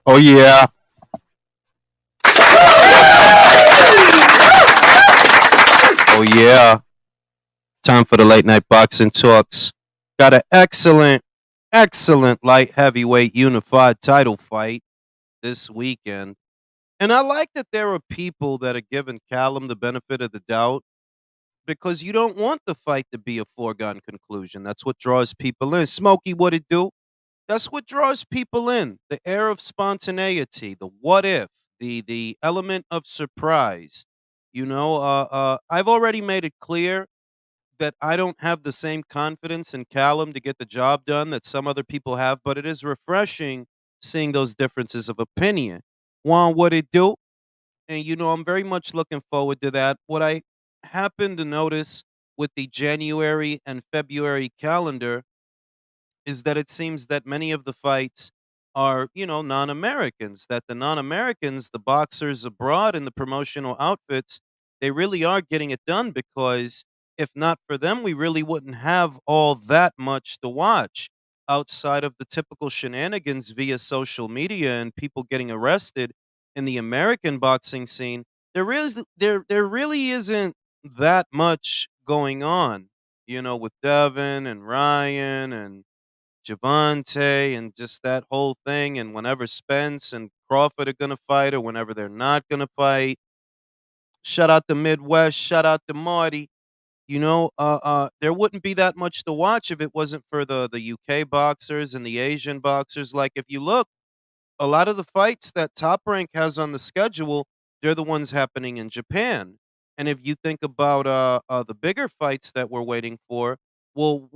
Oh yeah. Oh yeah. Time for the late night boxing talks. Got an excellent light heavyweight unified title fight this weekend. And I like that there are people that are giving Callum the benefit of the doubt because you don't want the fight to be a foregone conclusion. That's what draws people in. Smokey, what it do? That's what draws people in. The air of spontaneity, the what if, the element of surprise. I've already made it clear that I don't have the same confidence in Callum to get the job done that some other people have, but it is refreshing seeing those differences of opinion. Want what it do? And I'm very much looking forward to that. What I happen to notice with the January and February calendar is that it seems that many of the fights are, non-Americans, that the non-Americans, the boxers abroad in the promotional outfits, they really are getting it done because if not for them, we really wouldn't have all that much to watch outside of the typical shenanigans via social media and people getting arrested in the American boxing scene. There really isn't that much going on, with Devin and Ryan and Javante and just that whole thing. And whenever Spence and Crawford are going to fight or whenever they're not going to fight, shout out to Midwest, shout out to Marty. There wouldn't be that much to watch if it wasn't for the UK boxers and the Asian boxers. Like if you look, a lot of the fights that Top Rank has on the schedule, they're the ones happening in Japan. And if you think about the bigger fights that we're waiting for, well,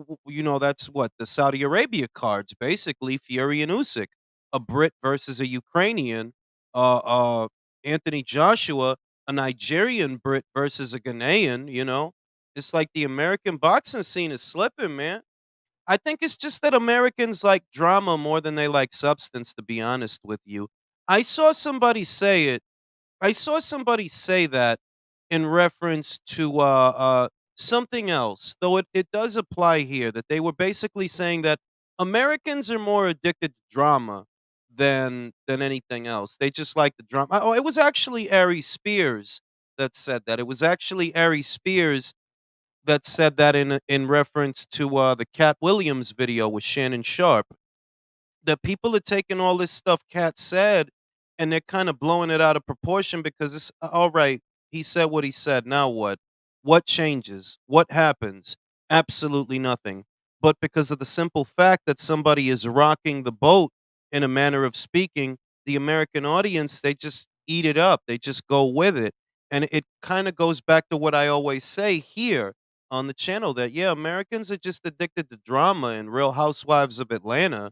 that's what the Saudi Arabia cards, basically Fury and Usyk, a Brit versus a Ukrainian, uh, uh, Anthony Joshua, a Nigerian Brit versus a Ghanaian. It's like the American boxing scene is slipping, man. I think it's just that Americans like drama more than they like substance, to be honest with you. I saw somebody say it. I saw somebody say that in reference to something else, though it does apply here, that they were basically saying that Americans are more addicted to drama than anything else. They just like the drama. Oh, it was actually Ari Spears that said that. It was actually Ari Spears that said that in reference to the Cat Williams video with Shannon Sharp. That people are taking all this stuff Cat said and they're kind of blowing it out of proportion because it's all right. He said what he said. Now what? What changes? What happens? Absolutely nothing. But because of the simple fact that somebody is rocking the boat in a manner of speaking, the American audience, they just eat it up. They just go with it. And it kind of goes back to what I always say here on the channel that, yeah, Americans are just addicted to drama and Real Housewives of Atlanta,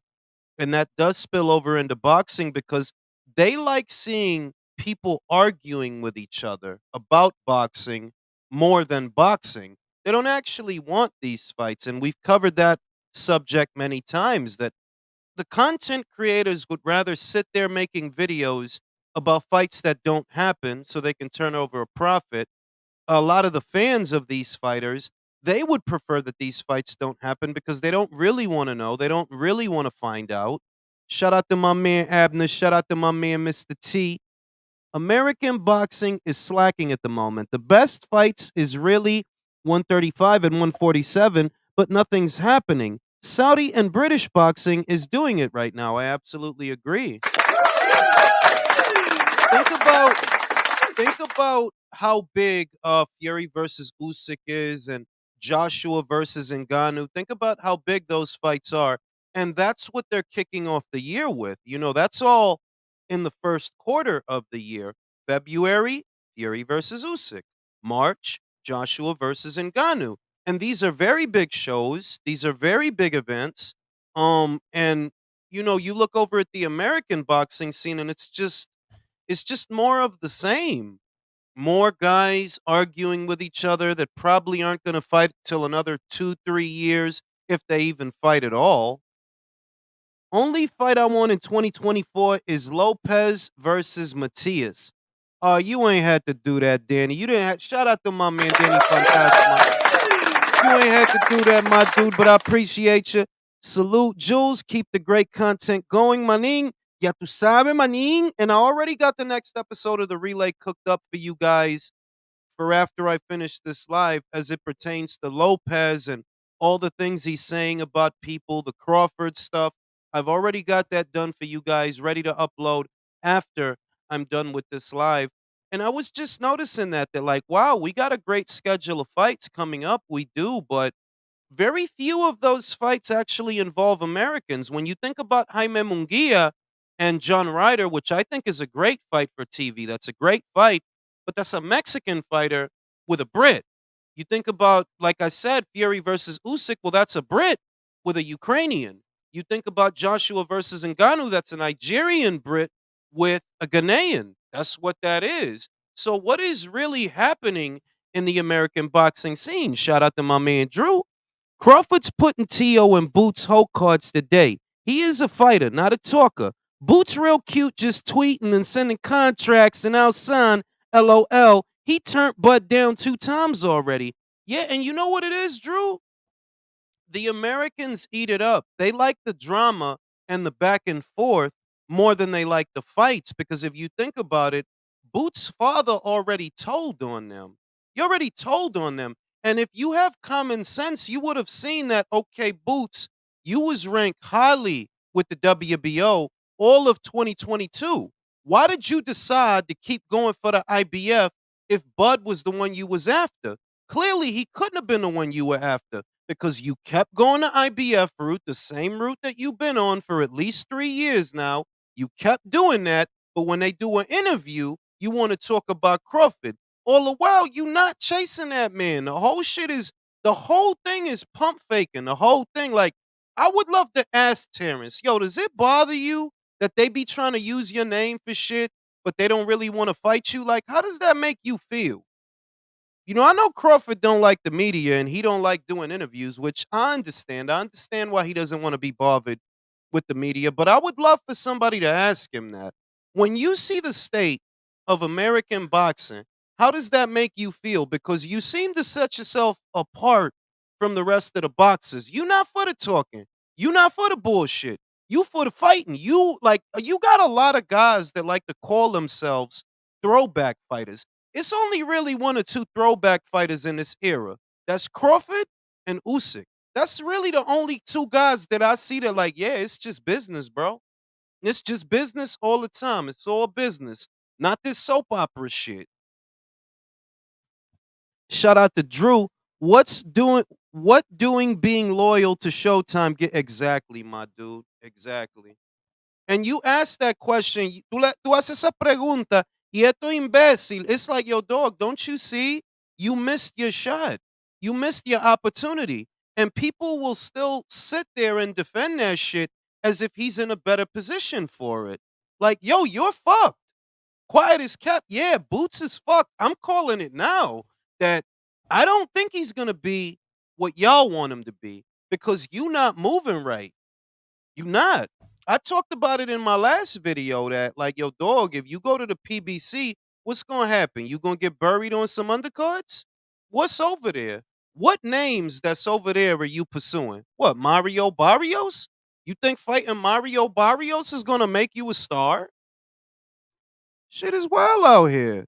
and that does spill over into boxing because they like seeing people arguing with each other about boxing more than boxing. They don't actually want these fights. And we've covered that subject many times that the content creators would rather sit there making videos about fights that don't happen so they can turn over a profit. A lot of the fans of these fighters, they would prefer that these fights don't happen because they don't really want to know. They don't really want to find out. Shout out to my man Abner. Shout out to my man Mr. T. American boxing is slacking at the moment. The best fights is really 135 and 147, but nothing's happening. Saudi and British boxing is doing it right now. I absolutely agree. Think about think about how big Fury versus Usyk is and Joshua versus Ngannou. Think about how big those fights are. And that's what they're kicking off the year with. That's all in the first quarter of the year. February, Fury versus Usyk. March, Joshua versus Ngannou. And these are very big shows. These are very big events. And you look over at the American boxing scene and it's just more of the same. More guys arguing with each other that probably aren't going to fight till another 2, 3 years, if they even fight at all. Only fight I want in 2024 is Lopez versus Matias. You ain't had to do that, Danny. You didn't have, shout out to my man Danny Fantasma. You ain't had to do that, my dude, but I appreciate you. Salute, Jules. Keep the great content going, maning. Ya tu sabe, manin. And I already got the next episode of the relay cooked up for you guys for after I finish this live as it pertains to Lopez and all the things he's saying about people, the Crawford stuff. I've already got that done for you guys, ready to upload after I'm done with this live. And I was just noticing that they're like, wow, we got a great schedule of fights coming up. We do, but very few of those fights actually involve Americans. When you think about Jaime Munguia and John Ryder, which I think is a great fight for TV, that's a great fight, but that's a Mexican fighter with a Brit. You think about, like I said, Fury versus Usyk, well, that's a Brit with a Ukrainian. You think about Joshua versus Ngannou, that's a Nigerian Brit with a Ghanaian. That's what that is. So, what is really happening in the American boxing scene? Shout out to my man Drew. Crawford's putting T.O. in Boots' whole cards today. He is a fighter, not a talker. Boots real cute, just tweeting and sending contracts and I'll sign. LOL. He turned Bud down 2 times already. Yeah, and you know what it is, Drew? The Americans eat it up. They like the drama and the back and forth more than they like the fights because if you think about it, Boots' father already told on them. He already told on them. And if you have common sense, you would have seen that, okay, Boots, you was ranked highly with the WBO all of 2022. Why did you decide to keep going for the IBF if Bud was the one you was after? Clearly, he couldn't have been the one you were after because you kept going the IBF route, the same route that you've been on for at least 3 years now. You kept doing that, but when they do an interview, you want to talk about Crawford. All the while, you not chasing that man. The whole thing is pump faking. The whole thing, like, I would love to ask Terrence, yo, does it bother you that they be trying to use your name for shit, but they don't really want to fight you? Like, how does that make you feel? You know, I know Crawford don't like the media and he don't like doing interviews, which I understand. I understand why he doesn't want to be bothered with the media, but I would love for somebody to ask him that. When you see the state of American boxing, how does that make you feel? Because you seem to set yourself apart from the rest of the boxers. You not for the talking. You not for the bullshit. You for the fighting. You got a lot of guys that like to call themselves throwback fighters. It's only really one or two throwback fighters in this era. That's Crawford and Usyk. That's really the only two guys that I see that like, yeah, it's just business, bro. It's just business all the time. It's all business, not this soap opera shit. Shout out to Drew. What doing being loyal to Showtime get exactly, my dude? Exactly. And you ask that question, tú haces esa pregunta, y esto imbécil. It's like, yo, dog, don't you see? You missed your shot. You missed your opportunity. And people will still sit there and defend that shit as if he's in a better position for it. Like, yo, you're fucked. Quiet as kept. Yeah, Boots is fucked. I'm calling it now that I don't think he's going to be what y'all want him to be because you not moving right. You not. I talked about it in my last video that like, yo, dog, if you go to the PBC, what's gonna happen? You gonna get buried on some undercards? What's over there? What names that's over there are you pursuing? What, Mario Barrios? You think fighting Mario Barrios is gonna make you a star? Shit is wild out here.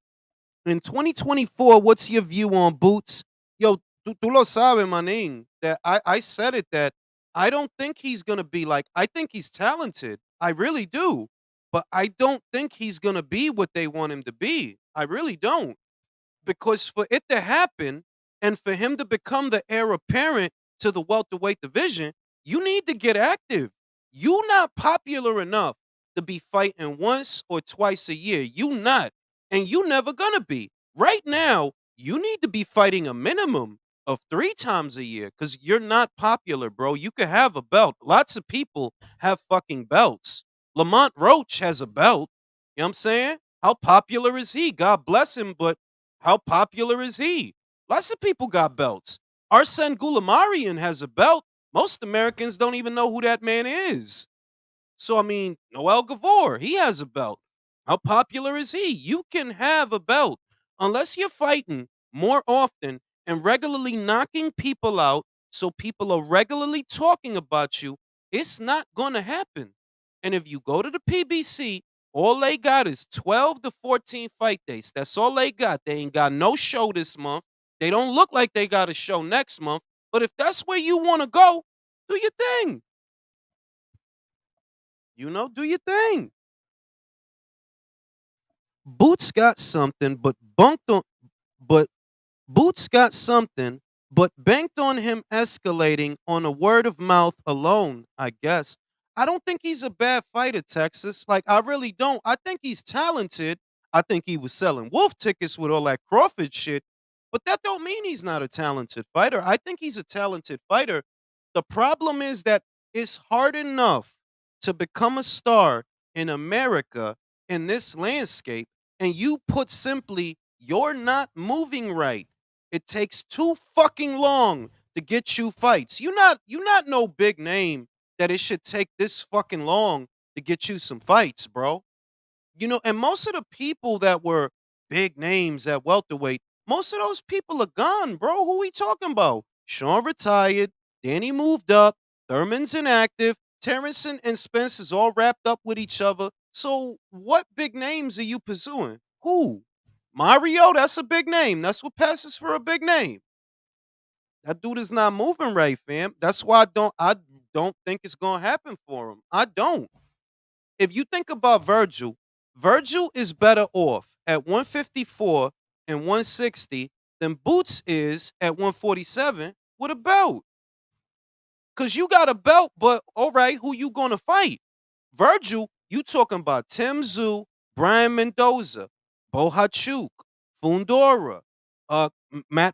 In 2024, what's your view on Boots? Yo, tú lo sabes, manín, that I said it that I don't think he's gonna be like I think he's talented. I really do. But I don't think he's gonna be what they want him to be. I really don't because for it to happen and for him to become the heir apparent to the welterweight division, you need to get active. You not popular enough to be fighting once or twice a year. You not. And you never gonna be. Right now, you need to be fighting a minimum of 3 times a year because you're not popular, bro. You could have a belt. Lots of people have fucking belts. Lamont Roach has a belt. You know what I'm saying? How popular is he? God bless him, but how popular is he? Lots of people got belts. Arsene Goulamarian has a belt. Most Americans don't even know who that man is. So, I mean, Noel Gavor, he has a belt. How popular is he? You can have a belt unless you're fighting more often and regularly knocking people out so people are regularly talking about you. It's not going to happen. And if you go to the PBC, all they got is 12 to 14 fight dates. That's all they got. They ain't got no show this month. They don't look like they got a show next month. But if that's where you want to go, do your thing. Do your thing. Boots got something, but Boots got something, but banked on him escalating on a word of mouth alone, I guess. I don't think he's a bad fighter, Texas. Like, I really don't. I think he's talented. I think he was selling wolf tickets with all that Crawford shit, but that don't mean he's not a talented fighter. I think he's a talented fighter. The problem is that it's hard enough to become a star in America in this landscape, and you put simply, you're not moving right. It takes too fucking long to get you fights. You not no big name that it should take this fucking long to get you some fights, bro. And most of the people that were big names at welterweight, most of those people are gone, bro. Who we talking about? Sean retired, Danny moved up, Thurman's inactive, Terrence and Spence is all wrapped up with each other. So what big names are you pursuing? Who? Mario, that's a big name. That's what passes for a big name. That dude is not moving right, fam. That's why I don't think it's gonna happen for him. I don't. If you think about Virgil, Virgil is better off at 154 and 160 than Boots is at 147 with a belt. Cause you got a belt, but all right, who you gonna fight? Virgil, you talking about Tim Tszyu, Brian Mendoza, Bohachuk, Fundora, Magomed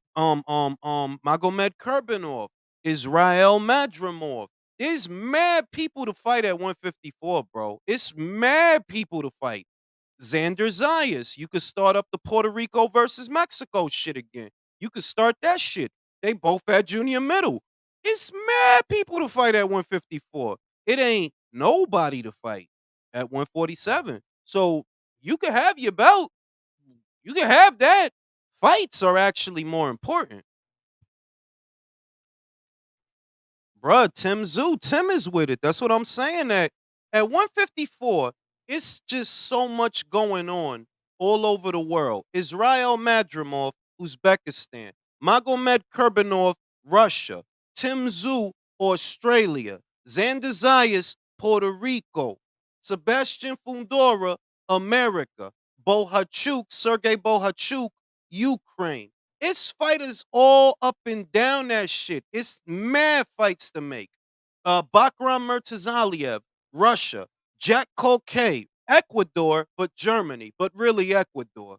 Kurbanov, Israel Madrimov. There's mad people to fight at 154, bro. It's mad people to fight. Xander Zayas. You could start up the Puerto Rico versus Mexico shit again. You could start that shit. They both at junior middle. It's mad people to fight at 154. It ain't nobody to fight at 147. So you can have your belt. You can have that. Fights are actually more important. Bruh, Tim Zoo, Tim is with it. That's what I'm saying. That at 154, it's just so much going on all over the world. Israel Madrimov, Uzbekistan. Magomed Kurbanov, Russia. Tim Zoo, Australia. Xander Zayas, Puerto Rico. Sebastian Fundora, America. Sergey Bohachuk, Ukraine. It's fighters all up and down that shit. It's mad fights to make. Bakram Murtazaliev, Russia. Jack Colquet, Ecuador, but Germany, but really Ecuador.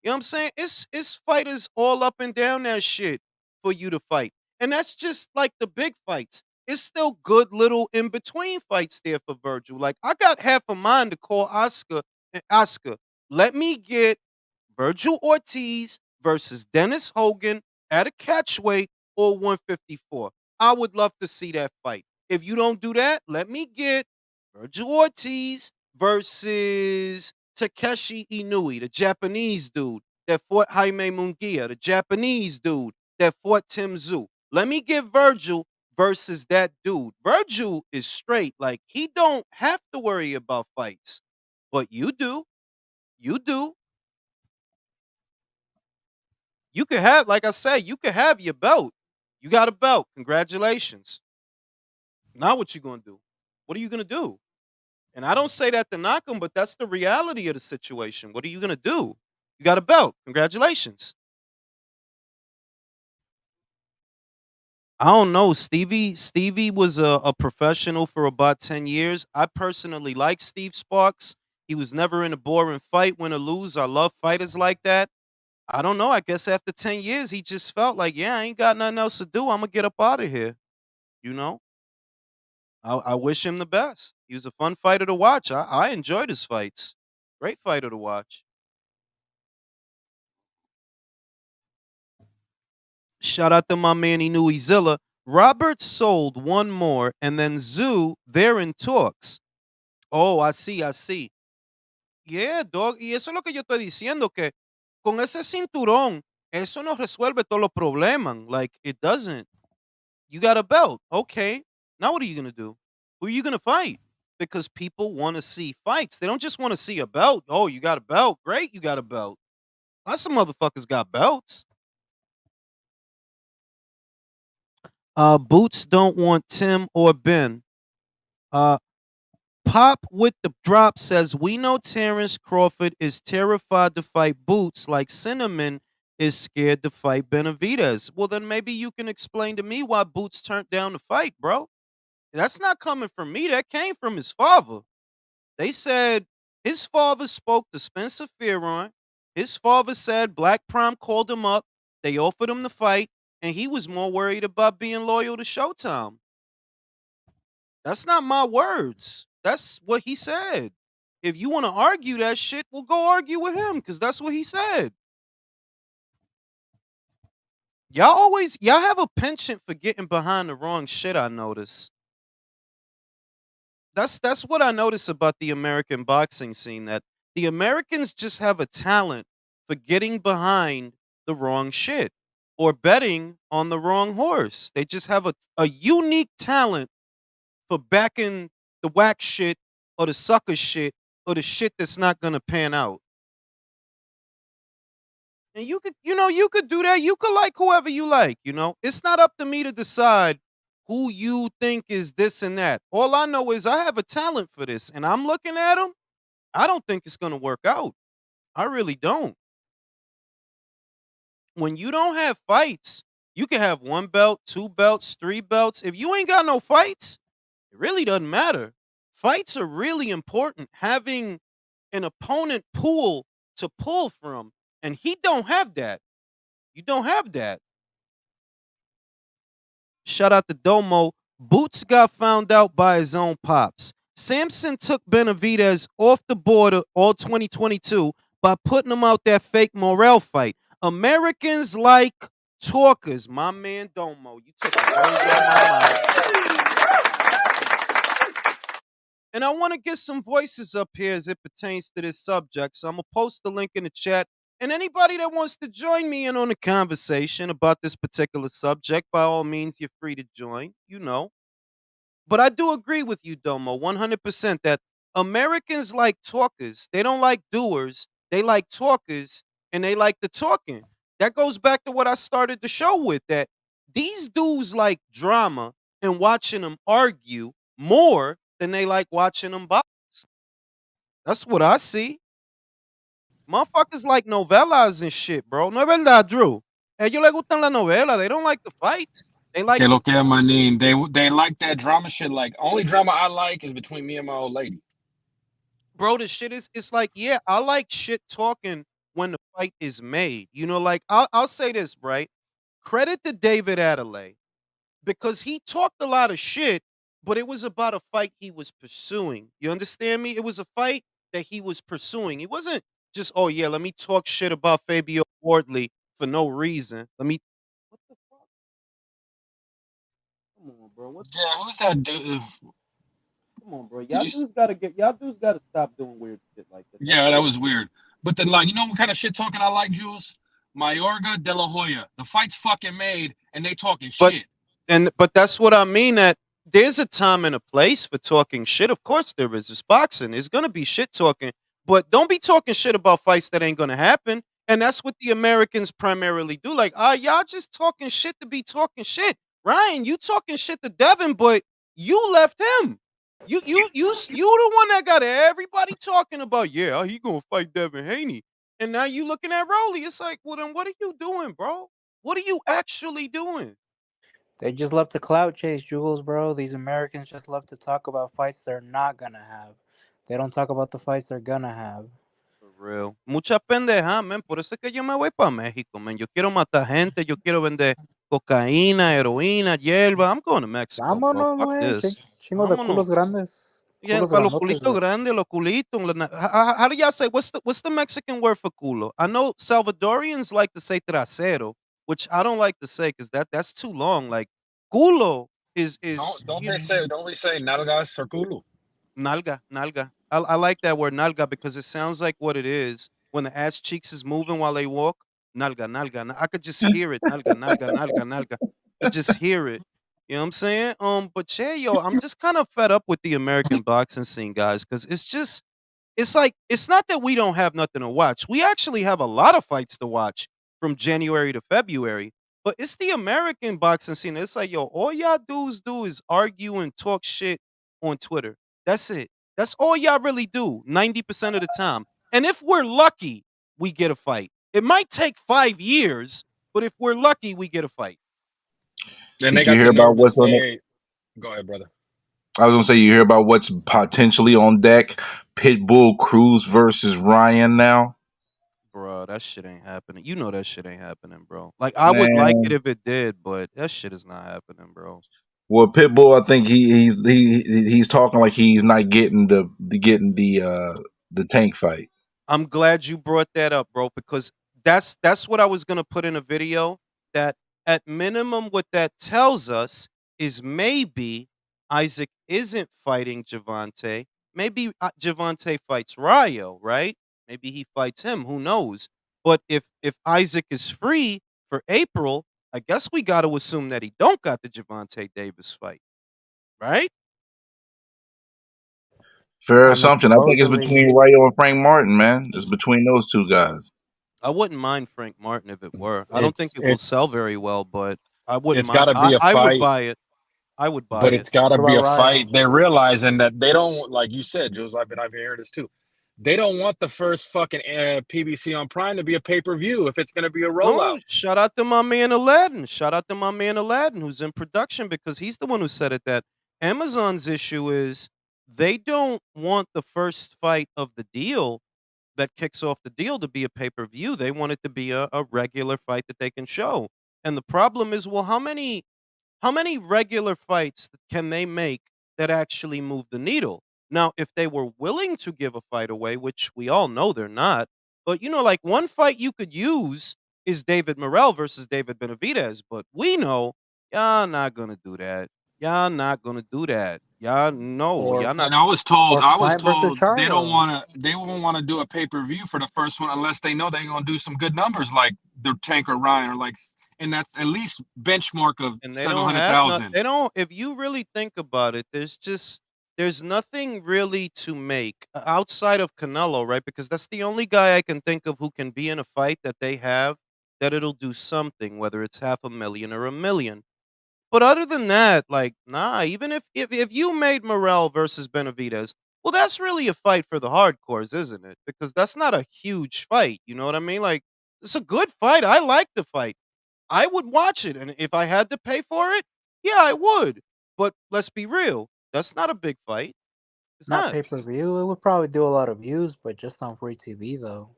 You know what I'm saying? It's fighters all up and down that shit for you to fight. And that's just like the big fights. It's still good little in between fights there for Virgil. Like, I got half a mind to call Oscar and Oscar. Let me get Virgil Ortiz versus Dennis Hogan at a catchweight or 154. I would love to see that fight. If you don't do that, let me get Virgil Ortiz versus Takeshi Inoue, the Japanese dude that fought Jaime Munguia, the Japanese dude that fought Tim Tszyu. Let me get Virgil versus that dude. Virgil is straight. Like, he don't have to worry about fights. But you do. You do. You could have, like I say, you could have your belt. You got a belt. Congratulations. Now what you gonna do? What are you gonna do? And I don't say that to knock him, but that's the reality of the situation. What are you gonna do? You got a belt. Congratulations. I don't know. Stevie was a professional for about 10 years. I personally like Steve Sparks. He was never in a boring fight, win or lose. I love fighters like that. I don't know. I guess after 10 years, he just felt like, yeah, I ain't got nothing else to do. I'm gonna get up out of here. You know, I wish him the best. He was a fun fighter to watch. I enjoyed his fights. Great fighter to watch. Shout out to my man Inoue Zilla. Robert sold one more, and then Zoo, they're in talks. Oh, I see, I see. Yeah, dog. Y eso es lo que yo estoy diciendo, que con ese cinturón, eso no resuelve todos los problemas. Like, it doesn't. You got a belt. Okay. Now what are you going to do? Who are you going to fight? because people want to see fights. They don't just want to see a belt. Oh, you got a belt. Great, you got a belt. Lots of motherfuckers got belts. Boots don't want Tim or Ben. Uh, Pop with the drop says we know Terrence Crawford is terrified to fight Boots like Cinnamon is scared to fight Benavidez. Well, then maybe you can explain to me why Boots turned down the fight, bro. That's not coming from me. That came from his father. They said his father spoke to Spencer Fearon. His father said Black Prime called him up. They offered him the fight, and he was more worried about being loyal to Showtime. That's not my words. That's what he said. If you want to argue that shit, well, go argue with him because that's what he said. Y'all have a penchant for getting behind the wrong shit. I notice. That's what I notice about the American boxing scene. That the Americans just have a talent for getting behind the wrong shit or betting on the wrong horse. They just have a unique talent for backing the whack shit or the sucker shit or the shit that's not gonna pan out. And you could do that. You could like whoever you like, you know. It's not up to me to decide who you think is this and that. All I know is I have a talent for this and I'm looking at them. I don't think it's gonna work out. I really don't. When you don't have fights, you can have one belt, two belts, three belts. If you ain't got no fights, it really doesn't matter. Fights are really important. Having an opponent pool to pull from, and he don't have that. You don't have that. Shout out to Domo. Boots got found out by his own pops. Samson took Benavidez off the border all 2022 by putting him out that fake Morel fight. Americans like talkers. My man Domo, you took the words out of my mouth. And I want to get some voices up here as it pertains to this subject. So I'm going to post the link in the chat. And anybody that wants to join me in on the conversation about this particular subject, by all means, you're free to join, you know. But I do agree with you, Domo, 100% that Americans like talkers. They don't like doers. They like talkers and they like the talking. That goes back to what I started the show with, that these dudes like drama and watching them argue more than they like watching them box. That's what I see. Motherfuckers like novelas and shit, bro. No es verdad, Drew. Ellos les gustan la novela. They don't like the fights. They like Que lo que manin. They like that drama shit. Like only drama I like is between me and my old lady. bro, the shit is it's like, yeah, I like shit talking when the fight is made. You know, like I'll say this, right? Credit to David Adelaide because he talked a lot of shit, but it was about a fight he was pursuing. You understand me? It was a fight that he was pursuing. It wasn't just, oh yeah, let me talk shit about Fabio Wardley for no reason. Let me what the fuck? Come on, bro. What the Yeah, who's that dude? come on, bro. Did Y'all dudes gotta stop doing weird shit like that. That's Yeah, that weird. was weird. But then, like, you know what kind of shit talking I like, Jules? Mayorga de la Hoya. The fight's fucking made, and they talking But shit. but that's what I mean. That there's a time and a place for talking shit. Of course there is. It's boxing. There's gonna be shit talking, but don't be talking shit about fights that ain't gonna happen. And that's what the Americans primarily do. Like, y'all just talking shit to be talking shit. Ryan, you talking shit to Devin, but you left him. You the one that got everybody talking about. Yeah, he gonna fight Devin Haney, and now you looking at Rolly. It's like, well, then what are you doing, bro? What are you actually doing? They just love to clout chase, Jules, bro. These Americans just love to talk about fights they're not gonna have. They don't talk about the fights they're gonna have. For real. Mucha pendeja, man. Por eso es que yo me voy para México, man. Yo quiero matar gente. Yo quiero vender cocaína, heroína, hierba. I'm going to Mexico, bro. Vámonos, Fuck güey. this. Chingo de Vámonos. culos grandes. Yeah, Culos para los grandotes, culitos güey. grandes, los culitos. How do y'all say, what's the Mexican word for culo? I know Salvadorians like to say trasero, which I don't like to say because that's too long. Like, culo is Don't they say? Don't we say nalgas or culo? nalga, nalga. I like that word nalga because it sounds like what it is when the ass cheeks is moving while they walk. Nalga, nalga. I could just hear it. Nalga, nalga, nalga, nalga. I just hear it. You know what I'm saying? But yeah, yo, I'm just kind of fed up with the American boxing scene, guys, because it's like it's not that we don't have nothing to watch. We actually have a lot of fights to watch from January to February. But it's the American boxing scene. It's like, yo, all y'all dudes do is argue and talk shit on Twitter. That's it. That's all y'all really do 90% of the time. And if we're lucky, we get a fight. It might take 5 years, but if we're lucky, we get a fight. And they Did you got hear the about nerve to what's on the? say, "Go ahead, brother." I was gonna say you hear about what's potentially on deck. Pitbull Cruz versus Ryan now. Bro, that shit ain't happening. You know that shit ain't happening, bro. Like I would like it Man, if it did, but that shit is not happening, bro. well, Pitbull, I think he's talking like he's not getting the tank fight. I'm glad you brought that up, bro, because that's what I was gonna put in a video. That at minimum, what that tells us is maybe Isaac isn't fighting Javante. Maybe Javante fights Rayo, right? Maybe he fights him. Who knows? But if Isaac is free for April, I guess we got to assume that he don't got the Javante Davis fight, right? Fair I mean, assumption. I think it's supposedly, between Rayo and Frank Martin, man. It's between those two guys. I wouldn't mind Frank Martin if it were. I don't think It's it will sell it's very well, but I wouldn't it's got mind. to be a I would fight, buy it. I would buy but it. it's got to what be about a Rayo? fight. They're realizing that they don't, like you said, Jules. I've been hearing this too. They don't want the first fucking PBC on Prime to be a pay per view if it's going to be a No, rollout. shout out to my man Aladdin. Shout out to my man Aladdin, who's in production because he's the one who said it. That Amazon's issue is they don't want the first fight of the deal that kicks off the deal to be a pay per view. They want it to be a regular fight that they can show. And the problem is, well, how many regular fights can they make that actually move the needle? Now, if they were willing to give a fight away, which we all know they're not, but like one fight you could use is David Morrell versus David Benavidez, but we know y'all not gonna do that. Y'all not gonna do that. Y'all no, Or y'all not. And I was Plant versus told Charlo. they won't want to do a pay per view for the first one unless they know they're gonna do some good numbers like the Tank or Ryan or like, and that's at least benchmark of And they seven don't hundred have not. thousand. They don't. If you really think about it, there's nothing really to make outside of Canelo, right? Because that's the only guy I can think of who can be in a fight that they have that it'll do something, whether it's 500,000 or 1,000,000. But other than that, like, nah. Even if you made Morrell versus Benavidez, well, that's really a fight for the hardcores, isn't it? Because that's not a huge fight. You know what I mean? Like, it's a good fight. I like the fight. I would watch it, and if I had to pay for it, yeah, I would. But let's be real, that's not a big fight. It's Not not. pay per view. It would probably do a lot of views, but just on free TV though.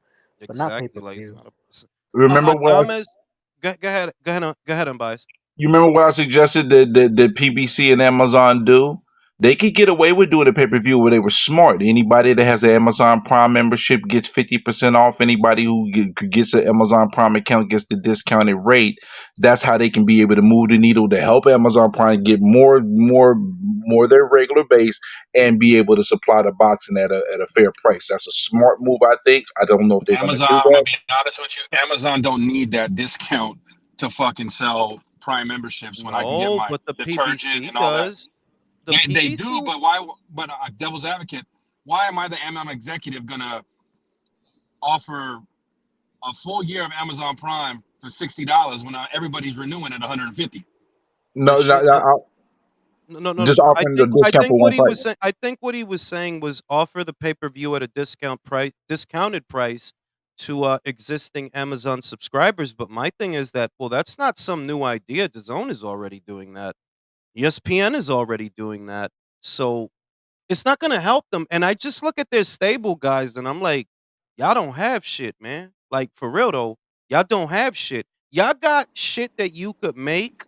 But not pay Exactly, per like, it's view. not a Remember what I Adames. Go ahead, Unbiased. You remember what I suggested that PBC and Amazon do? They could get away with doing a pay per view where they were smart. Anybody that has an Amazon Prime membership gets 50% off. Anybody who gets an Amazon Prime account gets the discounted rate. That's how they can be able to move the needle to help Amazon Prime get more their regular base and be able to supply the boxing at a fair price. That's a smart move, I think. I don't know if they're going to Amazon, do I'm gonna that. be honest with you, Amazon don't need that discount to fucking sell Prime memberships when I can get No, my but the detergent PBC and all that. does. The They do, PBC. but why? But devil's advocate, why am I the Amazon executive gonna offer a full year of Amazon Prime for $60 when everybody's renewing at 150? The No, no, shit. No, no, no. just I offering the think I discount think for what one he was fight. saying. I think what he was saying was offer the pay per view at a discounted price to existing Amazon subscribers. But my thing is that, well, that's not some new idea. DAZN is already doing that. ESPN is already doing that. So it's not going to help them. And I just look at their stable guys, and I'm like, y'all don't have shit, man. Like for real though, y'all don't have shit. Y'all got shit that you could make,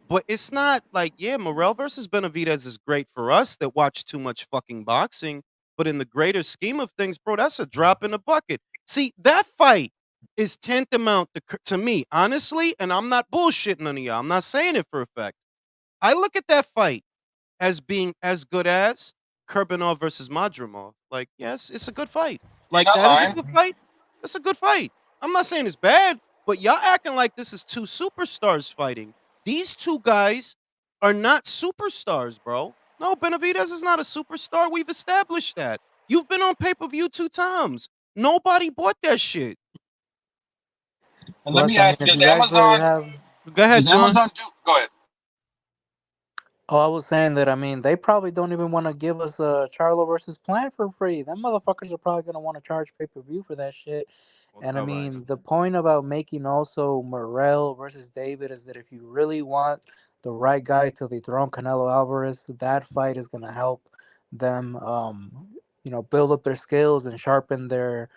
but it's not like, yeah, Morrell versus Benavidez is great for us that watch too much fucking boxing. But in the greater scheme of things, bro, that's a drop in the bucket. See, that fight is tantamount to me, honestly, and I'm not bullshitting none of y'all. I'm not saying it for a fact. I look at that fight as being as good as Kurbanov versus Madrimov. Like, yes, it's a good fight. You're Like, not that is a lying. good fight. That's a good fight. I'm not saying it's bad, but y'all acting like this is two superstars fighting. These two guys are not superstars, bro. No, Benavidez is not a superstar. We've established that. You've been on pay-per-view 2 times. Nobody bought that shit. And let Plus, me I mean, ask you, if you guys really have Go ahead, does John. Amazon do? Go ahead. Oh, I was saying that, I mean, they probably don't even want to give us Charlo versus Plant for free. Them motherfuckers are probably going to want to charge pay per view for that shit. And I Otra vaina. mean, the point about making also Morrell versus David is that if you really want the right guy to dethrone Canelo Alvarez, that fight is going to help them, build up their skills and sharpen their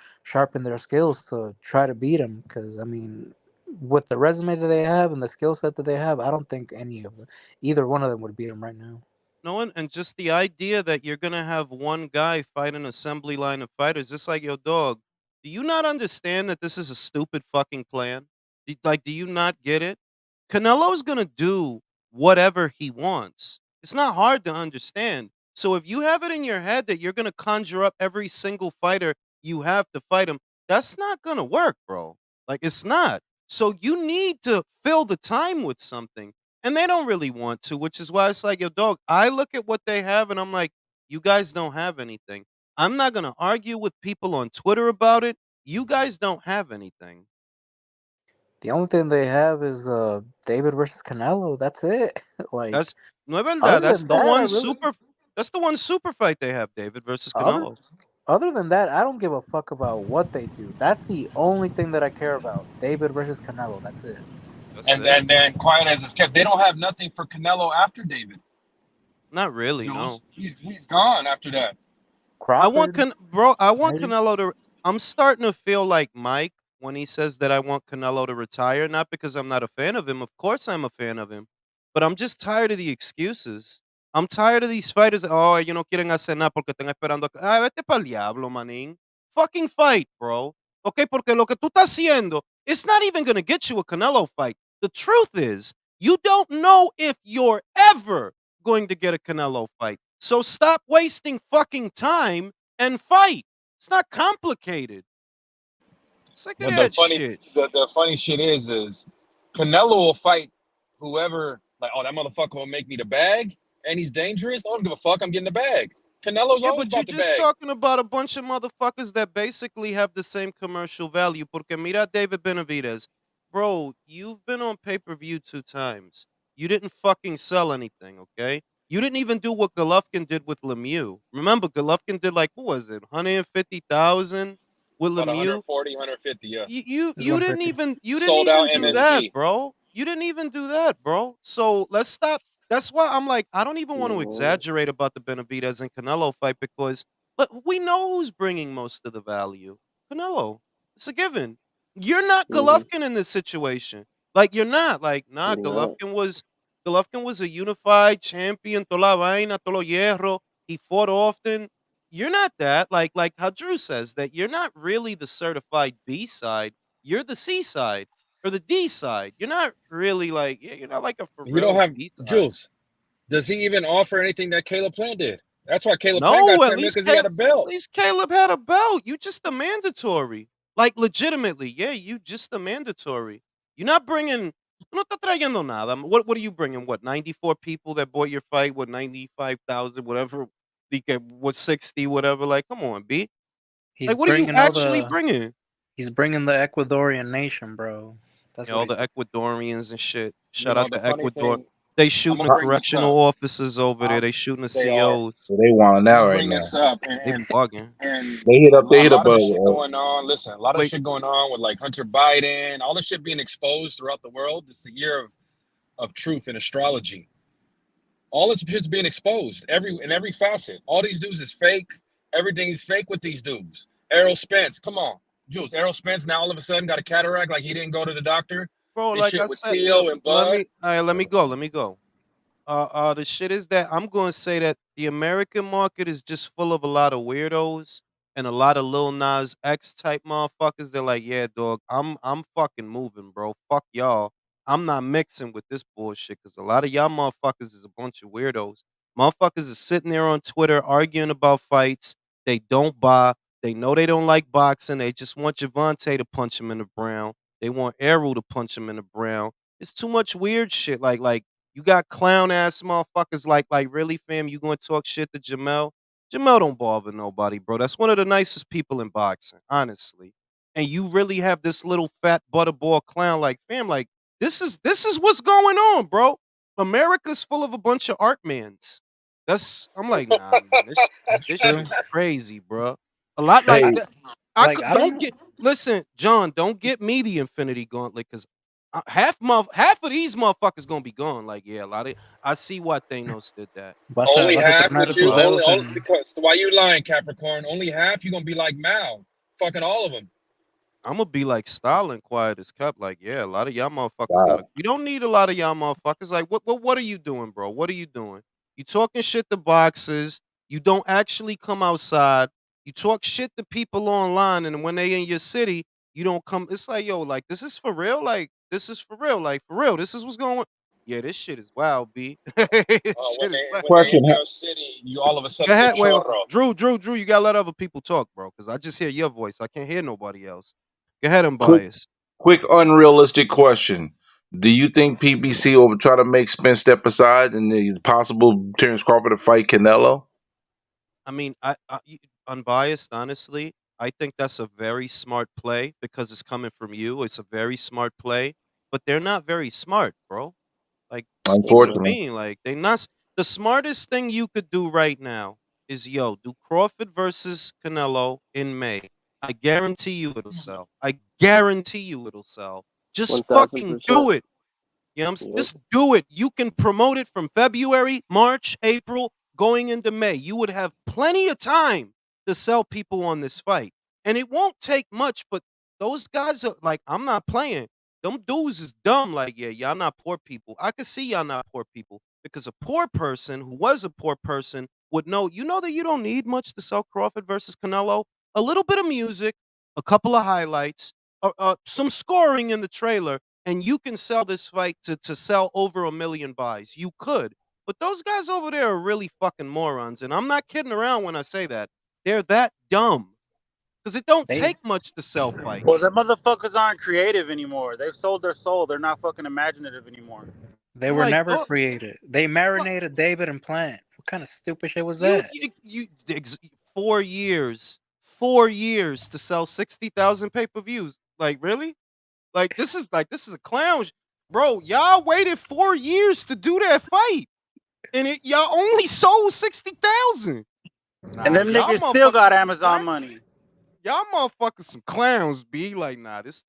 skills to try to beat him. Because I mean, with the resume that they have and the skill set that they have, I don't think either one of them would beat him right now. No one, and just the idea that you're gonna have one guy fight an assembly line of fighters, just like your dog. Do you not understand that this is a stupid fucking plan? Do you not get it? Canelo's gonna do whatever he wants. It's not hard to understand. So if you have it in your head that you're gonna conjure up every single fighter you have to fight him, that's not gonna work, bro. Like it's not. So you need to fill the time with something. And they don't really want to, which is why it's like, yo, dog, I look at what they have and I'm like, you guys don't have anything. I'm not going to argue with people on Twitter about it. You guys don't have anything. The only thing they have is David versus Canelo. That's it. Like That's no es verdad. other than that, I really That's the one super fight they have, David versus other Canelo. other than that, I don't give a fuck about what they do. That's the only thing that I care about. David versus Canelo. That's it. That's And it. then, quiet as it's kept, they don't have nothing for Canelo after David. Not really, Jules, no. he's gone after that. Crawford, I want maybe. Canelo to I'm starting to feel like Mike when he says that I want Canelo to retire, not because I'm not a fan of him. Of course I'm a fan of him. But I'm just tired of the excuses. I'm tired of these fighters. Oh, ellos no quieren hacer nada porque están esperando. Vete pa'l diablo, manín. Fucking fight, bro. Okay, porque lo que tú estás haciendo, it's not even going to get you a Canelo fight. The truth is, you don't know if you're ever going to get a Canelo fight. So stop wasting fucking time and fight. It's not complicated. Sick of But the that funny shit. the funny shit is Canelo will fight whoever. Like, oh, that motherfucker will make me the bag, and he's dangerous. I don't give a fuck. I'm getting the bag. Canelo's Yeah, always but you're about the just bag. talking about a bunch of motherfuckers that basically have the same commercial value. Porque mira David Benavidez. Bro, you've been on pay-per-view 2 times. You didn't fucking sell anything, okay? You didn't even do what Golovkin did with Lemieux. Remember, Golovkin did like, what was it, 150,000 with About Lemieux? 140, 150, yeah. It's 150. You didn't Sold out even do that, MSG. bro. You didn't even do that, bro. So let's stop. That's why I'm like, I don't even want to exaggerate about the Benavidez and Canelo fight because, but we know who's bringing most of the value. Canelo. It's a given. You're not Golovkin in this situation. Like you're not. Like nah. Golovkin was a unified champion. Toda la vaina, todo lo hierro. He fought often. You're not that. Like how Drew says that you're not really the certified B side. You're the C side or the D side. You're not really like you're not like a for You don't real have B side. Jules. Does he even offer anything that Caleb Plant did? That's why Caleb Plant got No, terminated because he had a At belt. least Caleb had a belt. You just a mandatory. Like legitimately, yeah, you just a mandatory. You're not bringing. No está trayendo nada. What are you bringing? What 94 people that bought your fight? What 95,000? Whatever. What 60? Whatever. Like, come on, B. He's Like, what are you bringing all actually the bringing? he's bringing the Ecuadorian nation, bro. That's Yeah, what all he's the doing. Ecuadorians and shit. You Shout know, out the to funny Ecuador. thing, They I'm shooting gonna the bring this correctional up. officers over there. Um, They shooting the they are. COs. They want I'm out gonna right bring now. this up, They and bugging. and They hit a, up. They a hit up. lot of the shit going on. Listen, a lot of Wait, shit going on with like Hunter Biden, all the shit being exposed throughout the world. It's a year of truth in astrology. All this shit's being exposed every facet. All these dudes is fake. Everything's fake with these dudes. Errol Spence, come on, Jules. Errol Spence now all of a sudden got a cataract, like he didn't go to the doctor. bro, His like shit I with said, Tio and Bud. let me go. The shit is that I'm going to say that the American market is just full of a lot of weirdos and a lot of Lil Nas X type motherfuckers. They're like, yeah, dog, I'm fucking moving, bro. Fuck y'all. I'm not mixing with this bullshit because a lot of y'all motherfuckers is a bunch of weirdos. Motherfuckers is sitting there on Twitter arguing about fights they don't buy. They know they don't like boxing. They just want Javante to punch him in the brown. They want Errol to punch him in the brown. It's too much weird shit. Like You got clown ass motherfuckers like really, fam. You gonna talk shit to Jamel? Jamel don't bother nobody, bro. That's one of the nicest people in boxing, honestly. And you really have this little fat butterball clown like, fam, like this is what's going on, bro. America's full of a bunch of art mans. I'm like, nah, man. This That's this true. shit is crazy, bro. A lot like Hey, that. Like I Don't don't. get listen, John. Don't get me the Infinity Gauntlet because half of these motherfuckers gonna be gone. Like, yeah, a lot of I see why Thanos did that. Only Vas a half, tronar but esos you Why? dedos only en. because why you lying, Capricorn? Only half. You gonna be like Mao, fucking all of them. I'm gonna be like Stalin, quiet as kept. Like, yeah, a lot of y'all motherfuckers wow. gotta. We don't need a lot of y'all motherfuckers. Like, what are you doing, bro? What are you doing? You talking shit to boxers. You don't actually come outside. You talk shit to people online, and when they in your city, you don't come. It's like, yo, like this is for real. Like, this is for real. Like, for real. This is what's going. Yeah, this shit is wild, b. This When shit is wild. they Question: in your city, you all of a Go sudden a ahead, wait, chorro. Drew. You gotta let other people talk, bro, because I just hear your voice. I can't hear nobody else. Go ahead, I'm quick, biased. quick, unrealistic question. Do you think PBC will try to make Spence step aside and the possible Terrence Crawford to fight Canelo? I mean, unbiased, honestly, I think that's a very smart play because it's coming from you. It's a very smart play, but they're not very smart, bro. Like, just keep it a Unfortunately, being. Like, they not the smartest thing you could do right now is do Crawford versus Canelo in May. I guarantee you it'll sell. I guarantee you it'll sell. One Just thousand fucking percent. do it. You know what I'm Yep. Just do it. You can promote it from February, March, April, going into May. You would have plenty of time to sell people on this fight. And it won't take much, but those guys are like, I'm not playing. Them dudes is dumb. Like, yeah, y'all not poor people. I could see y'all not poor people because a poor person who was a poor person would know, you know that you don't need much to sell Crawford versus Canelo. A little bit of music, a couple of highlights, some scoring in the trailer, and you can sell this fight to sell over 1 million buys. You could. But those guys over there are really fucking morons. And I'm not kidding around when I say that. They're that dumb. Because it don't They take much to sell Well, fights. the motherfuckers aren't creative anymore. They've sold their soul. They're not fucking imaginative anymore. they I'm were like, never oh, created. They marinated David and Plant. What kind of stupid shit was you, that? you, you, 4 years. 4 years to sell 60,000 pay-per-views. Like, really? This is a clown. Bro, y'all waited 4 years to do that fight. And y'all only sold 60,000. And Nah, them y'all niggas still got motherfuckers some Amazon clowns. money. Y'all motherfuckers some clowns, be like, nah, this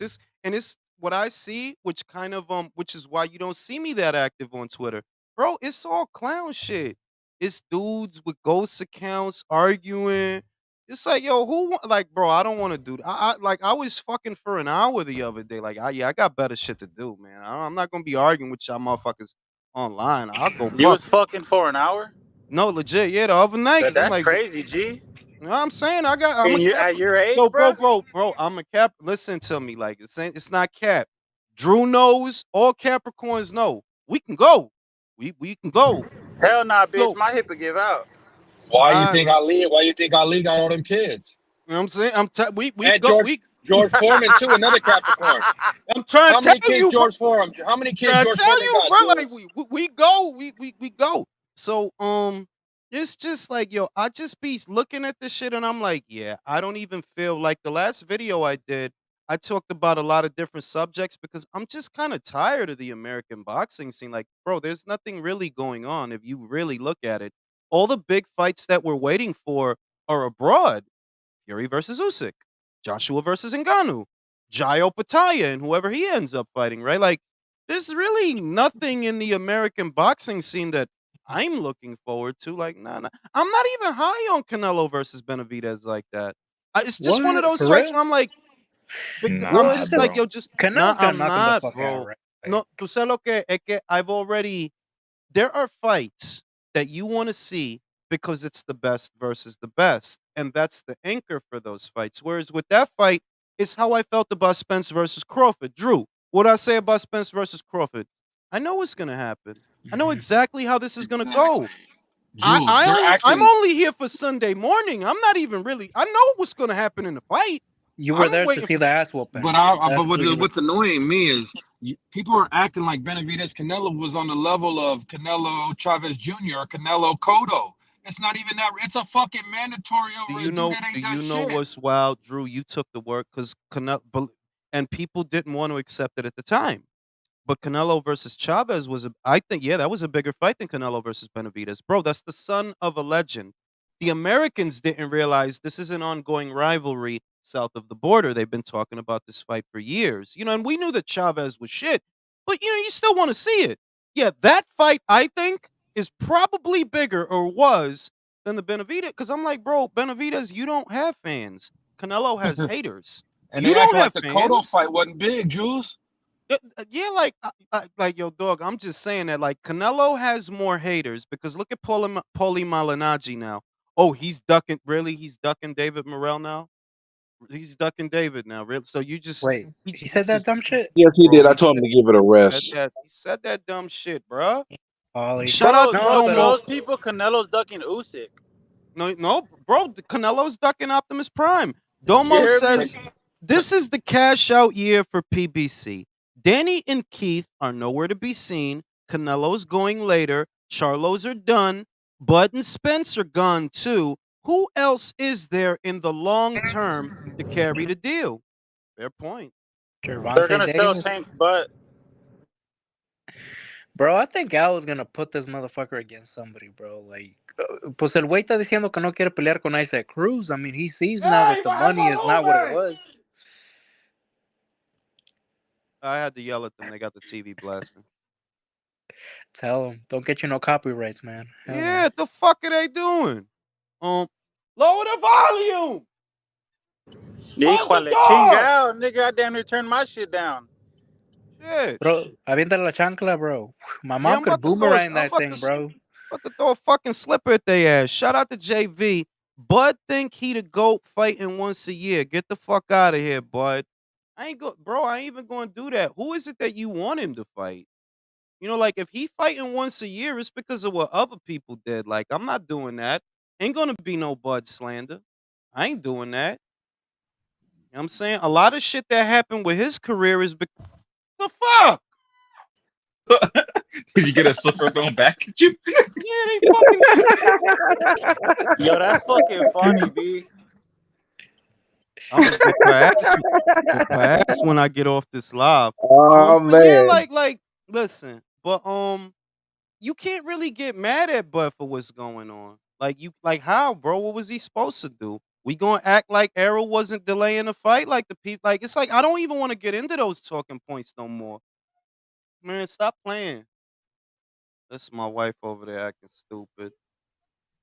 and it's what I see, which kind of which is why you don't see me that active on Twitter. Bro, it's all clown shit. It's dudes with ghost accounts arguing. It's like, yo, like, bro, I don't want to do that. I was fucking for an hour the other day. Like, I got better shit to do, man. I'm not gonna be arguing with y'all motherfuckers online. I'll go You fuck. was fucking for an hour? No, legit, yeah, the other night, But because I'm that's like, crazy, G. you know what I'm saying? I'm a And you cap. at your age, Yo, bruh? bro, I'm a cap. Listen to me, like it's not cap. Drew knows, all Capricorns know. We can go. We can go. Hell nah, bitch. Go. My hip would give out. Why you think Ali got all them kids? You know what I'm saying? We And go. George Foreman too, another Capricorn. I'm trying How to many tell kids you, bro. George Foreman? How many kids Trying to George tell Foreman you, got, bro. Like Jules? we go. We go. So it's just like, yo, I just be looking at this shit and I'm like, yeah, I don't even feel like the last video I did. I talked about a lot of different subjects because I'm just kind of tired of the American boxing scene. Like, bro, there's nothing really going on if you really look at it. All the big fights that we're waiting for are abroad. Fury versus Usyk, Joshua versus Ngannou, Jayo Pataya, and whoever he ends up fighting, right? Like, there's really nothing in the American boxing scene that I'm looking forward to. Like, nah. I'm not even high on Canelo versus Benavidez like that. It's just one of What? those For fights real? where I'm like, I'm Well, Nah, it's just just like, bro. yo, just nah, Canelo's gonna I'm knock him the not, fuck out, bro. right? No, tú sabes lo que es que I've already there are fights that you want to see because it's the best versus the best. And that's the anchor for those fights. Whereas with that fight, it's how I felt about Spence versus Crawford. Drew, what I say about Spence versus Crawford? I know what's gonna happen. I know exactly how this is gonna Exactly. go. Jules, they're I'm actually only here for Sunday morning. I'm not even really I know what's gonna happen in the fight. You were I'm there to waiting see for. the ass whooping. But what's annoying me is people are acting like Benavidez Canelo was on the level of Canelo Chavez Jr. or Canelo Cotto. It's not even that. It's a fucking mandatory Do over you a dude know? that Do ain't done you know shit. what's wild, Drew? You took the work because Canelo, and people didn't want to accept it at the time. But Canelo versus Chavez was, I think, yeah, that was a bigger fight than Canelo versus Benavidez. Bro, that's the son of a legend. The Americans didn't realize this is an ongoing rivalry south of the border. They've been talking about this fight for years. And we knew that Chavez was shit, but you still want to see it. Yeah, that fight, I think, is probably bigger or was than the Benavidez. Because I'm like, bro, Benavidez, you don't have fans. Canelo has haters. And You they don't acting like have the Cotto fans. fight wasn't big, Jules. Yeah, like yo, dog. I'm just saying that like Canelo has more haters because look at Paulie Malignaggi now. Oh, he's ducking. Really, he's ducking David Morrell now. He's ducking David now. Really? So you just Wait, he he said that just dumb shit? Yes, he bro. did. I told him to give it a rest. He said that dumb shit, bro. Ollie. Shout out to No, To but Domo. those people, Canelo's ducking Usyk. No, bro. Canelo's ducking Optimus Prime. You Domo hear me? says this is the cash out year for PBC. Danny and Keith are nowhere to be seen. Canelo's going later. Charlos are done. Bud and Spence are gone too. Who else is there in the long term to carry the deal? Fair point. They're Gervonta gonna sell Davis. Tank's butt. Bro, I think Al is gonna put this motherfucker against somebody, bro. Like, pues el güey está diciendo que no quiere pelear con Isaac Cruz. I mean, he sees now that the money is not what it was. I had to yell at them. They got the TV blasting. Tell him, don't get you no copyrights, man. Hell no. Yeah, the fuck are they doing? Lower the volume. Híjole, chingao, nigga, I damn near turned my shit down. Shit. Bro, avienta la chancla, bro. My Yeah, mom I'm could about to throw boomerang that thing, bro. about to throw a fucking slipper at their ass. Shout out to JV. Bud think he the GOAT fighting once a year. Get the fuck out of here, Bud. I ain't even gonna do that. Who is it that you want him to fight? Like if he fighting once a year, it's because of what other people did. Like, I'm not doing that. Ain't gonna be no Bud slander. I ain't doing that. You know what I'm saying? A lot of shit that happened with his career is because the fuck? Did you get a slipper thrown back at you? Yeah, they fucking Yo, that's fucking funny, B. I'm gonna whoop her ass when I get off this live. Oh But yeah, man. like, listen, but you can't really get mad at Bud for what's going on. Like how, bro? What was he supposed to do? We gonna act like Errol wasn't delaying the fight, like the people. Like it's like I don't even want to get into those talking points no more. Man, stop playing. That's my wife over there acting stupid.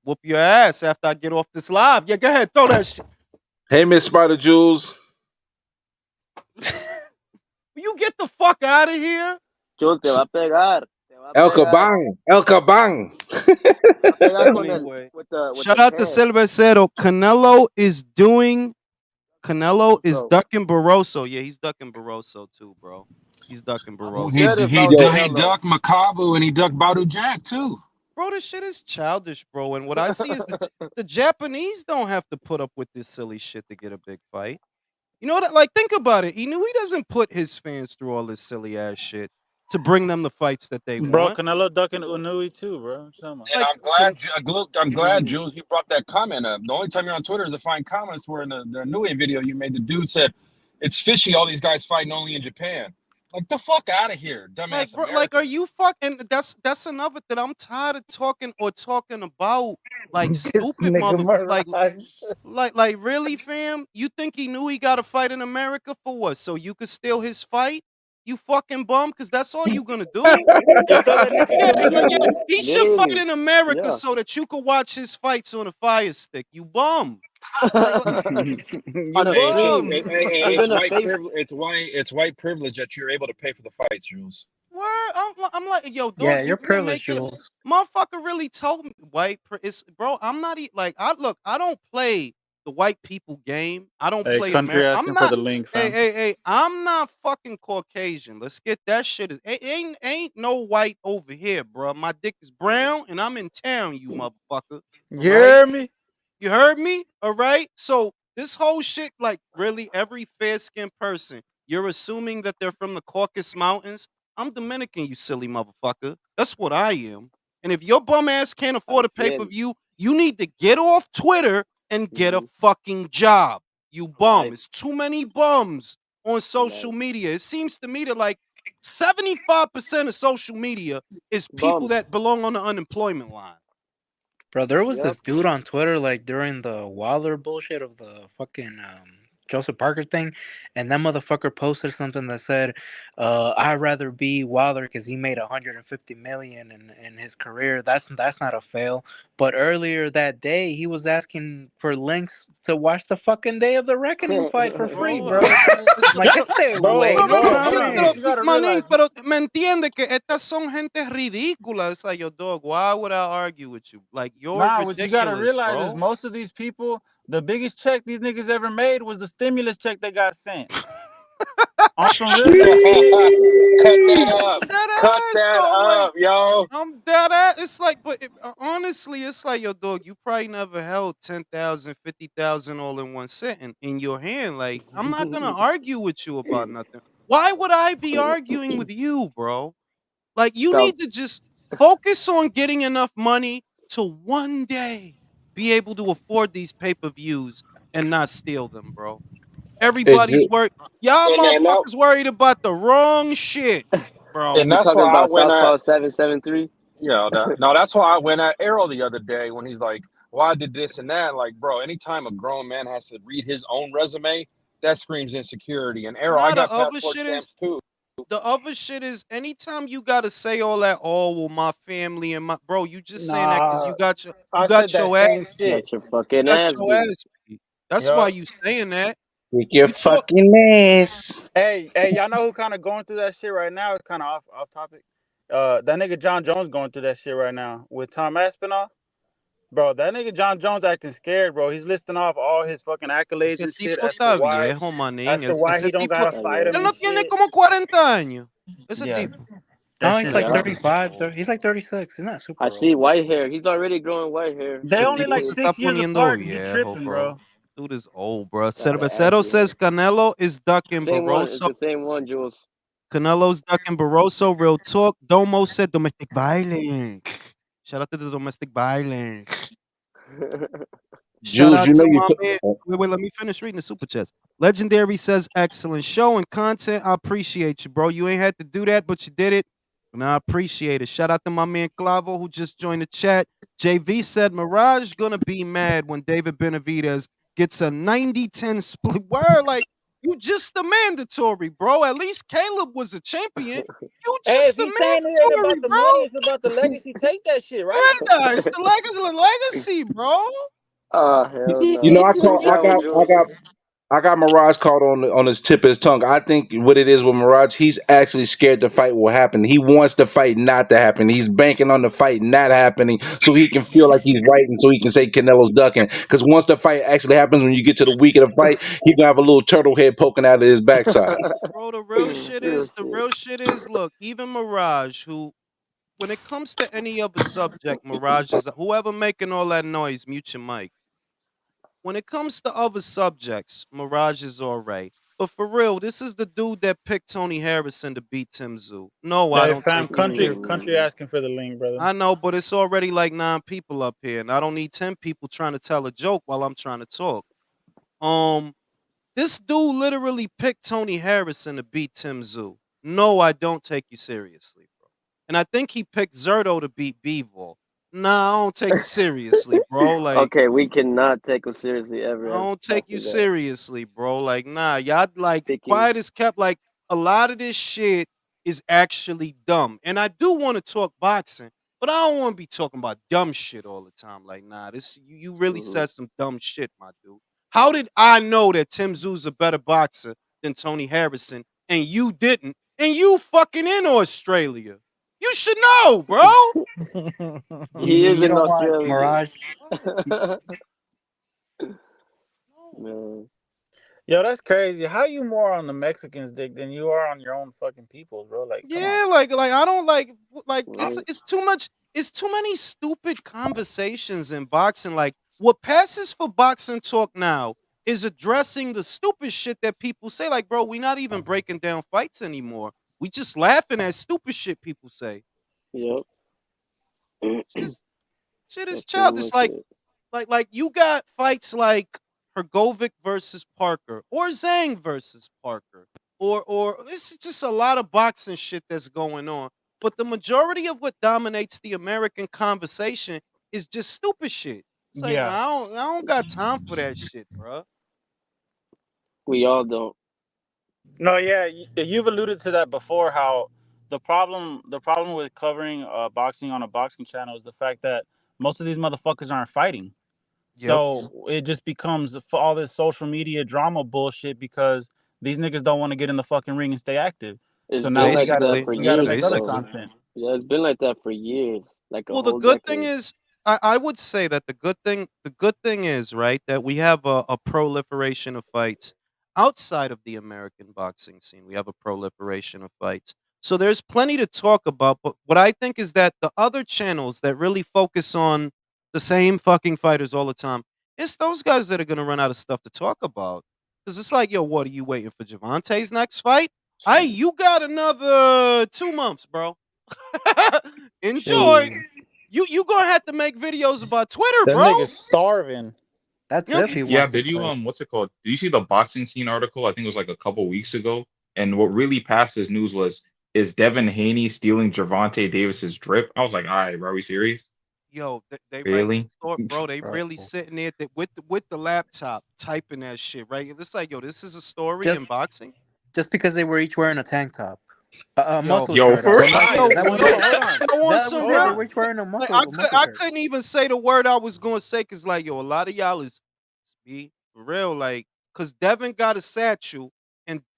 Whoop your ass after I get off this live. Yeah, go ahead, throw that shit. Hey, Miss Spider Jules. You get the fuck out of here. Chul, te va a pegar. Te va a El pegar. Cabang. El Cabang. Te va a pegar con el Anyway, with the shout out to can. Silvecero. Canelo is So, ducking Barroso. Yeah, he's ducking Barroso too, bro. He's ducking I'm Barroso. excited about He Canelo. ducked Makabu and he ducked Badu Jack too. Bro, this shit is childish, bro. And what I see is the Japanese don't have to put up with this silly shit to get a big fight. You know what? Like, think about it. He doesn't put his fans through all this silly ass shit to bring them the fights that they Bro, want. Canelo ducking Inoue too, bro. And Like, I'm glad, Jules, you brought that comment up. The only time you're on Twitter is to find comments where in the Nui video you made, the dude said, it's fishy all these guys fighting only in Japan. Like, the fuck out of here, dumbass bro, America. are you fucking? That's another thing. I'm tired of talking about like stupid like really, fam? You think he knew he got to fight in America for what? So you could steal his fight? You fucking bum, because that's all you gonna do. Yo todavía Yeah, literally, he should fight in America yeah. so that you could watch his fights on a Fire Stick. You bum. On a Hey, stream. it's Even a white fake. privilege. It's white privilege that you're able to pay for the fights, Jules. Word, I'm like, yo, Yeah, dog, you you're can't make privileged, it. Jules. Motherfucker really told me it's bro. I'm not like I don't play the white people game. I don't Hey, play country America. I'm asking for not. the link, fam. Hey, I'm not fucking Caucasian. Let's get that shit. Ain't no white over here, bro. My dick is brown and I'm in town, you motherfucker. You All right. hear me? You heard me? All right. So This whole shit, like, really, every fair-skinned person, you're assuming that they're from the Caucasus Mountains. I'm Dominican, you silly motherfucker. That's what I am. And if your bum ass can't afford a Así es. pay-per-view, you need to get off Twitter and get a Ujú. fucking job. You bum. Life, It's too many bums on social life. media. It seems to me that like 75% of social media is people Bums. that belong on the unemployment line. Bro, there was Yep. this dude on Twitter like during the Wilder bullshit of the fucking Joseph Parker thing, and that motherfucker posted something that said, "I'd rather be Wilder because he made 150 million in his career. That's not a fail." But earlier that day, he was asking for links to watch the fucking Day of the Reckoning fight for free, Bro, bro. es I'm like, lo este Bro, güey, no, no no, no, bro, hold yo on. pero, mames. But you gotta manín, realize, pero me entiende que estas son gente ridícula. It's like, yo, dog, why would I argue with you? Like, you're nah, what you gotta ridiculous, realize is bro. most of these people, the biggest check these niggas ever made was the stimulus check they got sent. On some real nigga shit. Cut that Sheesh. up. That Cut ass, that though, like, up, yo. I'm dead ass. It's like, but honestly, it's like, yo, dog, you probably never held 10,000, 50,000 all in one sitting in your hand. Like, I'm not gonna argue with you about nothing. Why would I be arguing with you, bro? Like, you So, need to just focus on getting enough money to one day be able to afford these pay-per-views and not steal them, bro. It's Everybody's ju- worried. Y'all And that, motherfuckers worried about the wrong shit, bro. and you that's talking why I about went at Southpaw 773? no, that's why I went at Arrow the other day when he's like, "Well, I did this and that." Like, bro, anytime a grown man has to read his own resume, that screams insecurity. And Arrow, I Nah, the got other passport shit is stamps too. the other shit is anytime you gotta say all that, oh well, my family and my bro, you just saying that because Nah, you I said got that your ass same beat. shit. Got your You fucking got ass your beat. ass beat. That's why Yup. you saying that. Kick your You talk fucking ass. Hey, y'all know who kind of going through that shit right now? It's kind of off topic. That nigga John Jones going through that shit right now with Tom Aspinall. Bro, that nigga John Jones acting scared, bro. He's listing off all his fucking accolades ese and shit tipo está viejo, manín. he Ese don't tipo, gotta Está fight him él viejo. no and tiene shit. como 40 años. Ese Yeah, tipo. that No, shit he's is like Yeah. crazy. 35. Oh, He's like 36. He's not I super see old. white hair. He's already growing white hair. They ese only tipo like se Ridiculous. está 6 years poniendo apart. You viejo, tripping, bro. bro? Dude is old, bro. Gotta Cervecero ask you. says Canelo is ducking Same one. It's Barroso. the same one, Jules. Canelo's ducking Barroso. Real talk. Domo said domestic violence. Shout out to the domestic violence. Shout Jules, out you know to you. my man. Wait, let me finish reading the super chats. Legendary says excellent show and content. I appreciate you, bro. You ain't had to do that, but you did it. And I appreciate it. Shout out to my man Clavo who just joined the chat. JV said Mirage gonna be mad when David Benavidez gets a 90-10 split. Word, like you just the mandatory, bro. At least Caleb was a champion. You Hey, if just the he's saying it ain't mandatory, about the bro. money, it's about the legacy. Take that shit, right? Brother, it's the legacy, bro. Oh, hell You know, no. Break it down with Jules. I got Mirage caught on his tip of his tongue. I think what it is with Mirage, he's actually scared the fight will happen. He wants the fight not to happen. He's banking on the fight not happening so he can feel like he's right and so he can say Canelo's ducking. Because once the fight actually happens, when you get to the week of the fight, he's gonna have a little turtle head poking out of his backside. Bro, Real the shit. real shit is, look, even Mirage, who, when it comes to any other subject, Mirage is whoever making all that noise, mute your mic. When it comes to other subjects, Mirage is all right. But for real, this is the dude that picked Tony Harrison to beat Tim Zoo. No, I Hey, don't fam, take you country Mm, asking for the link, brother. I know, but it's already like 9 people up here, and I don't need 10 people trying to tell a joke while I'm trying to talk. Um, This dude literally picked Tony Harrison to beat Tim Zoo. No, I don't take you seriously, bro. And I think he picked Zerto to beat Bivol. Nah, I don't take you seriously, bro. Like, okay, we cannot take him seriously I ever don't take you after that. seriously, bro. Like, nah, y'all like Picking. quiet as kept. Like, a lot of this shit is actually dumb. And I do want to talk boxing, but I don't want to be talking about dumb shit all the time. Like, nah, this you really Hmm. said some dumb shit, my dude. How did I know that Tim Zoo's a better boxer than Tony Harrison, and you didn't? And you fucking in Australia. You should know, bro. He is You in know what, Australia. Mirage? What? No. Man. Yo, that's crazy. How you more on the Mexicans' dick than you are on your own fucking people, bro? Like, come on. Yeah, like I don't like Right. it's too much. It's too many stupid conversations in boxing. Like what passes for boxing talk now is addressing the stupid shit that people say. Like, bro, we not even breaking down fights anymore. We just laughing at stupid shit people say. Yep. Just shit is That's pretty childish. much it. Like you got fights like Hergovic versus Parker or Zhang versus Parker or it's just a lot of boxing shit that's going on. But the majority of what dominates the American conversation is just stupid shit. It's like Yeah. I don't got time for that shit, bro. We all don't. No, yeah, you've alluded to that before. How the problem with covering boxing on a boxing channel is the fact that most of these motherfuckers aren't fighting. Yep. So it just becomes all this social media drama bullshit because these niggas don't want to get in the fucking ring and stay active. It's So now been we like gotta that Basically, for we gotta years, make other though. basically. content. Yeah, it's been like that for years, like a Well, the whole good thing decade. is, I would say that the good thing is, right, that we have a proliferation of fights outside of the American boxing scene. We have a proliferation of fights. So there's plenty to talk about. But what I think is that the other channels that really focus on the same fucking fighters all the time, it's those guys that are gonna run out of stuff to talk about. Because it's like, yo, what are you waiting for Javante's next fight? You got another 2 months, bro. Enjoy. Shit, You gonna have to make videos about Twitter, them bro. niggas starving. That's Yep. if he Yeah, wants to did you fight. what's it called? Did you see the boxing scene article? I think it was like a couple weeks ago. And what really passed this news was, is Devin Haney stealing Gervonta Davis's drip? I was like, all right, bro, are we serious? Yo, they writing the Really? story, bro. They Bro. really sitting there with the laptop typing that shit, right? It's like, yo, this is a story Just in boxing. just because they were each wearing a tank top, a Yo, muscle Yo, shirt. for Well, real? nah, yo, That well, was yo. no, it. hold on, I want That was some hold it. They real. were on. each wearing a Like, muscle a muscle I shirt. couldn't even say the word I was gonna say because, like, yo, a lot of y'all is be for real, like, cause Devin got a satchel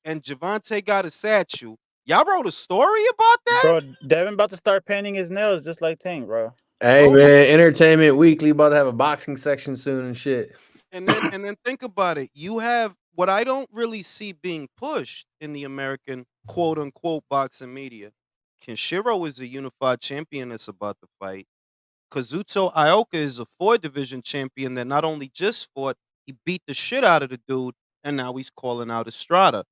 and Javante got a satchel. Y'all wrote a story about that, Bro, Devin about to start painting his nails just like Tank, bro. Hey bro. man, Entertainment Weekly about to have a boxing section soon and shit. And then think about it. You have what I don't really see being pushed in the American quote unquote boxing media. Kenshiro is a unified champion that's about to fight. Kazuto Ioka is a 4 division champion that not only just fought, he beat the shit out of the dude, and now he's calling out Estrada.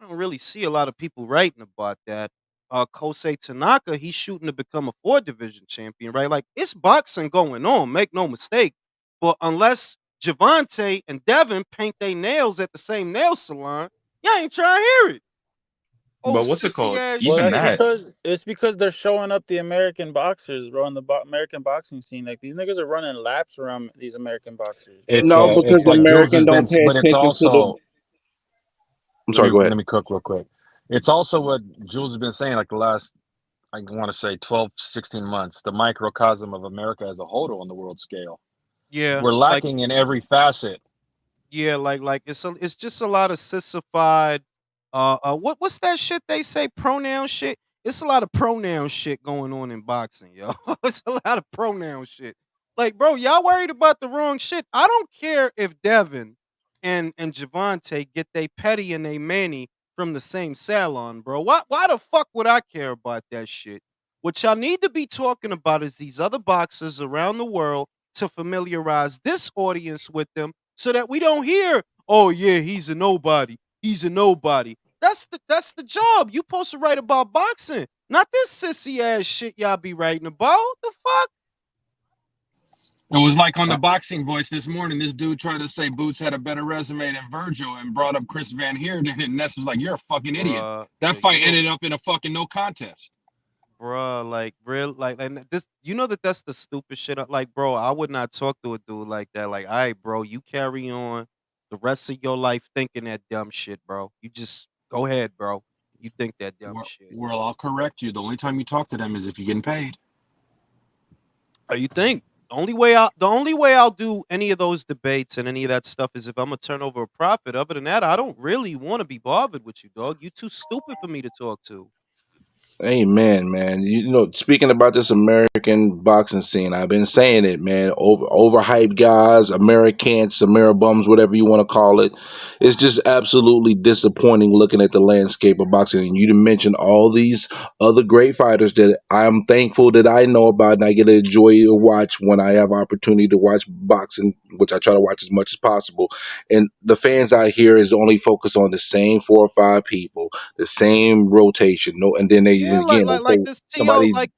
I don't really see a lot of people writing about that. Kosei Tanaka, he's shooting to become a 4 division champion, right? Like it's boxing going on, make no mistake. But unless Javante and Devin paint their nails at the same nail salon, y'all ain't trying to hear it. Oh, But what's it sissy called? ass Well, Even that's shit. that. because they're showing up the American boxers, bro, in the American boxing scene. Like these niggas are running laps around these American boxers, bro. No, because It's the like Jules American has been, don't pay but it's attention to the. also I'm sorry. Go ahead. let me cook real quick. It's also what Jules has been saying like the last, I want to say 12, 16 months, the microcosm of America as a whole on the world scale. Yeah, We're like lacking in every facet. yeah, like it's just a lot of sissified what's that shit they say pronoun shit? It's a lot of pronoun shit going on in boxing, yo. It's a lot of pronoun shit. Like, bro, y'all worried about the wrong shit. I don't care if Devin and Javante get they petty and they manny from the same salon, bro. Why the fuck would I care about that shit? What y'all need to be talking about is these other boxers around the world to familiarize this audience with them so that we don't hear, oh yeah, he's a nobody. He's a nobody. That's the job. You supposed to write about boxing, not this sissy ass shit y'all be writing about. The fuck? It was like on the Uh, boxing voice this morning. This dude tried to say Boots had a better resume than Virgil and brought up Chris Van Heerden, and Ness was like, "You're a fucking idiot." Bruh, That yeah, fight ended up in a fucking no contest. bruh, like real, like, and this, that's the stupid shit. Like, bro, I would not talk to a dude like that. Like, all right, bro, you carry on the rest of your life thinking that dumb shit, bro. You just go ahead, bro. You think that dumb shit. Well, I'll correct you. The only time you talk to them is if you're getting paid. You think the only way I'll do any of those debates and any of that stuff is if I'm gonna turn over a profit. Other than that, I don't really want to be bothered with you, dog. You too stupid for me to talk to. Amen, man. You know, speaking about this American boxing scene, I've been saying it, man. Overhyped guys, Americans, Ameribums, whatever you want to call it. It's just absolutely disappointing looking at the landscape of boxing. And you done mentioned all these other great fighters that I'm thankful that I know about and I get to enjoy to watch when I have opportunity to watch boxing, which I try to watch as much as possible. And the fans out here is only focused on the same 4 or 5 people, the same rotation. No, and then Yeah, again they say this To somebody. like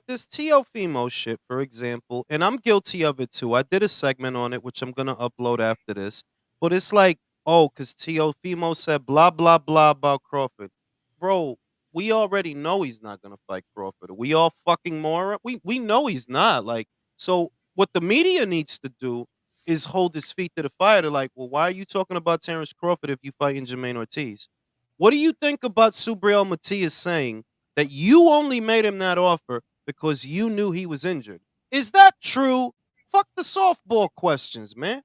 this Teofimo shit, for example, and I'm guilty of it too. I did a segment on it, which I'm gonna upload after this. But it's like, oh, because Teofimo said blah blah blah about Crawford, bro. We already know he's not gonna fight Crawford. Are we all fucking moron? We know he's not. Like, so what the media needs to do is hold his feet to the fire. They're like, well, why are you talking about Terrence Crawford if you fighting Jermaine Ortiz? What do you think about Subriel Matias saying that you only made him that offer because you knew he was injured? Is that true? Fuck the softball questions, man.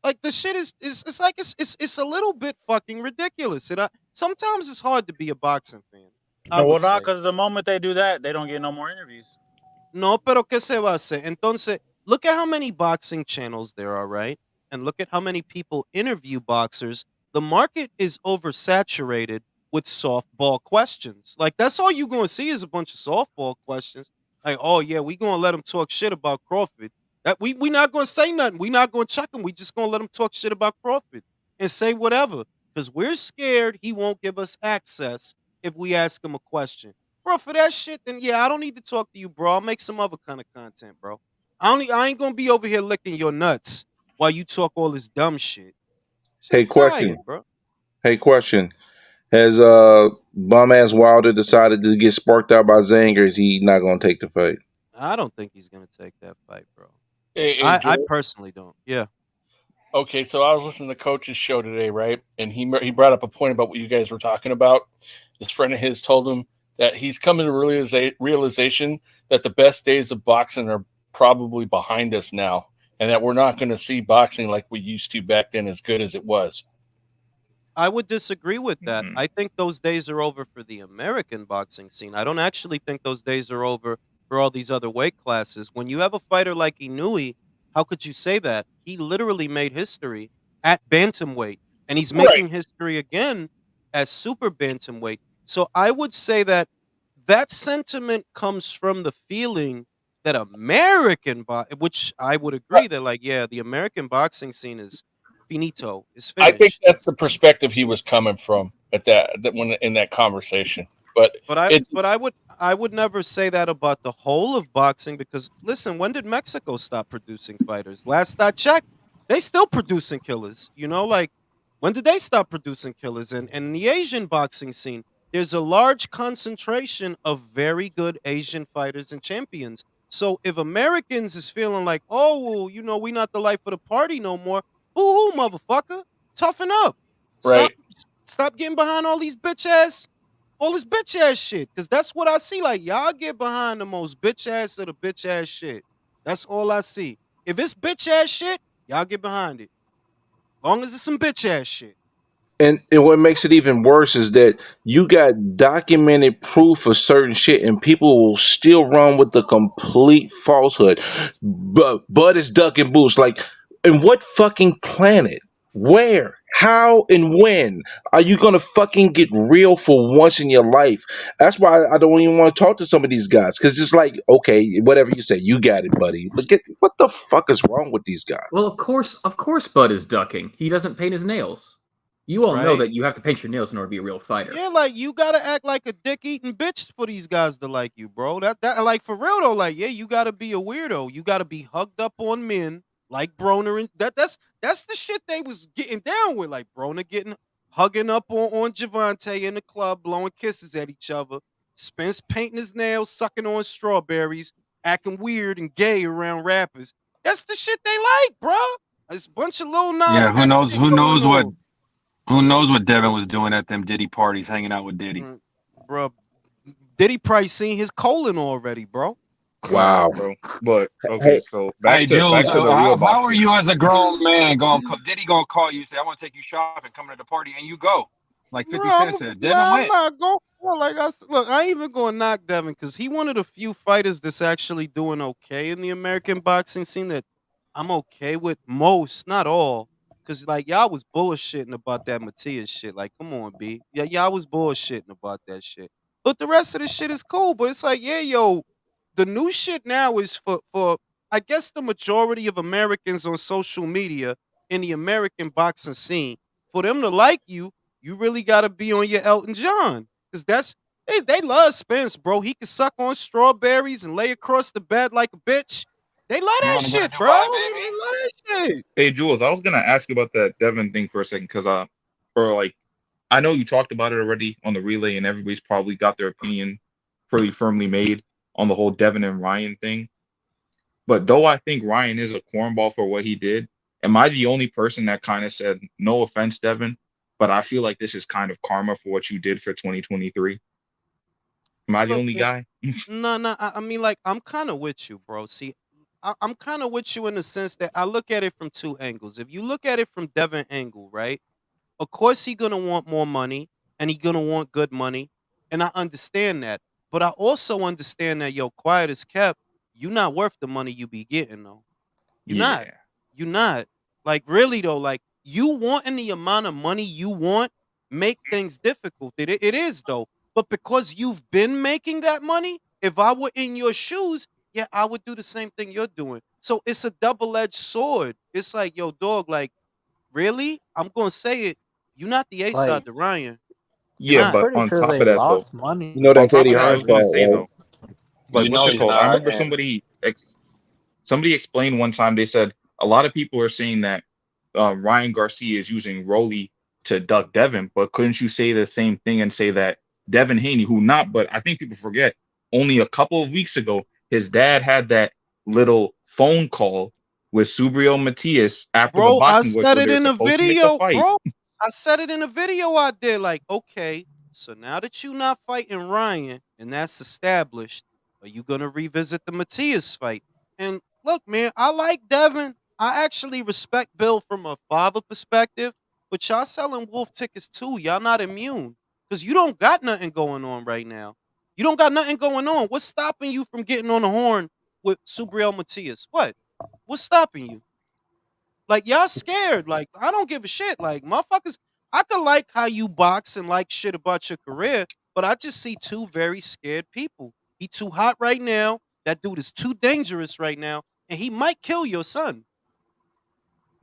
Like the shit is it's like it's a little bit fucking ridiculous. And sometimes it's hard to be a boxing fan. I No, well, would not say. because the moment they do that, they don't get no more interviews. No, pero ¿qué se va a hacer? Entonces, look at how many boxing channels there are, right? And look at how many people interview boxers. The market is oversaturated with softball questions. Like, that's all you're going to see is a bunch of softball questions. Like, oh, yeah, we going to let him talk shit about Crawford. That we not going to say nothing. We not going to check him. We just going to let him talk shit about Crawford and say whatever. Because we're scared he won't give us access if we ask him a question. Bro, for that shit, then yeah, I don't need to talk to you, bro. I'll make some other kind of content, bro. I ain't gonna be over here licking your nuts while you talk all this dumb shit. Hey, Shit's question. tired, bro. Hey, question. Has bum ass Wilder decided to get sparked out by Zanger? Is he not gonna take the fight? I don't think he's gonna take that fight, bro. Hey, I Joe. personally don't. Yeah. Okay, so I was listening to Coach's show today, right? And he brought up a point about what you guys were talking about. This friend of his told him that he's coming to realization that the best days of boxing are probably behind us now, and that we're not going to see boxing like we used to back then as good as it was. I would disagree with that. Mhm. I think those days are over for the American boxing scene. I don't actually think those days are over for all these other weight classes. When you have a fighter like Inoue, how could you say that? He literally made history at bantamweight, and he's Right. making history again as super bantamweight. So I would say that that sentiment comes from the feeling that which I would agree that, like, yeah, the American boxing scene is finito, is I think finished. that's the perspective he was coming from at that when in that conversation. But But I it but I would never say that about the whole of boxing because listen, when did Mexico stop producing fighters? Last I checked, they still producing killers. You know, like when did they stop producing killers? And in the Asian boxing scene, there's a large concentration of very good Asian fighters and champions. So if Americans is feeling like, oh, well, you know, we not the life of the party no more, boo hoo, motherfucker, toughen up. Stop right. stop getting behind all this bitch ass shit. Cause that's what I see. Like y'all get behind the most bitch ass of the bitch ass shit. That's all I see. If it's bitch ass shit, y'all get behind it. Long as it's some bitch ass shit. And what makes it even worse is that you got documented proof of certain shit, and people will still run with the complete falsehood. But Bud is ducking boots. Like, in what fucking planet? Where? How and when are you gonna fucking get real for once in your life? That's why I don't even want to talk to some of these guys because it's like, okay, whatever you say, you got it, buddy. Look at what the fuck is wrong with these guys? Well, of course, Bud is ducking. He doesn't paint his nails. You all know Right? that you have to paint your nails in order to be a real fighter. Yeah, like you gotta act like a dick eating bitch for these guys to like you, bro. That like for real though, like, yeah, you gotta be a weirdo. You gotta be hugged up on men like Broner and that's the shit they was getting down with. Like Broner getting hugging up on Javante in the club, blowing kisses at each other. Spence painting his nails, sucking on strawberries, acting weird and gay around rappers. That's the shit they like, bro. There's a bunch of Lil Nas Yeah, who X knows? shit going on. Who knows what Devin was doing at them Diddy parties, hanging out with Diddy. Bro, Diddy probably seen his colon already, bro. All right, Wow. bro. But okay, Hey, so Hey, Jules, back to the real how are boxing. you as a grown man going? Diddy gonna call you, say, "I want to take you shopping, come to the party," and you go. Like Bro, 50 Cent said, Devin I'm went. not going. Like look, I ain't even going to knock Devin because he one of the few fighters that's actually doing okay in the American boxing scene that I'm okay with most, not all. Cause like y'all was bullshitting about that Matias shit. Like, come on, B. Yeah, y'all was bullshitting about that shit. But the rest of the shit is cool. But it's like, yeah, yo, the new shit now is for I guess the majority of Americans on social media in the American boxing scene. For them to like you really got to be on your Elton John because they love Spence, bro. He can suck on strawberries and lay across the bed like a bitch. They love You that want to go to shit, bro. Dubai, They baby? love that shit. Hey, Jules, I was gonna ask you about that Devin thing for a second, because for like, I know you talked about it already on the relay, and everybody's probably got their opinion pretty firmly made on the whole Devin and Ryan thing. But though I think Ryan is a cornball for what he did, am I the only person that kind of said, no offense, Devin, but I feel like this is kind of karma for what you did for 2023? Am I the Look, only man. guy? No, no. I mean, like, I'm kind of with you, bro. See, I'm kind of with you in the sense that I look at it from two angles. If you look at it from Devin angle, right? Of course, he gonna want more money, and he gonna want good money, and I understand that. But I also understand that, yo, quiet as kept, you not worth the money you be getting though. You're not. Yeah. You're not. Like really though, like you wanting the amount of money you want make things difficult. It is though. But because you've been making that money, if I were in your shoes, yeah, I would do the same thing you're doing. So it's a double-edged sword. It's like, yo, dog, like, really? I'm gonna say it. You're not the A side Like, to Ryan. You're Yeah, I'm not. but pretty on sure top they of that though, lost money You know on that's top Eddie of that, I Hearn's was gonna fault, say right? though, like You what's know it he's called? I not. remember And somebody explained one time. They said a lot of people are saying that Ryan Garcia is using Rolly to duck Devin, but couldn't you say the same thing and say that Devin Haney, who not, but I think people forget, only a couple of weeks ago, his dad had that little phone call with Subriel Matias after the Bro, I boxing said where it they're in a supposed to make a video, fight. bro. I said it in a video I did. Like, okay, so now that you not fighting Ryan and that's established, are you gonna revisit the Matias fight? And look, man, I like Devin. I actually respect Bill from a father perspective, but y'all selling wolf tickets too. Y'all not immune because you don't got nothing going on right now. You don't got nothing going on. What's stopping you from getting on the horn with Subriel Matias? What? What's stopping you? Like y'all scared. Like I don't give a shit. Like motherfuckers, I could like how you box and like shit about your career, but I just see two very scared people. He too hot right now. That dude is too dangerous right now, and he might kill your son.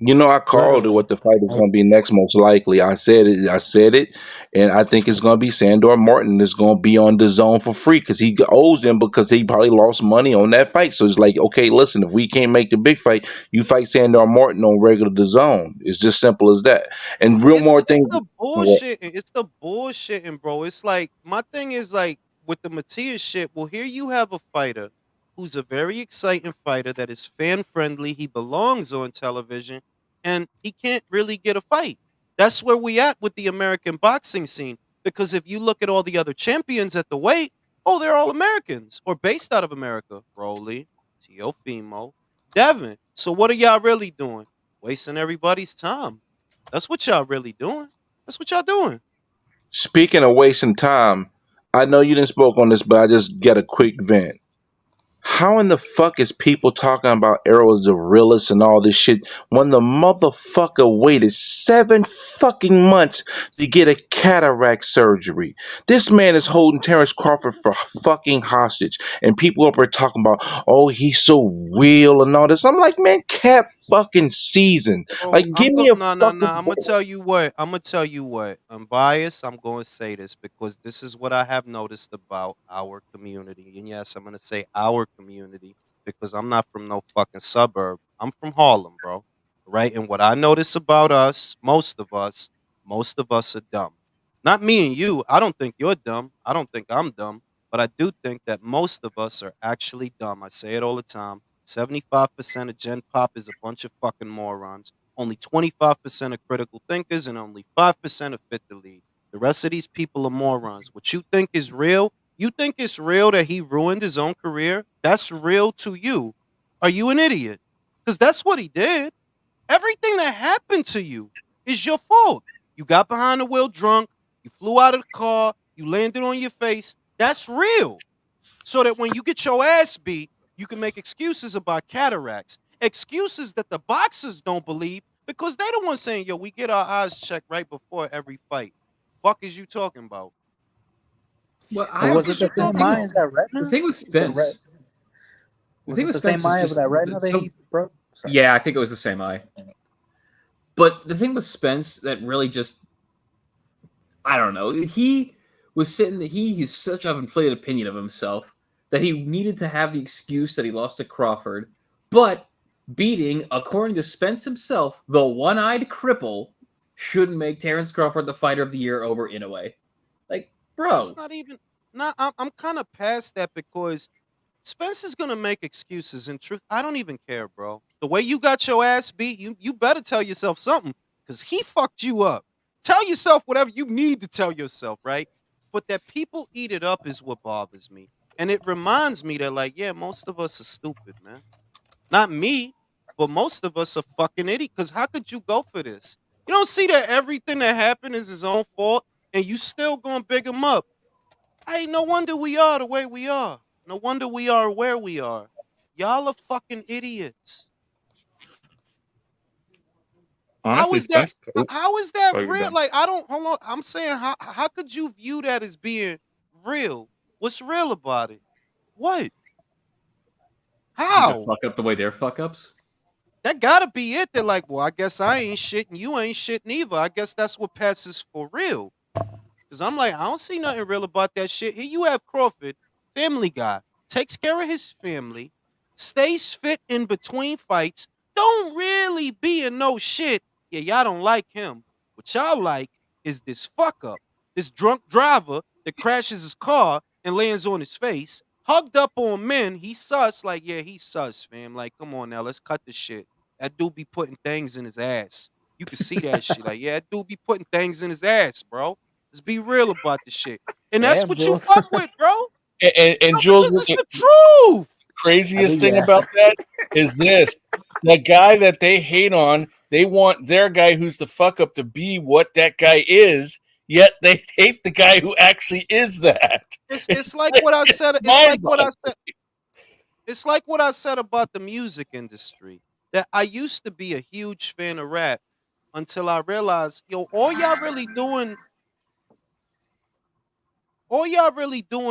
You know, I called it literally. what the fight is Like, going to be next most likely. I said it. I said it, and I think it's going to be Sandor Martin that's going to be on the zone for free because he owes them because he probably lost money on that fight. So it's like, okay, listen, if we can't make the big fight, you fight Sandor Martin on regular the zone. It's just simple as that. And real more It's thing. the bullshitting. It's the bullshitting, bro. It's like my thing is like with the Matias shit. Well, here you have a fighter who's a very exciting fighter that is fan friendly. He belongs on television, and he can't really get a fight. That's where we at with the American boxing scene. Because if you look at all the other champions at the weight, oh, they're all Americans or based out of America. Broly, Teofimo, Devin. So what are y'all really doing? Wasting everybody's time. That's what y'all really doing. That's what y'all doing. Speaking of wasting time, I know you didn't spoke on this, but I just get a quick vent. How in the fuck is people talking about Arrow as the realest and all this shit when the motherfucker waited 7 fucking months to get a cataract surgery? This man is holding Terrence Crawford for fucking hostage, and people up there talking about, oh, he's so real and all this. I'm like, man, cat fucking season. Bro, Like, give I'm me go a no, no, no. fucking I'm gonna break. tell you what. I'm gonna tell you what. I'm biased. I'm going to say this because this is what I have noticed about our community. And yes, I'm gonna say our community because I'm not from no fucking suburb. I'm from Harlem, bro. Right? And what I notice about us, most of us are dumb. Not me and you. I don't think you're dumb. I don't think I'm dumb. But I do think that most of us are actually dumb. I say it all the time. 75% of Gen Pop is a bunch of fucking morons. Only 25% are critical thinkers and only 5% are fit to lead. The rest of these people are morons. What you think is real, you think it's real that he ruined his own career? That's real to you. Are you an idiot? Because that's what he did. Everything that happened to you is your fault. You got behind the wheel drunk. You flew out of the car, you landed on your face. That's real. So that when you get your ass beat, you can make excuses about cataracts. Excuses that the boxers don't believe because they the ones saying, yo, we get our eyes checked right before every fight. Fuck is you talking about? Well, And I Fuck was the, it is the you the same talking thing eye with as about? that the retina? thing with Spence, the Was thing it with the Spence same is eye of just that retina that so. he broke? Sorry. Yeah, I think it was the same eye. But the thing with Spence that really just, I don't know, he was sitting. He's such an inflated opinion of himself that he needed to have the excuse that he lost to Crawford, but beating, according to Spence himself, the one-eyed cripple shouldn't make Terrence Crawford the fighter of the year over Inoue. Like, It's bro, not even. Nah, I'm kind of past that because Spencer's gonna make excuses. In truth, I don't even care, bro. The way you got your ass beat, you better tell yourself something because he fucked you up. Tell yourself whatever you need to tell yourself, right? But that people eat it up is what bothers me, and it reminds me that, like, yeah, most of us are stupid, man. Not me, but most of us are fucking idiots. Because how could you go for this? You don't see that everything that happened is his own fault, and you still gonna big him up. Hey, no wonder we are the way we are. No wonder we are where we are. Y'all are fucking idiots. How Honestly, is that? Spence. Oh, How is that oh, you're real? done. Like, I don't. Hold on. I'm saying, how could you view that as being real? What's real about it? What? you to How? fuck up the way they're fuck ups. That gotta be it. They're like, well, I guess I ain't shit and you ain't shit neither. I guess that's what passes for real. Cause I'm like, I don't see nothing real about that shit. Here you have Crawford, family guy, takes care of his family, stays fit in between fights, don't really be in no shit. Yeah, y'all don't like him. What y'all like is this fuck up, this drunk driver that crashes his car and lands on his face, hugged up on men. He sus, like, yeah, he sus, fam. Like, come on now, let's cut the shit. That dude be putting things in his ass. You can see that shit. Like, yeah, that dude be putting things in his ass, bro. Let's be real about the shit. And that's Damn, what you Jules. fuck with, bro. And No, but Jules, this is the the truth. I craziest think thing yeah. about that is this: the guy that they hate on, they want their guy who's the fuck up to be what that guy is. Yet they hate the guy who actually is that. It's like what I said. It's like what I said. It's like what I said about the music industry. That I used to be a huge fan of rap until I realized, yo, all y'all really doing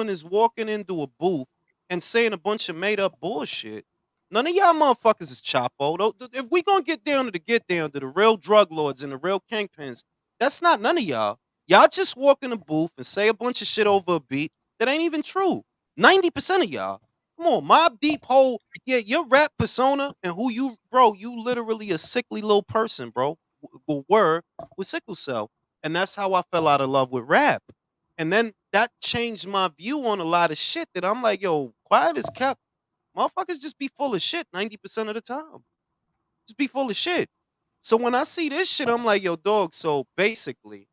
is walking into a booth and saying a bunch of made up bullshit. None of y'all motherfuckers is Chapo. If we gonna get down to the real drug lords and the real kingpins, that's not none of y'all. Y'all just walk in a booth and say a bunch of shit over a beat that ain't even true. 90% of y'all. Come on, Mob Deep whole, yeah, your rap persona and who you, bro, you literally a sickly little person, bro. Were with sickle cell. And that's how I fell out of love with rap. And then that changed my view on a lot of shit that I'm like, yo, quiet as kept. Motherfuckers just be full of shit 90% of the time. Just be full of shit. So when I see this shit, I'm like, yo, dog, so basically,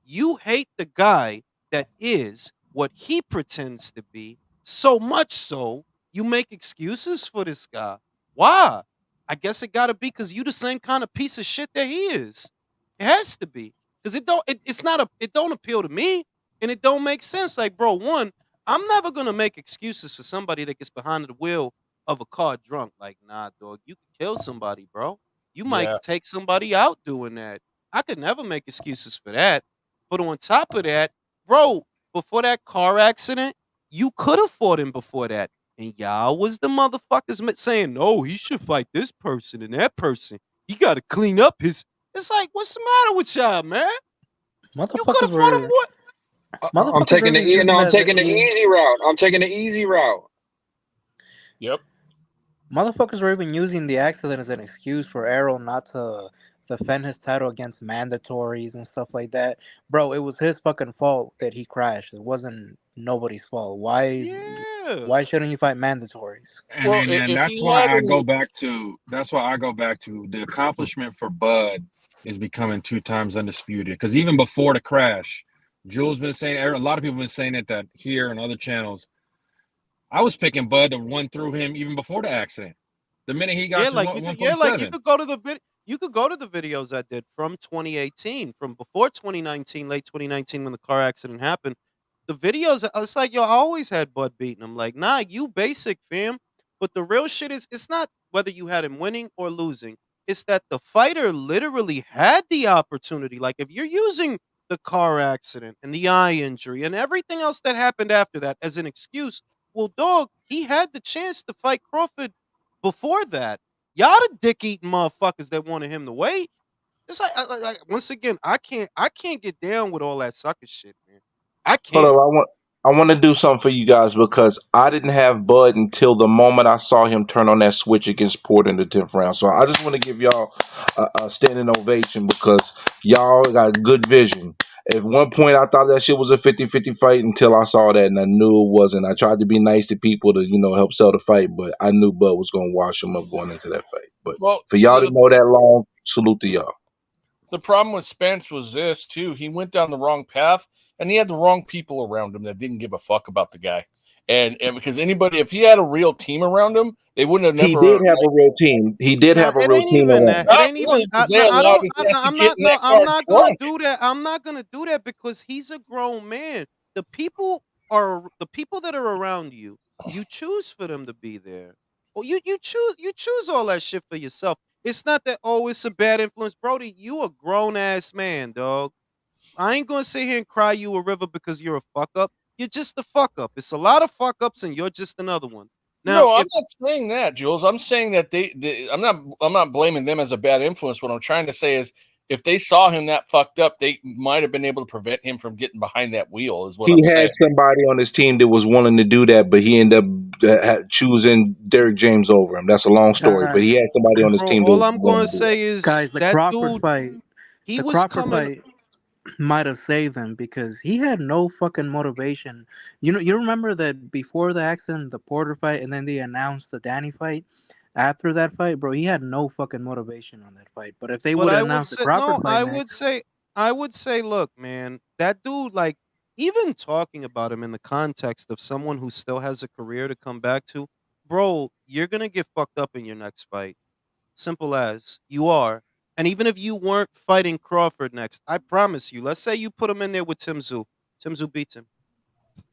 you hate the guy that is what he pretends to be, so much so you make excuses for this guy. Why? I guess it gotta be because you the same kind of piece of shit that he is. It has to be. Because it's not it don't appeal to me and it don't make sense. Like, bro, one, I'm never gonna make excuses for somebody that gets behind the wheel of a car drunk. Like, nah, dog, you could kill somebody, bro. You might Yeah, take somebody out doing that. I could never make excuses for that. But on top of that, bro, before that car accident, you could have fought him before that. And y'all was the motherfuckers saying, no, he should fight this person and that person. He got to clean up his. It's like, what's the matter with y'all, man? You could have Motherfuckers fought him. were What? I'm motherfuckers were taking the even using no, I'm that as taking the easy route. I'm taking the easy route. yep. motherfuckers were even using the accident as an excuse for Errol not to defend his title against mandatories and stuff like that. Bro, it was his fucking fault that he crashed. It wasn't nobody's fault. Yeah. Why shouldn't he fight mandatories? And Well, and, and if that's he why had I go any, back to the accomplishment for Bud is becoming 2 times undisputed. Because even before the crash, Jules been saying, a lot of people been saying it, that here and other channels. I was picking Bud to run through him even before the accident. The minute he got Yeah, to like you could, yeah, like you 147. could go to the video. You could go to the videos I did from 2018, from before 2019, late 2019 when the car accident happened. The videos, it's like, yo, I always had Bud beating him. Like, nah, you basic, fam. But the real shit is, it's not whether you had him winning or losing. It's that the fighter literally had the opportunity. Like, if you're using the car accident and the eye injury and everything else that happened after that as an excuse, well, dog, he had the chance to fight Crawford before that. Y'all the dick eating motherfuckers that wanted him to wait. It's like, once again, I can't get down with all that sucker shit, man. I Hold can't. up, I want to do something for you guys because I didn't have Bud until the moment I saw him turn on that switch against Porter in the 10th round. So I just want to give y'all a standing ovation because y'all got good vision. At one point, I thought that shit was a 50-50 fight until I saw that, and I knew it wasn't. I tried to be nice to people to, help sell the fight, but I knew Bud was going to wash him up going into that fight. But Well, for y'all to know that long, salute to y'all. the problem with Spence was this too. He went down the wrong path, and he had the wrong people around him that didn't give a fuck about the guy. And because anybody, if he had a real team around him, they wouldn't have He never. did have a real team. He did Nah, have a it real ain't team even around that. him. It Not ain't even. really, because they I allowed don't. his ass to I'm get not. in No, that I'm car not gonna drunk. do that. I'm not gonna do that because he's a grown man. The people that are around you. You choose for them to be there. Well, you choose all that shit for yourself. It's not that, oh, it's a bad influence, Brody. You a grown ass man, dog. I ain't gonna sit here and cry you a river because you're a fuck up. You're just a fuck up. It's a lot of fuck ups, and you're just another one. Now, No, I'm if not saying that, Jules. I'm saying that I'm not blaming them as a bad influence. What I'm trying to say is, if they saw him that fucked up, they might have been able to prevent him from getting behind that wheel. Is what He I'm saying. had somebody on his team that was willing to do that, but he ended up choosing Derrick James over him. That's a long story, but he Guys, had somebody on his bro, team that all was I'm gonna willing to do that. say is guys, the that Crawford dude, fight, he the was Crawford coming. fight might have saved him because he had no fucking motivation. You remember that before the accident, the Porter fight, and then they announced the Danny fight. After that fight, bro, he had no fucking motivation on that fight. But if they But would have I would announced the say Crawford no. fight I next, would say, look, man, that dude, like, even talking about him in the context of someone who still has a career to come back to, bro, you're gonna get fucked up in your next fight. Simple as you are. And even if you weren't fighting Crawford next, I promise you. Let's say you put him in there with Tim Tszyu. Tim Tszyu beats him.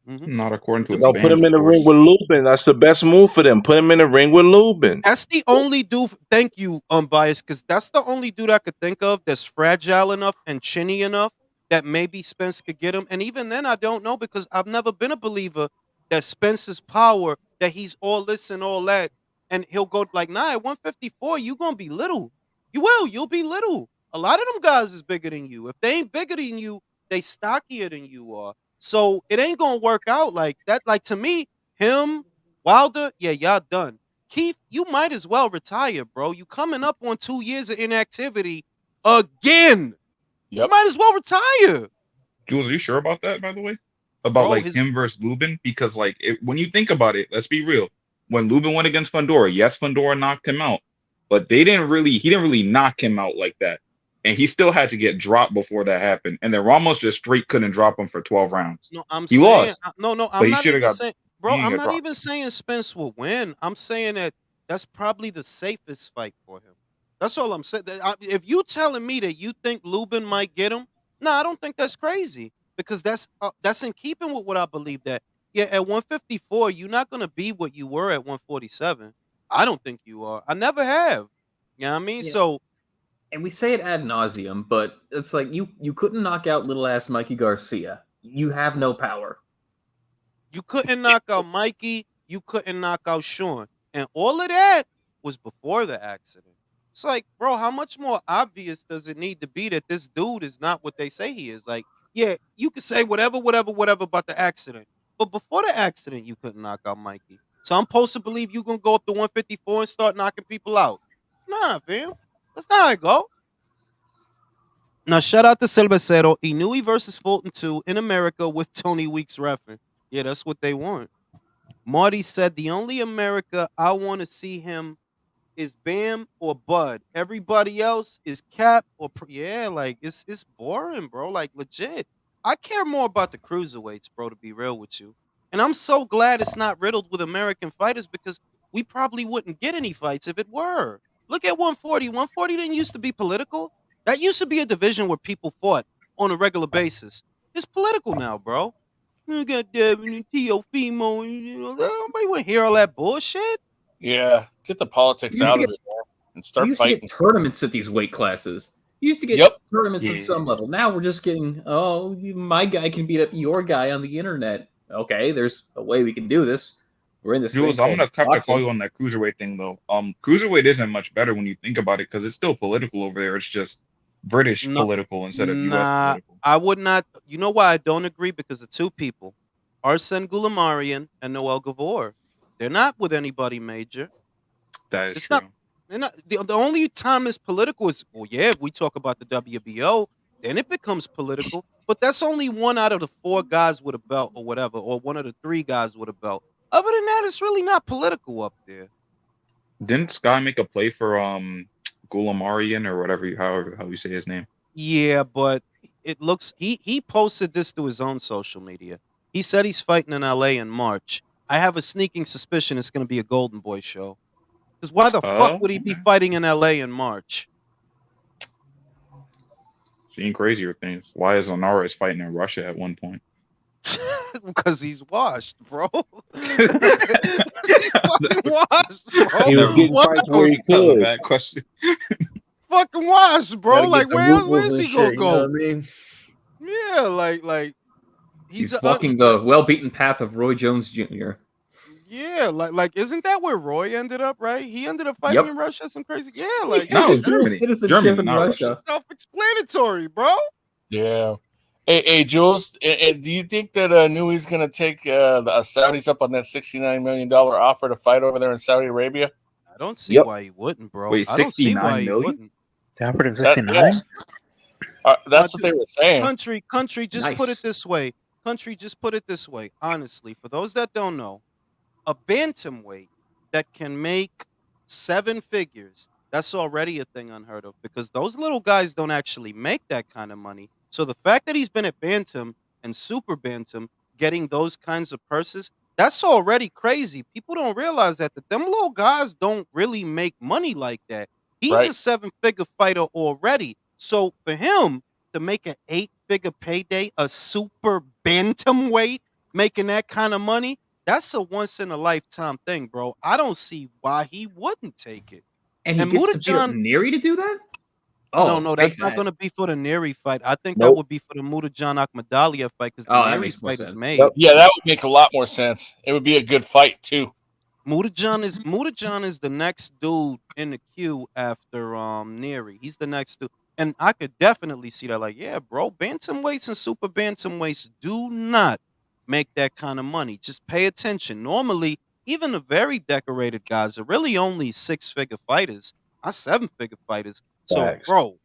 Not according Tim to Tszyu No, beats put him. Expanse, him in of the ring course. with Lubin. That's the best move for them. Put him in the ring with Lubin. That's the only dude. Thank you, unbiased, because that's the only dude I could think of that's fragile enough and chinny enough that maybe Spence could get him. And even then, I don't know because I've never been a believer that Spence's power, that he's all this and all that, and he'll go like, nah, at 154, you gonna be little. You will. You'll be little. A lot of them guys is bigger than you. If they ain't bigger than you, they stockier than you are. So it ain't gonna work out like that. Like to me, him, Wilder, yeah, y'all done. Keith, you might as well retire, bro. You coming up on 2 years of inactivity again. You Yep. might as well retire, Jules, are you sure about that, by the way? About bro. like His him versus Lubin? Because like when you think about it, let's be real. When Lubin went against Fundora, yes, Fundora knocked him out, but he didn't really knock him out like that. And he still had to get dropped before that happened. And then Ramos just straight couldn't drop him for 12 rounds. No, I'm He saying lost, no. but I'm he not should have even got saying, he bro. didn't I'm get not dropped. even saying Spence will win. I'm saying that that's probably the safest fight for him. That's all I'm saying. If you telling me that you think Lubin might get him, no, I don't think that's crazy because that's in keeping with what I believe that. Yeah, at 154, you're not gonna be what you were at 147. I don't think you are. I never have. You know what I mean? Yeah. So And we say it ad nauseum, but it's like you couldn't knock out little ass Mikey Garcia. You have no power. you couldn't knock out Mikey. You couldn't knock out Sean. And all of that was before the accident. It's like, bro, how much more obvious does it need to be that this dude is not what they say he is? Like, yeah, you could say whatever about the accident. But before the accident, you couldn't knock out Mikey. So I'm supposed to believe you going to go up to 154 and start knocking people out. Nah, fam. That's not how it go. Now, shout out to Silvecero. Inoue versus Fulton 2 in America with Tony Weeks reffing. Yeah, that's what they want. Marty said the only America I want to see him is Bam or Bud. Everybody else is Cap or yeah, like it's boring, bro. Like legit. I care more about the cruiserweights, bro, to be real with you. And I'm so glad it's not riddled with American fighters because we probably wouldn't get any fights if it were. Look at 140. 140 didn't used to be political. That used to be a division where people fought on a regular basis. It's political now, bro. You got Devin and Teofimo, and nobody want to hear all that bullshit. Yeah, get the politics You used out to of get it, man, and we start used to fighting. get tournaments at these weight classes. You used to get Yep. tournaments at Yeah. some level. Now we're just getting, oh, my guy can beat up your guy on the internet. Okay, there's a way we can do this. We're in this thing Jules, I'm called gonna have to call boxing. you on that cruiserweight thing though. Cruiserweight isn't much better when you think about it because it's still political over there. It's just British No, political instead of U.S. nah, political. I would not. You know why I don't agree? Because of two people, Arsene Goulamarian and Noel Gavor. They're not with anybody major. That is It's not. true. They're not. The only time it's political is, well, yeah, if we talk about the WBO, then it becomes political. But that's only one out of the four guys with a belt or whatever, or one of the three guys with a belt. Other than that, it's really not political up there. Didn't Sky make a play for Gulamarian or whatever how you say his name? Yeah, but it looks he posted this to his own social media. He said he's fighting in LA in March. I have a sneaking suspicion it's going to be a Golden Boy show. Because why the fuck would he be fighting in LA in March? Seeing crazier things. Why is Linares fighting in Russia at one point? Because he's washed, bro. He's fucking washed, bro. He was getting What fights where else? he That was a could. bad question. Fucking washed, bro. Gotta get Like the where's rubles and he gonna shit. You know go? what I mean? Yeah, like he's He's walking the well-beaten path of Roy Jones Jr. yeah, like isn't that where Roy ended up, right? He ended up fighting in Russia, some crazy. Yeah, like He has No, a dual Germany. citizenship Germany, in not Russia. Russia. self-explanatory, bro. Yeah. Hey, Jules, do you think that Newey's going to take the Saudis up on that $69 million offer to fight over there in Saudi Arabia? I don't see Yep. why he wouldn't, bro. Wait, I don't see why 69 he million? wouldn't. They offered him That- 69. yeah. That's what they were saying. Country, just put Nice. it this way. Country, just put it this way. Honestly, for those that don't know, a bantamweight that can make 7 figures, that's already a thing unheard of because those little guys don't actually make that kind of money. So the fact that he's been at bantam and super bantam getting those kinds of purses, that's already crazy. People don't realize that them little guys don't really make money like that. He's a Right. 7-figure fighter already. So for him to make an 8-figure payday, a super bantamweight making that kind of money, that's a once in a lifetime thing, bro. I don't see why he wouldn't take it. And he And gets to beat up Mutajan, Neri to do that? Oh, no, that's take not that. going to be for the Neri fight. I think that Nope. would be for the Mutajan Akhmadaliev fight because the Oh, that Neri makes more fight is sense. made. Yep. Yeah, that would make a lot more sense. It would be a good fight, too. Mutajan is the next dude in the queue after Neri. He's the next dude. And I could definitely see that. Like, yeah, bro, bantamweights and super bantamweights do not make that kind of money. Just pay attention. Normally, even the very decorated guys are really only 6-figure fighters, not 7-figure fighters. So, Facts. bro,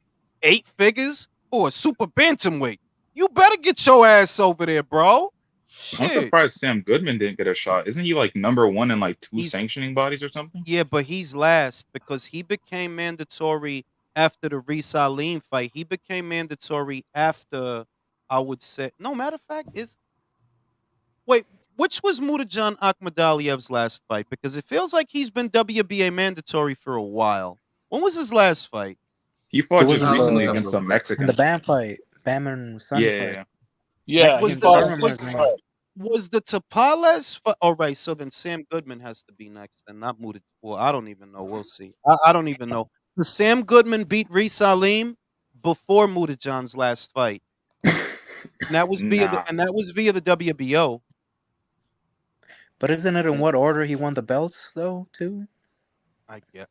8 figures for a super bantamweight. You better get your ass over there, bro. I'm Shit. surprised Sam Goodman didn't get a shot. Isn't he like #1 in like 2 He's- sanctioning bodies or something? Yeah, but he's last because he became mandatory after the Reese Alim fight. He became mandatory after, I would say. No, matter of fact, wait, which was Mutajan Akhmadaliev's last fight? Because it feels like he's been WBA mandatory for a while. When was his last fight? He fought was just in recently the- against some In Mexicans. the Bam fight, Bam and Sonny Yeah, fight. yeah. Yeah, Was he the- fought I him. remember his name. Was the Tapales fight? All right, so then Sam Goodman has to be next and not Mutajan. Well, I don't even know. We'll see. I don't even know. Sam Goodman beat Reese Alim before Mutajan's last fight. And that was via Nah. the WBO. But isn't it in what order he won the belts though, too? I get.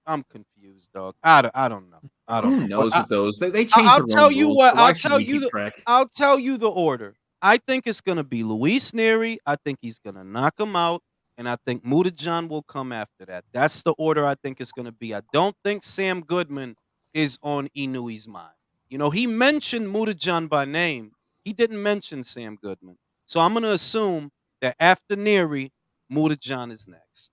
I'm confused, dog. I don't know. I don't Who know. knows But with those? They changed I'll their tell own you rules, what, so why I'll should tell we you keep the- track? I'll tell you the order. I think it's gonna be Luis Neri. I think he's gonna knock him out, and I think Mutajan will come after that. That's the order I think it's gonna be. I don't think Sam Goodman is on Inouye's mind. You know, he mentioned Mutajan by name. He didn't mention Sam Goodman. So I'm gonna assume that after Neri, Mutajan is next.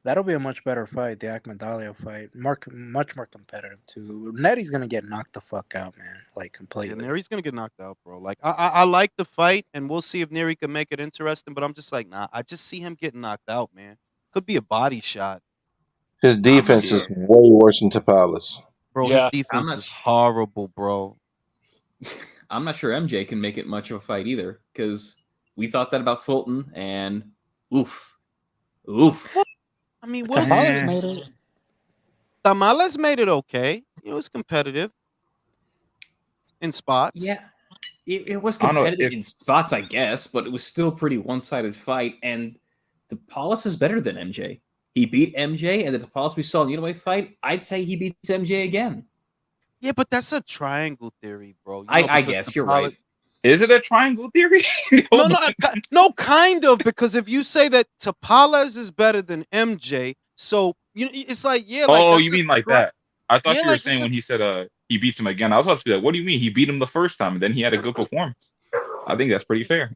That'll be a much better fight, the Akhmadaliev fight. Much more competitive too. Netty's gonna get knocked the fuck out, man. Like Yeah, completely. Neri's gonna get knocked out, bro. Like I like the fight, and we'll see if Neri can make it interesting. But I'm just like, nah. I just see him getting knocked out, man. Could be a body shot. His defense is sure. way worse than Tapala's. Bro, his Yeah, defense not is sh- horrible, bro. I'm not sure MJ can make it much of a fight either, because we thought that about Fulton, and oof, oof. Well, I mean, we'll Tamales see. made it. Tamales made it okay. It was competitive in spots. Yeah, it was I don't know competitive if in spots, I guess, but it was still a pretty one-sided fight. And Paulus is better than MJ. He beat MJ, and the Paulus we saw in the Inoue fight, I'd say he beats MJ again. Yeah, but that's a triangle theory, bro. I Because guess you're right. is it a triangle theory? No, Hold no, on. no, kind of. Because if you say that Tapales is better than MJ, so it's like like Oh, that's you a mean like that? I thought you were like saying it's a when he said he beats him again. I was about to be like, what do you mean? He beat him the first time and then he had a good performance. I think that's pretty fair.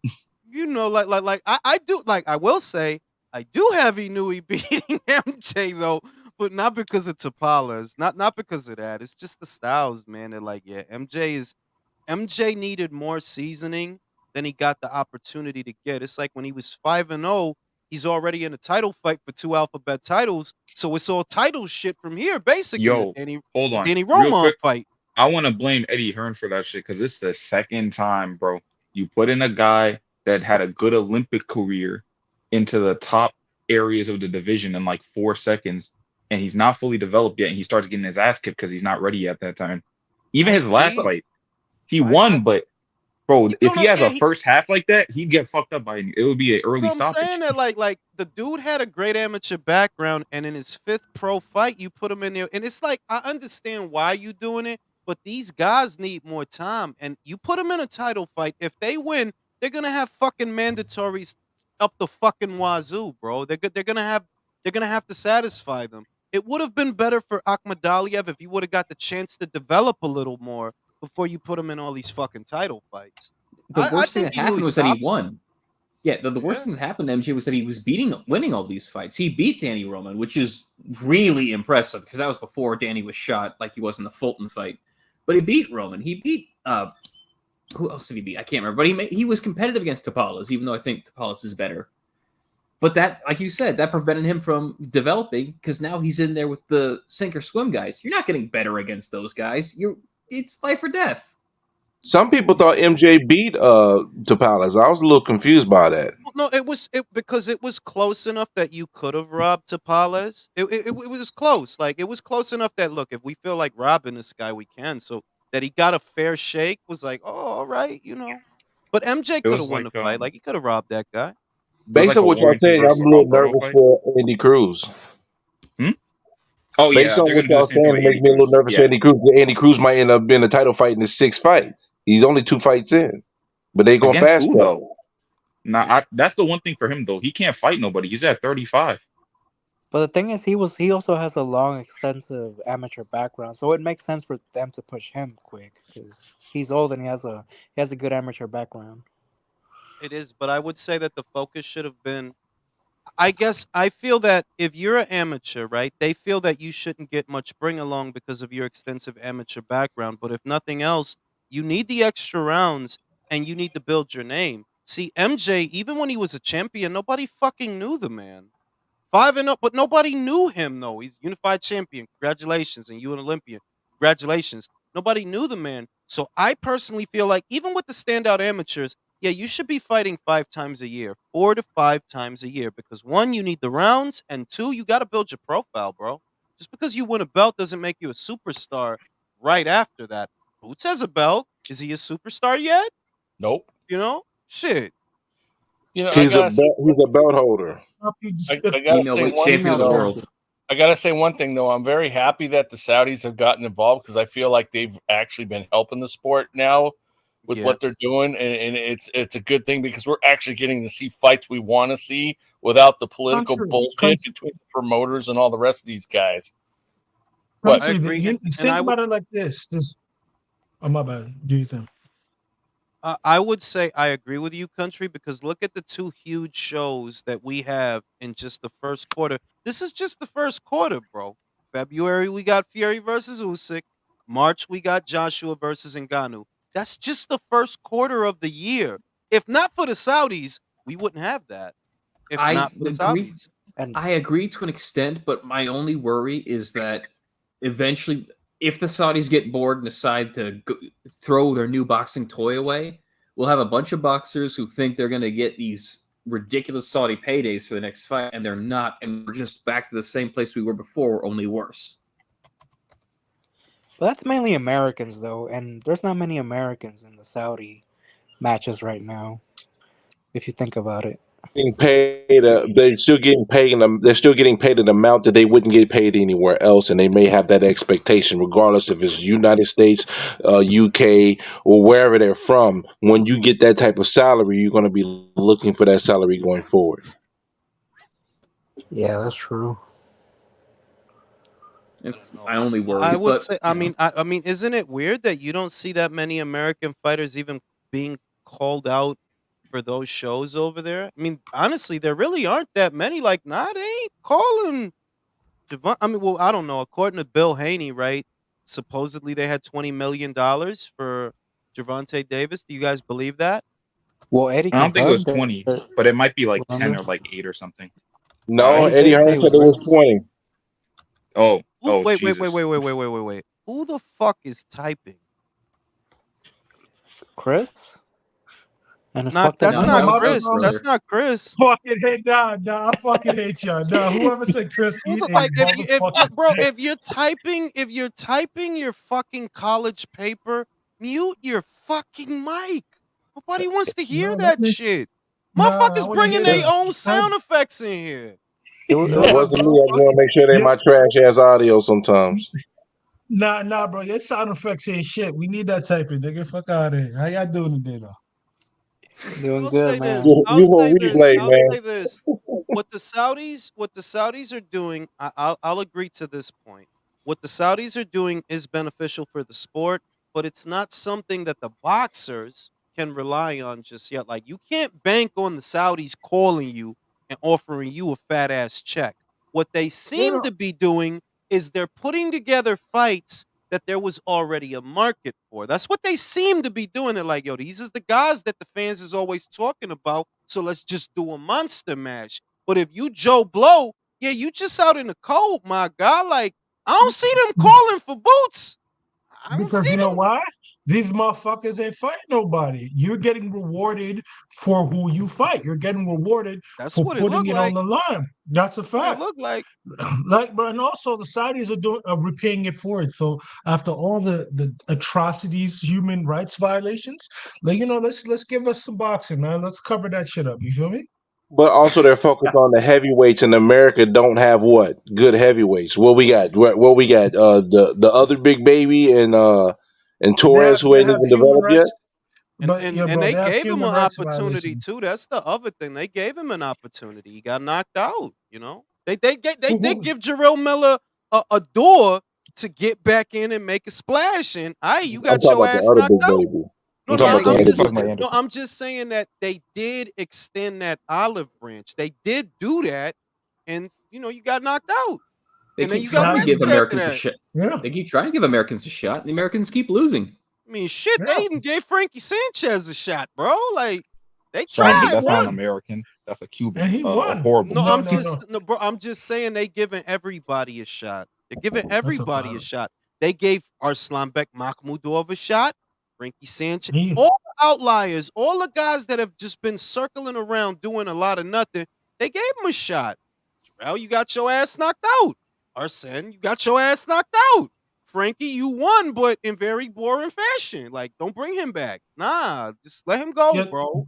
like I do like I will say I do have Inoue beating MJ though, but not because of Tapales, not because of that. It's just the styles, man. They're like, yeah, MJ needed more seasoning than he got the opportunity to get. It's like when he was 5-0, he's already in a title fight for 2 alphabet titles. So it's all title shit from here, basically. Yo, hold The on. Danny Real Roman quick. fight. I want to blame Eddie Hearn for that shit because it's the second time, bro. You put in a guy that had a good Olympic career into the top areas of the division in like 4 seconds, and he's not fully developed yet, and he starts getting his ass kicked because he's not ready at that time. I Even his last agree. fight, he I won, but bro, if he no, has yeah, a first half like that, he'd get fucked up by it would be an early I'm saying stoppage. that like the dude had a great amateur background, and in his 5th pro fight, you put him in there, and it's like I understand why you doing it, but these guys need more time, and you put them in a title fight. If they win, they're gonna have fucking mandatories up the fucking wazoo, bro. They're gonna have to satisfy them. It would have been better for Akhmadaliev if he would have got the chance to develop a little more before you put him in all these fucking title fights. The I worst thing think that happened Inoue was that he stops. won. Yeah, the worst Yeah. thing that happened to MJ was that he was winning all these fights. He beat Danny Roman, which is really impressive because that was before Danny was shot like he was in the Fulton fight. But he beat Roman. He beat who else did he beat? I can't remember. But he was competitive against Tapales, even though I think Tapales is better. But that, like you said, that prevented him from developing because now he's in there with the sink or swim guys. You're not getting better against those guys. It's life or death. Some people thought MJ beat Tapales. I was a little confused by that. No, because it was close enough that you could have robbed Tapales. It was close. Like it was close enough that look, if we feel like robbing this guy, we can. So that he got a fair shake was like, oh, all right, But MJ It could have was won the fight. Like he could have robbed that guy. it was Based like on a what y'all Warrington saying, I'm versus a little Alberto nervous fight. for Andy Cruz. Oh Based yeah, on they're what gonna do the y'all same thing saying, with it makes Andy me a little Cruz. nervous for Yeah, Andy Cruz. Andy Cruz might end up being a title fight in his 6th fight. He's only 2 fights in, but they gonna against fast who track. though? Nah, that's the one thing for him though. He can't fight nobody. He's at 35. But the thing is, he also has a long, extensive amateur background, so it makes sense for them to push him quick because he's old and he has a good amateur background. It is, but I would say that the focus should have been. I guess I feel that if you're an amateur, right, they feel that you shouldn't get much bring along because of your extensive amateur background. But if nothing else, you need the extra rounds and you need to build your name. See, MJ, even when he was a champion, nobody fucking knew the man. 5-0, but nobody knew him though. He's unified champion. Congratulations, and you an Olympian. Congratulations. Nobody knew the man. So I personally feel like even with the standout amateurs, yeah, you should be fighting 5 times a year, 4 to 5 times a year, because one, you need the rounds, and two, you got to build your profile, bro. Just because you win a belt doesn't make you a superstar right after that. Boots has a belt. Is he a superstar yet? Nope. Shit. I He's a gotta say, belt holder. I gotta say one. Champion of the world. I gotta say one thing though. I'm very happy that the Saudis have gotten involved because I feel like they've actually been helping the sport now with Yeah. what they're doing, and it's a good thing because we're actually getting to see fights we want to see without the political bullshit between the promoters and all the rest of these guys. What? I agree. You And think about it like this. Oh, my bad. Do you think? I would say I agree with you, country, because look at the 2 huge shows that we have in just the first quarter. This is just the first quarter, bro. February we got Fury versus Usyk. March we got Joshua versus Ngannou. That's just the first quarter of the year. If not for the Saudis, we wouldn't have that. If I not for the agree. Saudis. And I agree to an extent, but my only worry is that eventually, if the Saudis get bored and decide to throw their new boxing toy away, we'll have a bunch of boxers who think they're going to get these ridiculous Saudi paydays for the next fight, and they're not, and we're just back to the same place we were before, only worse. but that's mainly Americans though, and there's not many Americans in the Saudi matches right now, if you think about it. Getting paid, they're still getting paid. They're still getting paid an amount that they wouldn't get paid anywhere else, and they may have that expectation, regardless if it's United States, UK, or wherever they're from. When you get that type of salary, you're going to be looking for that salary going forward. Yeah, that's true. It's my only worry. I would but, say, I mean, isn't it weird that you don't see that many American fighters even being called out for those shows over there? I mean, honestly, there really aren't that many. Like, nah, they ain't calling Javon. I mean, well, I don't know. According to Bill Haney, right? Supposedly they had $20 million for Javante Davis. Do you guys believe that? Well, Eddie I don't think it was confirmed 20, it. but it might be like 10 or Remember? like 8 or something. No, He Eddie did Hearn say it said was it was real. 20. Oh, Wait, Jesus. wait. Who the fuck is typing? Chris? And his Not fucked up that's That's mic. my not that mother, was Chris. bro. That's brother. not Chris. Fucking hate I fucking hate y'all. Nah, whoever said Chris, Who eat the, a like if motherfucking look, bro, dick. if you're typing your fucking college paper, mute your fucking mic. Nobody wants to hear No, let that me. shit. Nah, I Motherfuckers want to bringing hear their that. own I, sound effects in here. It It was nah, wasn't me. bro. I just want to make sure they Yes. my trash ass audio sometimes. Nah, bro. Your sound effects ain't shit. We need that type of nigga. Fuck out of here. How y'all doing today, though? doing I'll good, say man. this. You I'll on say this. replay, I'll man. say this. What the Saudis are doing, I'll agree to this point. What the Saudis are doing is beneficial for the sport, but it's not something that the boxers can rely on just yet. Like you can't bank on the Saudis calling you and offering you a fat ass check. What they They seem don't. to be doing is they're putting together fights that there was already a market for. That's what they seem to be doing. They're like, yo, these is the guys that the fans is always talking about. So let's just do a monster match. But if you Joe Blow, yeah, you just out in the cold, my guy. Like, I don't see them calling for boots. I don't Because see you know them. why? These motherfuckers ain't fighting nobody. You're getting rewarded for who you fight. You're getting rewarded That's for what it putting looked it on like. the line. That's a That's what it fact. looked like. Like, but and also the Saudis are doing repaying it for it. So after all the atrocities, human rights violations, like let's give us some boxing, man. Let's cover that shit up. You feel me? But also they're focused on the heavyweights, and America don't have what good heavyweights. What we got? What we got? The other big baby and Torres, who They ain't have even human developed yet. rights, And but and yeah, and bro, they they have gave him an human rights opportunity violations. too. That's the other thing. They gave him an opportunity. He got knocked out. They did Who, give Jarrell Miller a door to get back in and make a splash. And you I'm got talking your about the ass other knocked big out. baby. No, I'm no, talking Yeah, about I, the I'm he other was just talking big about baby. no, Anderson. I'm just saying that they did extend that olive branch. They did do that, and you got knocked out, They and then keep you got trying to nah, give rested after Americans a that. shot. yeah, They keep trying to give Americans a shot. The Americans keep losing. I mean, shit, they yeah, even gave Frankie Sanchez a shot, bro. Like they and Frankie, he tried, that's bro. not an won, American. That's a and Cuban. he A won. horrible No, No, I'm Cuban. no, just no, no, bro. I'm just saying they giving everybody a shot. They're giving that's a everybody a fact. shot. They gave Arslanbek Makhmudov a shot. Frankie Sanchez, He, all the outliers, all the guys that have just been circling around doing a lot of nothing. They gave him a shot. Well, you got your ass knocked out. Arsen, you got your ass knocked out. Frankie, you won, but in very boring fashion. Like, don't bring him back. Nah, just let him go, yeah, bro.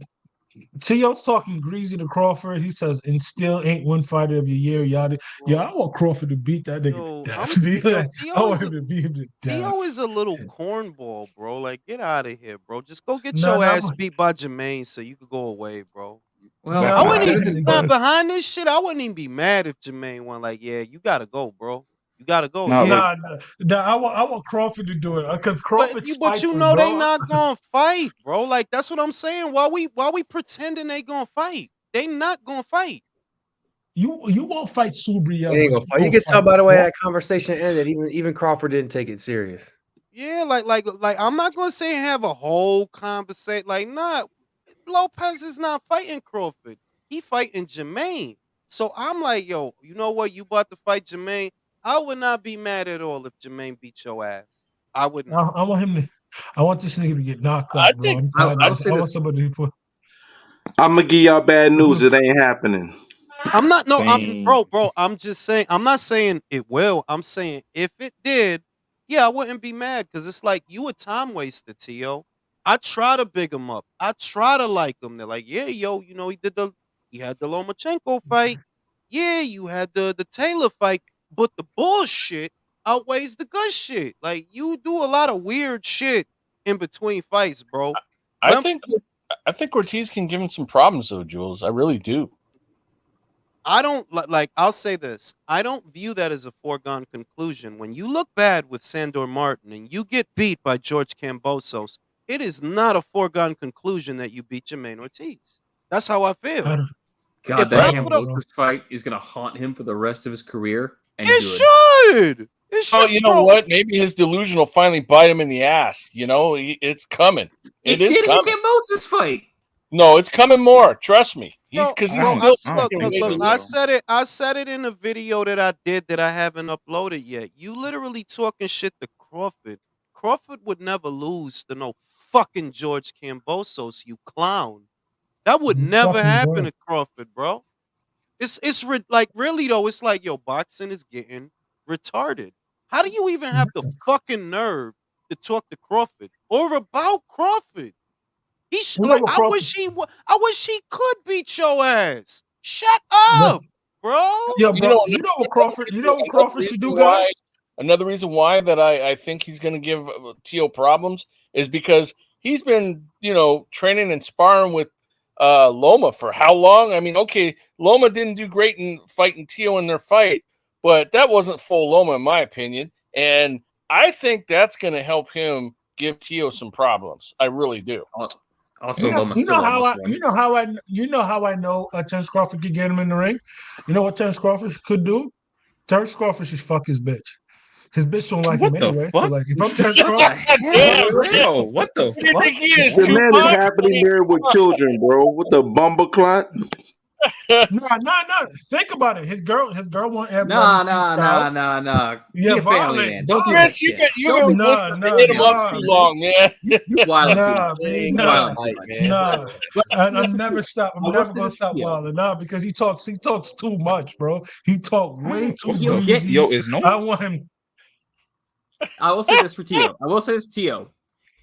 T.O.'s talking greasy to Crawford. He says, and still ain't one fighter of the year, yada. Yeah, I Bro, want Crawford to beat that nigga to yo, death. I T.O. want is him to beat him to death. T.O. is a little cornball, bro. Like, get out of here, bro. Just go get Nah, your nah, ass beat by Jermaine so you could go away, bro. Well, That's I nah, not wouldn't better even happening. than nah, but behind this shit. I wouldn't even be mad if Jermaine won. Like, yeah, you gotta go, bro. You gotta go. No, Yeah, look, nah, I want Crawford to do it because but Crawford's you spiteful, know they bro. not gonna fight, bro. Like that's what I'm saying. Why we pretending they gonna fight? They not gonna fight. You won't fight They Subriel, ain't but gonna you fight. You gonna can tell fight by the way Crawford. that conversation ended. Even Crawford didn't take it serious. Yeah, like I'm not gonna say have a whole conversation. Like, nah, Lopez is not fighting Crawford. He fighting Jermaine. So I'm like, yo, you know what? You about to fight Jermaine. I would not be mad at all if Jermaine beat your ass. I would not. I want him to. I want this nigga to get knocked I out, bro. think I'm tired of I'll this. say I want this. somebody to put. I'm gonna give y'all bad news. It ain't happening. I'm not no I'm Same. bro, I'm just saying I'm not saying it will. I'm saying if it did, yeah, I wouldn't be mad because it's like you a time waster, Tio. I try to big him up. I try to like him. They're like, yeah, yo, you know, he had the Lomachenko fight. Yeah, you had the Taylor fight, but the bullshit outweighs the good shit. Like you do a lot of weird shit in between fights, bro. I think I think Ortiz can give him some problems though, Jules. I really do. I don't like. I'll say this. I don't view that as a foregone conclusion. When you look bad with Sandor Martin and you get beat by George Kambosos, it is not a foregone conclusion that you beat Jermaine Ortiz. That's how I feel. I don't, God, If that I Ref don't would know, have, bro. Kambosos fight is gonna haunt him for the rest of his career, and it good. should. It Oh, should, you know bro. what? Maybe his delusion will finally bite him in the ass. You know, it's coming. It It is did in the coming. Kambosos fight. No, it's coming more. Trust me. He's Bro, because I he's bro, don't. still I don't look, fucking think look, look. waiting. so, I bro. said it. I said it in a video that I did that I haven't uploaded yet. You literally talking shit to Crawford. Crawford would never lose to no fucking George Kambosos, you clown. That would You never fucking happen bro. to Crawford, bro. Like really though. It's like yo, boxing is getting retarded. How do you even have the fucking nerve to talk to Crawford or about Crawford? You know Like what Crawford? I wish he could beat your ass. Shut Look, up, bro. yo, You bro. know, You know what Crawford? You know what another Crawford should reason do, why guys? another reason why that I think he's going to give Tio problems is because he's been, training and sparring with Loma for how long? I mean, okay, Loma didn't do great in fighting Tio in their fight, but that wasn't full Loma in my opinion. And I think that's going to help him give Tio some problems. I really do. Also, Loma still almost won. You know how I know Terence Crawford could get him in the ring. You know what Terence Crawford could do? Terence Crawford should fuck his bitch. His bitch don't like him What the anyway. So fuck? like, if I'm Terence What the Crawford, hell, Damn, Chris? Yo, what the who do you fuck? think he is? The man is Tupac? happily married with children, bro. What the bumble clot? no. Think about it. His girl want everybody to see his child. Nah. Yeah, He a family violent, man. Don't do that violent. Chris, shit. you've Don't been do that. listening to Don't hit do him that up shit, too man. long, man. You wilding too much. Nah, B, You nah, wilding too much. nah. But And listen, I'm never stop. I'm I will never say gonna this, stop Tio. wilding. Nah, because he talks too much, bro. He talk way too What He'll the? get. greasy. Yo, is no I one? want him. I will say this for Tio.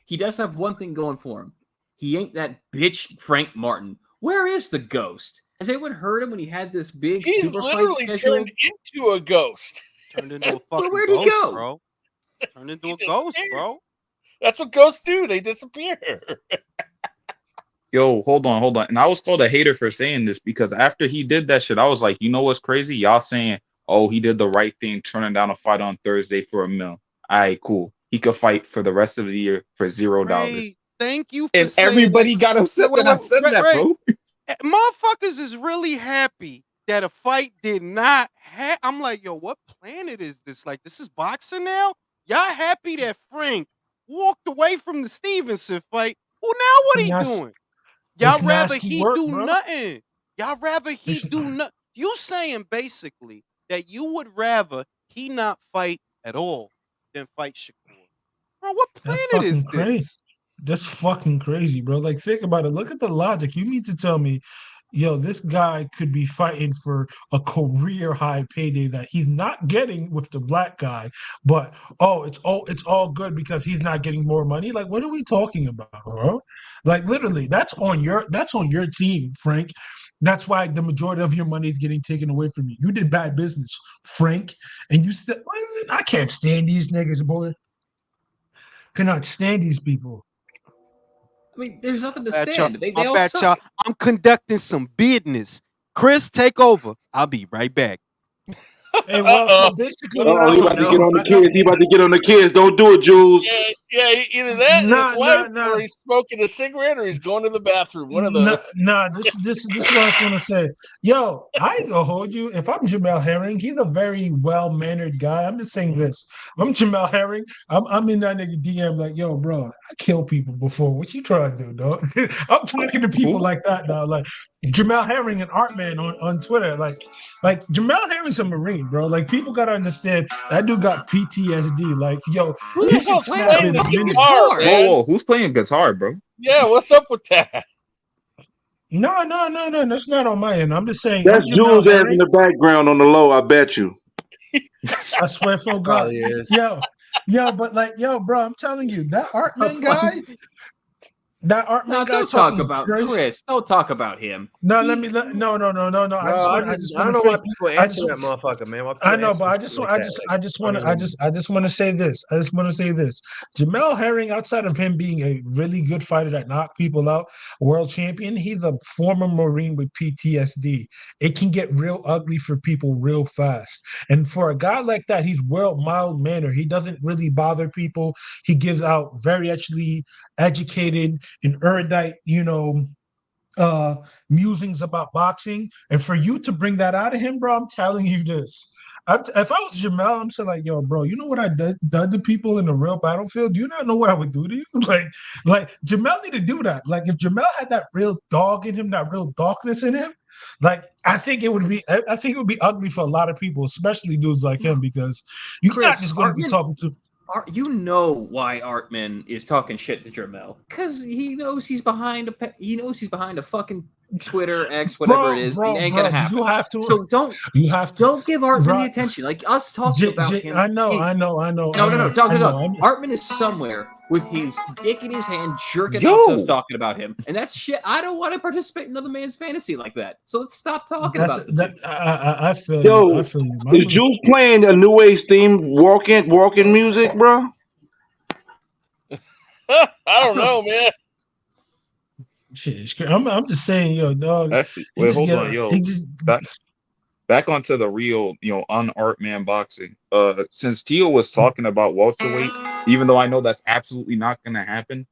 He does have one thing going for him. He ain't that bitch Frank Martin. Where is the ghost? Has anyone heard him when he had this big He's super fight literally scheduled? turned into a ghost. Turned into a Well, fucking where'd he ghost, go? bro. Turned into He a ghost, disappeared. bro. That's what ghosts do. They disappear. Yo, hold on. And I was called a hater for saying this because after he did that shit, I was like, you know what's crazy? Y'all saying, oh, he did the right thing, turning down a fight on Thursday for $1 million. All right, cool. He could fight for the rest of the year for $0. Ray, thank you for And saying that. everybody got Wait, upset wait, that I wait, said that, Ray. bro. Motherfuckers is really happy that a fight did not have. I'm like, yo, what planet is this? Like, this is boxing now? Y'all happy that Frank walked away from the Stevenson fight? Well, now what And he that's doing? it's Y'all rather nasty he work, do bro. nothing. Y'all rather he It's, do nothing. You saying basically that you would rather he not fight at all than fight Shakur. Bro, what that's planet is fucking crazy. this? That's fucking crazy, bro. Like, think about it. Look at the logic. You mean to tell me, yo, this guy could be fighting for a career high payday that he's not getting with the black guy, but it's all good because he's not getting more money. Like, what are we talking about, bro? Like, literally, that's on your team, Frank. That's why the majority of your money is getting taken away from you. You did bad business, Frank, and you said, I can't stand these niggas, boy. Cannot stand these people. I mean, there's nothing to Bet y'all, stand. They I all bet y'all, suck. I'm conducting some business. Chris, take over. I'll be right back. Hey, well, Uh-oh. so basically, what Oh, he I Oh was about to get saying, no. on the kids. He about to get on the kids. Don't do it, Jules. Yeah, either that, his wife, nah, or he's smoking a cigarette, or he's going to the bathroom. One of those. nah. This is what I was gonna say. Yo, I ain't gonna hold you. If I'm Jamel Herring, he's a very well mannered guy. I'm just saying this. If I'm Jamel Herring. I'm in that nigga DM like, yo, bro, I killed people before. What you trying to do, dog? I'm talking to people Who? like that now. Like, Jamel Herring and Artman on Twitter. Like Jamel Herring's a Marine, bro. Like people gotta understand that dude got PTSD. Like, yo, Who he the can hell's snap playing in the a minute. guitar, guitar. Whoa, man? whoa, who's playing guitar, bro? Yeah, what's up with that? No. That's not on my end. I'm just saying, That's I'm Jamel Jules ass in Herring. the background on the low. I bet you. I swear for God. Probably is. Yo, but like, yo, bro, I'm telling you, that Artman guy, No, don't talk talking about crazy. Chris. Don't talk about him. No, He- no. I Bro, just I want don't to know say, why people I answer just, that motherfucker, man. Why I people know, answer but shit like that? Like, I just want to say this. I just want to say this. Jamel Herring, outside of him being a really good fighter that knocked people out, world champion, he's a former Marine with PTSD. It can get real ugly for people real fast. And for a guy like that, he's well mild mannered. He doesn't really bother people. He gives out very actually educated and erudite, uh musings about boxing, and for you to bring that out of him, bro, I'm telling you this. If I was Jamel, I'm saying like, yo, bro, you know what I done to people in the real battlefield? Do you not know what I would do to you? like Jamel need to do that. Like if Jamel had that real dog in him, that real darkness in him, like I think it would be ugly for a lot of people, especially dudes like him, because you're not Chris, just going to be talking to. You know why Artman is talking shit to Jermel? Because he knows he's behind a fucking Twitter, X, whatever it is. It ain't gonna happen. You have to. So don't give Artman the Right. attention. Like us talking about him. I know. No. Artman is somewhere with his dick in his hand, jerking off to us talking about him, and that's shit. I don't want to participate in another man's fantasy like that. So let's stop talking about That. I feel Yo, you. I feel you. is Jules playing a New Age theme walking music, bro? I don't know, man. Shit, it's crazy. I'm just saying, yo, dog. Actually, He wait, just hold get. on, yo. He just. Back onto the real, un-art man boxing. Since Tio was talking about welterweight, even though I know that's absolutely not gonna happen,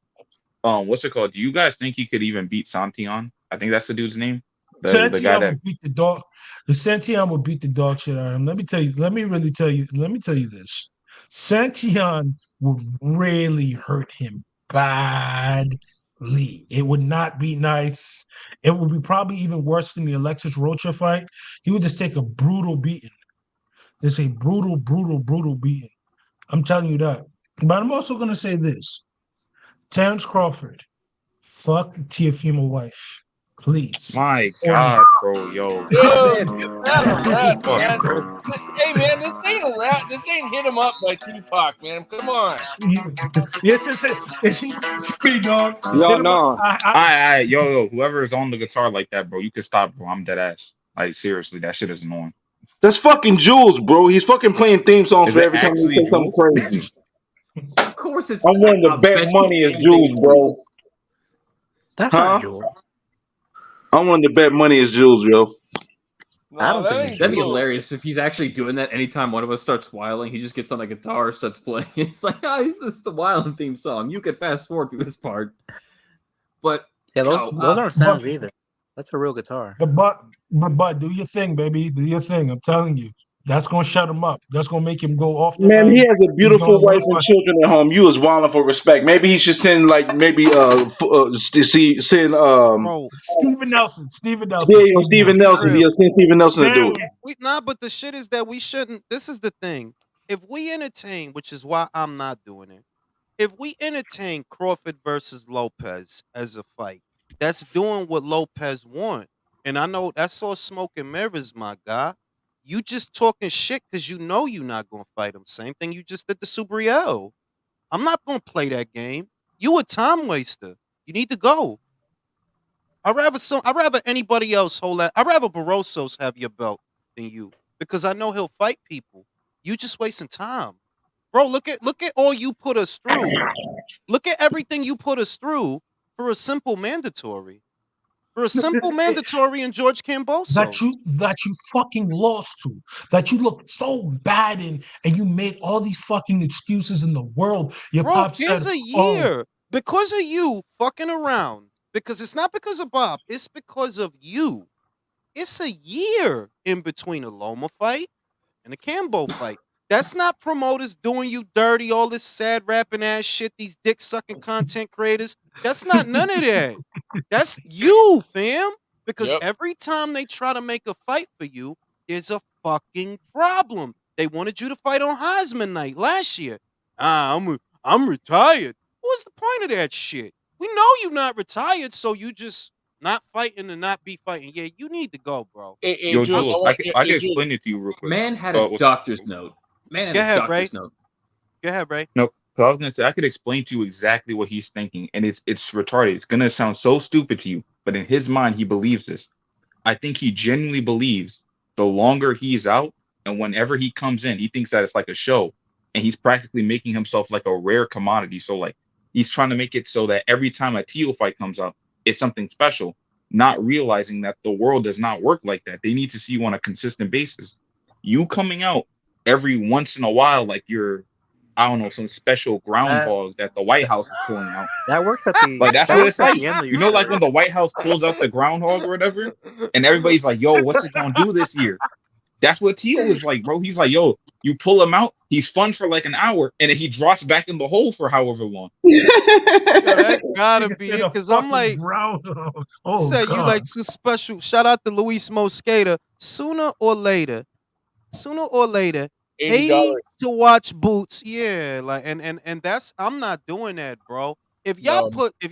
what's it called? Do you guys think he could even beat Santion? I think that's the dude's name. The guy Santiago that would beat the dog. The Santiago would beat the dog shit out of him. Let me tell you. Let me really tell you. Let me tell you this. Santion would really hurt him badly. It would not be nice. It would be probably even worse than the Alexis Rocha fight. He would just take a brutal beating. Just a brutal beating. I'm telling you that. But I'm also going to say this. Terrence Crawford, fuck Teofimo wife. Please. my For me. God, bro, yo. Dude, get that a rest, Fuck, man. bro. Hey, man, this ain't a rap. This ain't hit him up by Tupac, man. Come on. Yes, it's free dog. Yo, no. I, yo, whoever is on the guitar like that, bro, you can stop, bro. I'm dead ass. Like seriously, that shit is annoying. That's fucking Jules, bro. He's fucking playing theme songs Is for it every time he actually say something Jules? crazy. Of course, it's. I'm willing to I'll bet bet you money is anything Jules, it's bro. That's Huh? not Jules. I'm willing to bet money is Jules, yo. I don't that think ain't it's That'd be Jules. hilarious if he's actually doing that. Anytime one of us starts whiling, he just gets on a guitar, starts playing. It's like, this is the whiling theme song. You could fast forward through this part. But Yeah, those aren't sounds but- either. That's a real guitar. But do your thing, baby. Do your thing. I'm telling you. That's gonna shut him up. That's gonna make him go off the Man, line. he has a He's beautiful gonna wife lose and my- children at home. You is wilding for respect. Maybe he should send send Bro, Stephen Nelson. Stephen Nelson. real. Yeah, send Stephen Nelson to do it. But the shit is that we shouldn't. This is the thing. If we entertain, which is why I'm not doing it, if we entertain Crawford versus Lopez as a fight, that's doing what Lopez want. And I know that's all smoke and mirrors, my guy. You just talking shit because you know you're not gonna fight him. Same thing you just did to Subriel. I'm not gonna play that game. You a time waster. You need to go. I'd rather anybody else hold that. I'd rather Barroso's have your belt than you because I know he'll fight people. You just wasting time, bro. Look at all you put us through. Look at everything you put us through for a simple mandatory. For a simple mandatory in George Camboso. that you fucking lost to, that you looked so bad in, and you made all these fucking excuses in the world. Your Bro, pop said, here's a year because of you fucking around. Because it's not because of Bob, it's because of you. It's a year in between a Loma fight and a Cambo fight. That's not promoters doing you dirty, all this sad rapping ass shit, these dick sucking content creators. That's not none of that. That's you, fam. Because Yep. every time they try to make a fight for you, there's a fucking problem. They wanted you to fight on Heisman night last year. I'm retired. What's the point of that shit? We know you're not retired, so you just not fighting and not be fighting. Yeah, you need to go, bro. Hey, Yo, Jules, I Jules, want I hey, can Jules. explain it to you real quick. Man had a What's doctor's note. Man had Go a ahead, Ray. doctor's note. Go ahead, Ray. no? So I was gonna say I could explain to you exactly what he's thinking, and it's retarded. It's gonna sound so stupid to you, but in his mind, he believes this. I think he genuinely believes the longer he's out and whenever he comes in, he thinks that it's like a show and he's practically making himself like a rare commodity. So like he's trying to make it so that every time a Tio fight comes out, it's something special, not realizing that the world does not work like that. They need to see you on a consistent basis. You coming out every once in a while, like you're, I don't know, some special That groundhog that the White House is pulling out. that works at the Like that's that what works it's at like. the end of You your know, like when shirt. the White House pulls out the groundhog or whatever, and everybody's like, "Yo, what's it gonna do this year?" That's what Tio is like, bro. He's like, "Yo, you pull him out, he's fun for like an hour, and then he drops back in the hole for however long." Yo, that gotta Nigga be said it. a Cause I'm fucking like, groundhog. Oh said you like God. some special. Shout out to Luis Mosqueda. Sooner or later, $80 $80. to watch Boots. Yeah, like and that's I'm not doing that, bro. No. If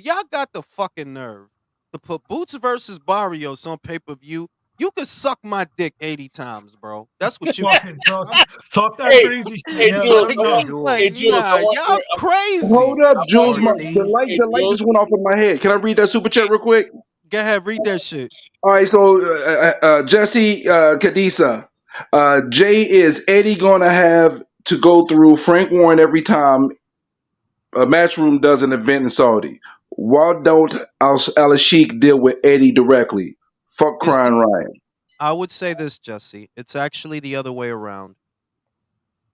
y'all got the fucking nerve to put Boots versus Barrios on pay-per-view, you could suck my dick 80 times, bro. That's what you Talk could. it, talk, I'm talk that Hey, crazy shit. hey, Yeah, let Jules, him I want, know. hey, like, Jules, I nah, want y'all your, Hold crazy. up, I want Jules. your, Ortiz. hey, The light Jules, just went off in my head. Can I read that super chat hey, real quick? Go ahead, read that shit. All right, so Jesse Cadisa, Jay, is Eddie gonna have to go through Frank Warren every time a Matchroom does an event in Saudi? Why don't Al Sheik deal with Eddie directly? Fuck It's crying Ryan. I would say this, Jesse. It's actually the other way around.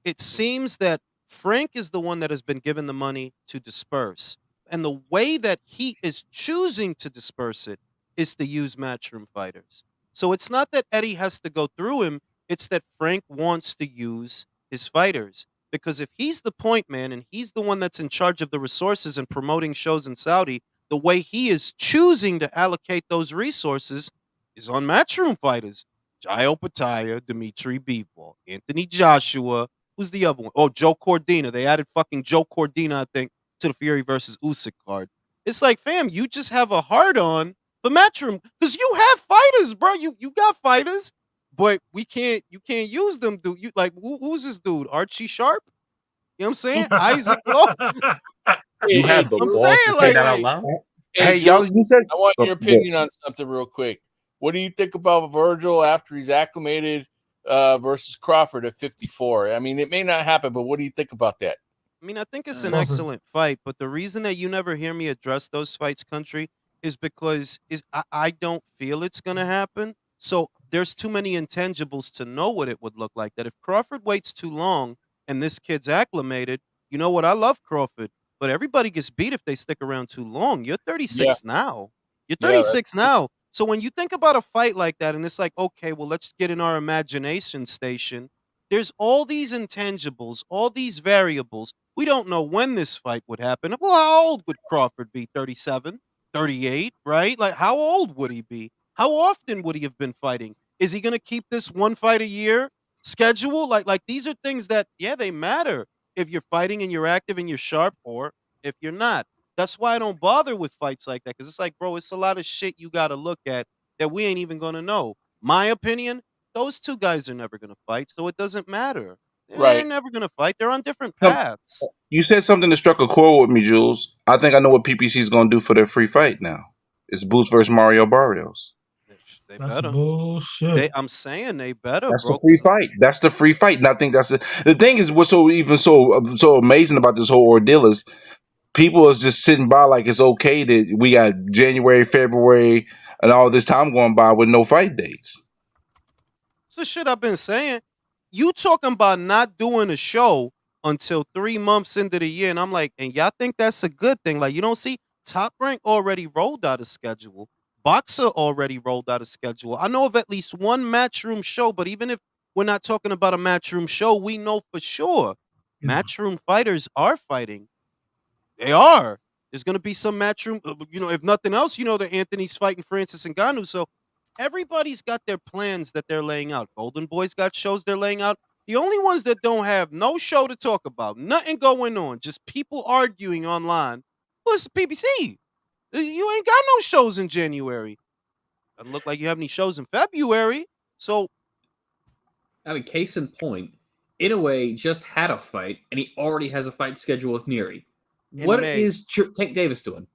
It seems that Frank is the one that has been given the money to disperse. And the way that he is choosing to disperse it is to use matchroom fighters. So it's not that Eddie has to go through him, it's that Frank wants to use his fighters. Because if he's the point man and he's the one that's in charge of the resources and promoting shows in Saudi, the way he is choosing to allocate those resources is on matchroom fighters. Jaio Pataya, Dimitri Bivol, Anthony Joshua, who's the other one? Oh, Joe Cordina. They added fucking Joe Cordina, I think, to the Fury versus Usyk card. It's like, fam, you just have a hard on for Matchroom because you have fighters, bro. You got fighters, but you can't use them, dude. You like who's this dude? Archie Sharp? You know what I'm saying? Isaac Law. You hey, have the I'm Jules, balls to saying say like that out like loud. hey, Hey, y'all, Jules, you said I want go, your go. opinion on something real quick. What do you think about Virgil after he's acclimated versus Crawford at 54? I mean, it may not happen, but what do you think about that? I mean, I think it's an Listen, excellent fight, but the reason that you never hear me address those fights, country, is because I don't feel it's gonna happen. So there's too many intangibles to know what it would look like. That if Crawford waits too long and this kid's acclimated, you know what? I love Crawford, but everybody gets beat if they stick around too long. You're Yeah, 36 now. You're yeah, 36 now. So when you think about a fight like that, and it's like, okay, well, let's get in our imagination station. There's all these intangibles, all these variables. We don't know when this fight would happen. Well, how old would Crawford be? 37, 38, right? Like, how old would he be? How often would he have been fighting? Is he going to keep this one fight a year schedule? Like these are things that, yeah, they matter if you're fighting and you're active and you're sharp, or if you're not. That's why I don't bother with fights like that because it's like, bro, it's a lot of shit you got to look at that we ain't even going to know. My opinion, those two guys are never going to fight, so it doesn't matter. They're right. never going to fight. They're on different Some- paths. You said something that struck a chord with me, Jules. I think I know what PPC is gonna do for their free fight now. It's Boots versus Mario Barrios. They that's better. bullshit. I'm saying they better, That's the bro. free fight. That's the free fight. And I think that's the thing is what's so amazing about this whole ordeal is people is just sitting by like it's okay that we got January, February, and all this time going by with no fight days. It's the shit I've been saying. You talking about not doing a show until 3 months into the year, and I'm like, and y'all think that's a good thing? Like, you don't see Top Rank already rolled out a schedule. Boxer already rolled out a schedule. I know of at least one matchroom show, but even if we're not talking about a matchroom show, we know for sure Yeah. matchroom fighters are fighting. They are. There's going to be some matchroom, if nothing else, that Anthony's fighting Francis Ngannou. So everybody's got their plans that they're laying out. Golden Boy's got shows they're laying out. The only ones that don't have no show to talk about, nothing going on, just people arguing online, well, it's the PBC. You ain't got no shows in January. Doesn't look like you have any shows in February. So, I mean, case in point, Inoue just had a fight, and he already has a fight scheduled with Neri. in What May, is Tank Davis doing?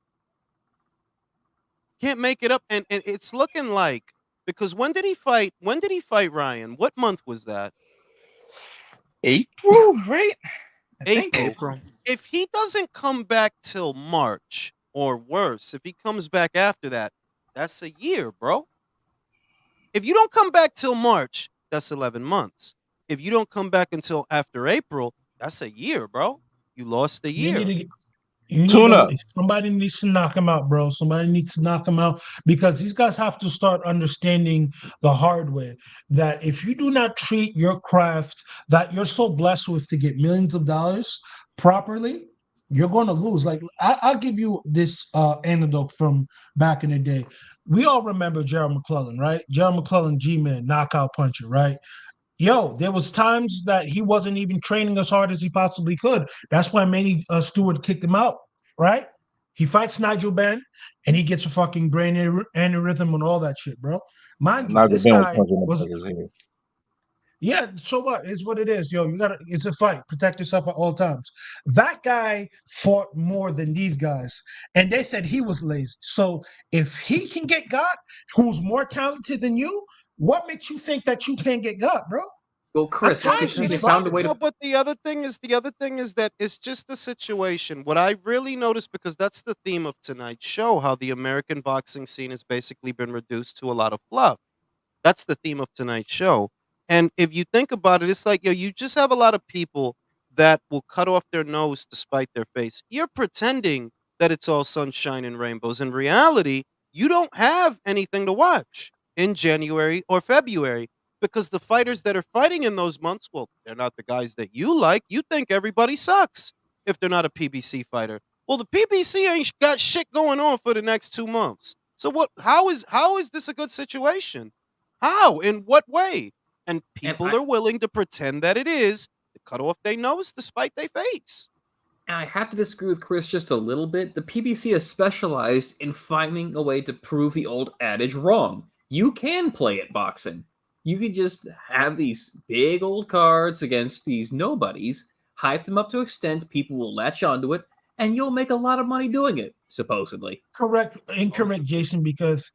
can't make it up, and it's looking like, because when did he fight? When did he fight Ryan? What month was that? April, right? I think. April. April. If he doesn't come back till March, or worse, if he comes back after that, that's a year, bro. If you don't come back till March, that's 11 months. If you don't come back until after April, that's a year, bro. You lost a You year. need to You need Tuna. somebody needs to knock him out, bro. Somebody needs to knock him out because these guys have to start understanding the hard way that if you do not treat your craft that you're so blessed with to get millions of dollars properly, you're going to lose. Like I'll give you this anecdote from back in the day. We all remember Gerald McClellan, right? Gerald McClellan, G-Man, knockout puncher, right? Yo, there was times that he wasn't even training as hard as he possibly could. That's why Manny Stewart kicked him out, right? He fights Nigel Benn, and he gets a fucking brain aneurysm and all that shit, bro. Mind you, Nigel this Ben was guy punching was his head. yeah, so what? It's what it is, yo. You gotta. It's a fight. Protect yourself at all times. That guy fought more than these guys, and they said he was lazy. So if he can get got, who's more talented than you, what makes you think that you can't get got, bro? Well, I'm Chris, it's telling Watch you, because they these this. found a way fighters. No, to. but the other thing is that it's just the situation. What I really noticed, because that's the theme of tonight's show, how the American boxing scene has basically been reduced to a lot of fluff. That's the theme of tonight's show. And if you think about it, it's like, yo, you just have a lot of people that will cut off their nose to spite their face. You're pretending that it's all sunshine and rainbows. In reality, you don't have anything to watch in January or February because the fighters that are fighting in those months, well, they're not the guys that you like. You think everybody sucks if they're not a PBC fighter. Well, the PBC ain't got shit going on for the next 2 months. So what? How is this a good situation? How? In what way? And And people are willing to pretend that it is to cut off their nose to spite their face. I have to disagree with Chris just a little bit. The PBC has specialized in finding a way to prove the old adage wrong. You can play at boxing. You could just have these big old cards against these nobodies, hype them up to an extent people will latch onto it, and you'll make a lot of money doing it, supposedly. Incorrect, Jason, because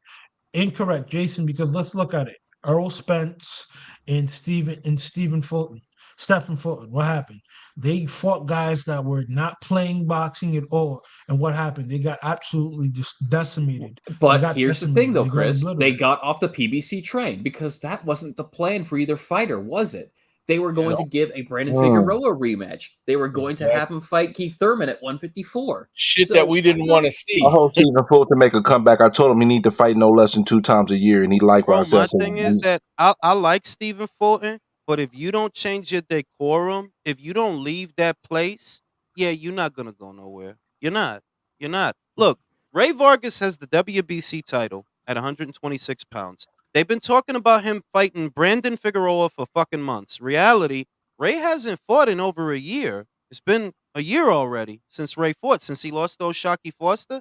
let's look at it. Earl Spence and Stephen Fulton. Stephen Fulton, what happened? They fought guys that were not playing boxing at all. And what happened? They got absolutely just decimated. But here's the thing, though, They got Chris. They obliterated. got off the PBC train because that wasn't the plan for either fighter, was it? They were going to give a Brandon Figueroa rematch. They were going to have him fight Keith Thurman at 154. Shit that we didn't want to see. I hope Stephen Fulton make a comeback. I told him he need to fight no less than 2 times a year, and he Bro, likewise my said so. thing is that I like Stephen Fulton, but if you don't change your decorum, if you don't leave that place, yeah, you're not gonna go nowhere. You're not. You're not. Look, Ray Vargas has the WBC title at 126 pounds. They've been talking about him fighting Brandon Figueroa for fucking months. Reality, Ray hasn't fought in over a year. It's been a year already since Ray fought, since he lost to Oshaki Foster.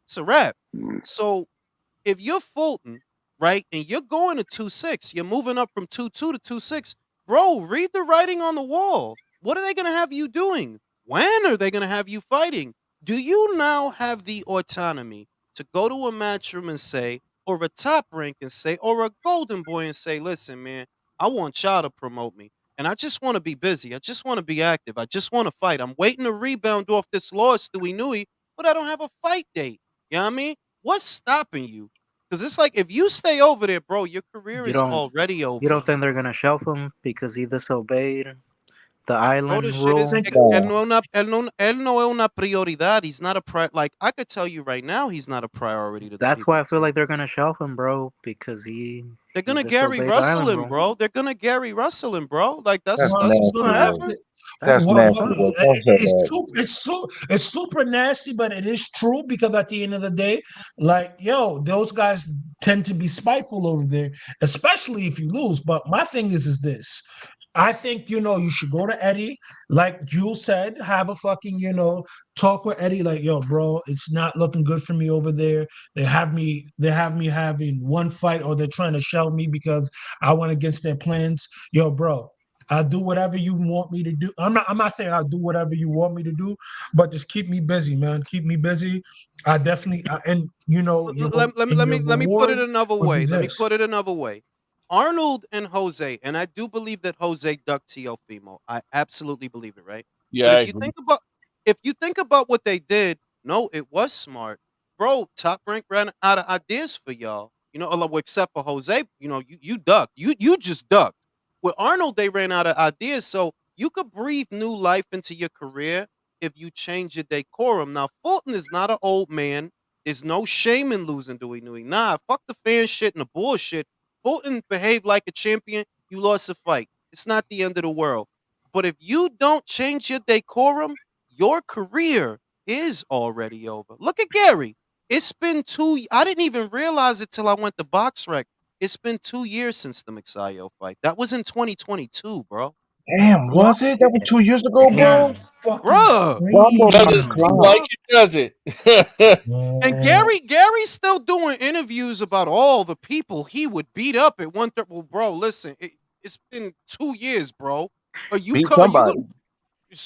It's a wrap. So if you're Fulton, right, and you're going to 2-6, you're moving up from 2-2 to 2-6, bro, read the writing on the wall. What are they going to have you doing? When are they going to have you fighting? Do you now have the autonomy to go to a matchroom and say, or a top rank and say, or a golden boy and say, listen, man, I want y'all to promote me. And I just want to be busy. I just want to be active. I just want to fight. I'm waiting to rebound off this loss to Inoue, but I don't have a fight date. You know what I mean? What's stopping you? Because it's like, if you stay over there, bro, your career You is don't already over. you don't think they're gonna shelf him because he disobeyed the Bro, island this shit is, rule? él no es una prioridad. He's not a like, I could tell you right now, he's not a priority to the That's why I feel PBC. like they're gonna shelf him, bro, because They're he gonna Gary disobeyed the Russell island him, rule. bro. They're gonna Gary Russell him, bro. Like, That's Well, that's what's it's nasty, gonna gonna bro. happen. That's well, nasty, bro. Don't say that. it's super nasty, but it is true because at the end of the day, like yo, those guys tend to be spiteful over there, especially if you lose. But my thing is this. I think, you should go to Eddie, like Jules said, have a fucking, talk with Eddie, like, yo, bro, it's not looking good for me over there. They have me having one fight, or they're trying to shell me because I went against their plans. Yo, bro, I'll do whatever you want me to do. I'm not saying I'll do whatever you want me to do, but just keep me busy, man. Keep me busy. I definitely and Let me put it reward another would be way. Let me this. put it another way. Arnold and Jose, and I do believe that Jose ducked Teofimo. I absolutely believe it, right? Yeah, But I if you agree. think about what they did, no, it was smart, bro. Top Rank ran out of ideas for y'all. Except for Jose, you ducked. You just ducked. With Arnold, they ran out of ideas, so you could breathe new life into your career if you change your decorum. Now, Fulton is not an old man. There's no shame in losing to Inoue. Nah, fuck the fan shit and the bullshit. Fulton behaved like a champion. You lost a fight. It's not the end of the world. But if you don't change your decorum, your career is already over. Look at Gary. It's been I didn't even realize it till I went to BoxRec. It's been 2 years since the Mixayo fight. That was in 2022, bro. Damn, What? was it? That was 2 years ago, That's bro. Damn. fucking Bruh. Drop on Does my it crazy. seem cloud. like it? Does it? And Man. Gary's still doing interviews about all the people he would beat up at 1:30. Well, bro, listen, it's been 2 years, bro. Are you Beat are you somebody.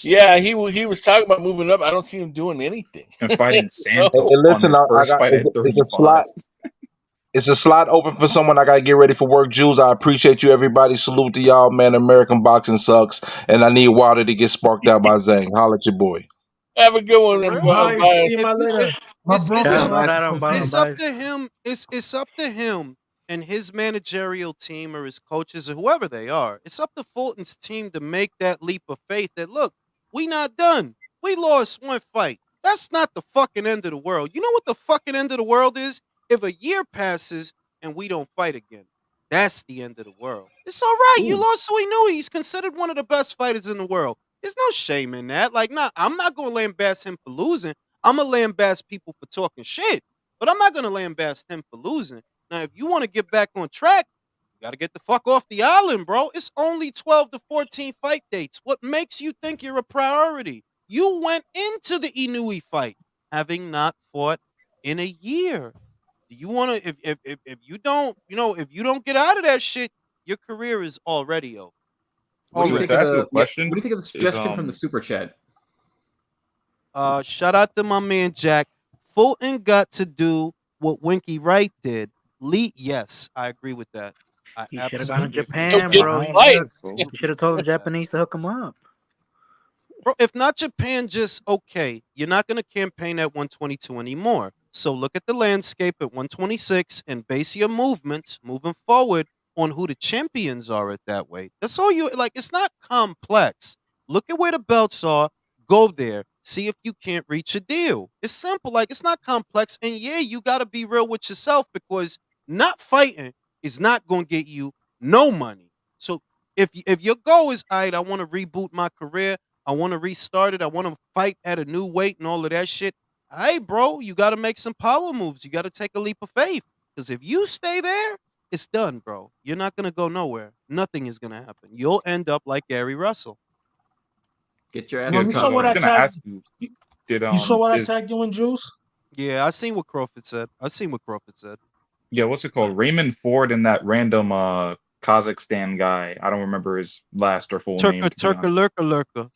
Yeah, he was talking about moving up. I don't see him doing anything. And fighting Hey, No. Santos on listen, his I first got fight at it's a 35. slot. It's a slot open for someone. I gotta get ready for work. Jules, I appreciate you, everybody. Salute to y'all, man. American boxing sucks, and I need Wilder to get sparked out by Zhang. Holla at your boy. Have a good For one, real? Bye. See Bias. you If my you later. if My it's brother, Shout up out, man. shout out, it's bye. up to him. It's up to him and his managerial team or his coaches or whoever they are. It's up to Fulton's team to make that leap of faith that look, we not done. We lost one fight. That's not the fucking end of the world. You know what the fucking end of the world is? If a year passes and we don't fight again. That's the end of the world. It's all right. You Ooh. lost to Inoue. He's considered one of the best fighters in the world. There's no shame in that. Like, nah, I'm not gonna lambast him for losing. I'm gonna lambast people for talking shit, but I'm not gonna lambast him for losing. Now, if you want to get back on track, you got to get the fuck off the island, bro. It's only 12 to 14 fight dates. What makes you think you're a priority? You went into the Inoue fight having not fought in a year. Do you want to? If you don't, if you don't get out of that shit, your career is already over. What do you Jules, think can Already. I of ask you a the question? What do you think of the Is suggestion from the super chat? Shout out to my man Jack. Fulton got to do what Winky Wright did. Yes, I agree with that. I He should have gone to absolutely agree with He'll Japan, that. get bro. I You fight. should have absolutely told agree them with that. Japanese to hook him up. Bro, if not Japan, just okay. You're not going to campaign at 122 anymore. So look at the landscape at 126 and base your movements moving forward on who the champions are at that weight. That's all you like. It's not complex. Look at where the belts are. Go there. See if you can't reach a deal. It's simple. Like it's not complex. And yeah, you got to be real with yourself because not fighting is not going to get you no money. So if your goal is, all right, I want to reboot my career. I want to restart it. I want to fight at a new weight and all of that shit. Hey, bro, you got to make some power moves. You got to take a leap of faith. Because if you stay there, it's done, bro. You're not going to go nowhere. Nothing is going to happen. You'll end up like Gary Russell. Get your ass Yo, Yeah, in you because saw I what was I custody. gonna tagged. ask you, did You saw what I is tagged you in, Juice? Yeah, I seen what Crawford said. I seen what Crawford said. yeah, what's it called? Raymond Ford and that random Kazakhstan guy. I don't remember his last or full name, Turka, to be Turka, honest. Lurka, Lurka.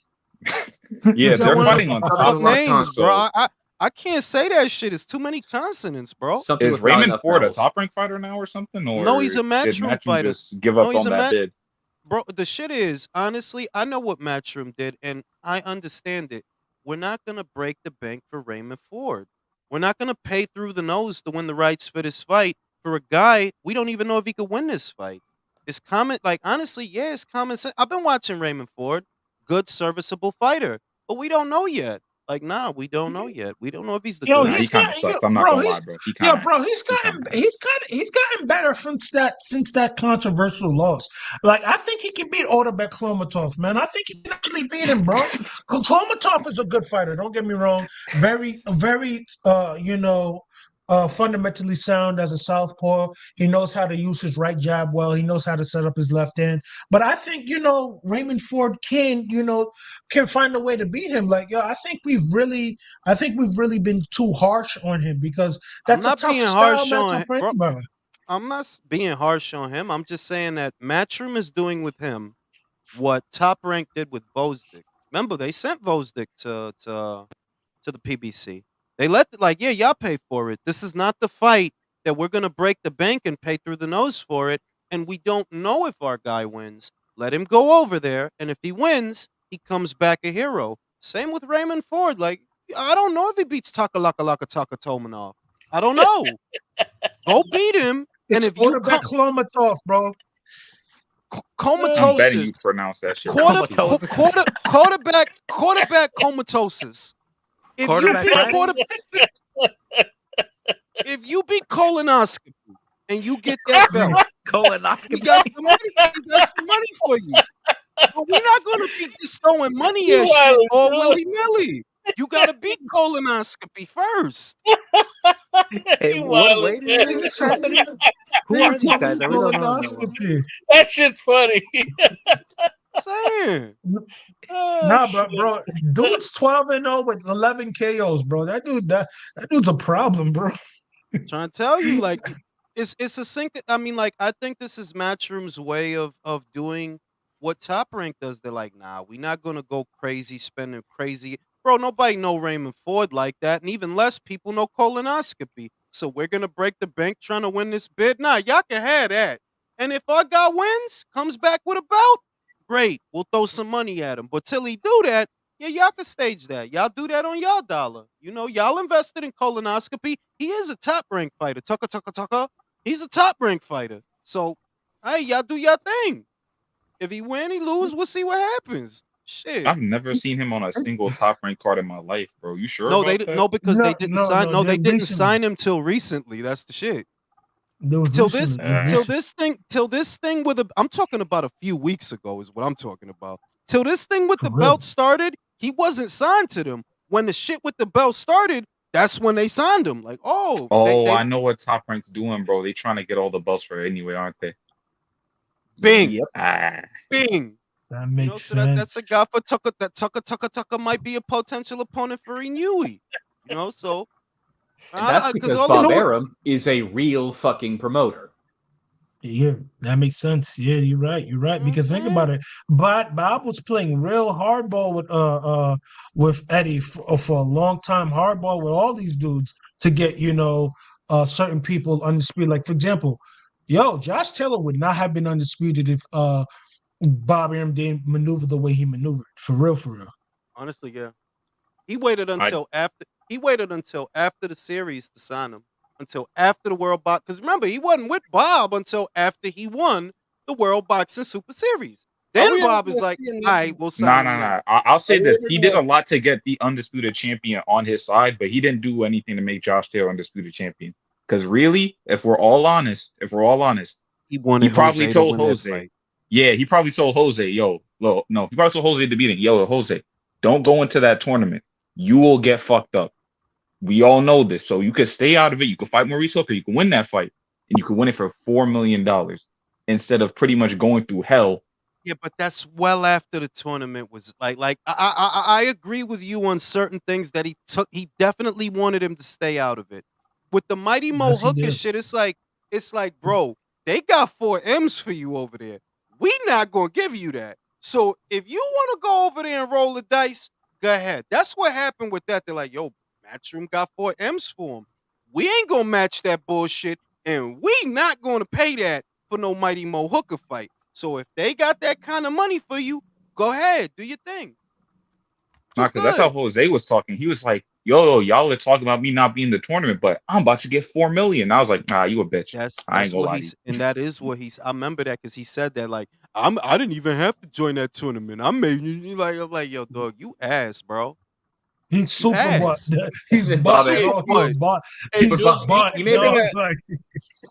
Yeah, You got they're one of fighting them on fucked Top up Something with Rank. names, tongue. bro. So I can't say that shit. It's too many consonants, bro. Something is with not Raymond enough Ford a vowels. Top Rank fighter now or something? No, he's Or a did matchroom Matchroom fighter. just give No, up he's on a that bid? bro. The shit is, honestly, I know what Matchroom did, and I understand it. We're not gonna break the bank for Raymond Ford. We're not gonna pay through the nose to win the rights for this fight for a guy we don't even know if he could win this fight. It's common, like honestly, yeah, it's common sense. I've been watching Raymond Ford, good, serviceable fighter, but we don't know yet. Like, nah, we don't know yet. We don't know if he's the Yo, Nah, he goods. he's kind got of sucks. I'm not gonna lie, bro. bro, He kind of ass. he's gotten better since that controversial loss. Like I think he can beat Otabek Klomatov, man. I think he can actually beat him, bro. Klomatov is a good fighter. Don't get me wrong. Very fundamentally sound as a southpaw. He knows how to use his right jab well. He knows how to set up his left hand. But I think Raymond Ford can find a way to beat him. Like I think we've really been too harsh on him because I'm that's a not tough being style harsh on matchup him, for bro. anybody. I'm not being harsh on him. I'm just saying that Matchroom is doing with him what Top Rank did with Bozdik. Remember, they sent Bozdik to the PBC. They yeah, y'all pay for it. This is not the fight that we're gonna break the bank and pay through the nose for it. And we don't know if our guy wins. Let him go over there, and if he wins, he comes back a hero. Same with Raymond Ford. Like I don't know if he beats Takalaka Taka Tomanov. I don't know. Go beat him, and It's if you quarterback Klomatov, bro. I'm betting you comatosis, pronounce that shit right. quarterback comatosis. If you Quarterback beat fighting? if you beat colonoscopy and you get that belt, we Colonoscopy. got some money. We got some money for you. But we're not gonna be just throwing money You at shit wildin', all dude. willy nilly. You gotta beat colonoscopy first. Hey, You what wildin', weight man. is this happening? Who are these guys? I really don't know. Colonoscopy. That shit's funny. Saying. Oh, Nah, shit. bro, dude's 12-0 with 11 KOs, bro. That dude's a problem, bro. Trying to tell you, like it's a sync. I mean, like I think this is Matchroom's way of doing what Top Rank does. They're like, nah, we're not gonna go crazy, spending crazy. Bro, nobody know Raymond Ford like that, and even less people know colonoscopy. So we're gonna break the bank trying to win this bid. Nah, y'all can have that. And if our guy wins, comes back with a belt, great. We'll throw some money at him. But till he do that, yeah, y'all can stage that. Y'all do that on y'all dollar. You know, y'all invested in colonoscopy. He is a top rank fighter. Tucker. He's a top rank fighter. So, hey, y'all do your thing. If he win, he lose, we'll see what happens. Shit. I've never seen him on a single top ranked card in my life, bro. You sure No, they about didn't. that? No, because they didn't sign. No, They're they didn't recently. sign him till recently. That's the shit. There was Till this, recently. till this thing with a. I'm talking about a few weeks ago is what I'm talking about. Till this thing with For the real. belt started, he wasn't signed to them. When the shit with the belt started, that's when they signed him. Like, oh, Oh, they I know what Top Rank's doing, bro. They trying to get all the belts for it anyway, aren't they? bing, Yep. Ah, bing. That You know, makes so sense. that's a guy for Tucker. That Tucker might be a potential opponent for Inoue. You know, so And that's because because all Bob the Arum is a real fucking promoter. Yeah, that makes sense. Yeah, you're right. You're right. You know what Because I'm think saying? about it. But Bob was playing real hardball with Eddie for a long time. Hardball with all these dudes to get certain people undisputed. Like for example, Josh Taylor would not have been undisputed if Bob Arum didn't maneuver the way he maneuvered. For real, for real. Honestly, yeah. He waited I until after. He waited until after the series to sign him. Until after the World Box. Because remember, he wasn't with Bob until after he won the World Boxing Super Series. Are Then we ever Bob is gonna like, see "All another? right, we'll sign nah him nah now." nah. I'll Are say we this. ever He did gonna? a lot to get the undisputed champion on his side, but he didn't do anything to make Josh Taylor undisputed champion. Because really, if we're all honest, He he wanted probably Jose to told win that Jose. fight. Yeah, he probably told Jose, yo, no, he probably told Jose at the beginning, yo, Jose, don't go into that tournament. You will get fucked up. We all know this. So you could stay out of it. You could fight Maurice Hooker. You can win that fight. And you could win it for $4 million instead of pretty much going through hell. Yeah, but that's well after the tournament was like I agree with you on certain things that he took. He definitely wanted him to stay out of it. With the Mighty Mo Yes, he Hooker did. shit, it's like, bro, they got 4 M's for you over there. We not gonna give you that. So if you want to go over there and roll the dice, go ahead. That's what happened with that. They're like, yo, Matchroom got 4 M's for him. We ain't gonna match that bullshit, and we not gonna pay that for no Mighty Mo Hooker fight. So if they got that kind of money for you, go ahead, do your thing. Nah, You because that's how good. Jose was talking. He was like, yo, y'all are talking about me not being in the tournament, but I'm about to get $4 million. I was like, nah, you a bitch. I ain't That's gonna what lie to you. and that is what he's. I remember that because he said that like I didn't even have to join that tournament. I made you like I'm like yo dog, you ass, bro. He's You super butt. ass. He's Then butt, Bob Super Arum. bro. He's butt. butt. Hey, He's Bob, Jules, butt, you may dog. gonna, Like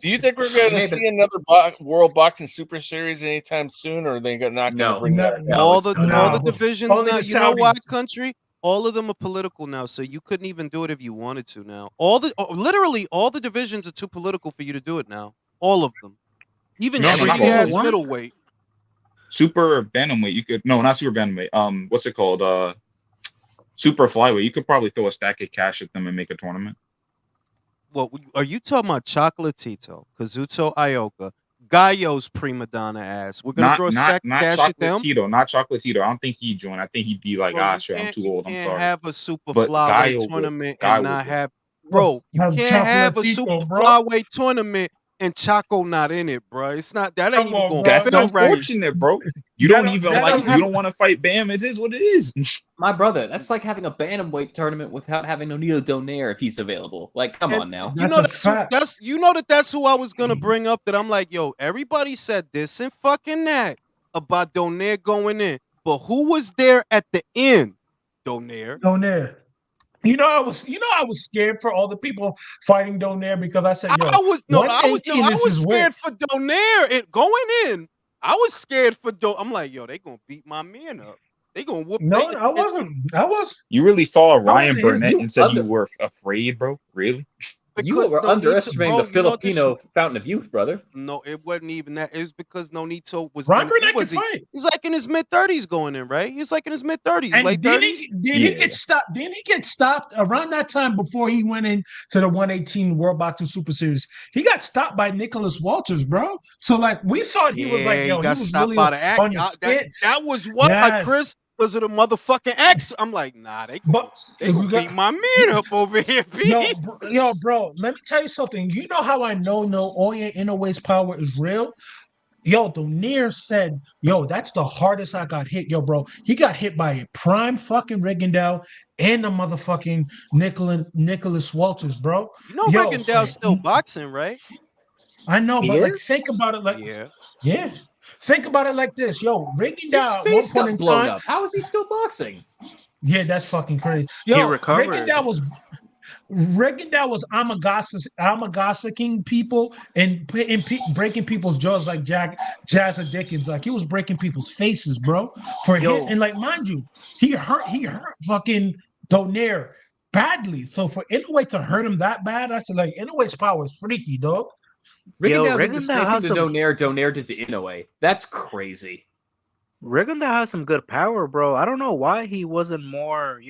do you think we're He going may to have see been. another World Boxing Super Series anytime soon, or are they not going to No, bring that no, back? no, All it's the not. all the no, divisions only now. the You know why, Saudis. country? all of them are political now, so you couldn't even do it if you wanted to now. Literally all the divisions are too political for you to do it now. All of them. Even No, no, Every not shitty all of single ass them. one. middleweight. Super bantamweight, you could no, not super bantamweight. What's it called? Super flyweight. You could probably throw a stack of cash at them and make a tournament. Well, are you talking about Chocolatito, Kazuto Ioka, Gallo's prima donna ass? We're gonna Not throw a not stack of not cash at them? Chocolatito, not Chocolatito. I don't think he'd join. I think he'd be like, Bro, shit, I'm too you old. I'm can't sorry. have a super But flyweight Guy would. tournament Guy and would not go. have bro, you Have can't have a super Chocolatito, bro. flyweight tournament and Chaco not in it, bro. It's not that ain't Come even on, gonna bro. That's feel right. unfortunate, bro. You That don't don't, even that That's like. like don't You have. don't want to fight Bam. It is what it is. My brother, that's like having a bantamweight tournament without having Nonito Donaire if he's available. Like, come And on now. you That's know a fact. that's who I was gonna bring up. That I'm like, yo, everybody said this and fucking that about Donaire going in, but who was there at the end? Donaire. Donaire. I was scared for all the people fighting Donaire because I said, yo, I was 118 is his weight. scared for Donaire and going in. I was scared for I'm like, yo, they gonna beat my man up. They gonna whoop. No, I wasn't. I was. You really saw I Ryan wasn't his. Burnett You and said you under were afraid, bro? Really? you because were underestimating the you know this shit. Filipino fountain of youth, brother. No, it wasn't even that. It was because Nonito was Ron in. He Burnett can was fight. he's like in his mid-30s going in, right? He's like in his mid-30s, And late 30s. didn't he Yeah. get stopped? Didn't he get stopped around that time before he went into the 118 World Boxing Super Series? He got stopped by Nicholas Walters, bro. So like we thought he was like, Yeah, yo, he he got was stopped really by the act. on the skits. That was what Yes. Chris was it a motherfucking X? I'm like, nah, they But if gonna we got beat my man up over here, B. bro, let me tell you something. You know how I know Naoya Inoue's power is real? Yo, Donaire said, yo, that's the hardest I got hit. Yo, bro, he got hit by a prime fucking Rigondeaux and a motherfucking Nicholas Walters, bro. You know Yo, Rigondeaux's still boxing, right? I know, He but like is? think about it like Yeah. yeah. Think about it like this. Yo, His Rigondeaux at one face point got in blown time. up. How is he still boxing? Yeah, that's fucking crazy. He Yo, recovered. Rigondeaux was Amagasaking people and breaking people's jaws like Jazza Dickens. Like he was breaking people's faces, bro. For him, Yo. and like mind you, he hurt fucking Donaire badly. So for Inoue to hurt him that bad, I said like Inoue's power is freaky, dog. Yo, Rigondeaux did the Rigondeaux same thing has to some Donaire did to Inoue. That's crazy. Rigondeaux has some good power, bro. I don't know why he wasn't more,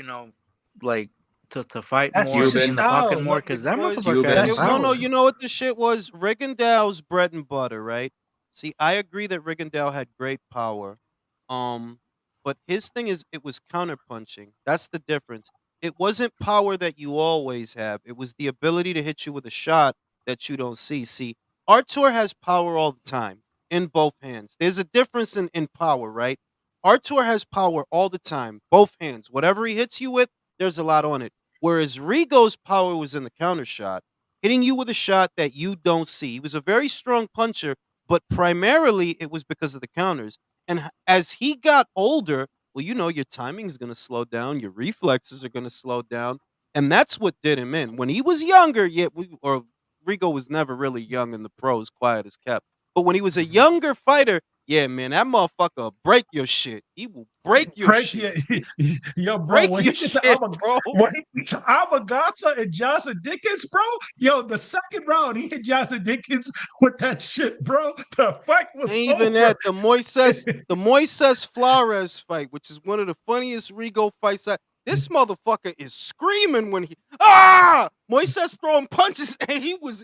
like to fight That's more just his in the style. pocket more Like, because that Because motherfucker has that's no, power. you know what the shit was? Rigondeaux's bread and butter, right? See, I agree that Rigondeaux had great power. But his thing is it was counterpunching. That's the difference. It wasn't power that you always have. It was the ability to hit you with a shot that you don't see. See, Artur has power all the time in both hands. There's a difference in power, right? Artur has power all the time, both hands. Whatever he hits you with, there's a lot on it. Whereas Rigo's power was in the counter shot, hitting you with a shot that you don't see. He was a very strong puncher, but primarily it was because of the counters. And as he got older, well, your timing is going to slow down, your reflexes are going to slow down, and that's what did him in. When he was younger, or Rigo was never really young in the pros, quiet as kept. But when he was a younger fighter, yeah, man, that motherfucker will break your shit. He will break your shit. Yo, bro, Break when your he did the shit, bro. Amagasa and Johnson Dickens, bro. Yo, the second round, he hit Johnson Dickens with that shit, bro. The fight was Ain't even over. that the Moises Flores fight, which is one of the funniest Rigo fights. This motherfucker is screaming when Moises throwing punches, and he was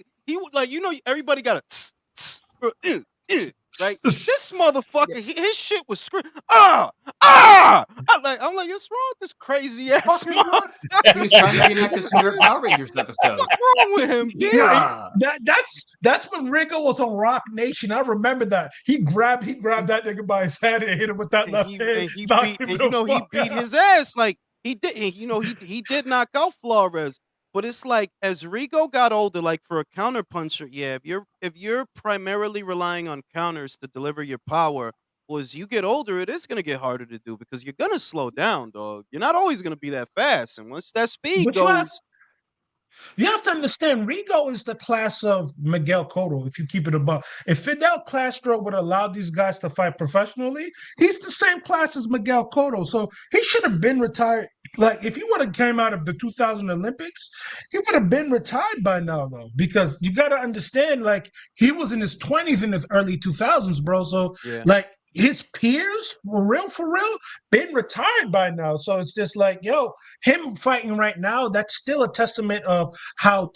like, everybody got a like this motherfucker. His shit was screaming. I'm like, what's wrong with this crazy ass Fucking motherfucker? He was trying to reenact the Super Power Rangers episode. What's wrong with him, dude? Yeah, that's when Rigo was on Rock Nation. I remember that. He grabbed that nigga by his head and hit him with that And left he hand. and he knocked beat him and the he fuck beat out. his ass like he did. He did knock out Flores, but it's like as Rigo got older, like for a counter puncher, yeah. If you're primarily relying on counters to deliver your power, well, as you get older, it is gonna get harder to do because you're gonna slow down, dog. You're not always gonna be that fast, and once that speed But you have goes, to understand, Rigo is the class of Miguel Cotto. If you keep it above, if Fidel Castro would allow these guys to fight professionally, he's the same class as Miguel Cotto. So he should have been retired Like, if he would have came out of the 2000 Olympics, he would have been retired by now, though. Because you got to understand, like, he was in his 20s in his early 2000s, bro. So, Yeah. like, his peers, for real, been retired by now. So it's just like, yo, him fighting right now, that's still a testament of how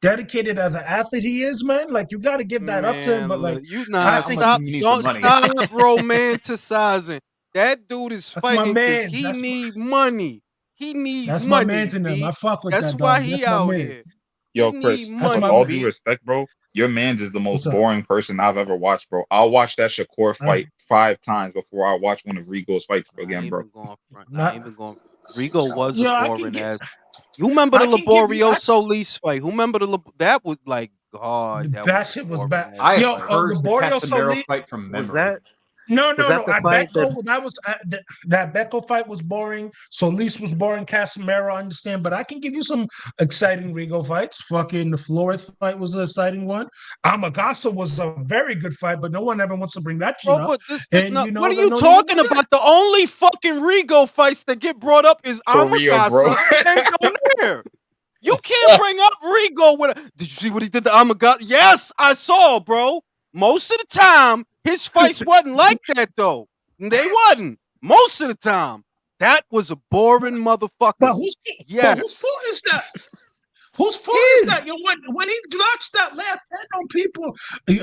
dedicated as an athlete he is, man. Like, you got to give that up to him. But, Man, like, you And I nah how think much stop. he needs the Don't money. stop romanticizing. That dude is that's my fighting because man. he need money. He need That's my money, man's in them. I B. fuck with That's that, why dog. he That's my out man. here. He Yo, need Chris, That's with my money, all man. due B. respect, bro, your man's is the What's most up? boring person I've ever watched, bro. I'll watch that Shakur Uh, fight 5 times before I watch one of Rigo's fights I ain't again, bro. even going front. I ain't not, even going. Rigo was a yeah, boring ass. You remember the I can give you. Laborio Solis fight? Who remember that was like God? That was That a shit was boring bad. ass I Yo, fight. heard the Laborio Casemiro Solis. fight from Was memory. that No, was no, that no. the At fight that Becco, that Becco fight was boring. Solis was boring. Casemiro, I understand, but I can give you some exciting Rigo fights. Fucking the Flores fight was an exciting one. Amagasa was a very good fight, but no one ever wants to bring that shit Bro, up. but this And no, you what know, are you no need to talking do that. about? The only fucking Rigo fights that get brought up is For real, bro. Amagasa and Donaire. You can't bring up Rigo with did you see what he did to Amagasa? Yes, I saw, bro. Most of the time, his fights wasn't like that though. They wasn't. Most of the time. That was a boring motherfucker. But whose Yes. fault is that? Whose fault is that? His. You when he launched that last hand on people,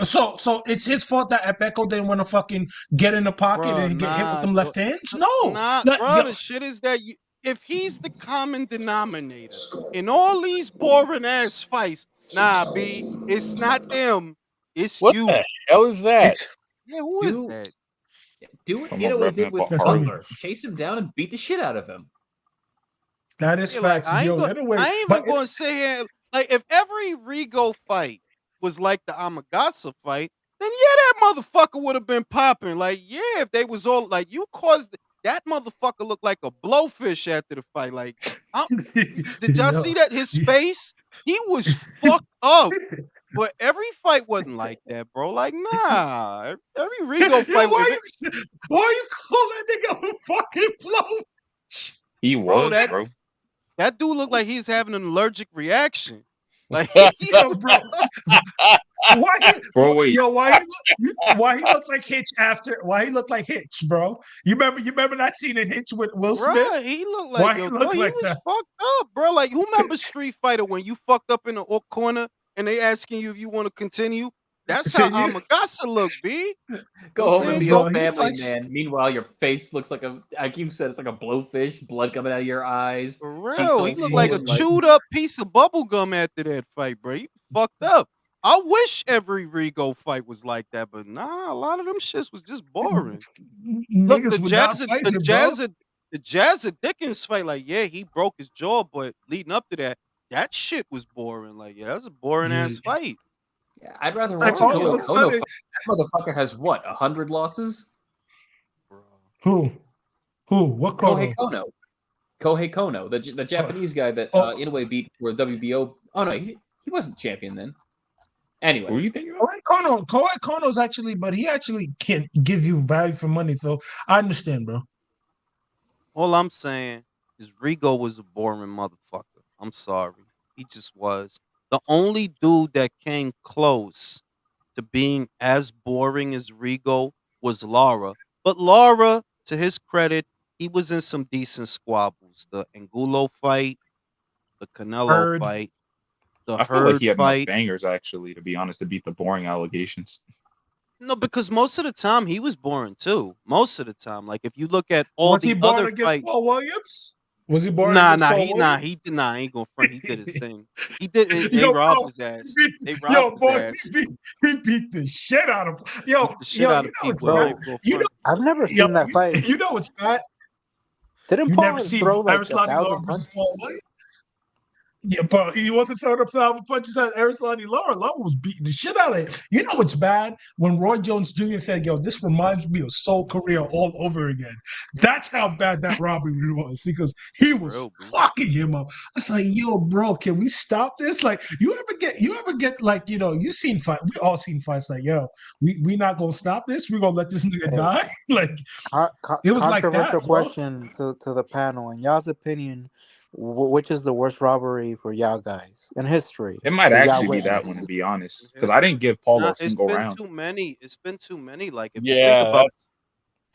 so it's his fault that Ebeko didn't want to fucking get in the pocket Bruh, and get hit with nah, them left hands. No, nah, like, bro. The shit is that if he's the common denominator in all these boring ass fights, nah, B, it's not them, it's What the you. hell is that? it's Yeah, who is Do that? do what Someone Inoue repping did it, but with that's hard. me. Butler. Chase him down and beat the shit out of him. That is Yeah, like facts, yo. Anyway, I ain't but even gonna sit here like if every Rigo fight was like the Amagasa fight, then yeah, that motherfucker would have been popping. Like, yeah, if they was all like you caused that motherfucker looked like a blowfish after the fight. Like, did y'all yo, see that? His face, he was fucked up. But every fight wasn't like that, bro. Like, nah, every Rigo yo, fight, if it, why you call that nigga a fucking blow? He bro, was, bro. that dude looked like he's having an allergic reaction. Like, Yo, bro, why he, Bro, wait. yo, why he looked like Hitch after? Why he looked like Hitch, bro? You remember that scene in Hitch with Will Smith? bruh, he looked like Why he yo, bro. looked He like was that? fucked up, bro. Like, who remember Street Fighter when you fucked up in the corner and they asking you if you want to continue? That's how Continue. Amagasa look, B. Go I'm home and saying be go. a Yo, he family like man. Meanwhile, your face looks like you said, it's like a blowfish, blood coming out of your eyes, For cheeks real, he all looked like a swollen. Like, chewed up piece of bubble gum after that fight, bro. He fucked up. I wish every Rigo fight was like that, but nah, a lot of them shits was just boring. Look, niggas would not fight him, bro. The Jazza Dickens fight, like, yeah, he broke his jaw, but leading up to that, that shit was boring. Like, yeah, that's a boring Yeah. ass fight. yeah, I'd rather Like watch a all of Kohei a Kono sudden, fight. That motherfucker has what, 100 losses? Bro. who? What Kohei Kono? Kono. Kohei Kono, the Japanese guy that Oh, Inoue beat for WBO. Oh no, he wasn't champion then. Anyway, Who you think about? Kohei Kono's actually, but he actually can give you value for money. So I understand, bro. All I'm saying is Rigo was a boring motherfucker. I'm sorry. He just was. The only dude that came close to being as boring as Rigo was Lara. But Lara, to his credit, he was in some decent squabbles. The Angulo fight, the Canelo Heard. fight, the I feel like Hurd he had enough fight. bangers, actually, to be honest, to beat the boring allegations. No, because most of the time he was boring too. Most of the time. Like if you look at all Was he the born other against fights. Paul Williams? Was he born Nah, against nah, Paul Williams? I ain't gonna front. He did his thing. He did they Yo, robbed bro, his ass. he They beat, robbed yo, his boy, ass. he beat the shit out of Beat the shit out you of know Pete it's Will. I bad. ain't gonna You know, front. I've never yo, seen that fight. you know it's bad. Didn't You never Paul seen throw like Arislani Law 1,000 versus punches? Paul Williams? Yeah, but he wasn't throwing up flower punches at Aristotle Lara. Lara was beating the shit out of it. You know what's bad? When Roy Jones Jr. said, yo, this reminds me of Soul Korea all over again. That's how bad that robbery was because he was Real, B. fucking him up. I was like, yo, bro, can we stop this? Like, you ever get like, you seen fight. We all seen fights like, yo, we not gonna stop this. We're gonna let this nigga Hey, die. Like, it was like controversial that, bro. question to the panel. In y'all's opinion, which is the worst robbery for y'all guys in history It might that y'all actually be that one, to witnessed? be honest, because Yeah. I didn't give Paul Nah, a it's single been round. too many. It's been too many. Like if you think Yeah, about, that's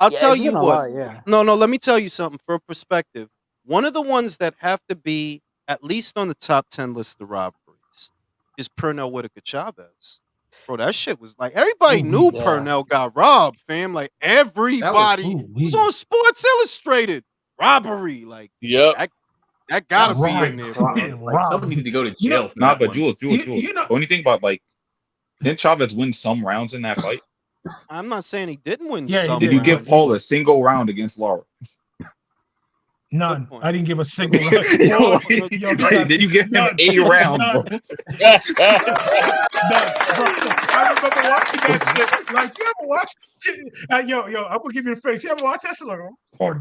I'll Yeah, tell it's you been a what. lot. Yeah. No, let me tell you something for perspective. One of the ones that have to be at least on the top 10 list of robberies is Pernell Whitaker Chavez. Bro, that shit was like everybody Ooh, knew we, Yeah. Pernell got robbed, fam. Like That was everybody ooh, was we. on Sports Illustrated. Robbery, like yep. that that that gotta was be Right, in straight there for fraud. me. being Like someone robbed. needed to go to You know, jail for Nah, that but one. Jules, you know, the only thing about like, didn't Chavez win some rounds in that fight? I'm not saying he didn't win yeah, he some Did you did. give rounds, He Paul but a single round against Laura? good none. point. I didn't give a Good single round. good Yo, Boy, point. No, yo, like, none, did you give him none, a round, bro? none, none, bro. I remember watching that shit. Like, you ever watch shit? Yo, I'm gonna give you the face. You ever watch that shit? Like, oh,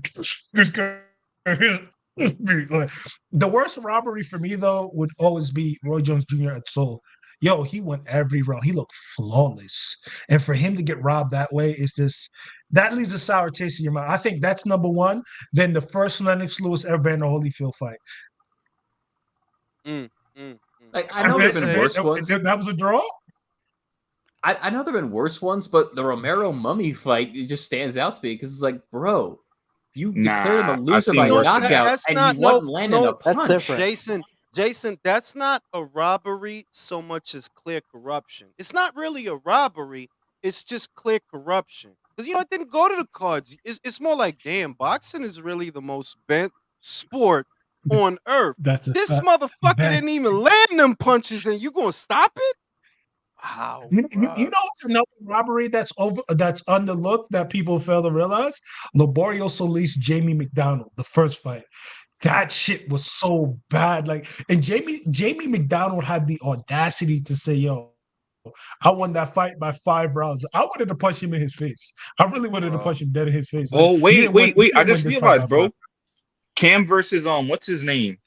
this guy. Like, the worst robbery for me though would always be Roy Jones Jr. at Seoul. Yo, he won every round. He looked flawless, and for him to get robbed that way is just that leaves a sour taste in your mouth. I think that's number one. Then the first Lennox Lewis Evander Holyfield fight. Mm, mm, mm. Like I I know would there've been say worse ones. That was a draw. I know there've been worse ones, but the Romero Mummy fight it just stands out to me because it's like, bro, you declared him a Nah, I've loser seen by no, worse than that. knockout, that's and he not no wasn't landing a no That's punch. different. Jason, that's not a robbery so much as clear corruption. It's not really a robbery, it's just clear corruption. Because it didn't go to the cards. It's more like, damn, boxing is really the most bent sport on earth. That's a This fact. motherfucker Ben. didn't even land them punches, and you gonna stop it? Wow, You bruh. know what's another robbery that's underlooked that people fail to realize? Laborio Solis, Jamie McDonald, the first fight. That shit was so bad. Like, and Jamie McDonald had the audacity to say, "Yo, I won that fight by 5 rounds." I wanted to punch him in his face. I really wanted to punch him Bruh. dead in his face. Like, Oh, wait, wait, He wait! didn't I win just this fight by realized, 5. bro. Cam versus what's his name?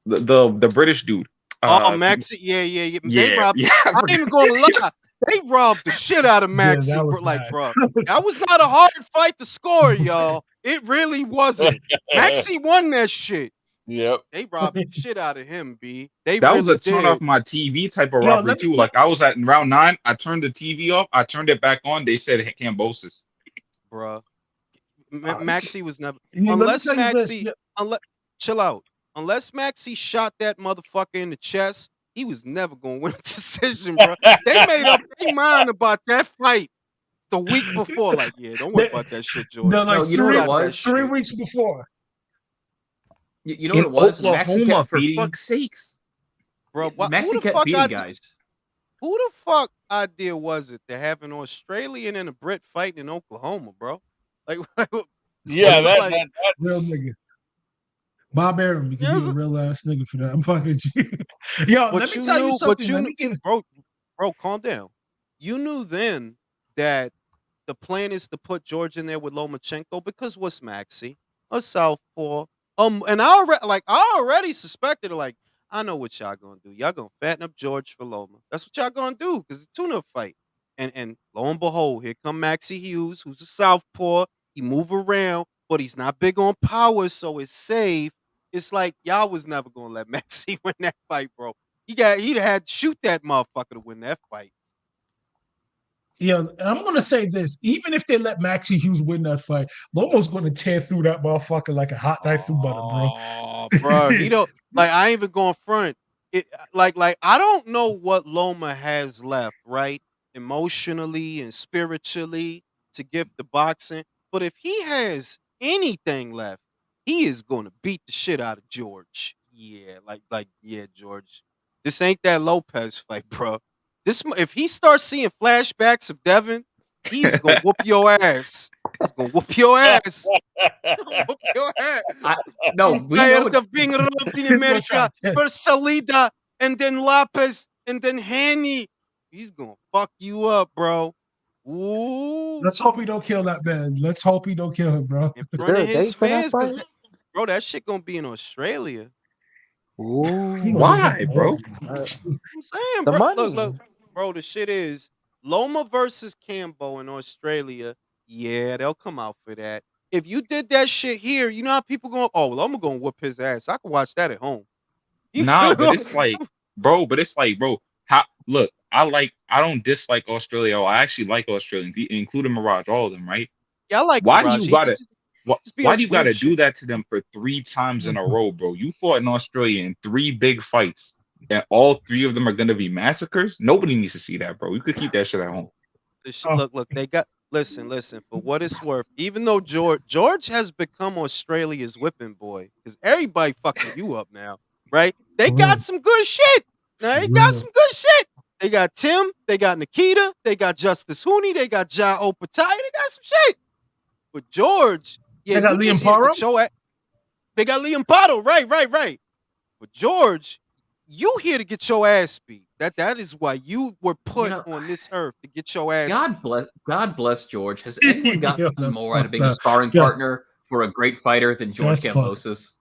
The British dude. Oh, Can, Maxi, yeah. They yeah, robbed. yeah. I I ain't forgot. even gonna lie. They robbed the shit out of Yeah, that Maxi, was bro. Like, bad. bro, that was not a hard fight to score, y'all. It really wasn't. Maxi won that shit. Yep. They robbed the shit out of him, B. They That was really a turn off did, my TV type of Yo, robbery too. Like I was at round 9, I turned the TV off, I turned it back on. They said Cambosis. bro. uh, Maxi was never let me unless tell you this. Maxi unless chill out. Unless Maxi shot that motherfucker in the chest, he was never gonna win a decision, bro. They made up their mind about that fight the week before. Like, yeah, don't worry They, about that shit, they're George. like No, you know what We it got that was? 3 weeks shit. before. You know what In it was? Maxie Oklahoma, kept for beating. fuck's sakes. Bro, who Maxie the kept fuck beating guys. who the fuck idea was it to have an Australian and a Brit fighting in Oklahoma, bro? Like, it's Yeah, Real, what's that, like, that real that's nigga. Bob Arum, you could yeah, be a real ass nigga for that. I'm fucking you. Yo, let but me you tell you knew, but something. you Let knew, me give bro, calm down. You knew then that the plan is to put George in there with Lomachenko because what's Maxi? A southpaw. And I already suspected it. Like, I know what y'all gonna do. Y'all gonna fatten up George for Loma. That's what y'all gonna do because it's a tune-up fight. And lo and behold, here come Maxi Hughes, who's a southpaw. He move around, but he's not big on power, so it's safe. It's like y'all was never gonna let Maxi win that fight, bro. He'd had to shoot that motherfucker to win that fight. I'm gonna say this. Even if they let Maxie Hughes win that fight, Lomo's gonna tear through that motherfucker like a hot knife through butter, bro. Oh, bro, he don't like. I ain't even going front. Like I don't know what Loma has left, right? Emotionally and spiritually to give the boxing, but if he has anything left, he is going to beat the shit out of George. Yeah, yeah, George. This ain't that Lopez fight, bro. If he starts seeing flashbacks of Devin, he's gonna whoop your ass. He's gonna whoop your ass. Whoop your ass. No, we know Tired of being robbed in He's gonna try America. to- First Salida, and then Lopez, and then Haney. He's gonna fuck you up, bro. Ooh. Let's hope he don't kill that man. Let's hope he don't kill him, bro. In Is front there of a his date for that fans, because fight? bro, that shit gonna be in Australia. Ooh, He gonna Why, get bro? uh, I'm saying, the bro. money. Look, bro. The shit is Loma versus Cambo in Australia. Yeah, they'll come out for that. If you did that shit here, you know how people going, oh, Loma gonna whoop his ass. I can watch that at home. You Nah, but know? it's like, bro, how look, I don't dislike Australia. I actually like Australians, including Mirage, all of them, right? Yeah, I like Why do Mirage. you He gotta just be why on do some you weird gotta do shit. that to them for 3 times in a row, bro? You fought in Australia in 3 big fights, and all 3 of them are gonna be massacres? Nobody needs to see that, bro. You could keep that shit at home. Oh, Look, they got listen. For what it's worth, even though George has become Australia's whipping boy, because everybody fucking you up now, right? They for got real, some good shit. Now for they got real. some good shit. They got Tim, they got Nikita, they got Justice Hooney, they got Ja Opatai, they got some shit. But George, yeah, They got you Liam just here to Parham. get your ass. They got Liam Pato, right. But George, you here to get your ass beat. That is why you were You put know, on this earth to get your ass beat. God bless George. Has anyone gotten Yo, that's more out of fucked being a up. sparring Yeah, partner for a great fighter than George that's fucked. Kambosos?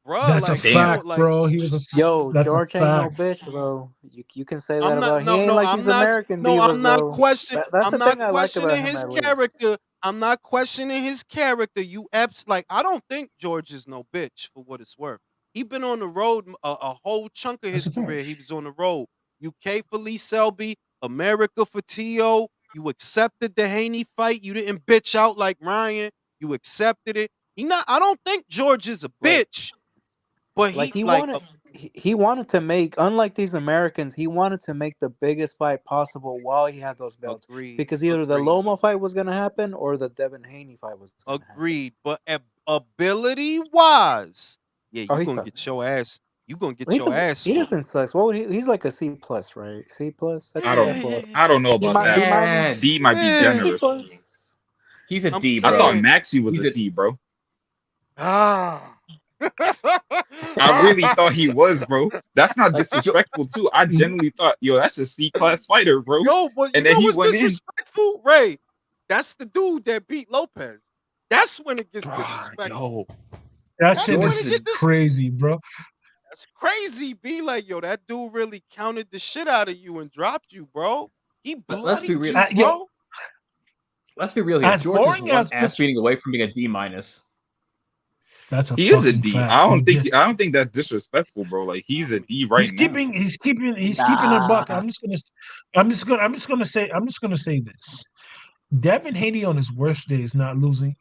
Bruh, That's a like you Damn. fact, don't like bro. Yo, That's a George ain't no fact. bitch, bro. You can say that I'm not about. He ain't no, like these American I'm divas, not though. question That's I'm the not thing I like about questioning him, his at least. character. I'm not questioning his character. You abs like I don't think George is no bitch for what it's worth. He been on the road a whole chunk of That's his a fact. career. He was on the road. UK for Lee Selby, America for T.O. You accepted the Haney fight. You didn't bitch out like Ryan. You accepted it. I don't think George is a Like, bitch, but like he like he wanted to make, unlike these Americans, he wanted to make the biggest fight possible while he had those belts. agreed. Because either the Agreed. Loma fight was gonna happen or the Devin Haney fight was gonna happen. Agreed. But ability wise, yeah, Oh, you he gonna sucks. get your ass. You gonna get He your doesn't. ass He whooped. doesn't suck. What would he? He's like a C plus, right? C plus. I I think don't that's what. I don't know B, about B that. Eh, minus. C might be Eh, C generous. plus. he's a I'm D, I thought bro. saying, Maxie was He's a a C, bro. ah. I really thought he was, bro. That's not like disrespectful too. I genuinely thought, yo, that's a C class fighter, bro. Yo, but you And then know he what's went in. disrespectful, Ray? That's the dude that beat Lopez. That's when it gets disrespectful. Yo, That That's shit George when it is is get this. crazy, bro. That's crazy. Be like, yo, that dude really counted the shit out of you and dropped you, bro. He let's be bloodied real. you, Yo, bro. Let's be real here. as George is boring one as ass this, beating away from being a D minus. that's a he is a fucking D. fact, bro. I don't think that's disrespectful, bro. Like he's a D right now. He's keeping a buck. Nah. I'm just gonna say this. Devin Haney on his worst day is not losing.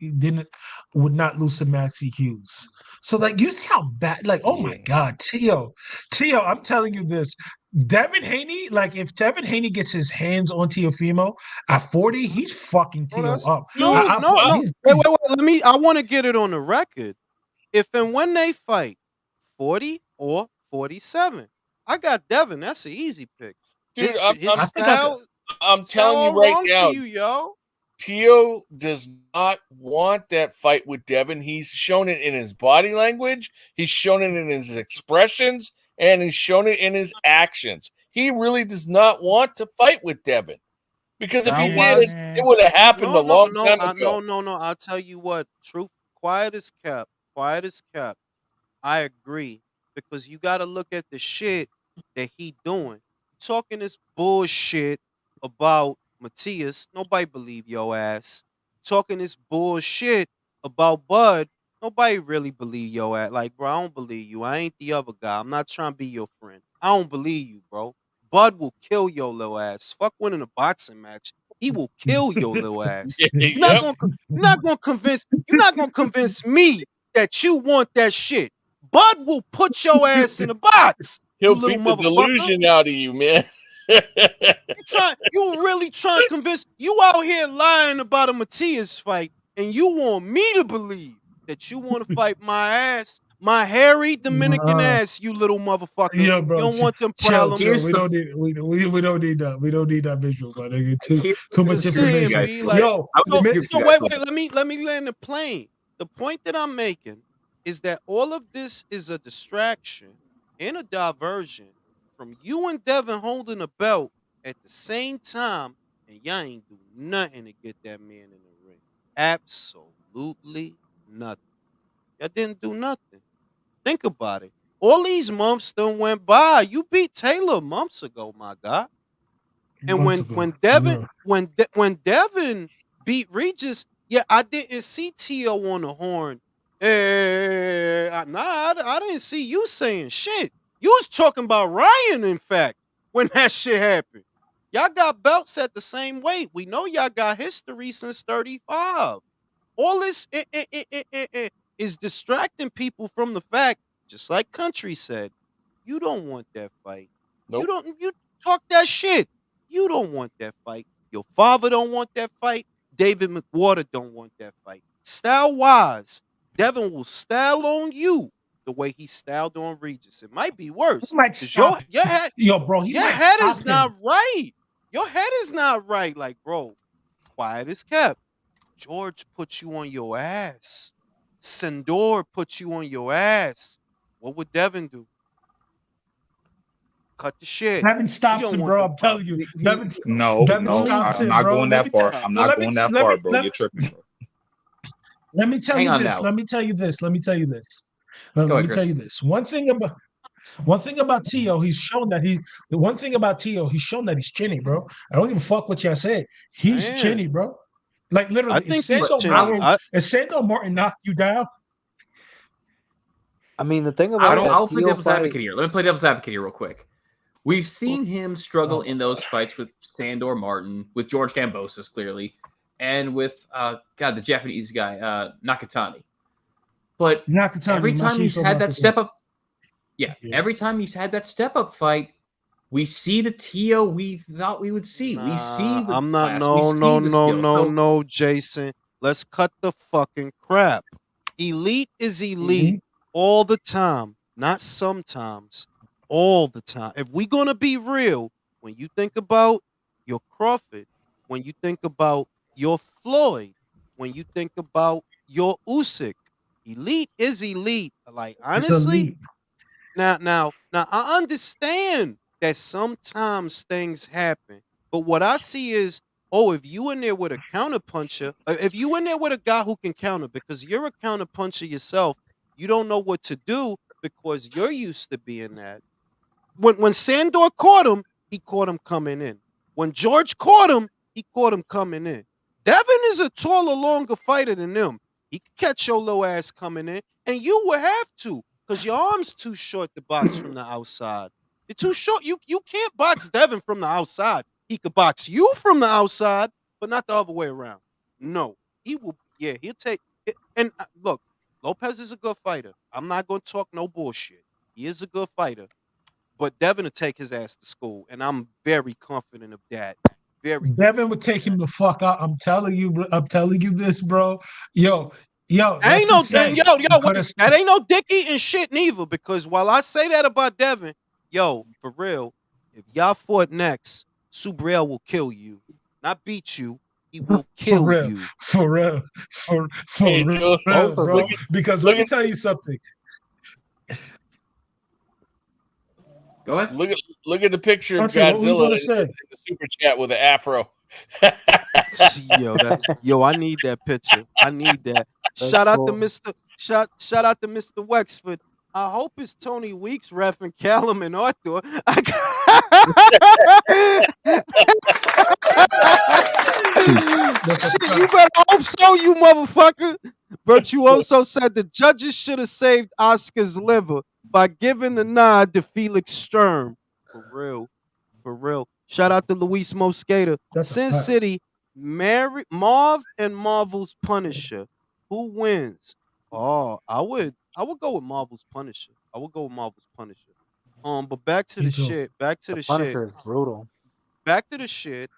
Would not lose to Maxie Hughes. So like, you see how bad? Like, oh my Yeah. God, Tio, I'm telling you this. Devin Haney, like, if Devin Haney gets his hands on Teofimo at 40, he's fucking Bro, Tio that's up. no, no, no. He's Wait. I want to get it on the record. If and when they fight 40 or 47, I got Devin. That's an easy pick. Dude, His I think I could. I'm style telling you all right wrong for now, you, yo. Tio does not want that fight with Devin. He's shown it in his body language, he's shown it in his expressions, and he's shown it in his actions. He really does not want to fight with Devin. Because if he Style did, wise, it would have happened a long time ago. no. I'll tell you what. Truth, quiet as kept. Quiet as kept. I agree because you got to look at the shit that he doing. Talking this bullshit about Matias, nobody believe your ass. Talking this bullshit about Bud, nobody really believe your ass. Like, bro, I don't believe you. I ain't the other guy. I'm not trying to be your friend. I don't believe you, bro. Bud will kill your little ass. Fuck winning a boxing match. He will kill your little ass. You're not Yep. gonna you're not gonna convince me that you want that shit. Bud will put your ass in a box, you He'll little beat the motherfucker. delusion out of you, man. You really trying to convince you out here lying about a Matias fight, and you want me to believe that you want to fight my ass. My hairy Dominican Uh, ass, you little motherfucker. yeah, You bro. don't want them Chill, problems. chill. Here's We the don't need we don't need that. We don't need that visual, my nigga. here's Too the much Just here's you saying, information. guys be for. like, Yo, I was so here for you so guys wait, for. wait, let me land the plane. The point that I'm making is that all of this is a distraction and a diversion from you and Devin holding a belt at the same time, and y'all ain't do nothing to get that man in the ring. Absolutely nothing. Y'all didn't do nothing. Think about it. All these months done went by. You beat Taylor months ago, my guy. And months ago. Yeah. when Devin beat Regis, yeah, I didn't see T.O. on the horn. Nah, I didn't see you saying shit. You was talking about Ryan, in fact, when that shit happened. Y'all got belts at the same weight. We know y'all got history since 35. All this is distracting people from the fact, just like Country said, you don't want that fight. Nope. You talk that shit. You don't want that fight. Your father don't want that fight. David McWater don't want that fight. Style wise, Devin will style on you the way he styled on Regis. It might be He worse might because stop. Yo, bro, he your might head stop is not him. right. Your head is not right. Like, bro, quiet as kept. George put you on your ass. Sandor put you on your ass. What would Devin do? Cut the shit. Devin He stops don't him, want bro. them I'm telling you. problems. No, Devin no, only stops I'm him, not bro. going that far. I'm not going that far, bro. You're tripping, bro. Let me tell Hang you on this. now. Let me tell you this. Let me tell you this. Go Let ahead, me tell Chris. you this. One thing about Tio, he's shown that the one thing about Tio, he's shown that he's chinny, bro. I don't give a fuck what y'all say. He's Man, chinny, bro. Like I literally, think he's But chinny. If Sando Martin knocked you down, I mean, the thing about that I'll play Tio devil's fight, advocate here. Let me play devil's advocate here real quick. We've seen him struggle oh in my those god, fights with Sandor Martin, with George Kambosos, clearly, and with the Japanese guy, Nakatani. But every Nakatani, time he's Mashiso had that Nakatani. step up, yeah, Yeah. every time he's had that step up fight, we see the Tio we thought we would see. We see Nah, the I'm not. class. We No, see no, the no, skill. no, So no, Jason. Let's cut the fucking crap. Elite is elite Mhm. all the time, not sometimes. All the time. If we gonna be real, when you think about your Crawford, when you think about your Floyd, when you think about your Usyk, elite is elite. Like It's honestly, elite. now, I understand that sometimes things happen, but what I see is, oh, if you in there with a counter puncher, if you in there with a guy who can counter, because you're a counter puncher yourself, you don't know what to do because you're used to being that. When Sandor caught him, he caught him coming in. When George caught him, he caught him coming in. Devin is a taller, longer fighter than them. He could catch your low ass coming in, and you will have to, because your arm's too short to box from the outside. You're too short. You can't box Devin from the outside. He could box you from the outside, but not the other way around. No, he will. Yeah, he'll take. And look, Lopez is a good fighter. I'm not going to talk no bullshit. He is a good fighter, but Devin will take his ass to school, and I'm very confident of that. Very Devin would confident of take him that. the fuck out. I'm telling you, I'm telling you this, bro. Yo, Ain't that's no and insane. You could have. that ain't no dick eating shit neither. Because while I say that about Devin, yo, for real, if y'all fought next, Subriel will kill you, not beat you. He will For kill real, you. for real, Hey, for Joe, real, both of look bro. them. at Because let look me at tell you something. go ahead. look at the picture of Country, what were you Godzilla gonna in say? the super chat with the afro. Yo, I need that picture. I need that. That's Shout out to cool. Shout out to Mr. Wexford. I hope it's Tony Weeks reffing Callum and Arthur. That's a Shit, you fact. better hope so, you motherfucker. Virtuoso said the judges should have saved Oscar's liver by giving the nod to Felix Sturm. For real. For real. Shout out to Luis Mosqueda. That's a Sin fact. City, Marv and Marvel's Punisher. Who wins? Oh, I would go with Marvel's Punisher. I would go with Marvel's Punisher. But back to Me the too. shit. Back to The the shit. Punisher is brutal. Back to the shit.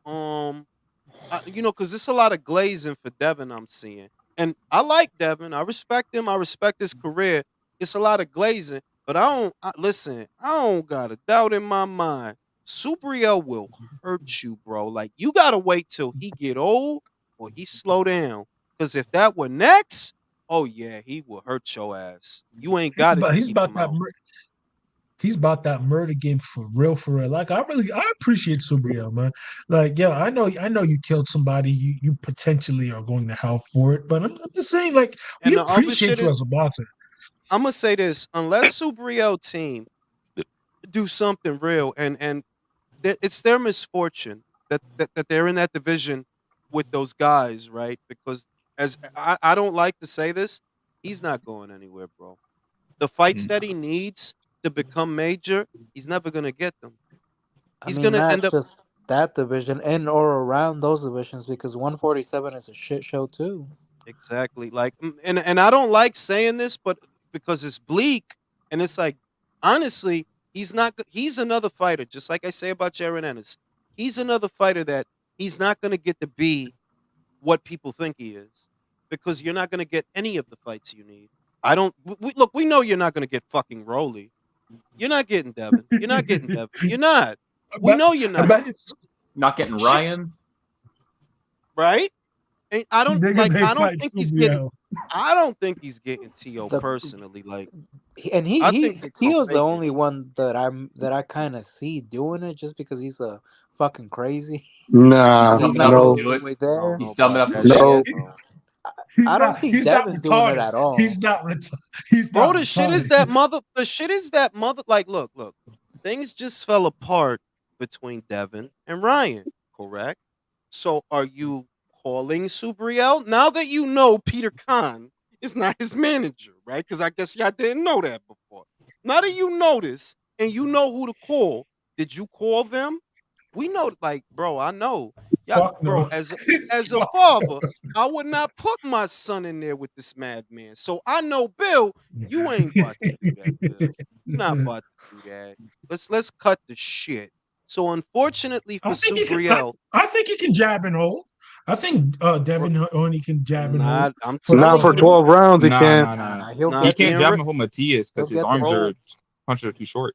Because there's a lot of glazing for Devin I'm seeing. And I like Devin. I respect him. I respect his career. It's a lot of glazing, but listen. I don't got a doubt in my mind. Subriel will hurt you, bro. Like you gotta wait till he get old or he slow down. Cause if that were next, oh yeah, he will hurt your ass. You ain't He's got it about to he's keep about him that out. he's about that murder game for real, for real. Like I appreciate Subriel, man. Like, yeah, I know you killed somebody. You potentially are going to hell for it. But I'm just saying, like, we And the other appreciate shit you is, as a boxer. I'm gonna say this: unless Subriel team do something real, and it's their misfortune that they're in that division with those guys, right? Because as I don't like to say this, he's not going anywhere, bro. The fights that he needs to become major, he's never gonna get them. I He's mean, gonna not end up just that division in or around those divisions because 147 is a shit show too. exactly like, and I don't like saying this, but because it's bleak, and it's like honestly, he's another fighter, just like I say about Jaron Ennis. He's another fighter that he's not gonna get to be what people think he is, because you're not going to get any of the fights you need. I don't look. We know you're not going to get fucking Rolly. You're not getting Devin. You're not getting Devin. You're not. We But know you're I not. bet it's Not getting Shit, Ryan. right? And I don't niggas like. ain't I don't fighting think he's getting. Subriel. I don't think he's getting To The personally. Like and I he think they're gonna Tio's the fake it. only one that I kind of see doing it just because he's a fucking crazy. He's Nah, He's dumb not enough to all no, do the it. way I don't there. know He's dumb about enough to that say shit, no. it. bro. I don't see He's not Devin doing it retarded. at all. He's Bro, not the shit is retarded. that mother. The shit is that mother. Like, look. Things just fell apart between Devin and Ryan. Correct. So, are you calling Subriel now that you know Peter Khan is not his manager, right? Because I guess y'all didn't know that before. Now that you know this and you know who to call, did you call them? We know, like, bro. I know, yeah, Fuck bro. no. As a Fuck father, I would not put my son in there with this madman. So I know, Bill, you ain't about to do that, Bill. You're not no. about to do that. Let's cut the shit. So unfortunately for I think he can. Subriel, I think he can jab and hold. I think bro, Devin Haney can jab and hold not. I'm for Not telling for you, the. 12 rounds. He Nah, can't. nah, nah, nah. Nah, he'll nah, He get can't there. jab Aaron, and hold Matias He'll because his get arms there. bro. are punches are too short.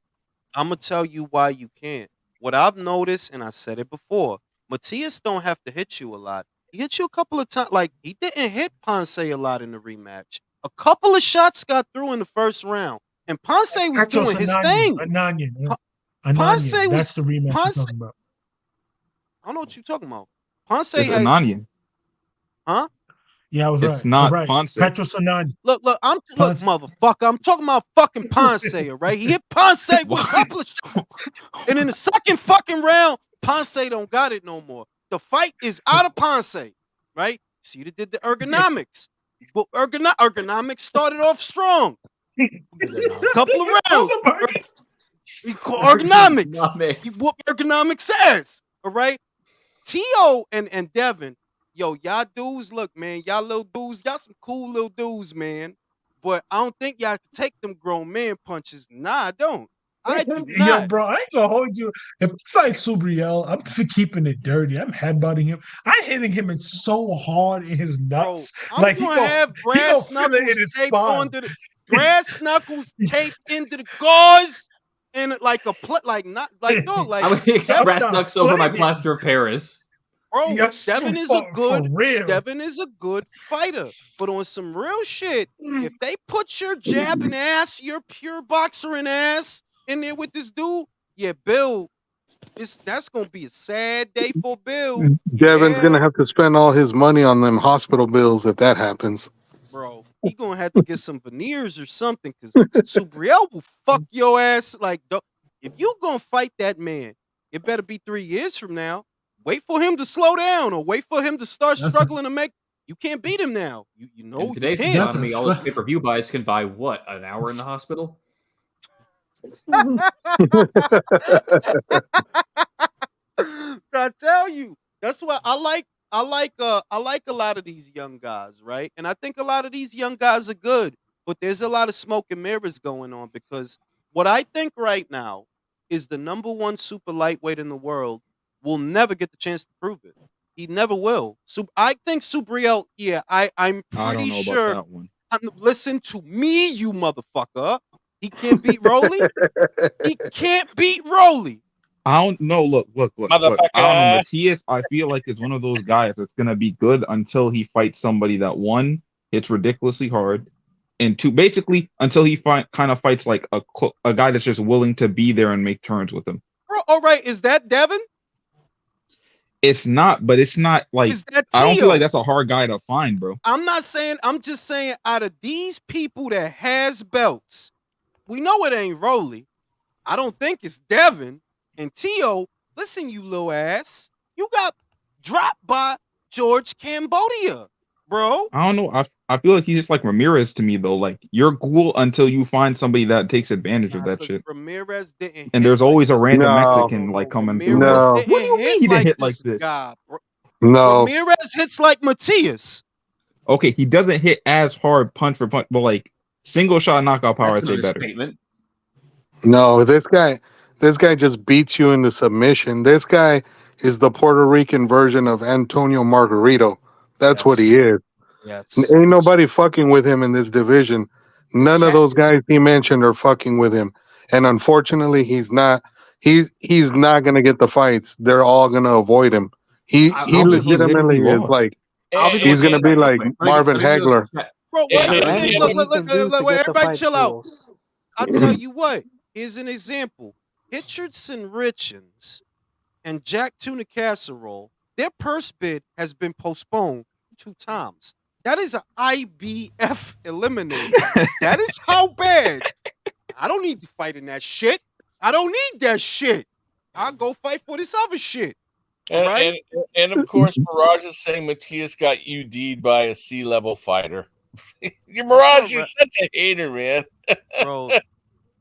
I'm gonna tell you why you can't. What I've noticed, and I said it before, Matias don't have to hit you a lot. He hit you a couple of times. Like he didn't hit Ponce a lot in the rematch. A couple of shots got through in the first round, and Ponce was Petros doing his thing. Ananyan. Po- Ponce Ananyan. was That's the rematch you're Ponce. talking about. I don't know what you're talking about. Ponce It's had, Ananian. huh? Yeah, I was It's right. All not right. Ponce. Petros Ananyan. Look, Ponce. motherfucker. I'm talking about fucking Ponce, right? He hit Ponce with a Why? couple of shots, and in the second fucking round, Ponce don't got it no more. The fight is out of Ponce, right? See, they did the ergonomics. Well, ergonomics started off strong. Couple of rounds. Ergonomics. Ergonomics. He Ergonomics. whoop ergonomics ass. All right. Tio and Devin, yo, y'all dudes, look, man, y'all little dudes, y'all some cool little dudes, man. But I don't think y'all can take them grown man punches. Nah, I don't. I do Yo, not. bro, I ain't gonna hold you. If it's like Subriel, I'm keeping it dirty. I'm headbutting him. I'm hitting him in so hard in his Bro, nuts, I'm like gonna have he gonna brass feel it in knuckles his taped spine. onto the brass knuckles taped into the gauze and like a like not like dog, I like would get I'm Devin, brass not knucks over my playing it. plaster of Paris. bro, Yes, for real. Devin is a good fighter. But on some real shit, if they put your jabbing ass, your pure boxering ass in there with this dude, yeah, Bill, that's gonna be a sad day for Bill. Devin's Yeah, gonna have to spend all his money on them hospital bills if that happens. bro. He gonna have to get some veneers or something because Subriel will fuck your ass. Like, if you gonna fight that man, it better be 3 years from now. Wait for him to slow down or wait for him to start That's a struggling to make. You can't beat him now. You In know you today's can't. that's a economy, all those pay-per-view buys can buy what? An hour in the hospital? I tell you, that's why I like. I like a lot of these young guys, right? And I think a lot of these young guys are good, but there's a lot of smoke and mirrors going on because what I think right now is the number one super lightweight in the world will never get the chance to prove it. He never will. So I think Subriel, yeah, I'm I don't pretty know about sure that one. Listen to me, you motherfucker. He can't beat Rolly. He can't beat Rolly. I don't know. Look. I don't know. Motherfucker. Matias, I feel like is one of those guys that's gonna be good until he fights somebody that one hits ridiculously hard, and two, basically until he kind of fights like a guy that's just willing to be there and make turns with him. Bro, all right, is that Devin? It's not, but it's not like Is that I don't feel like Tio? that's a hard guy to find, bro. I'm not saying. I'm just saying. Out of these people that has belts, we know it ain't Rolly. I don't think it's Devin and Tio. Listen, you little ass, you got dropped by George Cambodia, bro. I don't know. I feel like he's just like Ramirez to me though. Like you're cool until you find somebody that takes advantage of that Because shit. Ramirez didn't And hit there's like always a this. random No. Mexican like coming through. Ramirez No. didn't What do you mean he didn't like hit like this this? guy, bro. No. Ramirez hits like Matias. Okay, he doesn't hit as hard punch for punch, but like single shot knockout power, That's I'd say another better. statement. No, this guy just beats you into submission. This guy is the Puerto Rican version of Antonio Margarito. That's what he Yes. is. Yes. Ain't nobody fucking with him in this division. None of Chat- those guys he mentioned are fucking with him. And unfortunately, he's not gonna get the fights. They're all gonna avoid him. He I'll But he's in if legitimately he is lost. like I'll be And, going he's to gonna chat be real like quick. Marvin Let me go to Hagler. chat. Bro, and, what? and, Depends and, what Look, he can do to get the everybody fight chill out. tools. I'll tell you what. Here's an example. Richardson Richens and Jack Tuna Casserole, their purse bid has been postponed 2 times. That is an IBF eliminator. That is how bad. I don't need to fight in that shit. I don't need that shit. I'll go fight for this other shit. Right? and of course, Mirage is saying Matias got UD'd by a C-level fighter. Mirage, you're such a hater, man. Bro,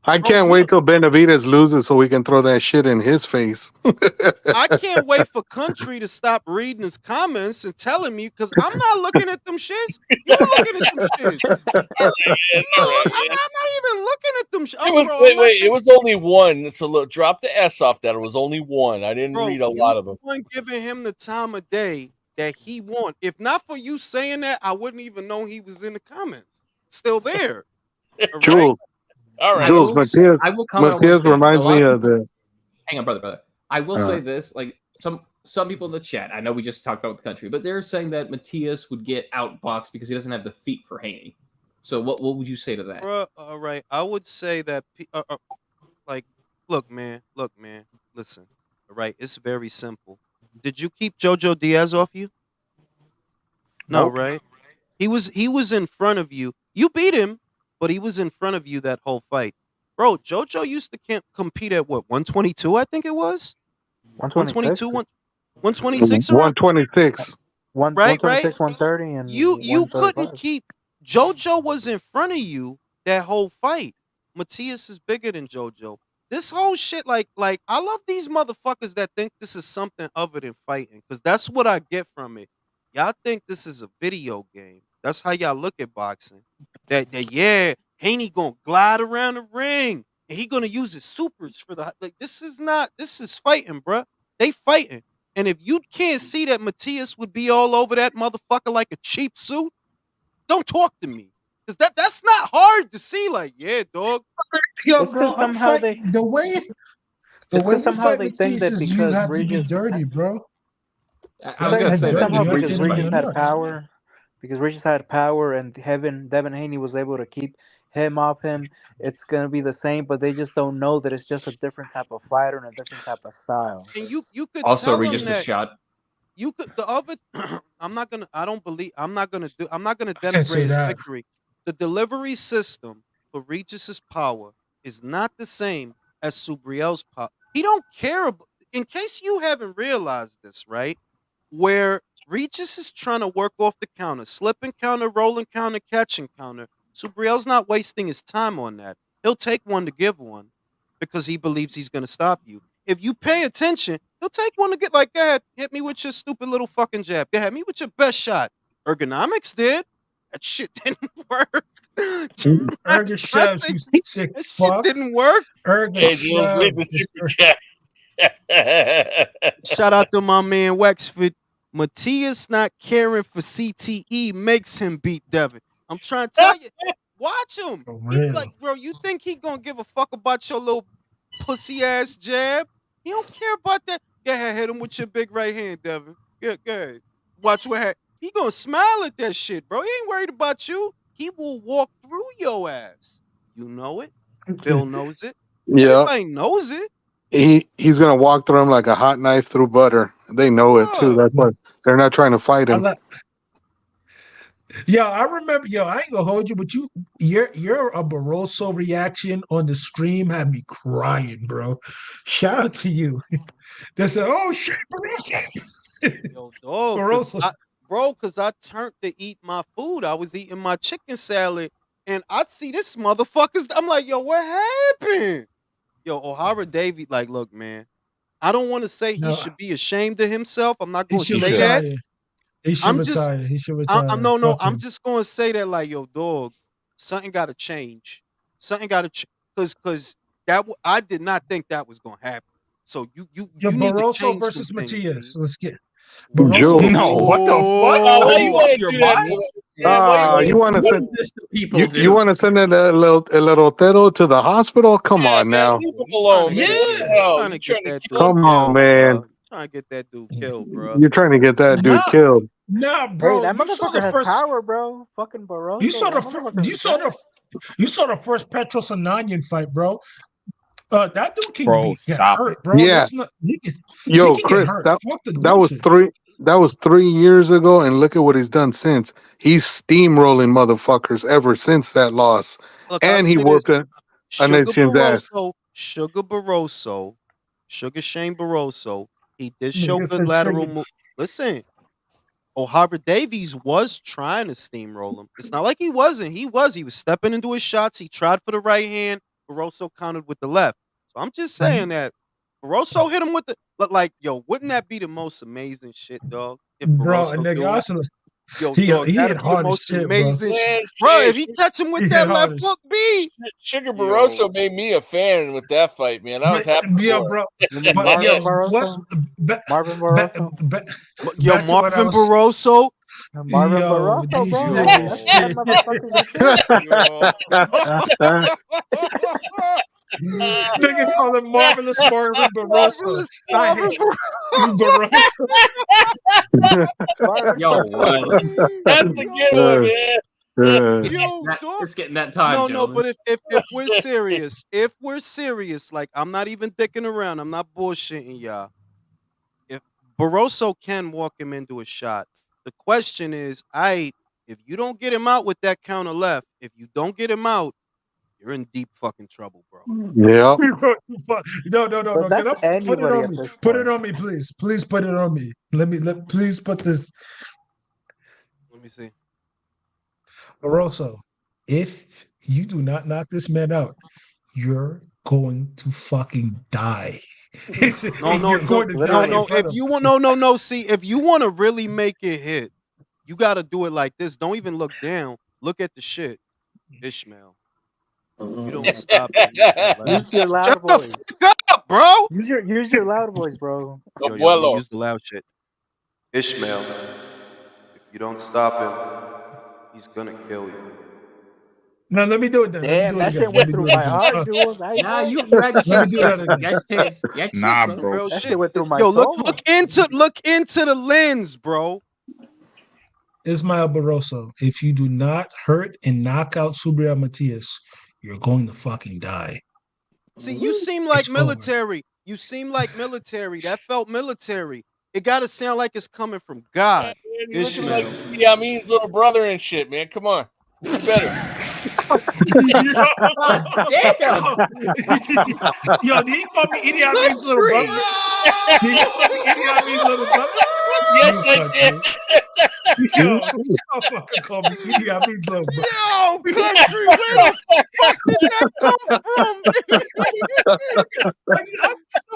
I can't wait till Benavidez loses so we can throw that shit in his face. I can't wait for Country to stop reading his comments and telling me because I'm not looking at them shits. You're looking at them shits. I'm not even looking at them shits. It was only one. So look, drop the S off that. It was only one. I didn't read a lot of them. You giving him the time of day that he want. If not for you saying that, I wouldn't even know he was in the comments. Still there. Jules. All right. Jules, Matias reminds me of the. Hang on, brother. I will say this: like some people in the chat, I know we just talked about the Country, but they're saying that Matias would get outboxed because he doesn't have the feet for Haney. So what would you say to that? All right, I would say that like, look, man, listen. All right, it's very simple. Did you keep Jojo Diaz off you? No, Nope. right? He was in front of you. You beat him, but he was in front of you that whole fight. Bro, Jojo used to compete at what, 122, I think it was? 126? 126 around? 126. Right, 126, 130, and You couldn't 135. keep Jojo was in front of you that whole fight. Matias is bigger than Jojo. This whole shit, like I love these motherfuckers that think this is something other than fighting, because that's what I get from it. Y'all think this is a video game. That's how y'all look at boxing. That yeah, Haney gonna glide around the ring and he gonna use his supers for the like. This is fighting, bruh. They fighting. And if you can't see that Matias would be all over that motherfucker like a cheap suit, don't talk to me. Because that's not hard to see. Like, yeah, dog. Yo, It's bro, because I'm somehow fighting the way It's because you somehow fight they think Matisse that is you because have to be Regis, dirty, bro. I was gonna say that somehow you have because to Regis be had nuts. power, and Devin Haney was able to keep him off him. It's gonna be the same, but they just don't know that it's just a different type of fighter and a different type of style. And you could also tell Regis him was that shot. you could the other. I'm not gonna Can't denigrate say his that. victory. The delivery system for Regis's power is not the same as Subriel's power. He don't care about. In case you haven't realized this, right? Where Regis is trying to work off the counter, slipping counter, rolling counter, catching counter. Subriel's not wasting his time on that. He'll take one to give one because he believes he's going to stop you. If you pay attention, he'll take one to get like, go ahead, hit me with your stupid little fucking jab. Go ahead, me with your best shot. Ergonomics did. That shit didn't work. Ergashev, you sick That shit fuck. didn't work. Hey, Jules, read Ergashev. the super chat. Shout out to my man Wexford. Matias not caring for CTE makes him beat Devin. I'm trying to tell you. Watch him. For He real. like, bro, you think he gonna give a fuck about your little pussy ass jab? He don't care about that. Go ahead, hit him with your big right hand, Devin. Good, good. Watch what happens. He gonna smile at that shit, bro. He ain't worried about you. He will walk through your ass. You know it. Bill knows it. Yeah, Everybody knows it. he's gonna walk through him like a hot knife through butter. They know it too. Yeah. That's why they're not trying to fight I him. like. Yo, I remember. Yo, I ain't gonna hold you, but your a Barroso reaction on the stream had me crying, bro. Shout out to you. They said, "Oh shit, Barroso." Yo, dog, Barroso. cause I turned to eat my food. I was eating my chicken salad, and I see this motherfucker's. I'm like, yo, what happened? Yo, O'Hara Davy, like, look, man, I don't want to say he No, should be ashamed of himself. I'm not he going to should say should. that. retire. He should I'm just, retire. He should I'm retire. no, Fuck I'm him. just going to say that, like, yo, dog, something got to change. Something got to change, cause I did not think that was going to happen. So Yo, you need to Barroso change some versus things, Matias. B. Let's get Barroso Joe. No, Matias. what the fuck? Why Are you you want out of to your do that mind? to man? Why You you want to What send does this to people you do? want to send a little Tero to the hospital? Come yeah, on man, now. leave him You trying alone, to man. get What Yeah. the hell? trying You to get trying to that kill dude him? Come on, killed, man. bro. Trying to get that dude killed, bro. You're trying to get that dude Nah, killed. nah, Hey, bro. that You saw motherfucker the has first. power, bro. Fucking You Barroso. saw That the first. motherfucker is bad. You saw the first Petros Ananian fight, bro. That dude can Bro, get stop it. hurt, bro. Yeah. Let's not. He Yo, can get Chris, hurt. that Fuck the that was bullshit. that was 3 years ago, and look at what he's done since. He's steamrolling motherfuckers ever since that loss, Look, I and he say this: whooped Sugar Anachian's ass. Barroso, Sugar Barroso, Sugar Shane Barroso. He did show Nigga good said lateral sugar. move. Listen, O'Hara Davies was trying to steamroll him. It's not like he wasn't. He was. He was stepping into his shots. He tried for the right hand. Barroso countered with the left. So I'm just saying that Barroso hit him with the like, yo, wouldn't that be the most amazing shit, dog? If Bro, Barroso and nigga, do him, also, yo, he dog, hit that'd be the hard as most shit, bro. amazing shit. Man, Bro, shit, if he catch him with He hit that hard left as hook, B, Sugar yo, Barroso made me a fan with that fight, man. I was happy Yeah, for bro. You mean But Marvin yo, what? Barroso? Marvin Back, Barroso? yo, back to what I Marvin was. Barroso, Marvin Yo, Barroso, these bro. niggas, That yo, motherfucker's the shit. yo. nigga call him marvelous Marvin Barroso. Marvelous I Marvin hate Barroso. Marvin Yo, Barroso. That's a good one, Yo, man. It's getting yo, that, dog. it's getting that time, No, gentlemen. but if we're serious, like I'm not even dicking around, I'm not bullshitting y'all. If Barroso can walk him into a shot, the question is, if you don't get him out with that counter left, if you don't get him out, you're in deep fucking trouble, bro. Yeah. No. But Can that's I put it anybody on at me? this Put it point. on me, please. Please put it on me. Please put this. Let me see. Barroso, if you do not knock this man out, you're going to fucking die. No, You're going to die in Literally. front If of you him. want, no. See, if you want to really make it hit, you got to do it like this. Don't even look down. Look at the shit, Ishmael. If you don't stop him, you're gonna let him. Use your Shut loud the voice. fuck up, bro. Use your loud voice, bro. Yo, let me Abuelo. use the loud shit. Ishmael, if you don't stop him, he's gonna kill you. Now let me do it then. Let me Damn, do it that again. shit Let went me through do it my again. heart, Jules. I Nah, know. you had your Let me chance, do that Jason. again. You had your chance. You had your Nah, chance, bro. Real That shit. shit went through my Yo, soul. look into the lens, bro. Ismael Barroso, if you do not hurt and knock out Subriel Matias, you're going to fucking die. See, you seem like It's over. military. You seem like military. That felt military. It gotta sound like it's coming from God. Man, you're looking like Ishmael. Idi Amin's little brother and shit, man. Come on. Do better. Damn. Yo, did he call me Idi Amin's little brother? Country. Did you call me Idi Amin's little brother? Yes, You I did. country. Yo, don't fucking call me Idi Amin's little brother. Yo, country, where the fuck did that come from?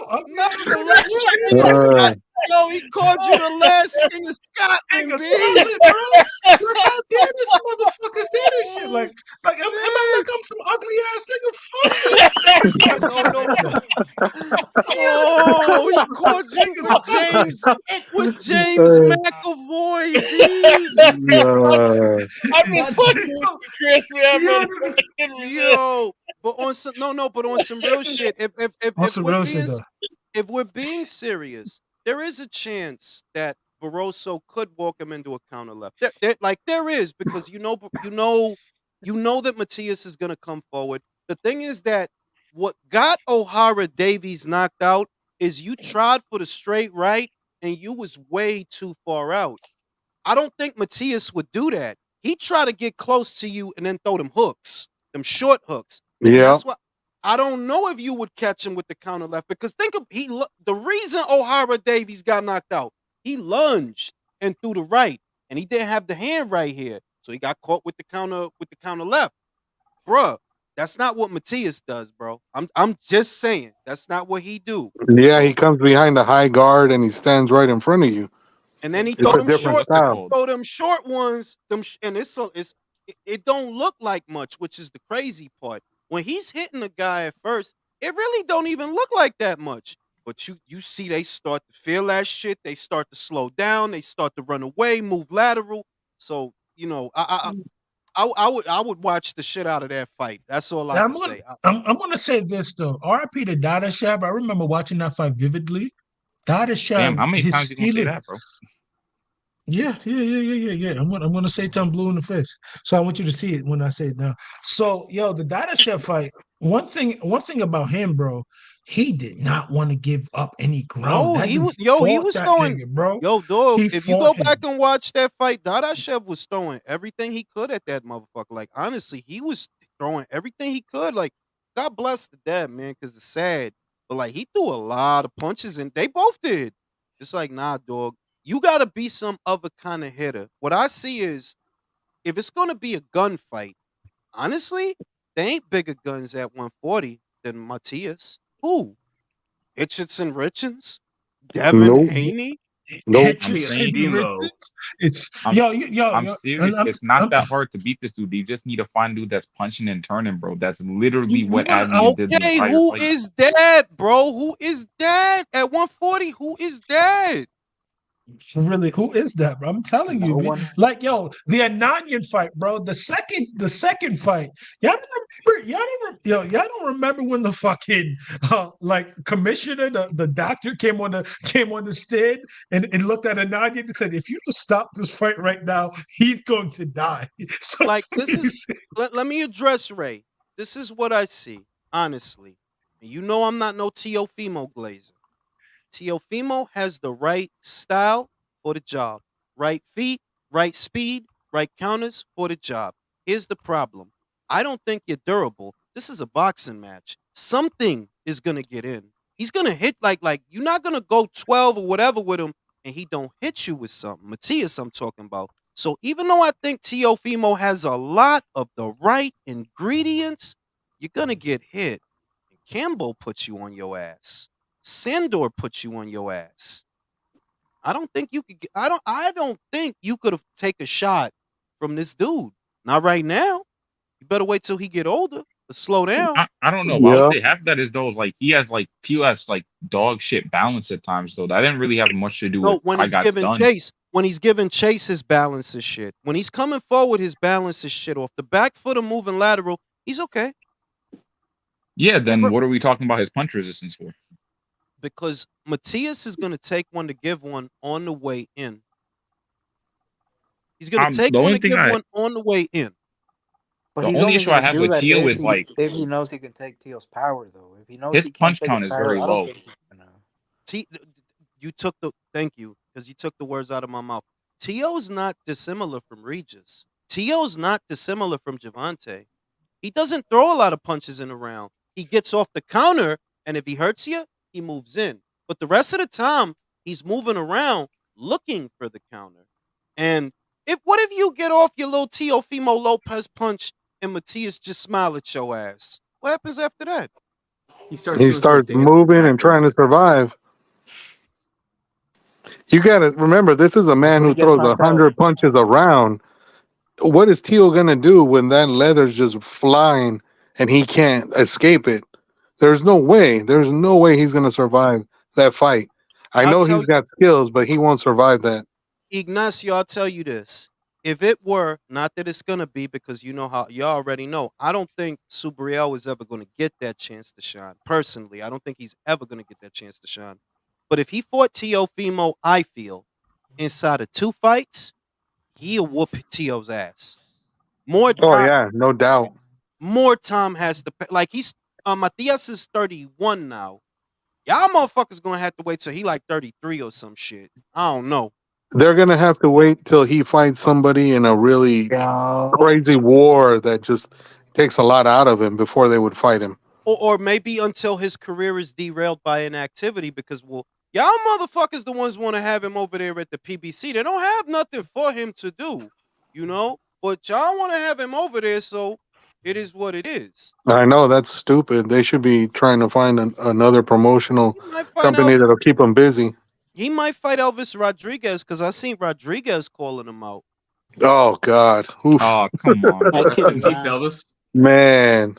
I'm Not for nothing. Yo, he called you the last king of King Scotland, of B. Scotland, bro. Like, how dare this motherfucker say this shit? Like, am I like I'm some ugly ass nigga? Fuck these niggas. Like, No, no. fuck Oh, he called King you of Scotland. with James McAvoy, B. I'm just That fucking with you, Chris, man, yo, but I can't resist. Yo, but on some real shit. on some real shit though. If we're being serious, there is a chance that Barroso could walk him into a counter left. There is, because you know that Matias is gonna come forward. The thing is that what got O'Hara Davies knocked out is you tried for the straight right and you was way too far out. I don't think Matias would do that. He try to get close to you and then throw them hooks, them short hooks. And Yeah. that's why I don't know if you would catch him with the counter left, because think of the reason O'Hara Davies got knocked out. He lunged and threw the right, and he didn't have the hand right here, so he got caught with the counter left, bruh. That's not what Matias does, bro. I'm just saying that's not what he do. Yeah, he So comes behind the high guard and he stands right in front of you. and then he It's throw a them different short, What's it style. called? throw them short ones. And it don't look like much, which is the crazy part. When he's hitting a guy at first, it really don't even look like that much. But you see, they start to feel that shit. They start to slow down. They start to run away, move lateral. So I would watch the shit out of that fight. That's all I Now, can say. I'm gonna say this though. RIP to Dadashev. I remember watching that fight vividly. Damn, how Dadashev, many his times you gonna say stealing. that, bro? Yeah. I'm gonna say it till I'm blue in the face. So I want you to see it when I say it now. So yo, the Dadashev fight. One thing about him, bro. He did not want to give up any ground. No, That he dude was he fought was that throwing. nigga, bro. Yo, dog, He if you go fought back him. and watch that fight, Dadashev was throwing everything he could at that motherfucker. Like, honestly, he was throwing everything he could. Like, God bless the dead, man, because it's sad. But like, he threw a lot of punches, and they both did. It's like, nah, dog, you gotta be some other kind of hitter. What I see is, if it's gonna be a gunfight, honestly, they ain't bigger guns at 140 than Matias. Who? Richardson Richards? Devin Nope. Haney? Nope. I'm Hitchinson saying Demo. Richards. It's I'm I'm yo. serious. It's not that hard to beat this dude. You just need to find a dude that's punching and turning, bro. That's literally You what wanna Adnian did the Okay, entire who fight. is that, bro? Who is that at 140? Who is that? really, who is that, bro? I'm telling you, No man. one. Like, yo, the Ananian fight, bro. The second fight. Y'all don't remember when the fucking like commissioner, the doctor came on the stand and looked at Ananian and said, if you don't stop this fight right now, he's going to die. So Like, this is let me address Ray. This is what I see, honestly. And you know I'm not no Teofimo glazer. Teofimo has the right style for the job, right feet, right speed, right counters for the job. Here's the problem. I don't think you're durable. This is a boxing match. Something is gonna get in. He's gonna hit like you're not gonna go 12 or whatever with him, and he don't hit you with something. Matias, I'm talking about. So even though I think Teofimo has a lot of the right ingredients, you're gonna get hit. And Campbell puts you on your ass. Sandor puts you on your ass. I don't think you could. I don't think you could have take a shot from this dude. Not right now. You better wait till he get older to slow down. I don't know. I would Yeah. say half of that is though like Tio has like dog shit balance at times though. That didn't really have much to do with No, when I he's got giving stunned. Chase, his balance is shit. When he's coming forward, his balance is shit. Off the back foot or moving lateral, he's okay. Yeah, then Never, what are we talking about his punch resistance for? because Matias is gonna take one to give one on the way in. He's gonna take The one only to thing give one on the way in. But the he's only only issue I gonna have do with that Tio is like if he knows he can take Teal's power, though. If he knows his he can't punch take his count is power, very I don't low. think he's gonna. T, you took the thank you, because you took the words out of my mouth. Tio's not dissimilar from Regis. Tio's not dissimilar from Javante. He doesn't throw a lot of punches in the round. He gets off the counter, and if he hurts you, he moves in. But the rest of the time, he's moving around looking for the counter. And what if you get off your little Teofimo Lopez punch and Matias just smile at your ass? What happens after that? He starts He doing some starts dancing moving and backwards. trying to survive. You got to remember, this is a man When who he gets throws knocked out. 100 punches around. What is Tio gonna do when that leather's just flying and he can't escape it? There's no way. There's no way he's gonna survive that fight. I I'll know tell he's got skills, but he won't survive that. Ignacio, I'll tell you this. If it were, not that it's gonna be, because you know how you already know, I don't think Subriel is ever gonna get that chance to shine. Personally, I don't think he's ever gonna get that chance to shine. But if he fought Teofimo, I feel, inside of 2 fights, he'll whoop Tio's ass. More Oh time, yeah, no doubt. more time has to like he's Matias is 31 now. Y'all motherfuckers gonna have to wait till he like 33 or some shit. I don't know. They're gonna have to wait till he fights somebody in a really Yeah. crazy war that just takes a lot out of him before they would fight him. Or maybe until his career is derailed by inactivity, because well, y'all motherfuckers the ones want to have him over there at the PBC. They don't have nothing for him to do, you know? But y'all want to have him over there, so it is what it is. I know that's stupid. They should be trying to find another promotional He might fight company Elvis. that'll keep him busy. He might fight Elvis Rodriguez, because I seen Rodriguez calling him out. Oh God, oof, Oh, come on, That bro. kid He is beats ass. Elvis. man.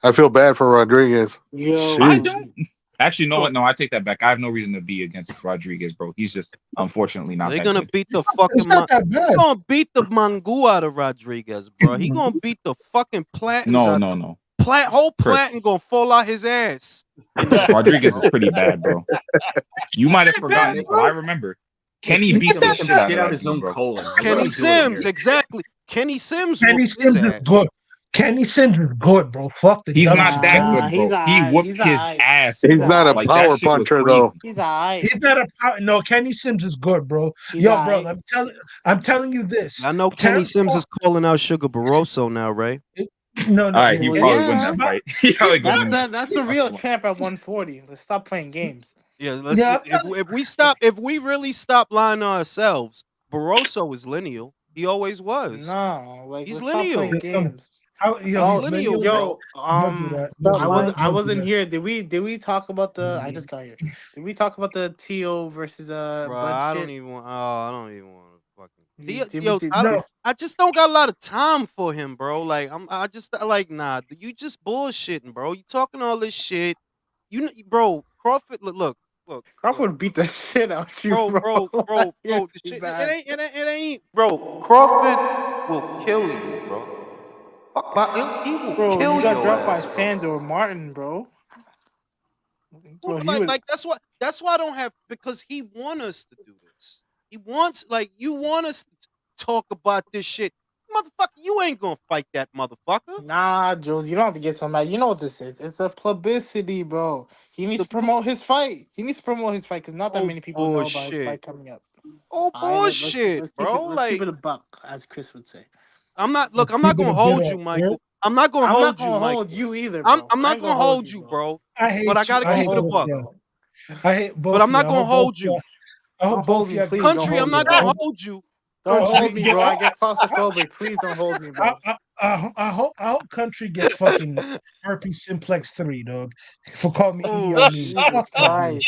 I feel bad for Rodriguez. Yo, I Sheesh. don't. Actually, you know Bro, what? No, I take that back. I have no reason to be against Rodriguez, bro. He's just unfortunately not they're that gonna good. beat the It's fucking not that He bad. gonna beat the Mangu out of Rodriguez, bro. He gonna beat the fucking Platins No, out. no, no. Whole Chris, Platin gonna fall out his ass in that fight, Rodriguez is bro. pretty bad, bro. You might have That bad, forgotten, but bro. I remember. It Kenny takes beat him the to shit out shit of out that his dude, own bro. colon. What are Kenny we doing Sims, here? exactly. Kenny Sims Kenny whooped his Sims is ass. good. Kenny Sims is good, bro. Fuck the He's dumb not shit. that Kenny, good, he's bro. He alright. whooped He's his alright. ass, He's He's bro. not a alright. Like that power shit was puncher though. crazy. He's alright. he's not a no. Kenny Sims is good, bro. He's Yo, bro, alright. I'm telling you this. I know Kenny Terrence Sims Crawford, is calling out Sugar Barroso now, Ray. no, All no, right, yeah, he Well, yeah, probably win he's yeah. that about, fight. He he's probably could about, win that. That's the real champ at 140. Let's stop playing games. Yeah, yeah. I'm if we really stop lying to ourselves, Barroso is lineal. He always was. No, like He's let's stop lineal. playing telling games. yo, He's Oh, he's lineal, lineal. bro. yo, Don't do that. Don't I do that. I Don't do wasn't that. here. Did we talk about the? I just got here. Did we talk about the To versus Bro, Bud I don't shit? even want. Oh, I don't even want to fucking. Did we? Yo, No, I just don't got a lot of time for him, bro. Like I just like nah. You just bullshitting, bro. You talking all this shit. Bro. Crawford, look, Crawford beat the shit out you, bro, bro. bro, bro, Yeah, bro. The pretty shit, bad. it ain't, bro. Crawford will kill you, bro. Fuck, he will Bro, you kill got your dropped by ass, bro. Sandor Martin, bro. Well, Bro, he would. like that's why I don't have, because he want us to do this. He wants, like, you want us to talk about this shit, motherfucker. You ain't gonna fight that motherfucker. Nah, Jules, you don't have to get so mad. You know what this is? It's a publicity, bro. He needs The to promote his fight. He needs to promote his fight because not that oh many people know about his bullshit, fight coming up. oh All right, bullshit, bro. let's keep Like it a buck, as Chris would say. let's I'm not keep it gonna a bit hold of you, right? Michael. I'm not gonna I'm not hold you, gonna hold Michael. you either, I'm bro. I'm I not ain't gonna gonna hold hold you, you, bro. bro. I But I hate you. gotta Don't I keep hate it a hold both me, buck. y'all. bro. I hate But both I'm of you. not gonna hold you. I hope Don't both hold of me, y'all get please. Don't Country, I'm hold me, not I gonna bro. hope, hold you. Don't hold me, yeah, bro. I get claustrophobic. Please don't hold me, bro. I hope Country gets fucking herpes simplex 3, dog, for calling me Edie Oh Amin. shit. Jesus Fuck that dude. Christ.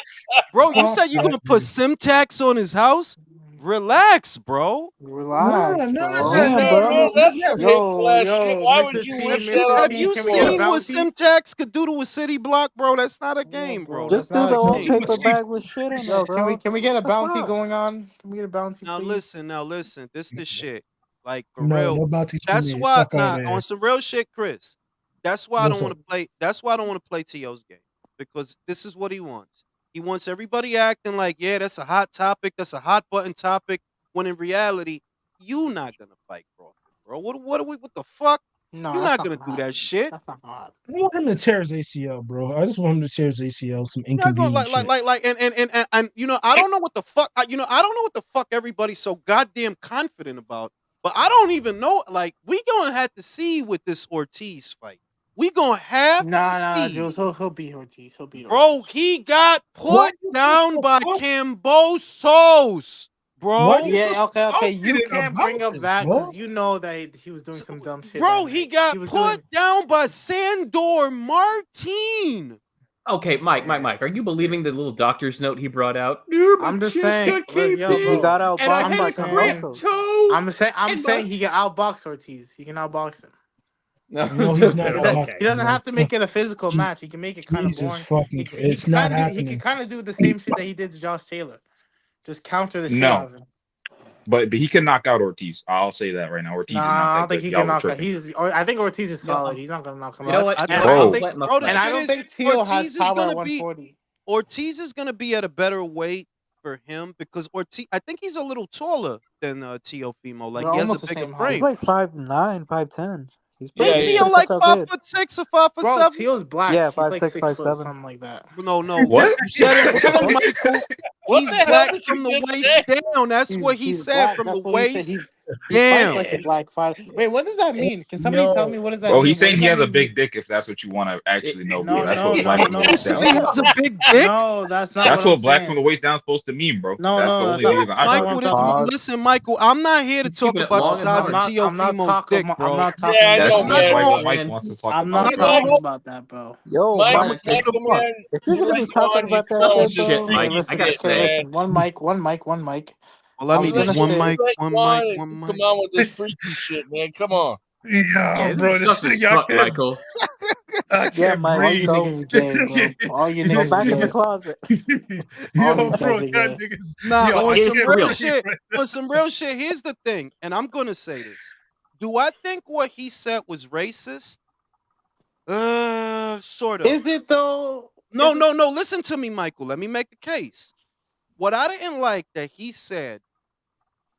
Bro, you Fuck said you're that gonna put dude. Simtax on his house? Relax, bro. Nah, Relax, nah, bro. nah, No, nah, Damn, nah. bro. no, that's Yeah, fake Yo, glass shit. yo, Why would Mr. you T, wish that Mr. on Have T, you can we get a people? seen what bounty? Simtax could do to a city block, bro? That's not a Yeah, game, bro, bro. that's That's Just do not not a the a old game. game. see, paper bag with shit in it, Yo, bro. can we get a What the bounty fuck? going on? Can we get a bounty, Now please? listen, This the shit. Like, for no, real. no bounties for That's me. why, Fuck out nah, of here. on some real shit, Chris. That's why I What's don't want up? to play. That's why I don't want to play To's game, because this is what he wants. He wants everybody acting like, yeah, that's a hot topic, that's a hot button topic. When in reality, you not gonna fight Crawford, bro. What are we? What the fuck? No, You're that's not not gonna gonna do that happen. shit. That's not gonna happen. I want him to tear his ACL, bro. I just want him to tear his ACL. Some You're not gonna inconvenient shit. and I don't know what the fuck. I don't know what the fuck everybody's so goddamn confident about. But I don't even know. Like, we gonna have to see with this Ortiz fight. We gonna have to Nah, see. Jules. He'll beat Ortiz. He'll beat Bro, Ortiz. he got Why put you so down so by confident? Cambosos, Why bro. you so Yeah, okay. You confident can't about bring up this, that bro? because you know that he was doing So, some dumb shit that bro, he night. He got was put doing. down by Sandor Martin. Okay, Mike, are you believing the little doctor's note he brought out? Yeah, my I'm just chest saying, got caved yo, He in, bro. got and I outboxed I'm had by a just cracked saying. Kambosos. toe. I'm And saying my he can outbox Ortiz. He can outbox him. no, No, he's not It does, boxing, okay. he doesn't bro. have to make it a physical match. He can make it kind of Jesus boring. fucking, He it's not can do. He can happening. kind of do the same shit that he did to Josh Taylor. Just counter the shit out No, of him. but he can knock out Ortiz. I'll say that right now. Ortiz is not Nah, I don't that think good. he Y'all can were knock out. tripping. I think Ortiz is You know, solid. He's not gonna knock him you know out. what? I And You know think, what? I don't I'm Bro, think. planting my bro, the And flag. I shit don't is think Teal has Ortiz is power at gonna be 140. Ortiz is gonna be at a better weight for him because Ortiz. I think he's a little taller than Teofimo. Like They're he has a almost the bigger same He's height. frame. like 5'9", 5'10". He's Ain't Yeah, pretty. He's yeah. Teo pretty like fucking good. 5'6" or 5 Bro, 7? Teal's black. Yeah, He's like 5'6", 6 foot, 5'7". something like that. No. what? You said it wrong, What? Michael. What He's the hell black did you from the just waist say? down. That's what he He's said, black. from the That's what he said. waist He fights like a down. black fighter. Wait, what does that mean? Can somebody tell Yo, me what does that Bro, mean? he's What saying does he that has a mean? big dick. If that's what you want to actually know, bro. No, That's no, what no, black What from the no. you waist say down That's he is not. has supposed a to mean. big dick? No, that's not That's what I'm what black saying. from the waist down is supposed to mean, bro. No, That's no, the that's only not. reason I That's not heard what it. I'm Michael, talking about. Pause. listen, Michael. I'm not here to He's talk keeping it about the long No, and size of hard. Teofimo's dick, I'm bro. not talking Yeah, I about That's know, I'm not that. man. exactly going. what But Mike Man, wants to talk I'm I'm about, not not bro. gonna Mike, talking hold. about that, bro. Yo, Mike, I'm Mike. gonna Okay. keep Mike, it a buck. man, If you're you gonna let be talking Yanni about that come oh on shit, this shit, bro. Okay, Mike. freaky I listen, gotta shit, okay, say, man. listen. One mic, one mic, one mic. All I I was need You let is gonna one say, mic, you let one mic, Yanni one come mic. on with this freaky shit, man. Come on. yeah, yeah, this bro, is sus this as thing, I fuck, can't, Michael. I Yeah, can't Mike. all you breathe. Go, niggas gay, bro. All you go niggas back in the gay. closet. All Yo, these bro, guys y'all are gay. niggas, Nah, yo, on I Here's some for can't real real. breathe shit. right On some real shit. Here's the thing, and I'm gonna say this. Do I think what he said was racist? Sort of. Is it though? No, Is it? no, no. Listen to me, Michael. Let me make a case. What I didn't like that he said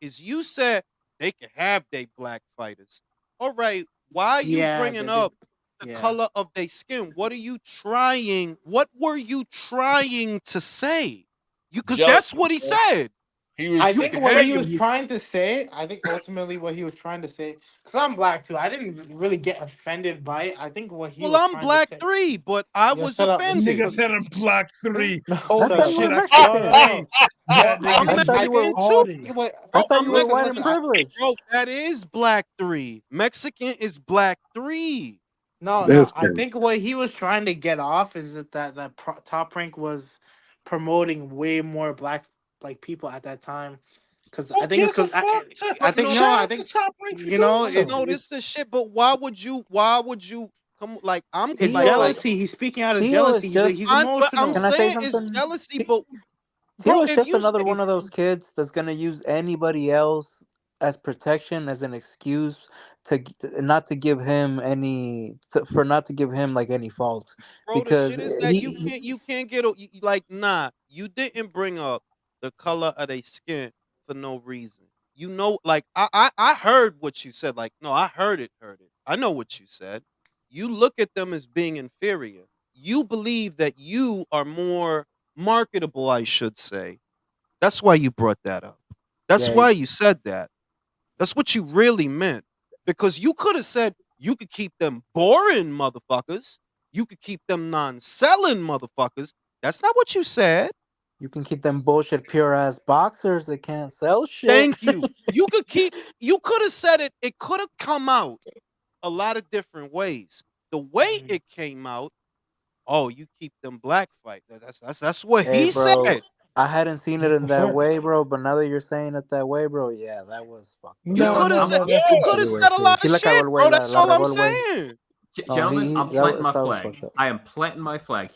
is you said they can have they black fighters. All right, why are you Yeah, bringing up the yeah. color of their skin? What are you trying? What were you trying to say? You because that's Jealousy, what he man. said. He I was You think can what have he your was trying to say, I think ultimately what he was trying to say, because I'm black too. I didn't really get offended by it. I think what he well, was I'm trying to black say. 3, but I Yo, was shut up. Listen, Nigga offended. said I'm block three. no, I shut Holy thought up. you were shit, I can't Mexican. breathe. Bro, That I'm nigga I'm I thought shit you were. Mexican too, retarded. wait, I bro. thought I'm you were listen, white Mexican. and listen. privileged. Bro, that is black 3. Mexican is black 3. No. This I guy. think what he was trying to get off is that Top Rank was promoting way more black like people at that time. Because I Who think it's gives a because fuck? I think No, no, Shout I out to think Top Rank for you doing know so. no, this the shit. But why would you come like I'm it's like Tio, jealousy. He's speaking out of Tio jealousy. is just. He's but I'm Can emotional. I say saying it's something? jealousy. But Tio bro, is if just you another say one of those kids that's gonna use anybody else as protection, as an excuse not to give him for not to give him like any fault, bro, the because shit is that you can't get like nah. You didn't bring up the color of their skin for no reason. You know, like I heard what you said. Like no, I heard it. I know what you said. You look at them as being inferior. You believe that you are more marketable. I should say. That's why you brought that up. That's Yeah, why you said that. That's what you really meant. Because you could have said you could keep them boring motherfuckers. You could keep them non-selling motherfuckers. That's not what you said. you can keep them bullshit pure ass boxers that can't sell shit. Thank you. You could have said it could have come out a lot of different ways. The way Mhm. it came out, oh, you keep them black fight. That's what Hey, he bro, said. I hadn't seen it in that Fair. way, bro. But now that you're saying it that way, bro, yeah, that was fucked up. You No, could have no, said no, you that's yeah. not could have true, said a lot actually. of Sí la cagó shit, el güey, bro. la That's all I'm regó el güey. saying. No, Gentlemen, I'm planting my that was flag. fucked up. I am planting my flag.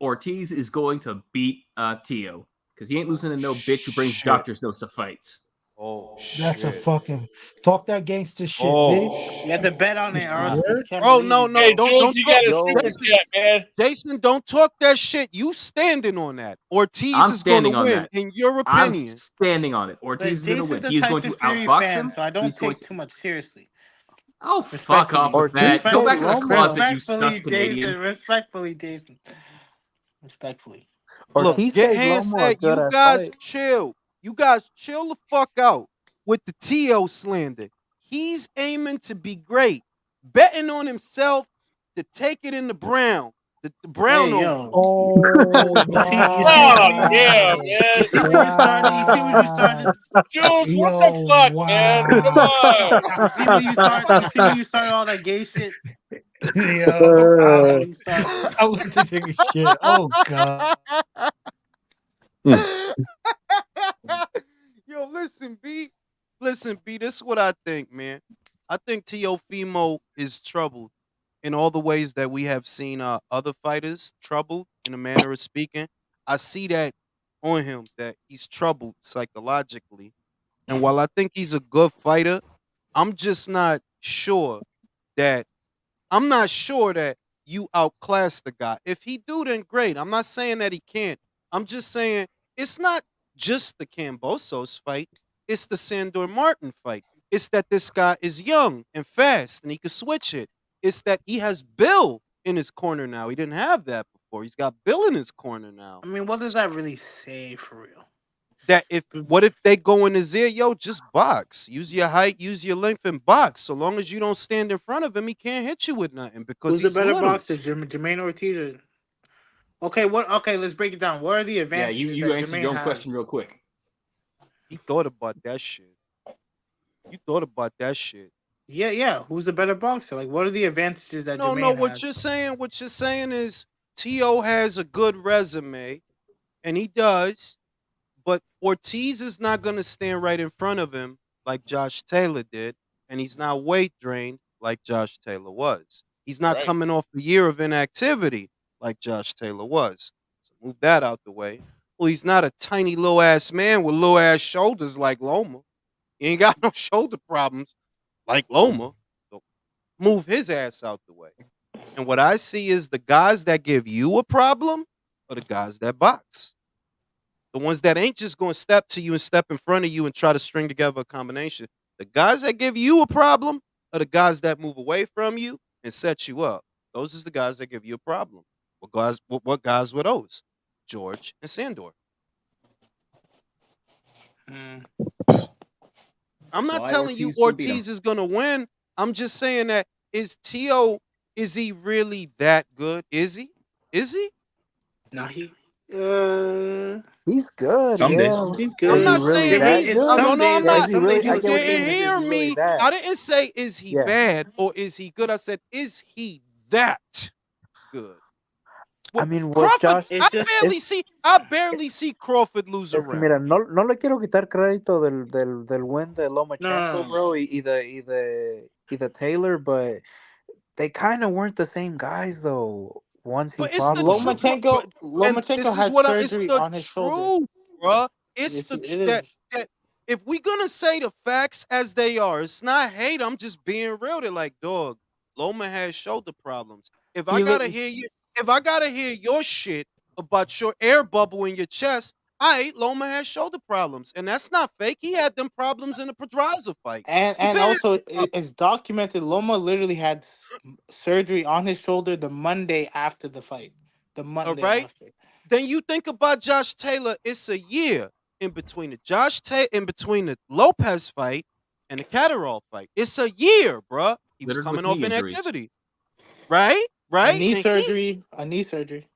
Ortiz is going to beat Tio because he ain't losing to no bitch who brings Shit. doctor's notes to fights. Oh That's a shit. fucking talk that gangster shit, Oh bitch. You have to bet on it, or else we Word? can't bro, believe no, you, no, Hey, bro. don't Jules, you talk. got a super Yo, Jason, chat, man. Jason, don't talk that shit. You standing on that. Ortiz I'm is going to standing on win, that. in your I'm opinion. standing on it. Ortiz But is going to win. Jason's a He is going Tyson to Fury outbox fan, him. so I don't He's going take to. too much seriously. Oh, fuck off Respectfully, with Ortiz that. Go played back to the Loma. closet, you respectfully, sus Jason. Canadian. Respectfully, Jason. Respectfully. Look, Ortiz get paid hand Lomo a said, good you ass guys fight. chill. You guys chill the fuck out with the T.O. slander. He's aiming to be great, betting on himself to take it in the Brown, the Brown Hey, over. yo. Oh Oh, yeah, wow. You man. see what you started? You see what you Wow. started? Jules, what the Yo, fuck, man? Come wow. on. You see what you started? You see what you started all that gay shit? Yo, Let me start. I went to take a shit. Oh god. Yo, listen, B. Listen, B. This is what I think, man. I think Teofimo is troubled in all the ways that we have seen other fighters troubled, in a manner of speaking. I see that on him, that he's troubled psychologically. And while I think he's a good fighter, I'm just not sure that I'm not sure that you outclass the guy. If he do, then great. I'm not saying that he can't. I'm just saying it's not just the Cambosos fight. It's the Sandor Martin fight. It's that this guy is young and fast and he can switch it. It's that he has Bill in his corner now. He didn't have that before. He's got Bill in his corner now. I mean, what does that really say for real? That what if they go in his ear, yo, just box. Use your height, use your length, and box. So long as you don't stand in front of him, he can't hit you with nothing because Who's the he's better little. boxer, Jermaine Ortiz? Or... Okay, what? Okay, let's break it down. What are the Yeah, advantages you that answered Jermaine your own has? question real quick. He thought about that shit. You thought about that shit. Yeah. Who's the better boxer? Like, what are the advantages that No, Jermaine what has? you're saying is T.O. has a good resume, and he does, but Ortiz is not gonna stand right in front of him like Josh Taylor did, and he's not weight drained like Josh Taylor was. He's not Right. coming off the year of inactivity like Josh Taylor was. So move that out the way. Well, he's not a tiny little ass man with little ass shoulders like Loma. He ain't got no shoulder problems like Loma. So move his ass out the way. And what I see is the guys that give you a problem are the guys that box. The ones that ain't just going to step to you and step in front of you and try to string together a combination. The guys that give you a problem are the guys that move away from you and set you up. Those is the guys that give you a problem. What guys were those? George and Sandor. Mm. I'm That's not why telling you Ortiz still beat him. Ortiz is going to win. I'm just saying that is he really that good? Is he? Is he? No, he's good. Some days. Yeah, He's I'm is good. he not really saying that he's It's good? no, some no, I'm days. Like, not. is he really? Some days he I You get looks what you didn't mean. good. Is hear he really me. that? I didn't say is he Yeah. bad or is he good. I said is he that good? I Well, mean, with Crawford, Josh, It's just I barely see Crawford lose a es que round. mira, no le quiero quitar crédito del win de Lomachenko, no. bro, y the Taylor, but they kind of weren't the same guys though. Once he But it's fought the them, truth. And Lomachenko this is had what it's surgery the on his shoulder. truth, bruh. It's It the is. that if we gonna say the facts as they are, it's not hate. I'm just being real. They're like, dog, Loma has shoulder problems. he looked. If I gotta hear your shit about your air bubble in your chest, Loma has shoulder problems, and that's not fake. He had them problems in the Pedraza fight. He And been had also problems, it's documented. Loma literally had surgery on his shoulder the Monday after the fight. The all Monday right. after. Then you think about Josh Taylor. It's a year in between the Lopez fight and the Catterall fight. It's a year, bruh. He was Littered with coming off knee injuries. inactivity, right? Right? And A knee surgery.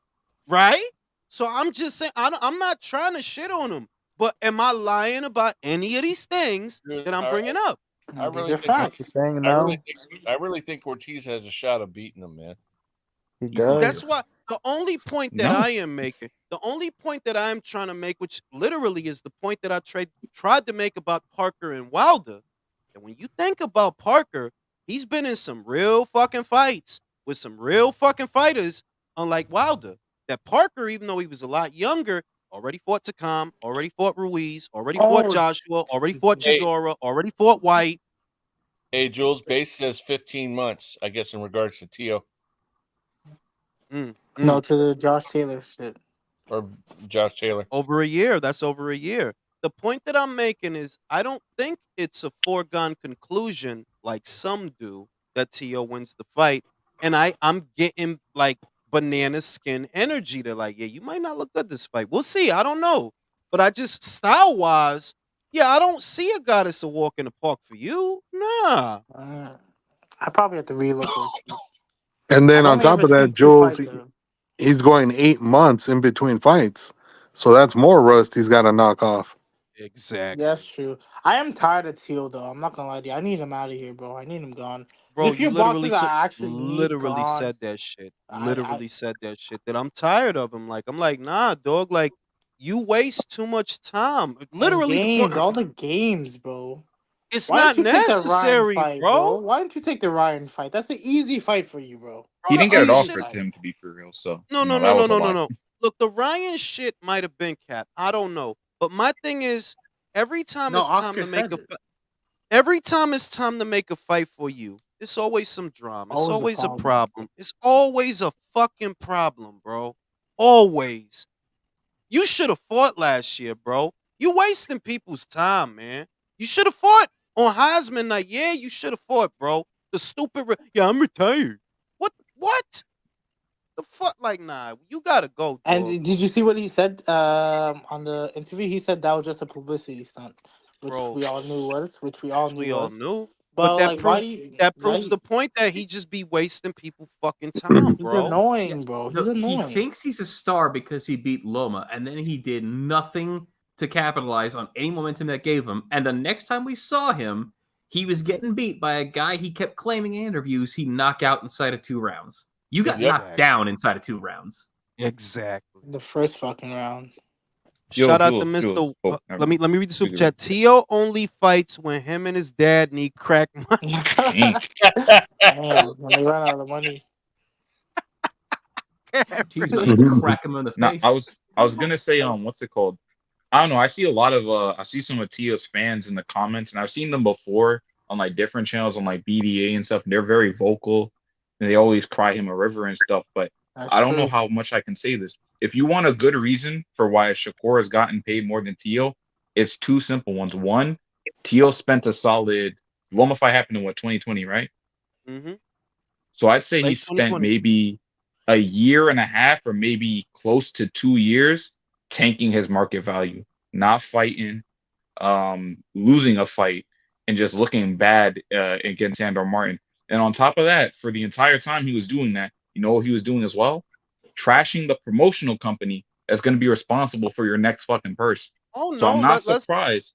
right. So I'm just saying, I'm not trying to shit on him, but am I lying about any of these things Dude, that I'm bringing up? I These really are think What you facts. saying now? I really think Ortiz has a shot of beating him, man. He He's going That's does. why the only point that No. I am making, the only point that I'm trying to make, which literally is the point that I tried to make about Parker and Wilder, and when you think about Parker, he's been in some real fucking fights with some real fucking fighters, unlike Wilder. That Parker, even though he was a lot younger, already fought Takam, already fought Ruiz, already fought Oh, Joshua, already fought Hey, Chisora, already fought White. hey, Jules. Base says 15 months. I guess in regards to Tio Mm, No, mm. to the Josh Taylor shit. or Josh Taylor. Over a year. That's over a year. The point that I'm making is I don't think it's a foregone conclusion like some do that Tio wins the fight. And I'm getting like banana skin energy. They're like, yeah, you might not look good this fight. We'll see. I don't know. But I just style wise, yeah, I don't see a guy that's a walk in the park for you. Nah. I probably have to relook Ortiz. And then I've on only top ever of that, seen two Jules, fights of him. he's going 8 months in between fights. So that's more rust he's got to knock off. Exactly. That's true. I am tired of Teal though. I'm not gonna lie to you. I need him out of here, bro. I need him gone. There's Bro, a few you boxers I actually need literally gone. said that shit. I Literally said that shit. That I'm tired of him. Like, I'm like, nah, dog. Like, you waste too much time. and Literally, the point. games, all the games, bro. It's Why not didn't you take the Ryan necessary, fight, bro? bro. Why didn't you take the Ryan fight? That's an easy fight for you, bro. Bro, He the didn't get it other Easy shit. offered fight. to him, to be for real. So No, no, that no, no, was a no, no, lie. no. Look, the Ryan shit might have been capped. I don't know. But my thing is, every time No, it's time Oscar to make said a it. every time it's time to make a fight for you, it's always some drama. It's Always a always a problem. problem. It's always a fucking problem, bro. Always. You should have fought last year, bro. You wasting people's time, man. You should have fought on Heisman night. Yeah, you should have fought, bro. The stupid. Yeah, I'm retired. What? What? The fuck? Like, nah. You gotta go, And dog. did you see what he said on the interview? He said that was just a publicity stunt, which Bro. we all knew was, which we all Which knew we all was. knew. But But like, why do you? that Why? proves the point that he just be wasting people fucking time, He's bro. Yeah, annoying, bro. He's no, he annoying. thinks he's a star because he beat Loma, and then he did nothing to capitalize on any momentum that gave him. And the next time we saw him, he was getting beat by a guy he kept claiming in interviews he knocked out inside of 2 rounds. You got Yep. knocked down inside of 2 rounds. Exactly. The first fucking round. Yo, Shout out to Jules. Mr. Oh, never let mind. me read the super Figure it. chat. Tio only fights when him and his dad need crack money. Dang. Man, when they run out of money. T's about to crack him in the Nah, face. I was gonna say what's it called? I don't know. I see a lot of I see some of Tia's fans in the comments, and I've seen them before on like different channels on like BDA and stuff. And they're very vocal, and they always cry him a river and stuff. But That's I don't know true. how much I can say this. If you want a good reason for why Shakur has gotten paid more than Tio, it's 2 simple ones. One, Tio spent a solid Loma fight happened in what 2020, right? Mm-hmm. So I'd say he Late spent 2020. maybe a year and a half or maybe close to 2 years tanking his market value, not fighting, losing a fight, and just looking bad against Sandor Martin. And on top of that, for the entire time he was doing that, you know what he was doing as well? Trashing the promotional company that's going to be responsible for your next fucking purse. Oh So I'm no, not let's surprised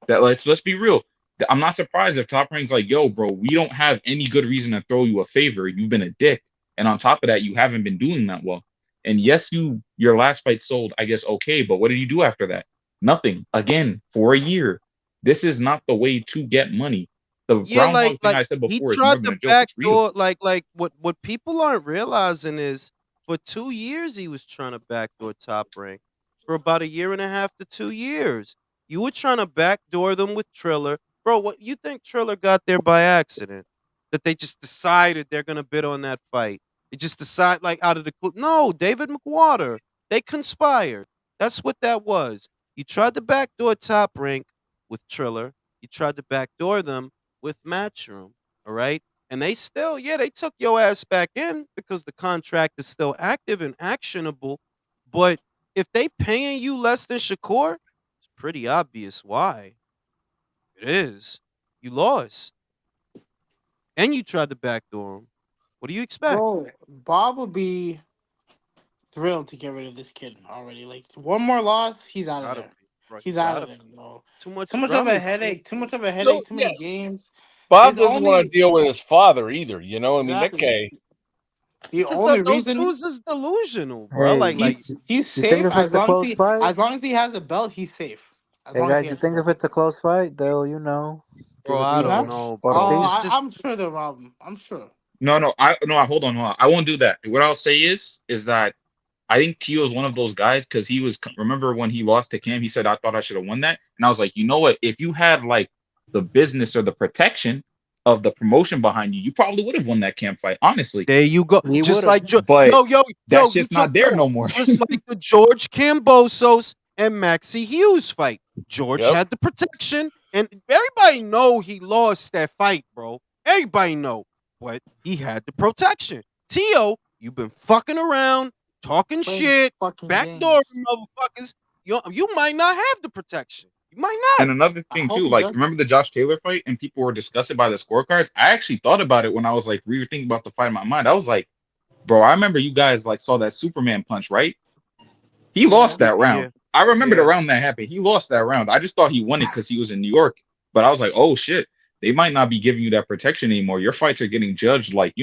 that let's be real. I'm not surprised if Top Rank's like, yo, bro, we don't have any good reason to throw you a favor. You've been a dick. And on top of that, you haven't been doing that well. And yes, your last fight sold, I guess, okay, but what did you do after that? Nothing. Again, for a year. This is not the way to get money. The yeah, groundhog thing like I said he before is more tried than to a joke. It's real. backdoor like what people aren't realizing is for 2 years he was trying to backdoor Top Rank. For about a year and a half to 2 years. You were trying to backdoor them with Triller. Bro, what you think Triller got there by accident? That they just decided they're gonna bid on that fight. They just decide like out of the no, David McWater. They conspired. That's what that was. You tried to backdoor Top Rank with Triller. You tried to backdoor them with Matchroom. All right. And they still, yeah, they took your ass back in because the contract is still active and actionable. But if they paying you less than Shakur, it's pretty obvious why. It is. You lost. And you tried to backdoor him. What do you expect? Bro, Bob would be thrilled to get rid of this kid already. Like one more loss, he's out of Gotta there. be, bro. He's out Gotta of be. there, bro. Too much Too much of drama a is headache. Too much of a No, headache. Too yeah. many games. Bob His doesn't want to only deal with his father either. You know, I mean, that exactly guy. the because only those reason dudes is delusional, bro. he's Like, Hey, like, he's you think safe if it's a close fight? as long as he has a belt, he's safe. As Hey long as he guys, you has a think if belt. it's a close fight, they'll give bro, it I You don't know? to know, bro. Oh, It's Ortiz. just I'm sure they'll rob him. I'm sure. No, hold on. I won't do that. What I'll say is that I think Tio is one of those guys because he was. Remember when he lost to Cam? He said, "I thought I should have won that," and I was like, you know what? If you had like the business or the protection of the promotion behind you, you probably would have won that Cam fight. Honestly, there you go. He would Just have. like but that You shit's took not there no more. just like the George Cambosos and Maxie Hughes fight. George Yep. had the protection, and everybody know he lost that fight, bro. Everybody know, but he had the protection. Tio, you've been fucking around, talking Playing shit, fucking backdooring games. motherfuckers. You might not have the protection. You might not. And another I thing hope too, he like does. remember the Josh Taylor fight, and people were disgusted by the scorecards. I actually thought about it when I was like rethinking about the fight in my mind. I was like, bro, I remember you guys like saw that Superman punch, right? He Yeah. lost that Yeah. round. I remember the Yeah. round that happened. He lost that round. I just thought he won it because he was in New York. But I was like, oh shit, they might not be giving you that protection anymore. Your fights are getting judged like,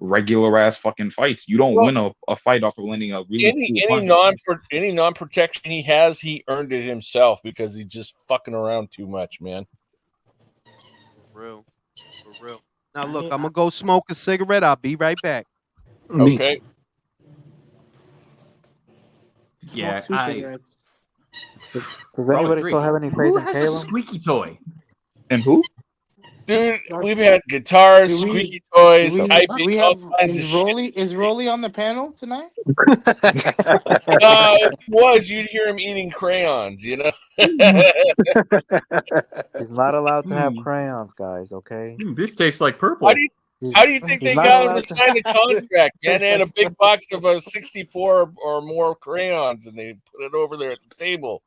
regular ass fucking fights. You don't win a fight off of landing a really cool punch. Any non protection he has, he earned it himself because he's just fucking around too much, man. For real. For real. Now look, I'm gonna go smoke a cigarette. I'll be right back. Okay. Yeah, Smoke 2 I cigarettes. Does Bro, anybody agree. still have any faith Who in has a Caleb? squeaky toy? And who? Dude, we've had guitars, Do we- squeaky toys, we typing, all kinds of is shit. Rolly on the panel tonight? If he was, you'd hear him eating crayons, you know? He's not allowed to have crayons, guys. Okay. This tastes like purple. How do you think He's they not got him allowed to to- sign a contract? Man, they had a big box of 64 or more crayons, and they put it over there at the table.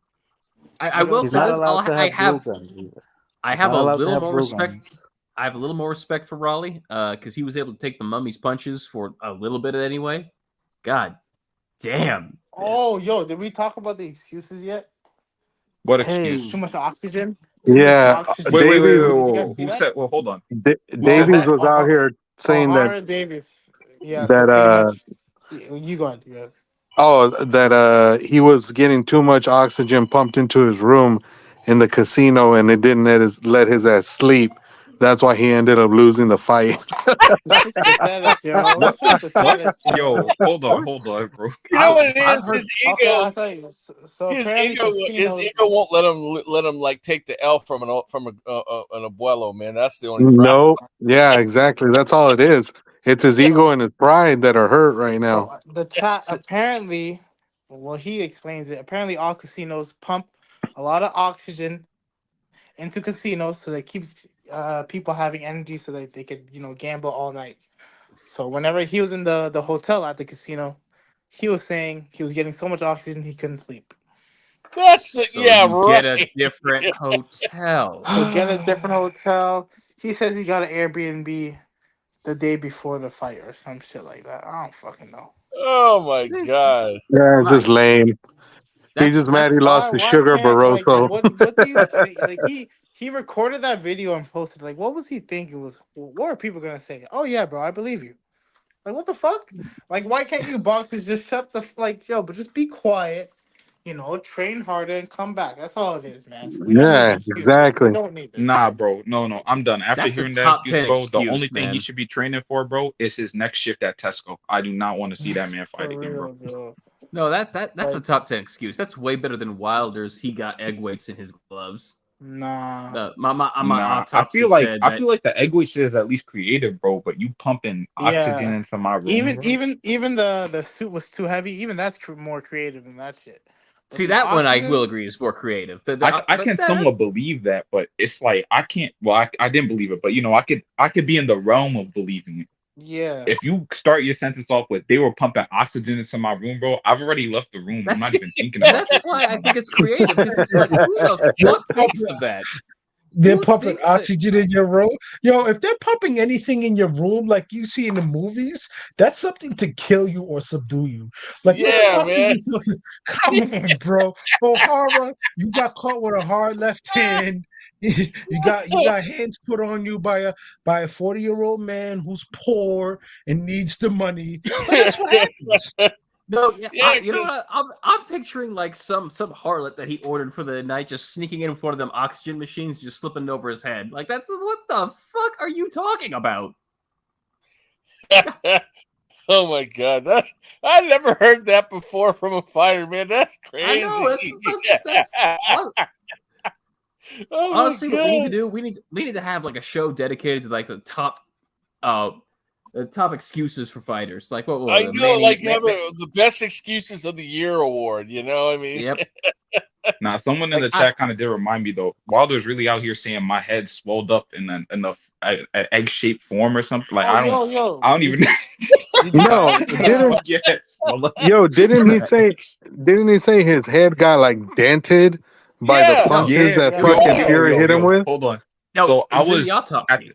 I will He's say not this. allowed to I have glue guns either. I He's have not a allowed to little have more glue respect. guns. I have a little more respect for Raleigh because he was able to take the mummy's punches for a little bit anyway. God damn. Oh, yo, did we talk about the excuses yet? What excuse? Too much oxygen. Yeah, Wait. Did you Whoa. guys see Who that? said? Well, hold on. Davies was out here saying O'Hara Davis. Yeah, that so pretty much. You go on. You go on. that he was getting too much oxygen pumped into his room in the casino, and it didn't let his ass sleep. That's why he ended up losing the fight. This is pathetic, yo. What? This is pathetic, Yo, hold on, bro. You know what it I've is? heard- His Okay, ego. I'll tell you. So apparently, His ego won't let him like take the L from an abuelo, man. That's the only problem. No, yeah, exactly. That's all it is. It's his ego and his pride that are hurt right now. So the chat apparently, well, he explains it. Apparently, all casinos pump a lot of oxygen into casinos so that keeps people having energy so that they could, gamble all night. So whenever he was in the hotel at the casino, he was saying he was getting so much oxygen he couldn't sleep. That's So yeah, you right. get a different hotel. So get a different hotel. He says he got an Airbnb the day before the fight or some shit like that. I don't fucking know. Oh my god. Yeah, it's just lame. He's just mad he lost to Sugar Barroso. What do you think? Like he recorded that video and posted. Like, what was he thinking? What are people gonna say? Oh yeah, bro, I believe you. Like, what the fuck? Like, why can't you boxers just shut the but just be quiet. Train harder and come back. That's all it is, man. We don't need Yeah, the excuses. exactly. We don't need it. Nah, bro. No. I'm done. After That's a hearing that top excuse, 10 bro, the excuse, only thing he man. should be training for, bro, is his next shift at Tesco. I do not want to see that man fight For again, real, bro. bro. No, that's a Like- top 10 excuse. That's way better than Wilder's. He got egg weights in his gloves. Nah. My Nah, I autopsy feel like said I that- feel like the egg weight shit is at least creative, bro. But you pumping oxygen Yeah. into my room, bro. Even the suit was too heavy. Even that's more creative than that shit. But See, the that one I oxygen- will agree is more creative. I But can that- somewhat believe that, but it's like I can't. Well, I didn't believe it, but I could be in the realm of believing it. Yeah. If you start your sentence off with "they were pumping oxygen into my room," bro, I've already left the room. I'm not even thinking about That's it. why I think it's creative. Because it's like, who the fuck thinks of that? They're Who pumping thinks that- oxygen in your room. Yo, if they're pumping anything in your room like you see in the movies, that's something to kill you or subdue you. Like, what the Yeah, fuck are man. you talking- Come on, bro. O'Hara, you got caught with a hard left hand. You got hands put on you by a 40-year-old man who's poor and needs the money. But that's what happens. No, Yeah, you know what? I'm picturing like some harlot that he ordered for the night, just sneaking in with one of them oxygen machines, just slipping over his head. Like, that's what the fuck are you talking about? Oh my god, I never heard that before from a fighter, man. That's crazy. I know that's Oh my honestly what we need to God. do. We need to have like a show dedicated to like the top excuses for fighters. Like what? I know, like have the best excuses of the year award. You know what I mean? Yep. Nah, someone in Like, the chat kind of did remind me though. Wilder's really out here saying my head swelled up in an egg-shaped form or something. Like I don't even. No, didn't he say his head got like dented by the punches that fucking Fury hit him with? Hold on. No, So I it was in was the autopsy.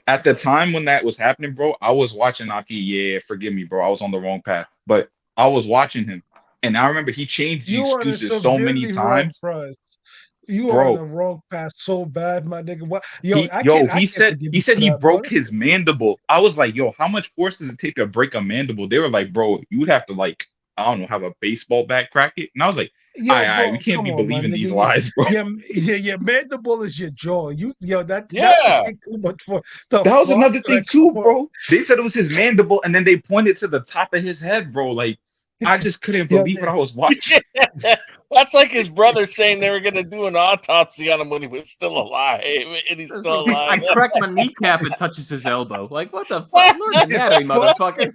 at the time when that was happening, bro. I was watching Aki. Yeah, forgive me, bro. I was on the wrong path, but I was watching him, And I remember he changed the You are on a excuses so many severely wrong times, price. You are on bro. the wrong path so bad, my nigga. What? Yo, I He can't said forgive he you said for he that, bro. broke his mandible. I was like, yo, how much force does it take to break a mandible? They were like, bro, you would have to like, I don't know, have a baseball bat crack it. And I was like, Yo, all right, we bro, can't come be on, my believing these nigga. Yeah, lies, bro. your mandible is your jaw. That would Yeah. take too much for the That was fuck. another thing Like, too, come on. bro. They said it was his mandible, and then they pointed to the top of his head, bro. Like, I just couldn't Yo, believe what I was watching. That's like his brother saying they were going to do an autopsy on him when he was still alive, and he's still alive. I cracked my kneecap and touches his elbow. Like, what the fuck? Learn anatomy, motherfucker.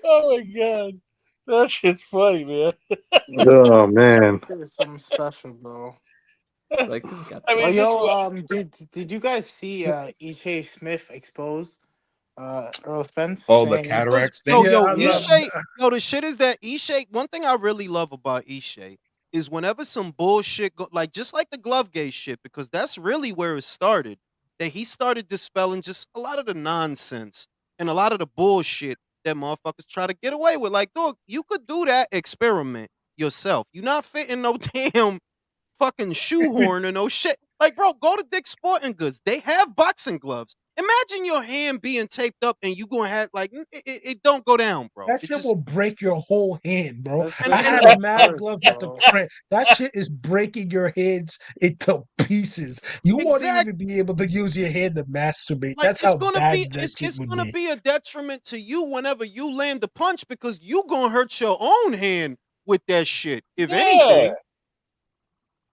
Oh my god, that shit's funny, man. Oh man. It was something special, bro. Like, this got I Oh, mean, this yo, did you guys see E.J. Smith expose Earl Spence Oh, the saying, Because cataracts thing. yeah, I love. yeah, Ishay, the shit is that Ishay. One thing I really love about Ishay is whenever some bullshit like just like the Glovegate shit, because that's really where it started. That he started dispelling just a lot of the nonsense and a lot of the bullshit that motherfuckers try to get away with. Like, dog, you could do that experiment yourself. You're not fitting no damn fucking shoehorn or no shit. Like, bro, go to Dick's Sporting Goods. They have boxing gloves. Imagine your hand being taped up and you gonna have like it don't go down, bro. That It shit just will break your whole hand, bro. that's and I and had and mad hurts, gloves at the bro. print. That shit is breaking your hands into pieces. You won't even exactly be able to use your hand to masturbate. like That's how bad that shit it's would gonna be. be a detriment to you whenever you land the punch because you gonna hurt your own hand with that shit. If yeah. anything,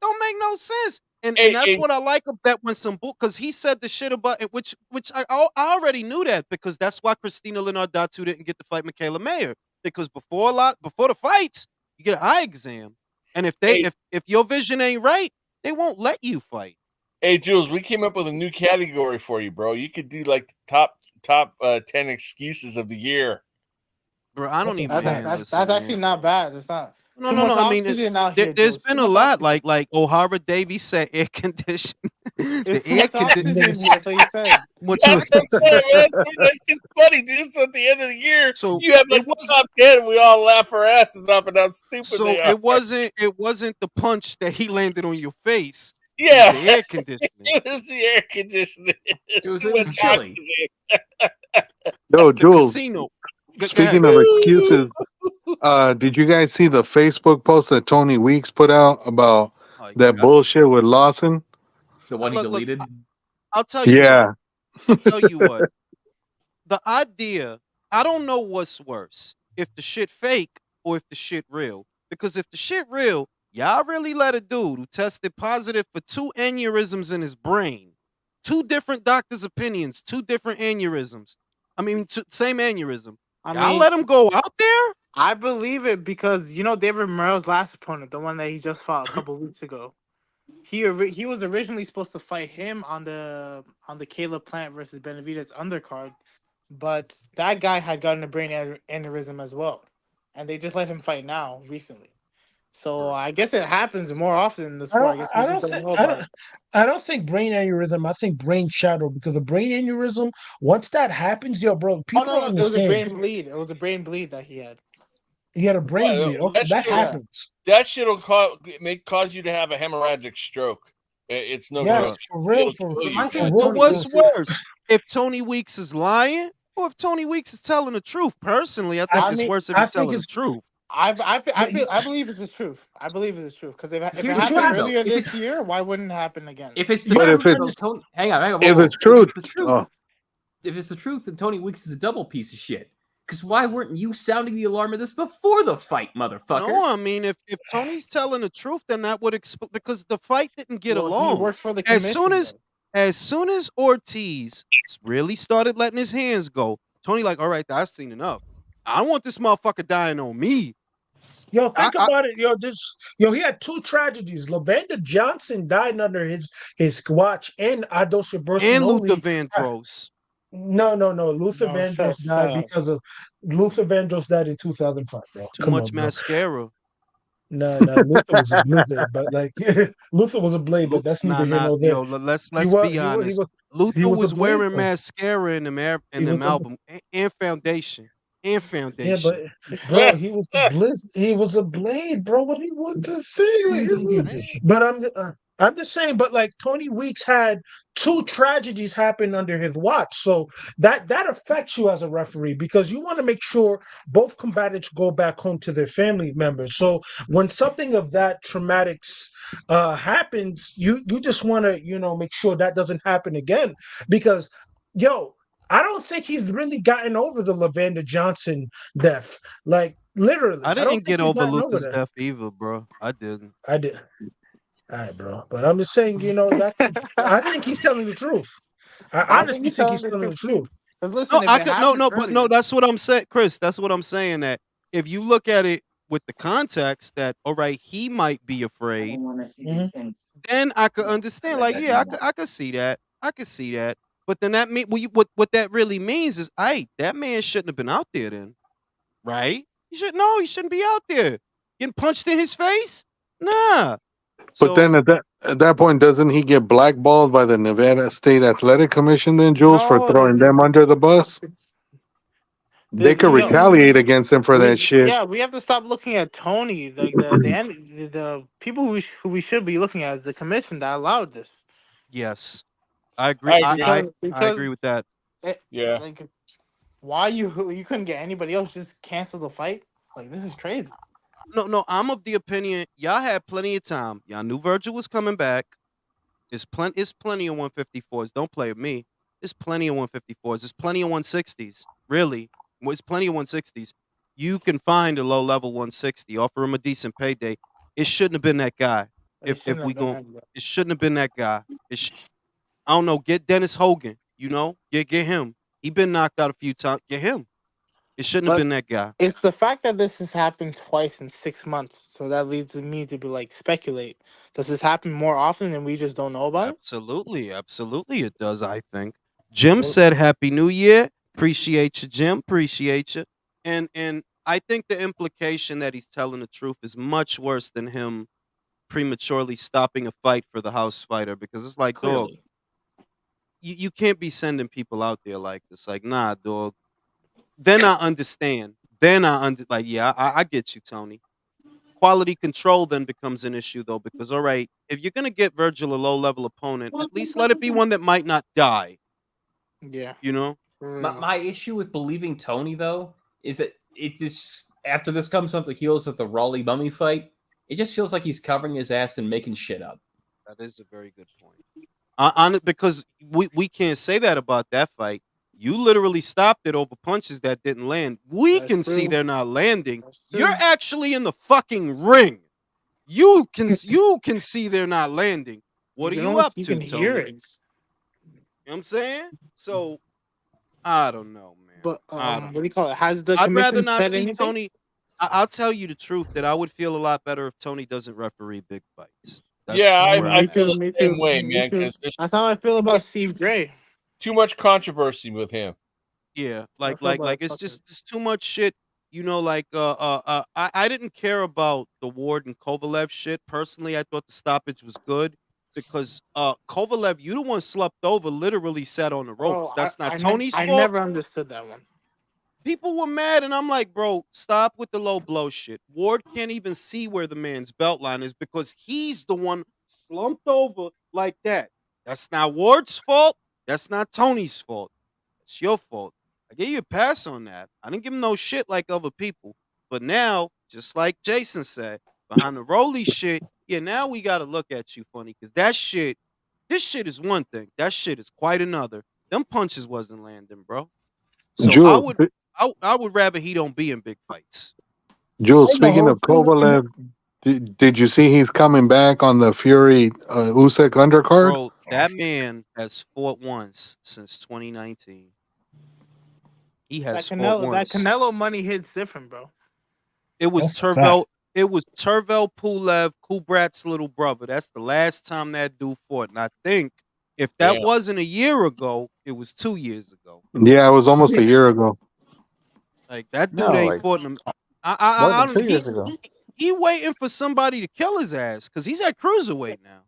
don't make no sense. And Hey, that's hey, what I like of that when some book because he said the shit about it, which I already knew that because that's why Christina Lenardatu didn't get to fight Michaela Mayer because before the fights you get an eye exam and hey, if your vision ain't right they won't let you fight. hey, Jules, we came up with a new category for you, bro. You could do like the top 10 excuses of the year. Bro, I That's don't a even That's fact. man. Listen, that's actually man. not bad. It's not No, too no, much no. I mean, oxygen out here, there's Jules. Too been a much lot. oxygen. Like O'Hara Davies said, air condition. The It's too air much condition. oxygen. That's what he said. What you That's was what I'm saying, man. That shit's funny, dude. So at the end of the year, so you have it like the was top 10, and we all laugh our asses off and how stupid so they are. it wasn't the punch that he landed on your face. It was Yeah, the air conditioning. it was the air conditioning. It's It was too much chilly. oxygen. Yo, The Jules. casino. Go ahead. Speaking of excuses, did you guys see the Facebook post that Tony Weeks put out about Oh, yeah, that I see bullshit with Lawson? The one he look, deleted. I'll tell you what. Yeah. I'll tell you what. The idea, I don't know what's worse, if the shit fake or if the shit real. Because if the shit real, y'all really let a dude who tested positive for 2 aneurysms in his brain, 2 different doctors' opinions, 2 different aneurysms. I mean, same aneurysm. I Y'all mean, let him go out there? I believe it because David Morrell's last opponent, the one that he just fought a couple weeks ago. He was originally supposed to fight him on the Caleb Plant versus Benavidez undercard, but that guy had gotten a brain aneurysm as well, and they just let him fight now recently. So I guess it happens more often in the sport. I guess we just don't know about it. I don't think brain aneurysm. I think brain shadow because a brain aneurysm. Once that happens, yo, bro, Oh people no, don't no, it was a understand. brain bleed. It was a brain bleed that he had. You had a brain bleed. Okay, that Yeah. happens. That shit'll cause you to have a hemorrhagic stroke. It's no Yes, joke. for real. It'll For, kill you, My man. thing with But Tony what's Weeks, worse? If Tony Weeks is lying or if Tony Weeks is telling the truth? Personally, I think I it's mean, worse if I he's think telling the it's. truth. I believe it's the truth. I believe it's the truth because if it here's the But you happened thing have though. earlier If this it's year, why wouldn't it happen again? the you But have if truth, to though, it's understand. Tony, hang on, if whoa. it's If truth, it's the truth, oh, if it's the truth, then Tony Weeks is a double piece of shit. Because why weren't you sounding the alarm of this before the fight, motherfucker? No, I mean, if Tony's telling the truth, then that would because the fight didn't get Well, he along. works for the As soon commission. as as soon as Ortiz really started letting his hands go, Tony like, all right, I've seen enough. I don't want this motherfucker dying on me. Yo, I, think I about it. He had 2 tragedies. Lavender Johnson died under his watch, and Adosha and Luther Bersinoli. Vandross. No. Luther No, Vandross shut died up. because of Luther Vandross died in 2005, bro. Too Come much on, bro. mascara. No, Luther was a blizzard, but like Luther was a blade, but that's neither here Nah, nor there. yo, He let's was be he honest. was he Luther was a was blade, wearing bro. mascara in He them was a album and foundation. and Yeah, foundation. but bro, he was a bliss. He was a blade, bro. What do you want to say? Like, Right? but I'm just saying. But like Tony Weeks had two tragedies happen under his watch, so that affects you as a referee because you want to make sure both combatants go back home to their family members. So when something of that traumatic happens, you just want to make sure that doesn't happen again because yo. I don't think he's really gotten over the Lavender Johnson death. Like literally, I I don't didn't think get he's over gotten over Luca's that. death either, bro. I didn't. I did. All right, bro. But I'm just saying, that I think he's telling the truth. I I think honestly he's think telling he's the telling the truth too. truth. Because No, listen, if I it could no, happened no, but no, earlier, that's what I'm saying, Chris. That's what I'm saying. That if you look at it with the context that all right, he might be afraid, then I could understand. Like, yeah, I could see that. I could see that. But then that mean what that really means is, hey, that man shouldn't have been out there then, right? He shouldn't be out there getting punched in his face. Nah. But then So at that point, doesn't he get blackballed by the Nevada State Athletic Commission then, Jules, for no, throwing them under the bus? They could yo, retaliate against him for that shit. we have to stop looking at Tony. Like the people who we should be looking at is the commission that allowed this. yes, I agree. I I agree. I, I Because agree with that. it, Yeah. like why you couldn't get anybody else, just cancel the fight? Like this is crazy. No, I'm of the opinion y'all had plenty of time. Y'all knew Virgil was coming back. It's plenty of 154s. Don't play with me. There's plenty of 154s. There's plenty of 160s. Really. It's plenty of 160s. You can find a low level 160. Offer him a decent payday. It shouldn't have been that guy. It If shouldn't we have been going that. Bro. it shouldn't have been that guy. I don't know. Get Dennis Hogan. Get him. He been knocked out a few times. Get him. It shouldn't have But been that guy. it's the fact that this has happened twice in 6 months, so that leads me to be like speculate. Does this happen more often and we just don't know about it? Absolutely, absolutely, it does. I think. Jim Well, said, "Happy New Year." Appreciate you, Jim. Appreciate you. And I think the implication that he's telling the truth is much worse than him prematurely stopping a fight for the house fighter because it's like, dog, Clearly. you can't be sending people out there like this. Like, nah, dog. Then I understand. Then like, yeah, I get you, Tony. Quality control then becomes an issue though, because all right, if you're gonna get Virgil a low level opponent, at least let it be one that might not die. yeah. You know? My issue with believing Tony though is that it just after this comes off the heels of the Raleigh Mummy fight, it just feels like he's covering his ass and making shit up. That is a very good point. On it because we can't say that about that fight. You literally stopped it over punches that didn't land. We That's can see true. they're not landing. That's You're true. actually in the fucking ring. You can see they're not landing. What are you up You can to, hear Tony? You it. know what I'm saying? So I don't know, man. But I don't what do you know. call it? Has the I'd rather commission not said see anything? Tony. I'll tell you the truth that I would feel a lot better if Tony doesn't referee big fights. Yeah, That's where I I'm Me at. feel too. the Me same too. way, Me man, too. because there's That's how I feel too about much, Steve Gray. too much controversy with him. Yeah, I like feel like about like it's fucking. just it's too much shit. Like I didn't care about the Ward and Kovalev shit. Personally, I thought the stoppage was good because Kovalev, you the one slept over, literally sat on the Oh, ropes. That's not Tony's I fault. never understood that one. People were mad, and I'm like, bro, stop with the low blow shit. Ward can't even see where the man's belt line is because he's the one slumped over like that. That's not Ward's fault. That's not Tony's fault. It's your fault. I gave you a pass on that. I didn't give him no shit like other people. But now, just like Jason said, behind the Rolly shit, yeah, now we got to look at you funny because this shit is one thing. That shit is quite another. Them punches wasn't landing, bro. So I Jules, would I would rather he don't be in big fights. Jules. And the Speaking whole of thing, Kovalev, did you see he's coming back on the Fury Usyk undercard? Bro, that man has fought once since 2019. He has fought That once. Canelo money hits different, bro. It was that's a fact. Tervel Pulev, Kubrat's little brother. That's the last time that dude fought. And I think if that Yeah. wasn't a year ago, it was 2 years ago. Yeah, it was almost a year ago. Like that dude No, ain't like fought him. more I than don't. 2 years ago. He waiting for somebody to kill his ass because he's at cruiserweight now.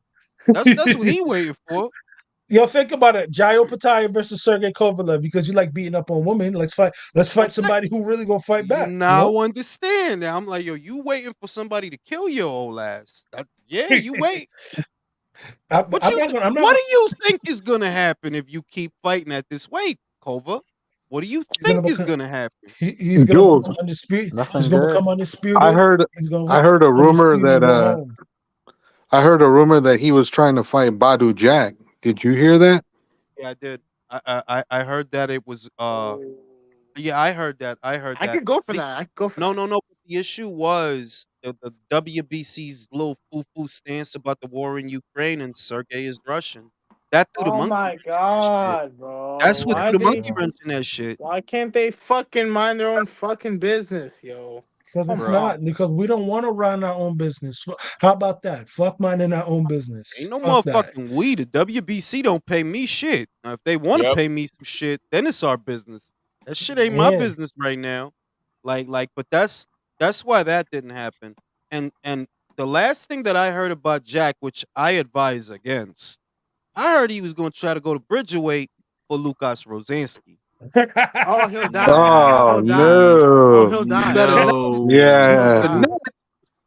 That's what he waiting for. Yo, think about it. Jayo Pataya versus Sergey Kovalev because you like beating up on women. Let's fight. Let's I'm fight saying somebody who really gonna fight you back. You know. now understand. Now I'm like, yo, you waiting for somebody to kill your old ass? Yeah, you wait. I'm What not you? gonna. I'm not What gonna. do you think is gonna happen if you keep fighting at this weight, Kova? What do you He's think gonna is become. gonna happen? He's gonna Jules, become undisputed. He's Nothing gonna good. become I undisputed. heard He's gonna I go heard a rumor undisputed and that go home. I heard a rumor that he was trying to fight Badu Jack. Did you hear that? Yeah, I did. I heard that it was Oh. yeah, I heard that. I heard I that. could go for The that. I could go for No, that. no, no. But the issue was the WBC's little foo-foo stance about the war in Ukraine and Sergey is Russian. That threw the Oh monkey my wrench in that shit. god, bro. That's what Why threw the they? monkey Yeah. wrench in that shit, Why can't they fucking mind their own fucking business, yo? Because Come it's bro. not. on. Because we don't want to run our own business. How about that? Fuck minding our own Ain't business. no Fuck that. motherfucking we. The WBC don't pay me shit. Now, if they want to Yep. pay me some shit, then it's our business. That shit ain't my Yeah. business right now. But that's why that didn't happen. And the last thing that I heard about Jack, which I advise against, I heard he was going to try to go to Bridgerweight for Lukas Rosansky. Oh, he'll die. Oh He'll die. Oh, no. he'll You die. better not. No. He'll Yeah. But die. not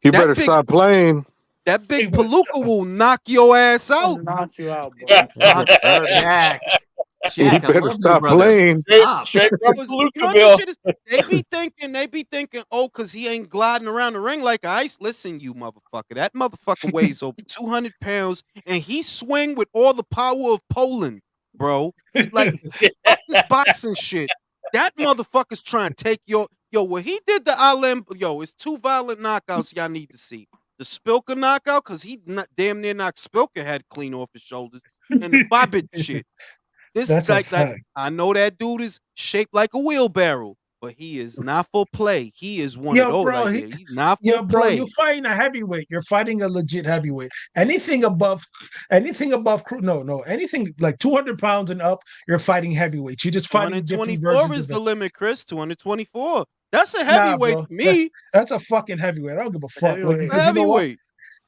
You that better big. stop playing. That Hey, big what? Palooka will knock your ass He'll out. knock you out, bro. Not Knock you out. dirty. Jack. You Jack, I better love you, stop brother. playing. Stop. Straight from Because you know what the Palookaville. shit is? They be thinking, oh, because he ain't gliding around the ring like ice. Listen, you motherfucker. That motherfucker weighs over 200 pounds and he swing with all the power of Poland, bro. Like, fuck this boxing shit. That motherfucker's trying to take your. Yo, what he did to Alem, yo, it's two violent knockouts y'all need to see. The Spilker knockout, because he not, damn near knocked Spilker head clean off his shoulders. And the Bobbitt shit. This That's a fact. I know that dude is shaped like a wheelbarrow, but he is not for play. He is one of Yo, those bro. right there. He's not for Yo, bro. You're play. fighting a heavyweight. You're fighting a legit heavyweight. Anything above, no. Anything like 200 pounds and up, you're fighting heavyweights. You're just fighting different 224 versions is of the it. limit, Chris. 224. That's a Nah, heavyweight bro. to me. That's a fucking heavyweight. I don't give a fuck. Like, Heavyweight. That's a because you know what? heavyweight.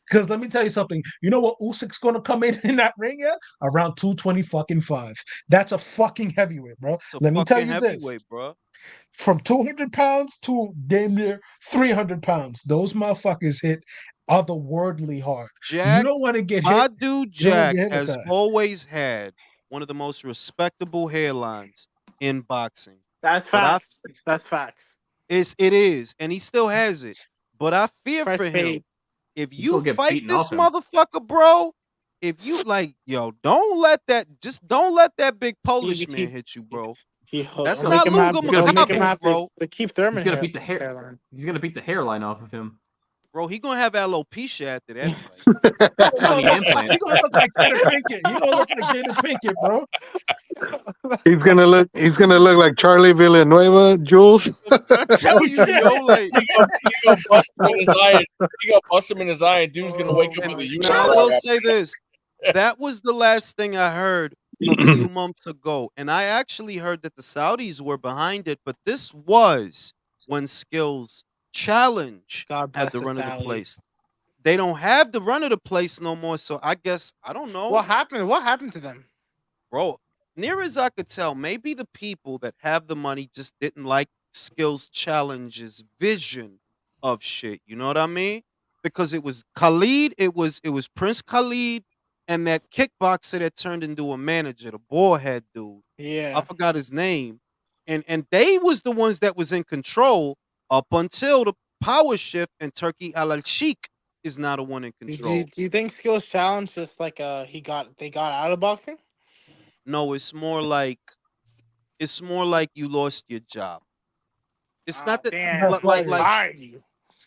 Because let me tell you something. You know what Usyk's gonna come in that ring at? Around 220 fucking 5. That's a fucking heavyweight, bro. It's a Let me tell fucking you this. heavyweight, bro. From 200 pounds to damn near 300 pounds, those motherfuckers hit otherworldly hard. You Jack, don't want to get hit. my dude You don't want to Jack get hit with has that. always had one of the most respectable hairlines in boxing. That's But facts. That's facts. it is, and he still has it. But I fear Fresh for him. fade. If You still you get fight beaten this off him. motherfucker, bro, if you like, yo, don't let that big He, Polish he man keep. hit you, bro. He'll That's He'll, make not him have. Luga he's gonna He'll beat make him the Makabu, have the bro. the Keith he's Thurman gonna beat the hair. hairline. He's gonna beat the hairline off of him. Bro, he gonna have alopecia after that fight. You're On gonna the look, implants. you're gonna look like Jada Pinkett. You're gonna look like Jada Pinkett, bro. He's gonna look like Charlie Villanueva, Jules. I tell you, yo, like, He gonna bust him in his eye. He gonna bust him in his eye, and dude's gonna wake Oh up with my a now I unibrow. will god. say this. That was the last thing I heard a few months ago. And I actually heard that the Saudis were behind it, but this was when Skills Challenge God had bless the the run of the place. Saudis. They don't have the run of the place no more. So I guess I don't know. What happened? What happened to them? Bro, near as I could tell, maybe the people that have the money just didn't like Skills Challenge's vision of shit. You know what I mean? Because it was Khalid, it was Prince Khalid and that kickboxer that turned into a manager, the ballhead dude. I Yeah. forgot his name. And they was the ones that was in control up until the power shift and Turkey Al Sheikh is now the one in control. Do you think Skills Challenge just like they got out of boxing? No, it's more like you lost your job. It's Oh not that damn! That's They funny. fired you.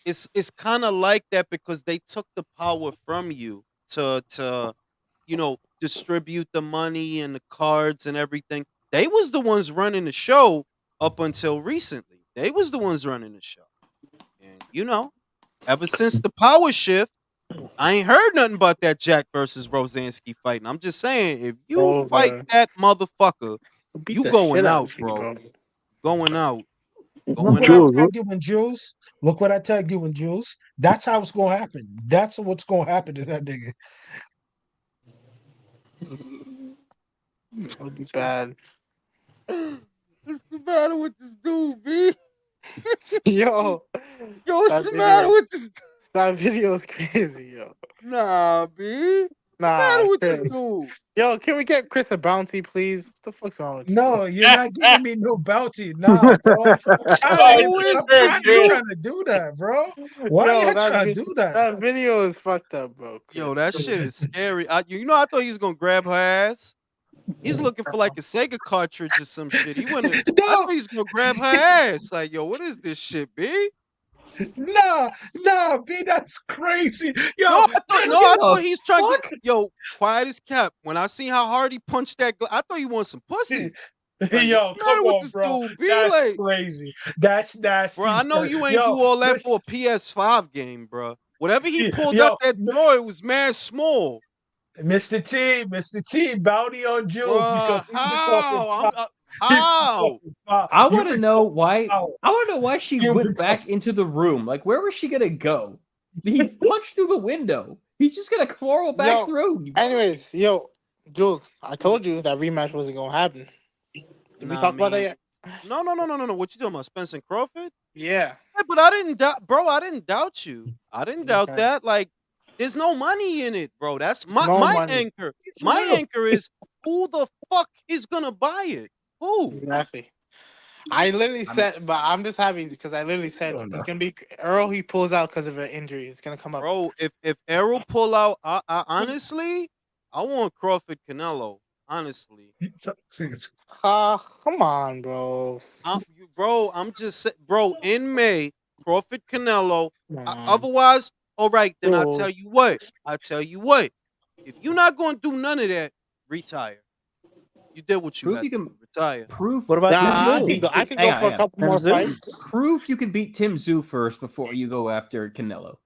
it's kind of like that because they took the power from you to distribute the money and the cards and everything. They was the ones running the show up until recently. They was the ones running the show. And ever since the power shift, I ain't heard nothing about that Jack versus Rosansky fight. And I'm just saying, if It's you fight over. that motherfucker, Beat you the going shit out out, of you, bro. bro. Going out. Look Going what I out. Jules, tag you in Jules. Look what I tag you in Jules. That's how it's gonna happen. That's what's gonna happen to that nigga. It would be bad. What's the matter with this dude, B? Yo, Yo, what's that the matter video, with this? that video is crazy, yo. Nah, B. What's the Nah, matter with this Chris. dude? Yo, can we get Chris a bounty, please? What the fuck's wrong with you, bro? No, you're not giving me no bounty. Nah, bro. Oh, China, it's Who is why absurd, this are you Chris. dude? trying to do that, bro? Why are Yo, you trying to do that? that video is fucked up, bro. Yo, Chris. that shit is scary. I thought he was gonna grab her ass. He's looking for like a Sega cartridge or some shit. I thought No, he was gonna grab her ass. Like, yo, what is this shit, B? nah, B, that's crazy. No, Yo, I What thought the he's trying to. fuck? Yo, quiet as kept. When I seen how hard he punched that, I thought he wanted some pussy. Like, what's yo, the come matter with on, this bro. dude? Be That's like, crazy. That's bro, I nasty. know you ain't Yo, do all that listen, for a PS5 game, bro. Whatever he pulled out yo, that drawer, it was mad small, Mr. T, bounty on Jules bro. because he's been talking How? foul. He's been How? talking foul. I You've want to been know talking why. foul. I want to know why she You've went been back talking. into the room. Like, where was she gonna go? He punched through the window. He's just gonna crawl back Yo, through. anyways, yo, Jules, I told you that rematch wasn't gonna happen. Did we Nah, I talk about that mean, yet? no. What you talking about, Spence and Crawford? Yeah. Yeah, but I didn't doubt, bro. I didn't doubt you. I didn't doubt Okay. that. Like, there's no money in it, bro. That's my No my money. anchor. For My real. anchor is who the fuck is gonna buy it? Who, Exactly. I literally I mean, said, but I'm just happy because I literally said Oh, no. it's gonna be Earl. He pulls out because of an injury. It's gonna come up. bro? If Errol pull out, I honestly, I want Crawford Canelo. Honestly, Come on, bro. bro. I'm just bro. In May, Crawford Canelo. Come on. Otherwise, all right. Then I tell Jules. you what. I tell you what. If you're not gonna do none of that, retire. You did what you proof had you to can do. Retire. proof. What about Tim Nah, Zoo? I can Hang go on, for a hang on. couple Tim more Zoo? fights. Proof you can beat Tim Zoo first before you go after Canelo.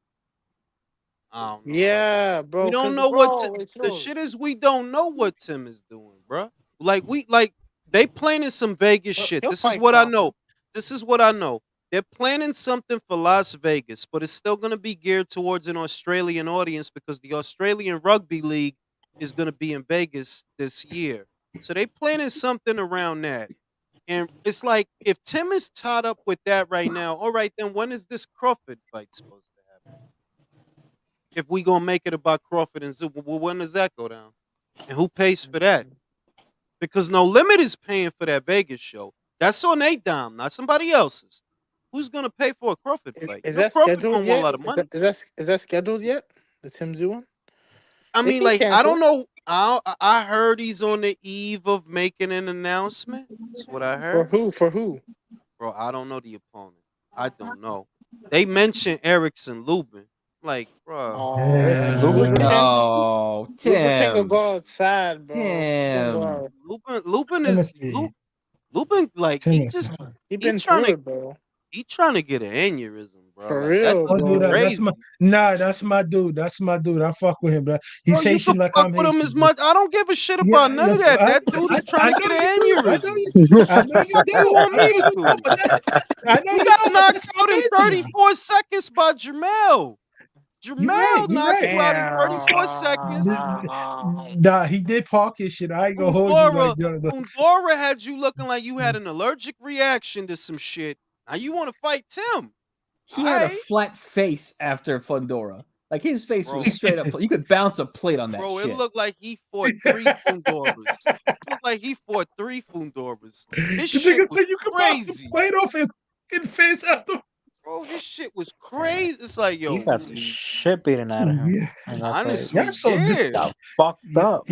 I don't know. Yeah, We bro. don't Cause know what it's the Jules. shit is. We don't know what Tim is doing, bro. Like they planning some Vegas shit. He'll This is fight what I Crawford. know. This is what I know. They're planning something for Las Vegas, but it's still going to be geared towards an Australian audience because the Australian Rugby League is going to be in Vegas this year. So they planning something around that. And it's like if Tim is tied up with that right now, all right, then when is this Crawford fight supposed to happen? If we gonna make it about Crawford and Zoo, well, when does that go down? And who pays for that? Because No Limit is paying for that Vegas show. That's on a dime, not somebody else's. Who's gonna pay for a Crawford fight? You Is know that Crawford scheduled gonna want a yet? lot of money. Is that scheduled yet? The Tim Zoo one? I They mean, can like, I cancel. don't know. I heard he's on the eve of making an announcement. That's what I For heard. who? For who? Bro, I don't know the opponent. I don't know. They mentioned Erickson Lubin. Like, bro, Oh, Erickson Lubin Lubin fighting? can No, Lubin can go Tim. outside, bro. Don't Tim. worry. Lubin is Timothy. Lubin. Like, Timothy. He he been trying through to it, bro. he trying to get an aneurysm, bro. For Like that real, dude Don't is do that. bro. That's my crazy. nah. That's my dude. That's my dude. I fuck with him, bro. Bro, He's you can Haitian like fuck I'm with him Haitian. as much. I don't give a shit Yeah, about none of that. That dude is trying I to know get you an do. I know aneurysm. you do. I know you What you do. want I know me to you do. do? But I know He you got do. But knocked that's my out in business. 34 seconds by Jamel. You're right. Jamel You're knocked right. you out in 34 seconds. Damn. Nah, he did park his shit. I ain't gonna hold you like Fundora, the Fundora had you looking like you had an allergic reaction to some shit. Now you want to fight Tim. All He had a right, flat face after Fundora. Like his face was bro. straight up. You could bounce a plate on that Bro, it shit. looked like he fought 3 Fundoras. It looked like he fought 3 Fundoras. His the shit nigga was said you can bounce the crazy. plate off his fucking face after. Bro, his shit was crazy. It's like, He yo, got the shit beaten out of him Yeah, in that fight. yeah. honestly, So just yeah. Got fucked yeah, up.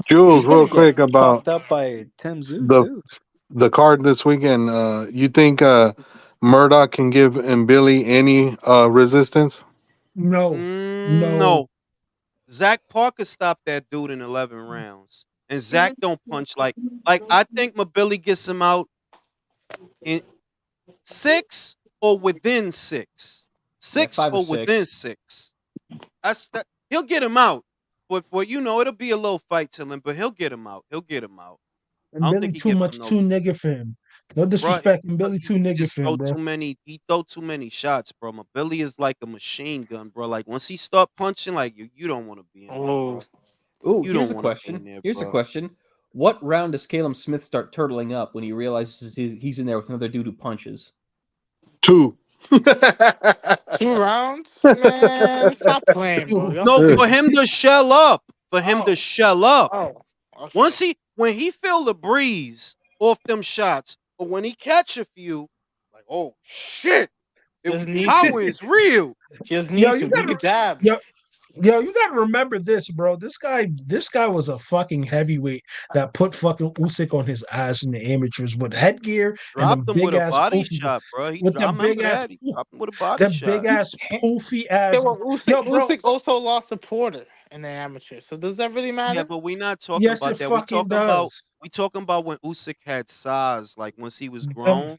Jules, He's gonna real get quick about fucked up by Tim Zoo the too. the card this weekend. You think Murdoch can give and Billy any resistance? no, no. No. Zach Parker stopped that dude in 11 rounds. And Zach don't punch like I think Mabili gets him out in 6 or within 6. Yeah, 6 5 or or within 6. 6. That's that he'll get him out. But you know, it'll be a little fight till him, but he'll get him out. He'll get him out. I And don't Billy think he too gives much, him no too nigga for him. No bro. disrespect, and Billy too He nigga just for him, throw bro. too many. He throw too many shots, bro. My Billy is like a machine gun, bro. Like once he start punching, like you don't want to be in there, Oh, bro. Ooh, You here's don't a want to be question. in there, Here's a bro. question. What round does Caleb Smith start turtling up when he realizes he's in there with another dude who punches? 2. 2 rounds, man. Stop playing, bro. Y'all No, for stupid. him to shell up. For him to Oh, shell up. oh, okay. When he feel the breeze off them shots, or when he catch a few, like, oh shit, Just need power to. is real. Just Yo, need you to. He gotta, could jab. yo, you gotta remember this, bro. This guy was a fucking heavyweight that put fucking Usyk on his ass in the amateurs with headgear and them Dropped him big with a ass body poofy, chop, bro. with I them big remember ass, that. He dropped him with a body them big shot. ass poofy Yeah, ass. well, Yo, bro. Usyk also lost a Porter in the amateur. So does that really Yeah, matter? but we not talking Yes, about it that. fucking does. We talking about when Usyk had size, like once he was Um, grown.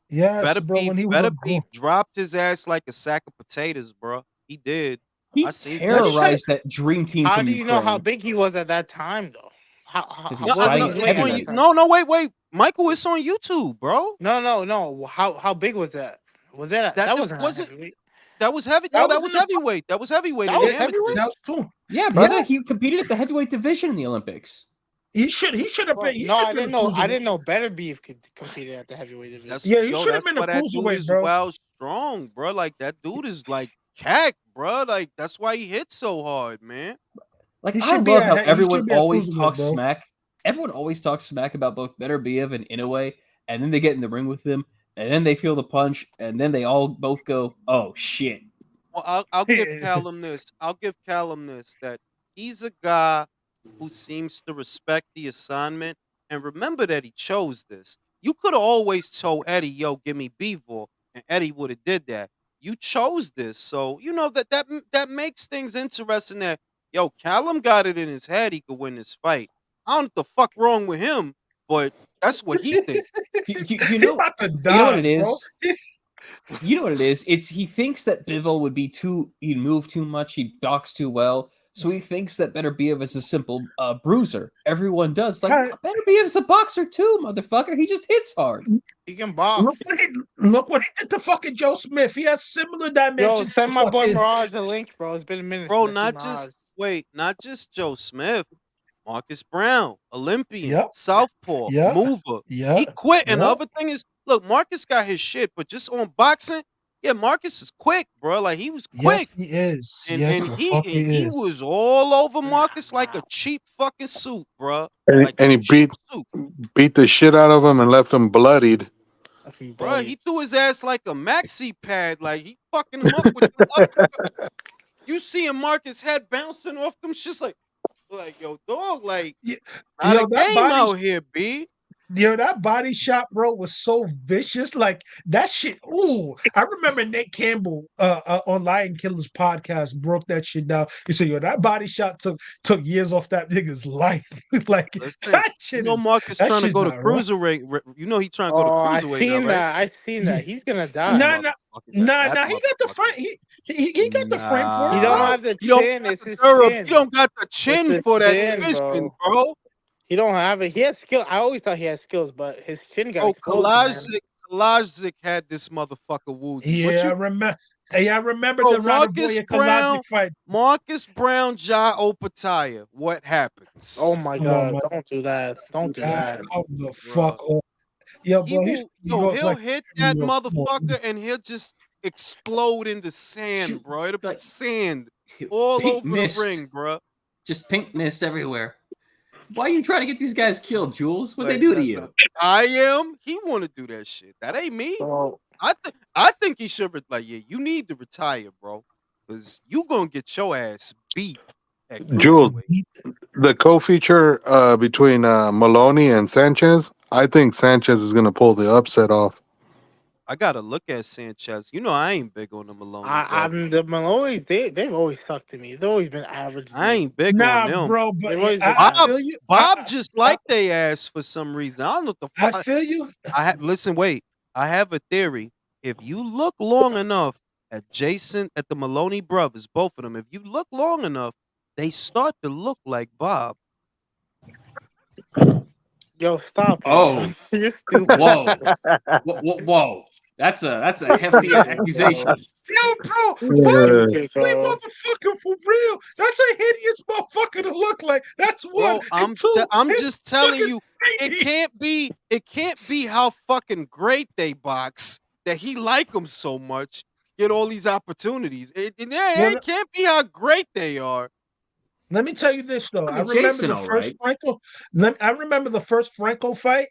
yes, bro. When he was a Better grown, beef dropped his ass like a sack of potatoes, bro. He did. He I seen that let me tell you. shit. terrorized that dream team How from do you know how Ukraine big he was at that time, though? because he No, was What was fighting no, his it's weight at on that you. heavyweight. time? Wait. Michael, it's on YouTube, bro. No. How big was that? Was that That wasn't a wasn't heavyweight? that was heavy. No, That that was in was the heavyweight. That was heavyweight That in the was that heavyweight. amateurs. was too. Yeah, brother, Yes, he competed at the heavyweight division in the Olympics. he should have been. Well, He no, should I have been a didn't know. I cruiserweight. didn't know Better Beef could competed at the heavyweight division. He should have That's been a why that dude cruiserweight, is bro. well strong, bro. Like that dude is like cack, bro. Like that's why he hits so hard, man. Like He I should be love how a he everyone should be a always cruiserweight, talks bro. smack. Everyone always talks smack about both Better Biev and Inoue, and then they get in the ring with them, and then they feel the punch, and then they all both go, "Oh shit!" Well, I'll give Callum this. I'll give Callum this that he's a guy who seems to respect the assignment and remember that he chose this. You could have always told Eddie, "Yo, give me Bivol," and Eddie would have did that. You chose this, so you know that makes things interesting. That yo, Callum got it in his head he could win this fight. I don't know what the fuck wrong with him, but that's what he thinks. You He know, about to you know what die, it bro. is. You know what it is? It's he thinks that Bivol would be he'd move too much, he'd box too well. So he thinks that Better Biev is a simple bruiser. Everyone does. Like, God, Better Biev is a boxer too, motherfucker. He just hits hard. He can look box. what he did to fucking Joe Smith. He has similar Yo, dimensions to send my boy fucking. Mirage a link, bro. It's been a minute Bro, since I seen Mirage. not just Joe Smith. Marcus Brown, Olympian, Yep, Southpaw, yep, mover. He yep, quit. And the yep. other thing is, look, Marcus got his shit, but just on boxing, yeah, Marcus is quick, bro. Like he was Yes, quick. he is. And Yes, and the he fuck and he he is. was all over Marcus like a cheap fucking suit, bro. And, Like a and he cheap suit. beat the shit out of him and left him bloodied. Fucking Bro, bloody. he threw his ass like a maxi pad. Like he fucking him up with them uppercuts. You seeing Marcus head bouncing off them shits like yo, dog, like Y- not a Yo, that game body, out here, B. that body shot, bro, was so vicious. Like that shit. Ooh, I remember Nate Campbell on Lion Killers podcast broke that shit down. He said, "Yo, that body shot took years off that nigga's life. Like Listen, Marcus that trying to shit's go to not right." cruiserweight. You know he trying to go to Oh, I cruiserweight now, seen right? that. I seen Yeah. that. He's gonna That die. Nah, motherfucker. That He got the motherfucker. frame. He got the frame for He it, don't bro. Nah, have the he don't chin. got It's the his nerve. He chin. don't got the It's chin his for that chin, division, bro. bro. He don't have it. He has skill. I always thought he had skills, but his chin got Bro, exposed, man. Kalajic had this motherfucker woozy. What Yeah, you, I remember bro? the Radovoya Kalajic fight. Marcus Brown, Ja Opataya. What Oh happens, my Come on, god! man. Don't do that. Don't do that. Come the bro? fuck on. Yo, He bro, he's will, New yo, York he'll like hit that New York. Come on. motherfucker and he'll just explode into sand, bro. It'll be Like sand all pink over the mist, ring, bro. just pink mist everywhere. Why are you trying to get these guys killed, Jules? What they Like do to you? I am. He want to do that shit. That ain't me. So I think he should like, yeah, you need to retire, bro, because you gonna get your ass beat at Jules, cruiserweight. the co-feature between Maloney and Sanchez, I think Sanchez is going to pull the upset off. I gotta look at Sanchez. You know, I ain't big on the Maloney brother. I'm the Malloys. They've always sucked to me. They've always been average. I ain't big on Nah, them. bro, but They've always been I average. feel you. Bob just like they ass for some reason. I don't know what the I fuck. feel you. Listen, wait. I have a theory. If you look long enough at the Maloney brothers, both of them, if you look long enough, they start to look like Bob. Yo, stop it, yo. Oh, You're stupid. whoa, whoa! That's a hefty accusation. Yo, bro, fuck Yeah. ugly motherfucker for real. That's a hideous motherfucker to look like. That's one. Bro, And two, I'm it's just telling fucking you, tiny. it can't be how fucking great they box that he like them so much, get all these opportunities. No, It no, can't be how great they are. let me tell you this though. I I mean, remember Jason, the all first right. Franco. I remember the first Franco fight.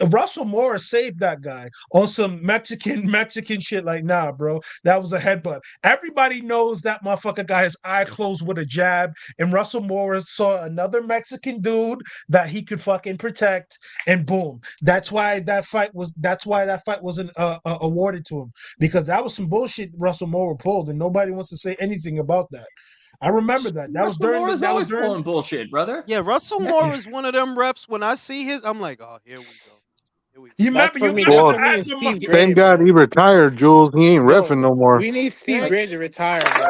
Russell Morris saved that guy on some Mexican shit. Like, nah, bro, that was a headbutt. Everybody knows that motherfucker got his eye closed with a jab, and Russell Morris saw another Mexican dude that he could fucking protect, and boom. That's why that fight was. That's why that fight wasn't awarded to him, because that was some bullshit Russell Morris pulled, and nobody wants to say anything about that. I remember that. That was Russell during Moore the. is That was always during. pulling bullshit, brother. Yeah, Russell That's Moore is one of them refs. When I see his, I'm like, oh, here we go. Here we You go. remember? You That's remember Well, for me at and the. Steve thank Gray, God bro. he retired, Jules. He ain't Yo, reffing no more. we need Steve Yeah, Gray to retire, bro.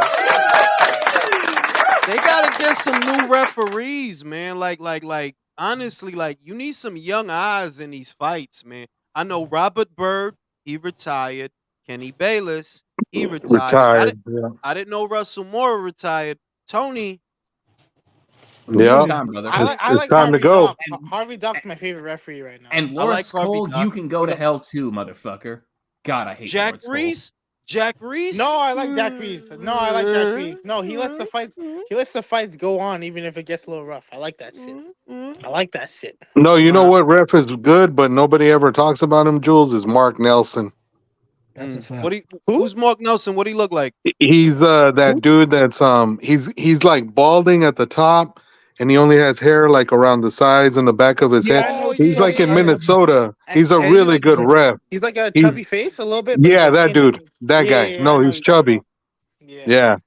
they gotta get some new referees, man. Honestly, like you need some young eyes in these fights, man. I know Robert Byrd, he retired. Kenny Bayless, he retired. Retired. Yeah. I didn't know Russell Moore retired. Tony, give him Yep. time, brother. I It's like time to Harvey go. Dock. Harvey Dock's my favorite referee right now. And I like Lawrence Harvey Cole, Dock. you can go to hell too, motherfucker. God, I hate Jack Lawrence Cole. Reese, Jack Reese. No, I like Jack Reese. No, I like Jack Reese. No, he lets the fights. He lets the fights go on, even if it gets a little rough. I like that shit. I like that shit. No, you know Nah, what ref is good, but nobody ever talks about him, Jules, is Mark Nelson. That's a What fact. he? Who? Who's Mark Nelson? What he look like? He's that Who? dude that's he's like balding at the top and he only has hair like around the sides and the back of his Yeah, head. I know Oh what you're He's yeah, like talking in yeah, about. yeah. Minnesota. He's a And really good ref. he's like a He's chubby face a little bit, but he's yeah, like that skinny. dude. That Yeah, guy. yeah, yeah, I No, know he's what you're talking chubby. about. Yeah. Yeah.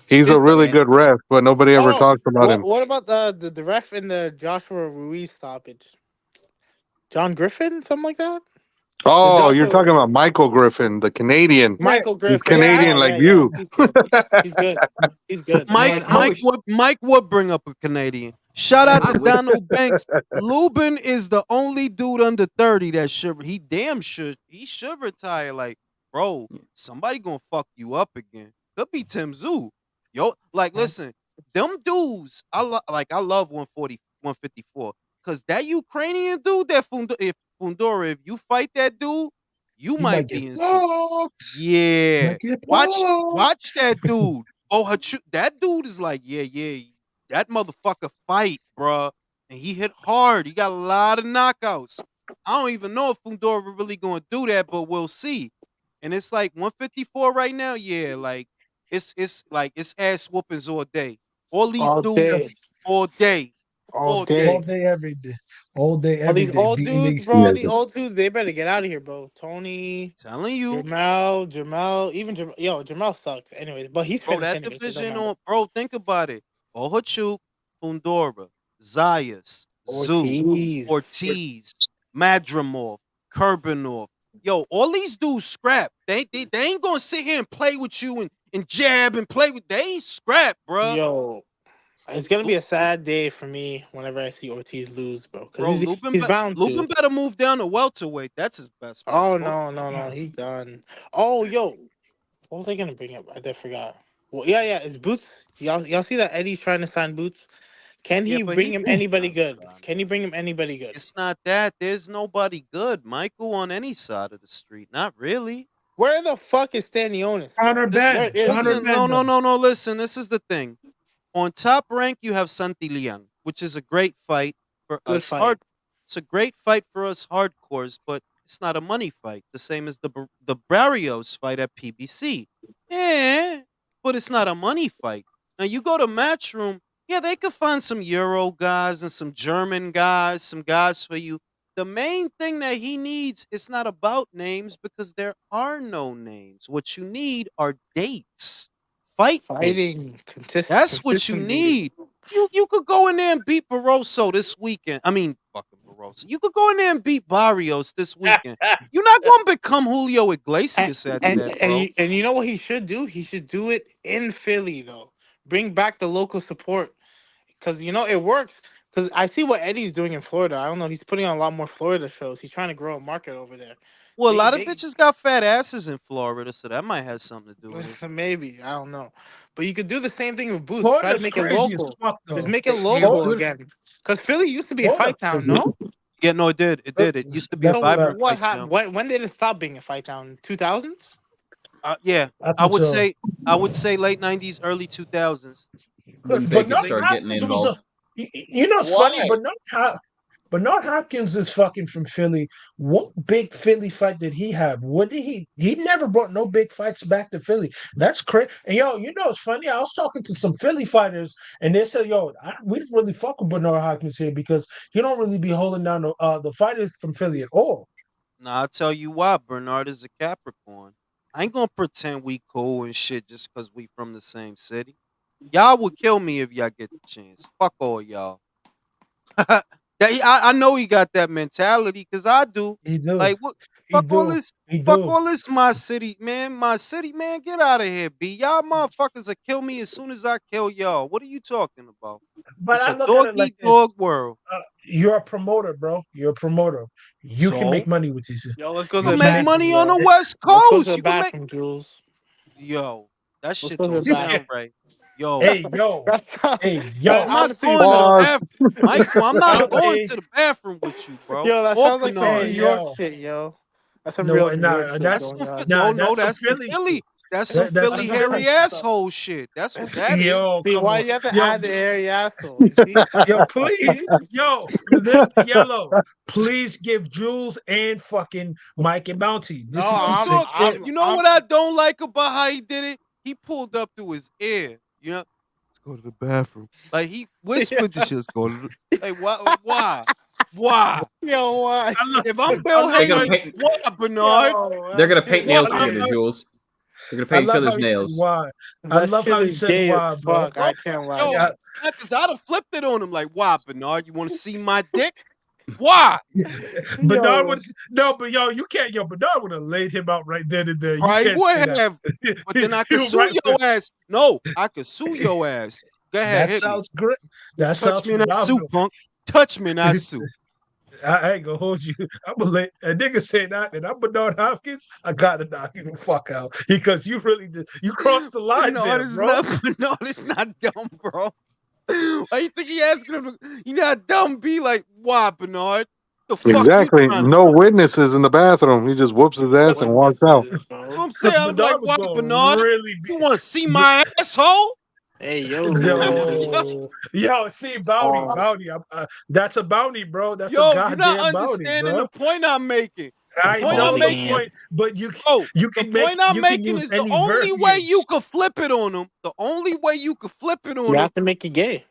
He's a This really Man, good ref, but nobody ever Oh, talks about him. what about the ref in the Joshua Ruiz stoppage? John Griffin, something like that. The Oh, you're Joshua talking about Michael Griffin, the Canadian. Yeah, Michael He's Griffin. yeah, Canadian Yeah, like yeah, yeah. you. He's good. He's good. He's good. I Mike like man, I him. Mike wish, would Mike would bring up a Canadian. Shout out I to wish. Donald Banks. Lubin is the only dude under 30 that should he should retire. Like, bro, somebody gonna fuck you up again. Could be Tim Zoo. Yo, like listen, them dudes, I love 140, 154. Cause that Ukrainian dude, if Fundora, if you fight that dude, you he might might get be in some boxed. yeah. Might get Watch boxed. that dude. Oh, that dude is like, yeah, yeah. That motherfucker fight, bruh. And he hit hard. He got a lot of knockouts. I don't even know if Fundora really gonna do that, but we'll see. And it's like 154 right now. Yeah, like it's like it's ass whoopings all day. All these All dudes day. Yes, all day, All all all day. day. day, every day, all day, All every these day, old beating dudes, these. bro. All Yeah. these old dudes, they better get out of here, bro. Tony, Telling you. Jamel, even Yo, Jamel sucks. Anyways, but he's Bro, finished that anyways, so it don't division matter. on bro, think about it. Bohachuk, Fundora, Zayas, Zoo, Ortiz. Ortiz, Madrimov, Kurbanov. Yo, all these dudes scrap. They ain't gonna sit here and play with you and jab and play with they ain't scrap, bruh. Yo, it's gonna Lu- be a sad day for me whenever I see Ortiz lose, bro. Because Bro, he's bound Lubin to. better move down to welterweight. That's his best bet. Oh Go no, no, no, he's done. Oh, yo, what was I gonna bring up? I forgot. Well, yeah, yeah, it's Boots. Y'all see that Eddie's trying to sign Boots? Can yeah, he but bring him he anybody good? nah, Can he nah. bring him anybody good? It's not that. There's nobody good, Michael, on any side of the street. Not really. Where the fuck is Stanionis, Connor bro? This There Ben, Connor isn't. listen, Ben, no, no, though. no, no. Listen, this is the thing. On top rank, you have Santi Liang, which is a great fight for Good us fight. hard. It's a great fight for us hardcores, but it's not a money fight. The same as the Barrios fight at PBC. Yeah, but it's not a money fight. Now you go to Matchroom, yeah, they could find some Euro guys and some German guys, some guys for you. The main thing that he needs is not about names because there are no names. What you need are dates, fight dates. Fighting That's what you consistently. need. You could go in there and beat Barroso this weekend. I mean, fucking Barroso. You could go in there and beat Barrios this weekend. You're not going to become Julio And Iglesias after and that, and bro. you know what he should do? He should do it in Philly though. Bring back the local support because it works. Because I see what Eddie's doing in Florida. I don't know. He's putting on a lot more Florida shows. He's trying to grow a market over there. Well, a lot of They bitches got fat asses in Florida, so that might have something to do with it. maybe I don't know, but you could do the same thing with Boots. Try to Florida's make it crazy as local. fuck Just though. make it You could Florida, local do it. again. Because Philly used to be a Florida fight town, crazy. no? Yeah, no, it did. It did. It used to be a That's a So fact. vibrant what fight happened? town. When did it stop being a fight town? 2000s? Yeah, I I think would so. say I would say late '90s, early 2000s. When Because You could Vegas Bernard make started getting Hopkins was a. involved. You know, it's funny. Why? Bernard Hopkins is fucking from Philly. What big Philly fight did he have? What did he? He never brought no big fights back to Philly. That's crazy. And yo, you know, it's funny. I was talking to some Philly fighters, and they said, "Yo, we didn't really fuck with Bernard Hopkins here because he don't really be holding down the fighters from Philly at all." Now I'll tell you why. Bernard is a Capricorn. I ain't gonna pretend we cool and shit just cause we from the same city. Y'all would kill me if y'all get the chance. Fuck all y'all. I know he got that mentality because I do. He do. Like what? He Fuck all do. this. He Fuck do. all this. My city, man. My city, man. Get out of here, b. Y'all motherfuckers will kill me as soon as I kill y'all. What are you talking about? But It's I a look at dog it like eat this. dog world. You're a promoter, bro. You're a promoter. You can make So money with this. Yo, let's go to you You the can make can. bathroom, money on the yo. West Let's go to Coast. the You can make bathroom, Jules. yo. That Let's shit go to the don't bathroom. sound right. Yo, Hey, yo. That's Hey, yo, yo. I'm not honestly, going to the Pause. bathroom. Michael, I'm not going Hey, to the bathroom with you, bro. yo, that Or sounds like some New hey, Bernard. York yo. shit, yo. That's some No, real New York nah, shit That's going some on. no, that's some that's some Philly Philly. shit. That's some That's Philly some hairy Philly stuff. asshole shit. That's what that is. Yo, See, come why on. you have to Yo, add the hairy asshole? You see? yo, please. See? Yo, this yellow. Please give Jules and fucking Mike and Bounty. No, This is some Real sick talk. shit. You know what I don't like about how he did it? He pulled up to his ear. You know, let's go to the bathroom. Like he whispered the shit. Let's go to the. Like why? Why? Why? Yo, what? I love, If I'm I Bill love They're gonna how Haley, he, paint. why Bernard? Yo, They're that gonna shit paint is What? nails I love together, how gay. Jules. They're gonna I paint each love how other's he said nails. why. I That love shit how he is said gay as why, bro. fuck. Bro, I can't lie to yo, Yeah, you. because I'd have flipped it on him. Like, why, Bernard? You want to see my dick? Why? Bernard Yo, was no, but yo, you can't. Yo, Bernard would have laid him out right then and there. You I can't say would that. have, but then I could You sue right. your ass. No, I could sue your ass. Go ahead, That hit me. sounds great. That Touch sounds me and I sue, phenomenal. punk. Touch me and I sue. I ain't gonna hold you. I'm gonna let a nigga say that, and I'm Bernard Hopkins. I gotta knock you the fuck out because you really did. You crossed the line Bernard there, is bro. not. Bernard is not dumb, bro. Why you think he asking him? You not dumb. Be like, why, Bernard? The fuck you Exactly. trying to No do? witnesses in the bathroom. He just whoops his no ass and walks out. witnesses, bro. What I'm saying, Because I'm like, Bernard was why, gonna Bernard? really You want to see be. my asshole? Hey, Yo, yo. yo, see, bounty, Oh, bounty. That's a bounty, bro. That's a Yo, you're not goddamn bounty, understanding bro. the point I'm making. The I point oh I'm know the making, man. point, but you bro. you The can make point I'm you can making use is the any only way you verbiage. could flip it on them. The only way you could flip it You on them. have to make it gay.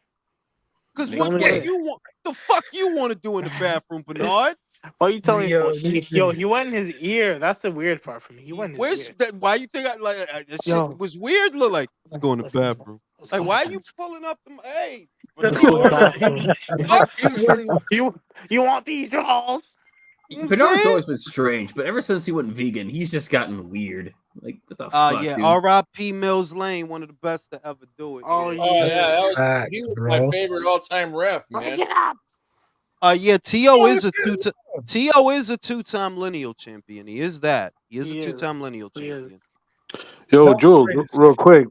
Cause Make what him Yeah, gay. you want? The fuck you want to do in the bathroom, Bernard? Why you telling me? yo, this Yo, thing. he went in his ear. That's the weird part for me. He went in his Where's ear. that? Why you think that shit Yo, was weird? Look like let's go in the let's go. bathroom. Let's Like go to the why are you bathroom. pulling up them? Hey, Let's go to the Bernard, bathroom. fuck is What he, You want these draws? you know what I'm Bernard's saying? always been strange, but ever since he went vegan, he's just gotten weird. Like, what the fuck, Yeah, dude? R.I.P. Mills Lane, one of the best to ever do it. Oh Yeah. Oh that's a yeah, yeah. fact, he was my bro. favorite all-time ref, Break man. it up. Yeah, T.O. Oh, is a two. T.O. is a two-time lineal champion. He is that. He is a He is. two-time lineal He is. champion. Yo, no Jules, greatest. real quick.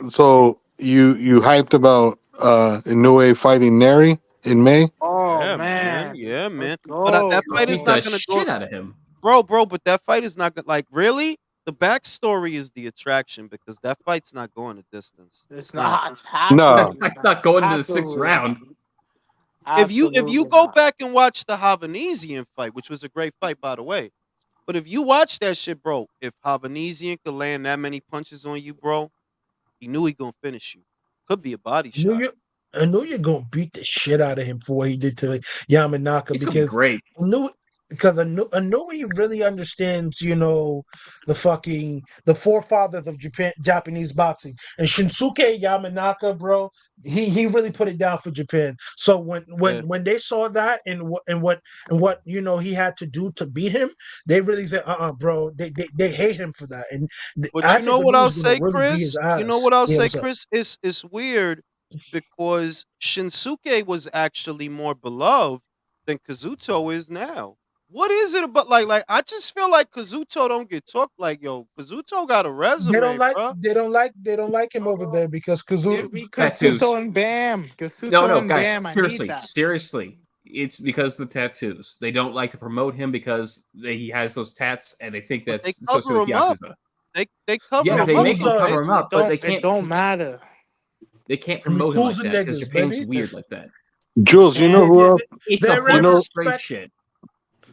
So you hyped about Inoue fighting Neri in May? Oh Yeah, man. man. Yeah, man. Let's But go, that He fight is beat bro. the not gonna go, shit out of him. bro. But that fight is not gonna like really. The backstory is the attraction because that fight's not going a distance. It's It's not. not. It's No. absolutely It's not going to the sixth absolutely not. round. If you Absolutely go not. back and watch the Havanesian fight, which was a great fight by the way, but if you watch that shit, bro, if Havanesian could land that many punches on you, bro, he knew he gonna finish you. Could be a body Knew shot. you, I knew you're gonna beat the shit out of him for what he did to Yamanaka He's gonna be great. I knew he really understands, the forefathers of Japanese boxing. And Shinsuke Yamanaka, bro, he really put it down for Japan. So when Yeah. when when they saw that and what he had to do to beat him, they really said, bro, they hate him for that. And But I you think know the what I'll dude's gonna say, really beat his Chris? You know ass. what I'll Yeah, say, what's up? Chris? It's weird because Shinsuke was actually more beloved than Kazuto is now. What is it about like I just feel like Kazuto don't get talked like Kazuto got a resume, bro. they don't like him over there because Give Kazu me Tattoos. Kasuto and Bam. No, Kasuto no, and guys, Bam. I need seriously, that. seriously. It's because of the tattoos. They don't like to promote him because he has those tats, and they think But they that's associated cover with him up. Yakuza. They cover Yeah, them him they up make cool's him though, cover him basically. up, but they It can't. don't matter. They can't I mean, promote him cool's like and that because niggas, Japan's baby. weird like that. Jules, you know They, who they, else? It's they're a very You bunch of know, straight respect. shit.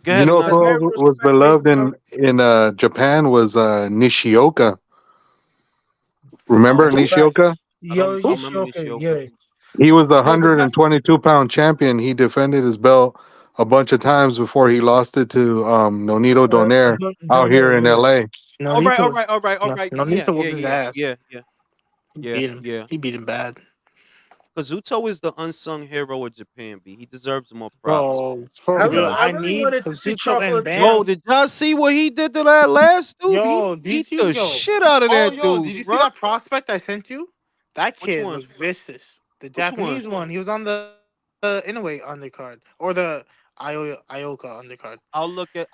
Go you ahead, know They're who Anastas. very else was respected. beloved in Japan was Nishioka. Remember I don't Right. Nishioka? Yo, I remember Yoshioka, Nishioka. yeah. He was the Yo, the guy, 122-pound champion. He defended his belt a bunch of times before he lost it to Nonito Donaire out here Donaire, in yeah. LA. No All need right, all to. right, all right, all No, right. no need Yeah, to yeah, whoop his yeah, ass. yeah, yeah, He yeah, beat him. yeah. He beat him bad. Kazuto is the unsung hero of Japan, B. He deserves more props, Bro, man. for He real, does. I I really need wanted to see Kazuto and Chocolatier. Yo, Bam. did y'all see what he did to that last dude? He Yo, beat did you the yo? shit out of Oh, that yo, dude, did you see bro. that prospect I sent you? That Which kid one? was vicious. The Which one? Japanese one. He was on the Inoue undercard or the Ioka undercard. I'll look at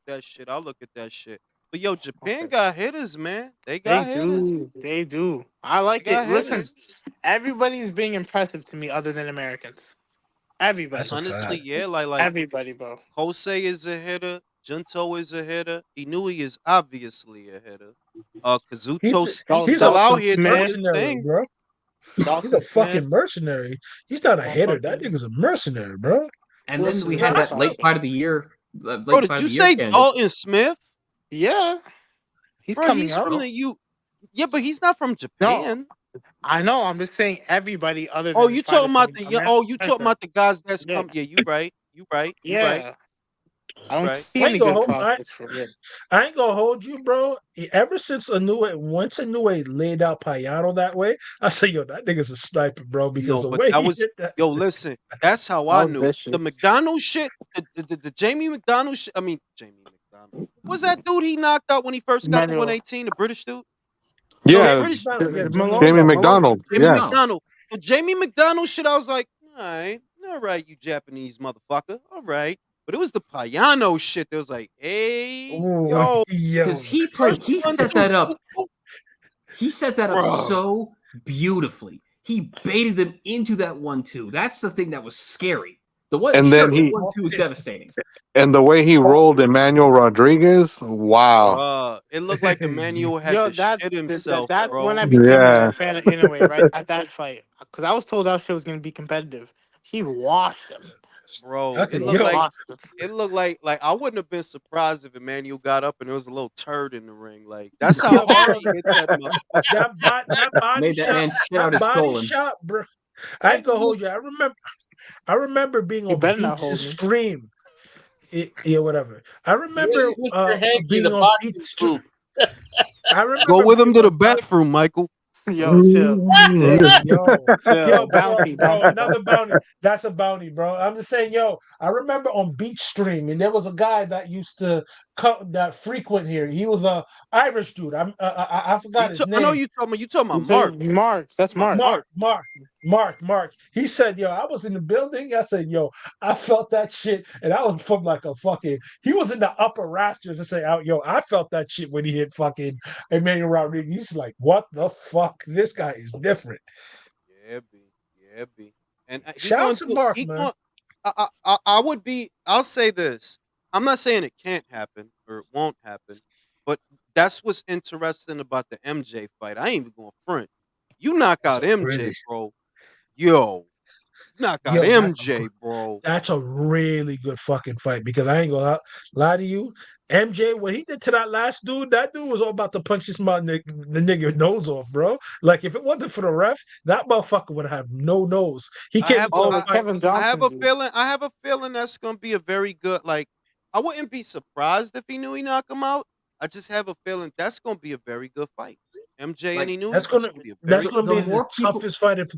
that shit. I'll look at that shit. But yo, Japan Okay. got hitters, man. They They got hitters. do. They do. I They like it. got Listen, hitters. everybody's being impressive to me other than Americans. That's Everybody. a Honestly, fact. yeah, like Everybody, bro. Kosei is a hitter. Junto is a hitter. Inui is obviously a hitter. He's Kazuto, he's Dal- he's a still out Dalton here fucking doing Smith. his mercenary, thing. bro. He's a Dalton fucking Smith. mercenary. He's not a hitter. That Motherfucking. nigga's a mercenary, bro. And Who else then we is Yo, had that that that's late prospect? fight of the year, Bro, late did fight of you the year say candidate. Dalton Smith? Yeah, he's Bro, coming he's up. from the U. Yeah, but he's not from No, Japan. I know. I'm just saying everybody other Oh, than you talking fighters about from the yeah? Oh, you talking America. about the guys that's Yeah, come? Yeah, you right. You right. You right. yeah. I You don't right. see I ain't any gonna good hold, prospects for real. I ain't gonna hold you, bro. Ever since once Inoue laid out Payano that way, I say, yo, that nigga's a sniper, bro. Because No, the but way that he was hit that, yo. Listen, that's how That I was knew the vicious. McDonald shit. The Jamie McDonald shit. I mean, Jamie McDonald. Was that dude he knocked out when he first got to Manuel 118? The British dude. No, the Yeah, Jamie British. McDonald, yeah, Jamie Jamie Yeah, McDonald. Maloney. McDonald. Jamie Yeah, No, McDonald. The Jamie McDonald shit. I was like, all right, you Japanese motherfucker. All right. But it was the Payano shit that was like, hey, Ooh, yo, yo, because he first played. He one, set two, that up. He set that up bro. so beautifully. He baited them into that 1-2. That's the thing that was scary. The one, and sure, then the he 1-2 was devastating. and the way he rolled Emmanuel Rodriguez. Wow. Bruh, it looked like Emmanuel had Yo, to shit himself, that's when bro. I became Yeah, a fan of Inoue, right? At that fight. Because I was told that shit was going to be competitive. He washed him. Bro, I it could, He looked yo, like washed him. like I wouldn't have been surprised if Emmanuel got up and there was a little turd in the ring. Like that's how yo, hard bro, he hit that motherfucker. Made that man shit out that his body colon. shot, bro. I ain't That's gonna what's hold you. I remember being You on better not Beats to hold me. Stream. Yeah, whatever. I remember Really, Mr. Hanky, the being on boxing Beats. group. I go remember with him being to the on bathroom, Michael. Yo, chill. Hey, Chill. Bounty, bro, bounty, another bounty. bounty. That's a bounty, bro. I'm just saying, yo, I remember on Beach Stream, and there was a guy that used to come that frequent here. He was a Irish dude. I forgot his I know name. you talking You about say Mark. Mark. That's Talking about Mark. Mark. Mark. He said, yo, I was in the building. I said, yo, I felt that shit, and I was from like a fucking. He was in the upper rafters and say, oh, yo, I felt that shit when he hit fucking Emmanuel Rodriguez. He's like, what the fuck? This guy is different. Yeah, B. Yeah, B. And he Shout out going to to Mark, he man. going. I would be. I'll say this. I'm not saying it can't happen or it won't happen, but that's what's interesting about the MJ fight. I ain't even going front. You knock That's out a MJ, really, bro. Yo, knock out yo, MJ, bro. that's a really good fucking fight because I ain't gonna lie to you. MJ, what he did to that last dude, that dude was all about to punch his the nigga nose off, bro. Like if it wasn't for the ref, that motherfucker would have no nose. He I came have into a Oh, the the I, fight. Kevin I have Johnson a dude. feeling. I have a feeling that's gonna be a very good. Like I wouldn't be surprised if he knew he knocked him out. I just have a feeling that's gonna be a very good fight. MJ and Like Inoue. That's gonna be a That's very gonna good the be fight. the more people, toughest fight of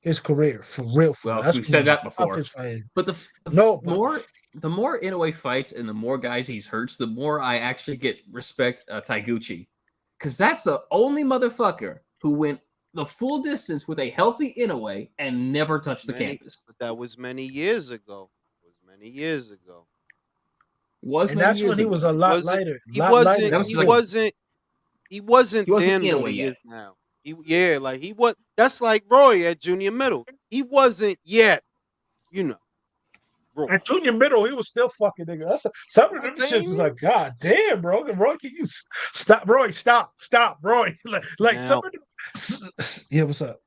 his career, for real. well, That's we've gonna be said the that before. toughest fight. But No, but the more Inoue fights and the more guys he's hurts, the more I actually get respect Taiguchi, because that's the only motherfucker who went the full distance with a healthy Inoue and never touched the Many, canvas. but that was many years ago. It was many years ago. Was And many that's years when he ago. was a He lot wasn't. lighter, He lot lighter. wasn't. That was He like wasn't. He wasn't he wasn't then what Inoue he yet. is now. Yeah, like he was. That's like Roy at junior middle. He wasn't yet. You know, Roy. At junior middle, he was still fucking nigga. Some of I'm them shits saying was like, God damn, bro. Roy, can you stop? Roy, stop, Roy. like some now. of them. Yeah, what's up?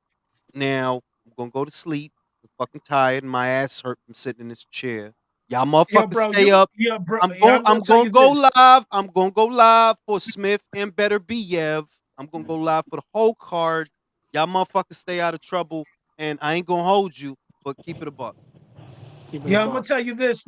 Now I'm gonna go to sleep. I'm fucking tired and my ass hurt from sitting in this chair. Y'all Yo, motherfuckers bro, stay up. yeah, I'm I'm gonna tell gonna you go this. live. I'm gonna go live for Smith and Better Be Yev. I'm gonna go live for the whole card. Y'all motherfuckers stay out of trouble. And I ain't gonna hold you, but keep it a buck. Keep it a Yeah, I'm gonna buck. tell you this.